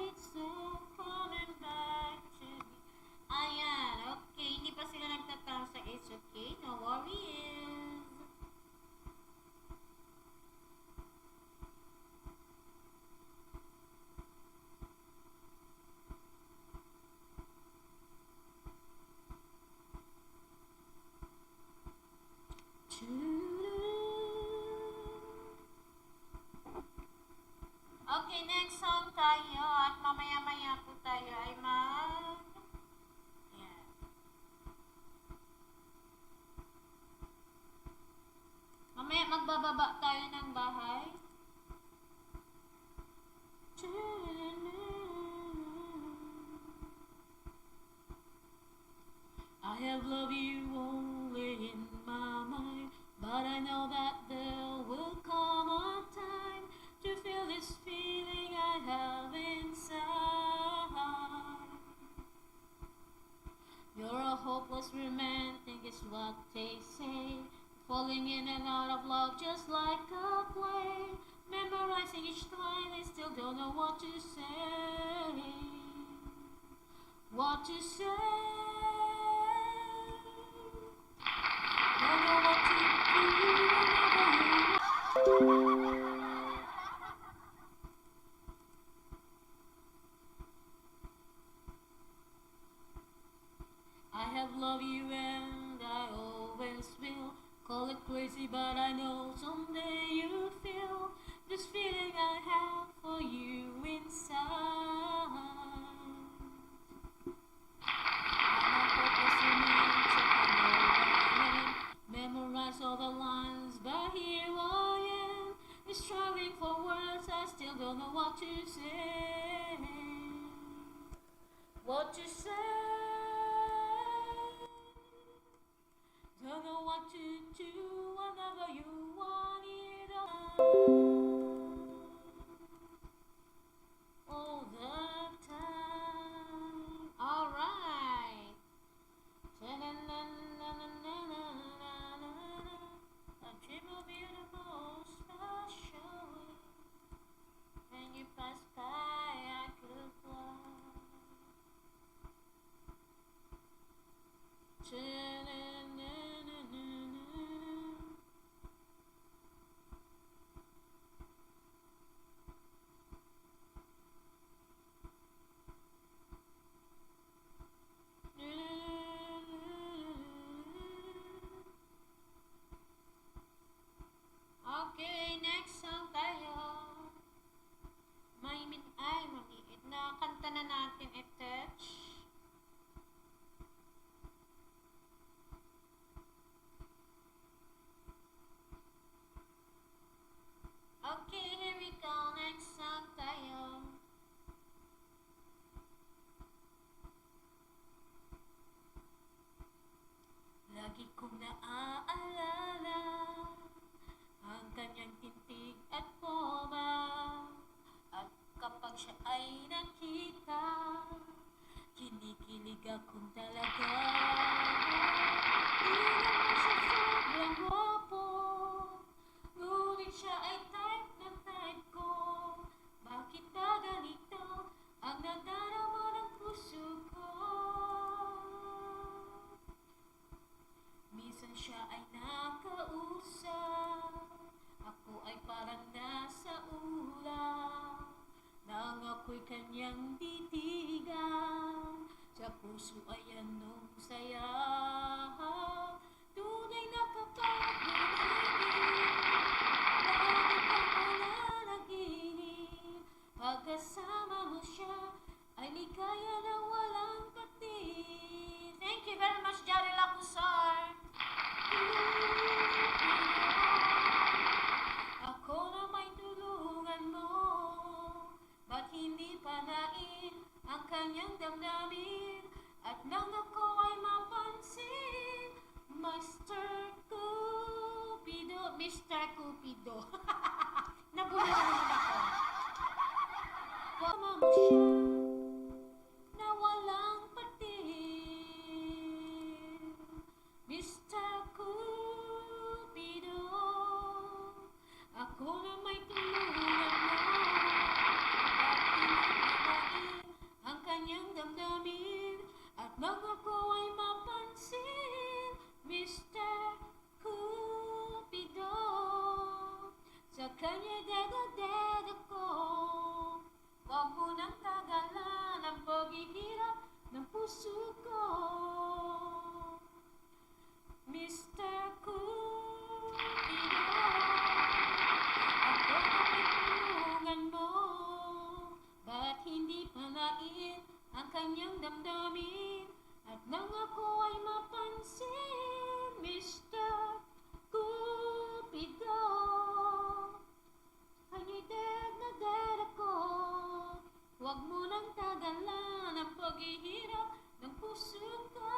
It's all coming back to me. Ayan, okay. Hindi pa sila nagtatawag sa it's okay. No worries. Okay, next song tayo at mamaya-maya po tayo ay Ayan. Mamaya magbababa tayo ng bahay. I have loved you only in my mind, but I know that there will come a time to feel this feeling I have inside. You're a hopeless romantic is what they say, falling in and out of love just like a play, memorizing each line and still don't know what to say. What to say? Don't know what to do whenever you I have loved you and I always will. Call it crazy, but I know someday you'll feel this feeling I have for you inside. I'm a hopeless romantic, I know I am. Memorize all the lines, but here I am, struggling for words. I still don't know what to say. What to say? Don't know what to do whenever you want it all. Okay, next song tayo. Ay, maliit na kanta na natin i-touch. Okay, here we go. Next song tayo. Lagi kong naaalala ang kanyang tintig at forma. At kapag siya ay nakita, kinikilig akong talaga. Di naman siya sobrang gwapo, ngunit siya ay type na type ko. Bakit ba ganito ang nadarama ng puso ko? Minsan siya ay nakausap, ako ay parang nasa ulap. Nang ako'y kanyang titigan, sa puso ay anong saya. Tunay na kapag-ibig, lagi kang mananaginip. Pagkasama mo siya, ay ligaya na walang patis. Thank you very much, Jari Lacusar. Ako na may tulungan mo, ba't hindi panain ang kanyang damdamin? At nang ako ay mapansin, Mr. Cupido, Mr. Cupido. Nabula na naman ako. Pama mo siya na walang patin, Mr. Cupido. Ako na may tulungan mo, at pinipinain ang kanyang damdamin. At nang ako ay mapansin, Mr. Cupido, sa kanya deda-deda ko. Huwag mo nang tagalan ang paghihirap ng puso ko, Mr. Cupido. Ako na may tulungan mo, ba't hindi panain ang kanyang damdamin? At nang ako ay mapansin, Mr. Cupido, kanya'y dead na dead ako. Huwag mo nang tagalan ang paghihirap ng puso ko,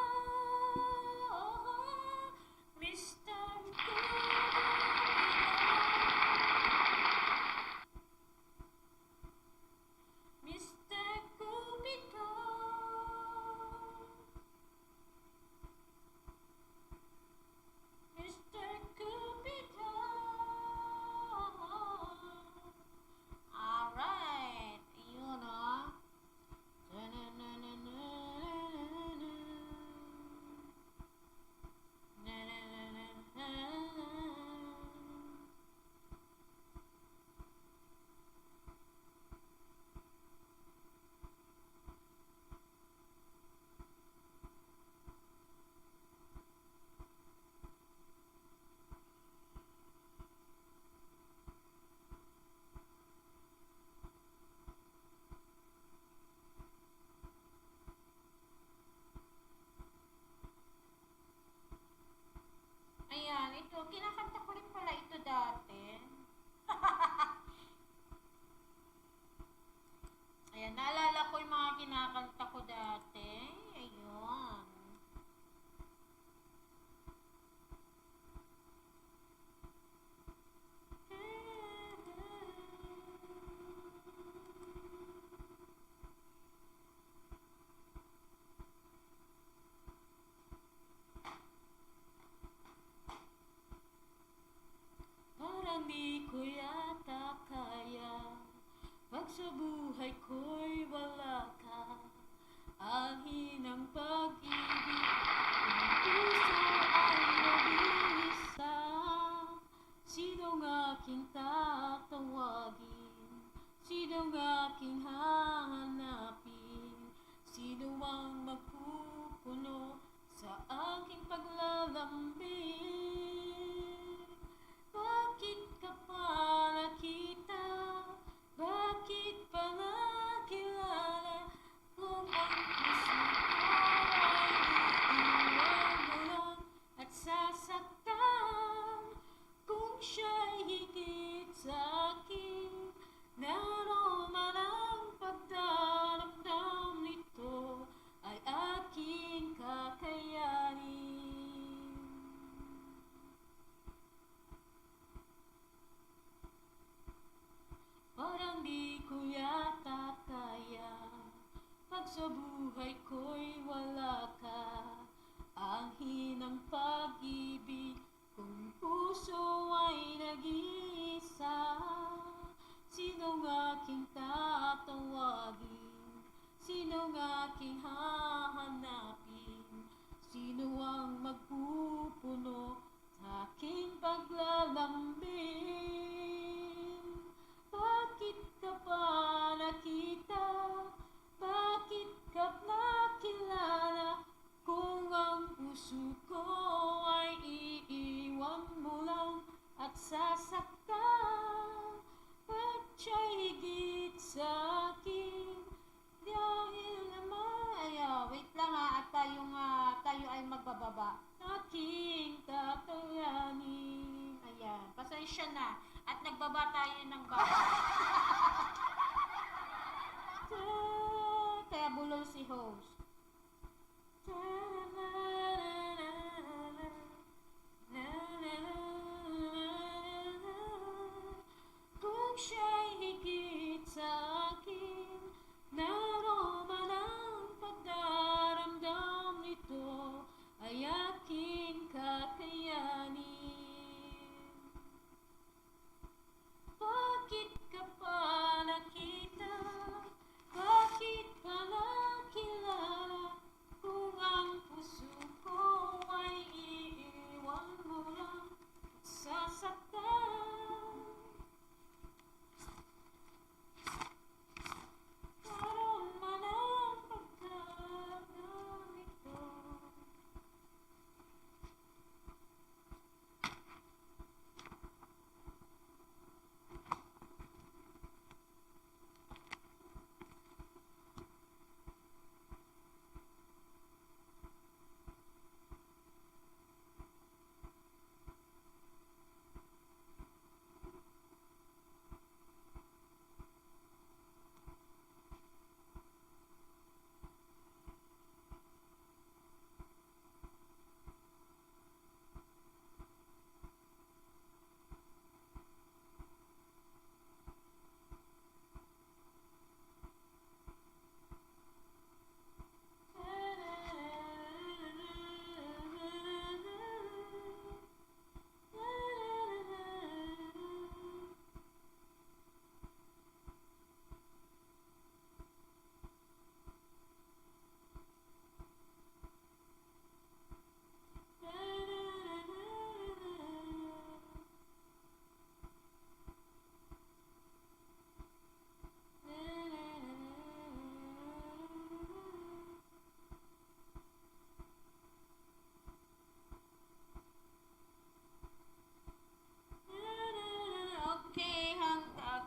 Mr. Cupido. Mr. Cupido. Mr. Cupido. Alright, yun o. Ayan, ito, kinakanta ko rin pala ito dati. Ayan, naalala ko yung mga kinakanta ko dati. Ayun. Parang di ko yata kaya, pag sa buhay ko'y wala ka. Ahin ang pag-ibig, aking hahanapin? Sino ang magpupuno sa aking paglalambing? Bakit ka pa nakita? Bakit ka nakilala? Kung ang puso ko ay iiwan mo lang at sasaktan, at siya'y higit sa akin. Dahil naman, wait lang at tayo ay magbababa. Aking kakayanin. Ayan, pasensya na. At nagbaba tayo ng baba. Kaya bulol si host. Kung siya'y higit sa akin, naroon man ang pagdaramdam nito ay aking kakayanin. Bakit ka pa nakita? Bakit ka nakilala? Kung ang puso ko ay iiwan mo lang at sasaktan, naroon man ang pagkakataon ito.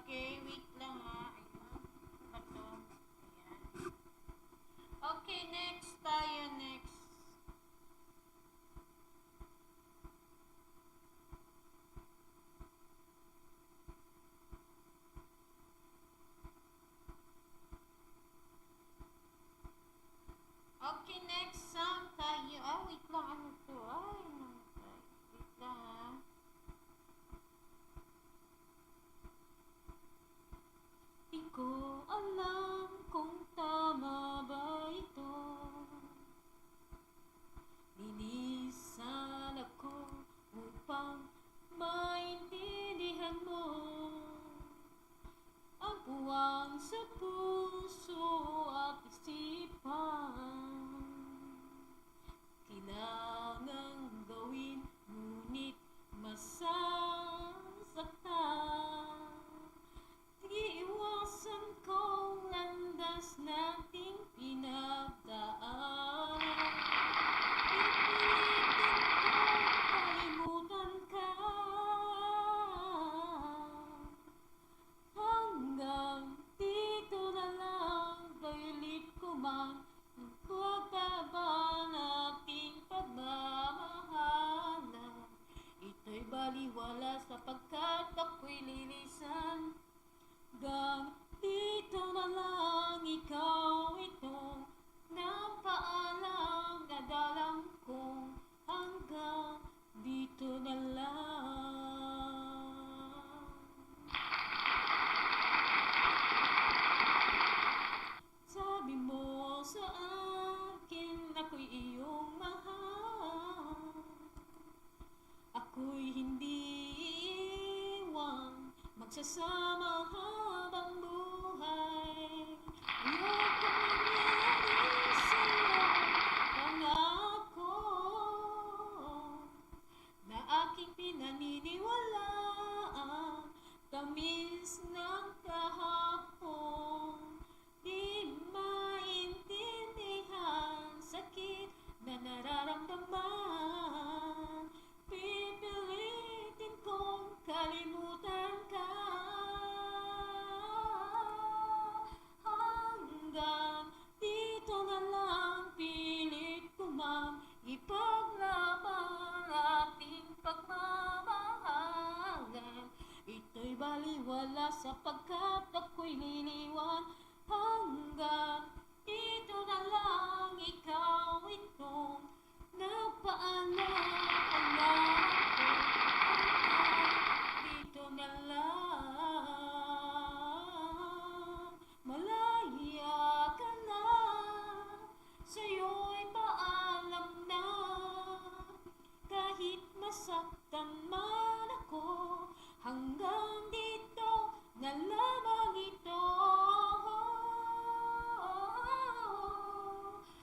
Okay, wait lang ha. Ayun. Ano ba to? Ayan. Okay, next tayo, next. Okay, next song tayo. Wait lang, ano to? Namatay. Wait lang ha. Di ko alam kung tama ba ito. Linisan ako upang maintindihan mo ang puwang sa puso at isipan. Kailangang gawin, ngunit masasaktan. Iiwasan kong landas nating pinagdaan. Pipilitin kong kalimutan ka. Hanggang dito na lang, gayulit ko man ang pagbaba nating pagmamahala. Ito'y baliwala sapagkat ako'y lilisan. Hanggang dito na lang, ikaw ito ng paalam na dalang ko. Hanggang dito na lang. Sabi mo sa akin, ako'y iyong mahal. Ako'y hindi itong nagpaalam ako dito na lang. Malaya ka na, sa'yo'y paalam na. Kahit masaktan man ako, hanggang dito na lamang ito.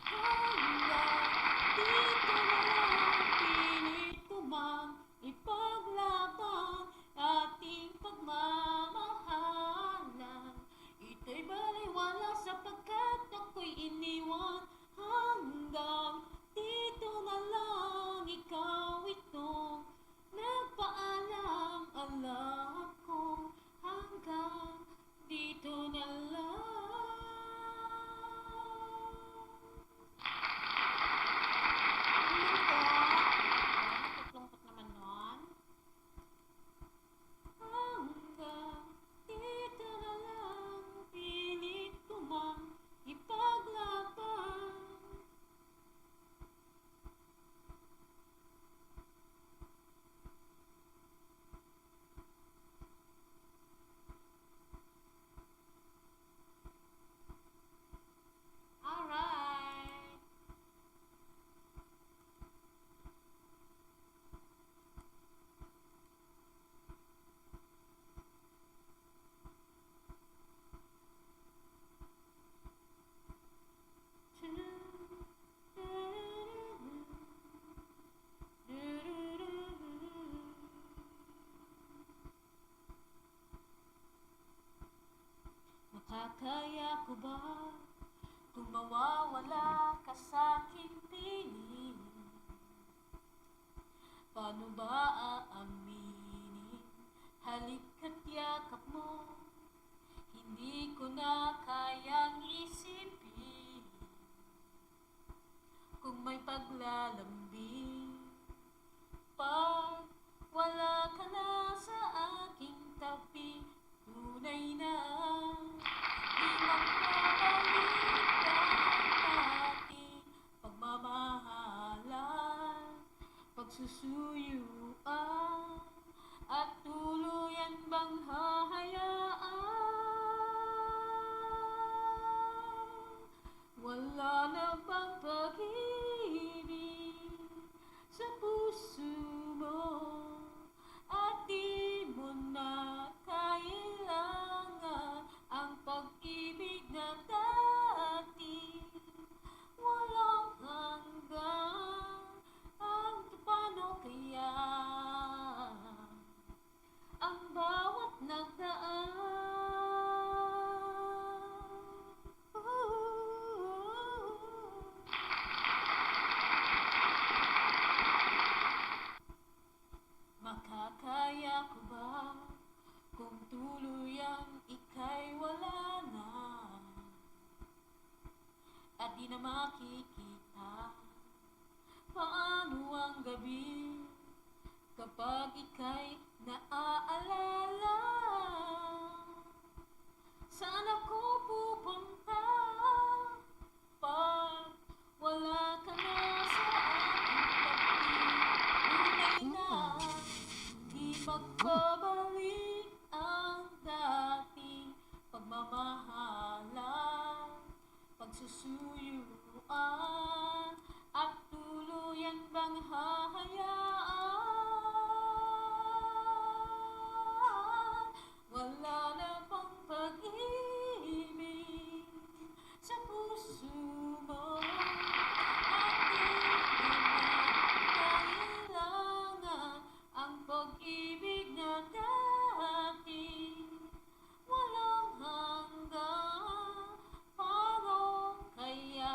Hanggang dito na lang, pilit ko mang ipaglaban ating pagmamahalan. Ito'y baliwala sapagkat ako'y iniwan. Hanggang dito na lang, ikaw itong nagpaalam-alam ko. Hanggang dito na lang. Lungkot naman nun. Hanggang dito na lang, pilit ko mang ipaglaban. Alright. Makakaya ko ba kung mawawala ka sa'king piling? Paano ba aaminin? Halika't yakap mo, hindi ko na kayang isipin. Kung may paglalambing, pag wala ka na sa aking tabi, tunay na di magbabalik ang ating pagmamahalan, pagsusuyuan, at tuluyan bang hahayaan? Wala na bang pag-ibig sa puso mo, at di mo na kailangan ang pag-ibig na dati. Walang hanggan, paano kaya ang bawat nagdaan? Makakaya ko ba kung tuluyang ika'y wala na, at di na makikita? Paano ang gabi kapag ika'y naaalala? Saan ako pupunta pag wala ka na sa aking tabi? Tunay na di magbabalik ang dating pagmamahalan, pagsusuyuan, at tuluyan bang hahayaan? Wala na bang pag-ibig sa puso mo, at di mo na kailangan ang pag-ibig na dati. Walang hanggan, paano kaya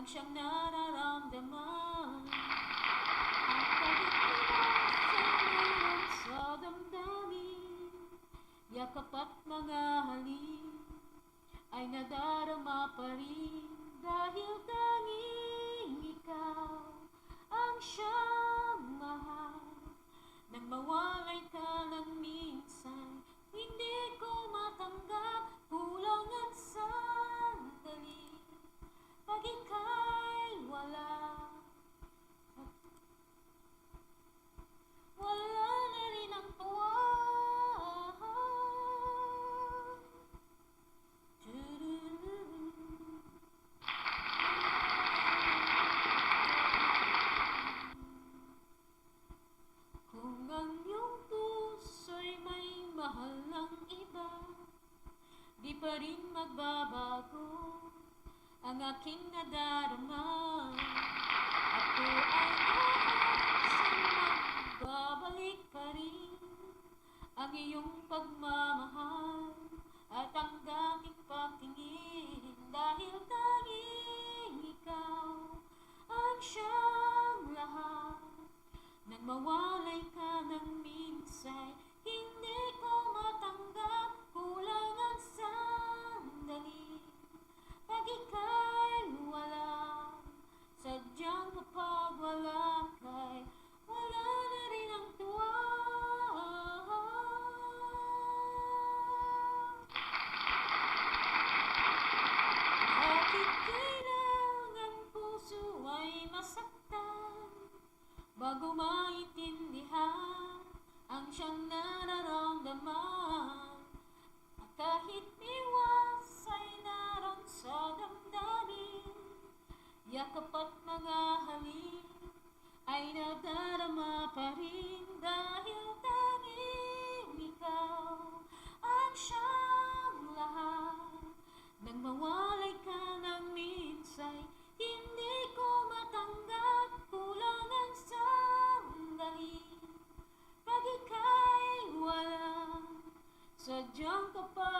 ang siyang nararamdaman. At kahit iwasan sa damdamin, yakap at mga halik ay nadarama pa rin, dahil tanging ikaw ang siyang mahal. Nang mawalay ka lang minsan, hindi ko matanggap, kulang ang sandali. Pag ika'y wala, wala na rin ang tuwa. Kung ang iyong puso'y may mahal ng iba, di pa rin magbabago ang aking nadarama. Ako ay aasang magbabalik pa rin ang iyong pagmamahal at ang dating pagtingin, dahil tanging ikaw ang siyang lahat. Nang mawalay ka ng minsan, hindi ko matanggap, kulang ang sandali. Pag ika'y wala, sadyang kapag wala ka'y wala na rin ang tuwa. Bakit kailangan puso ay masaktan bago maintindihan ang siyang nararamdaman? At kahit iwas ay naroon sa damdamin, yakap at mga halik ay nadarama pa rin, dahil tanging ikaw ang siyang lahat. Nang mawalay ka ng minsan, hindi ko matanggap, kulang ang sandali. Pag ika'y wala, sadyang kapag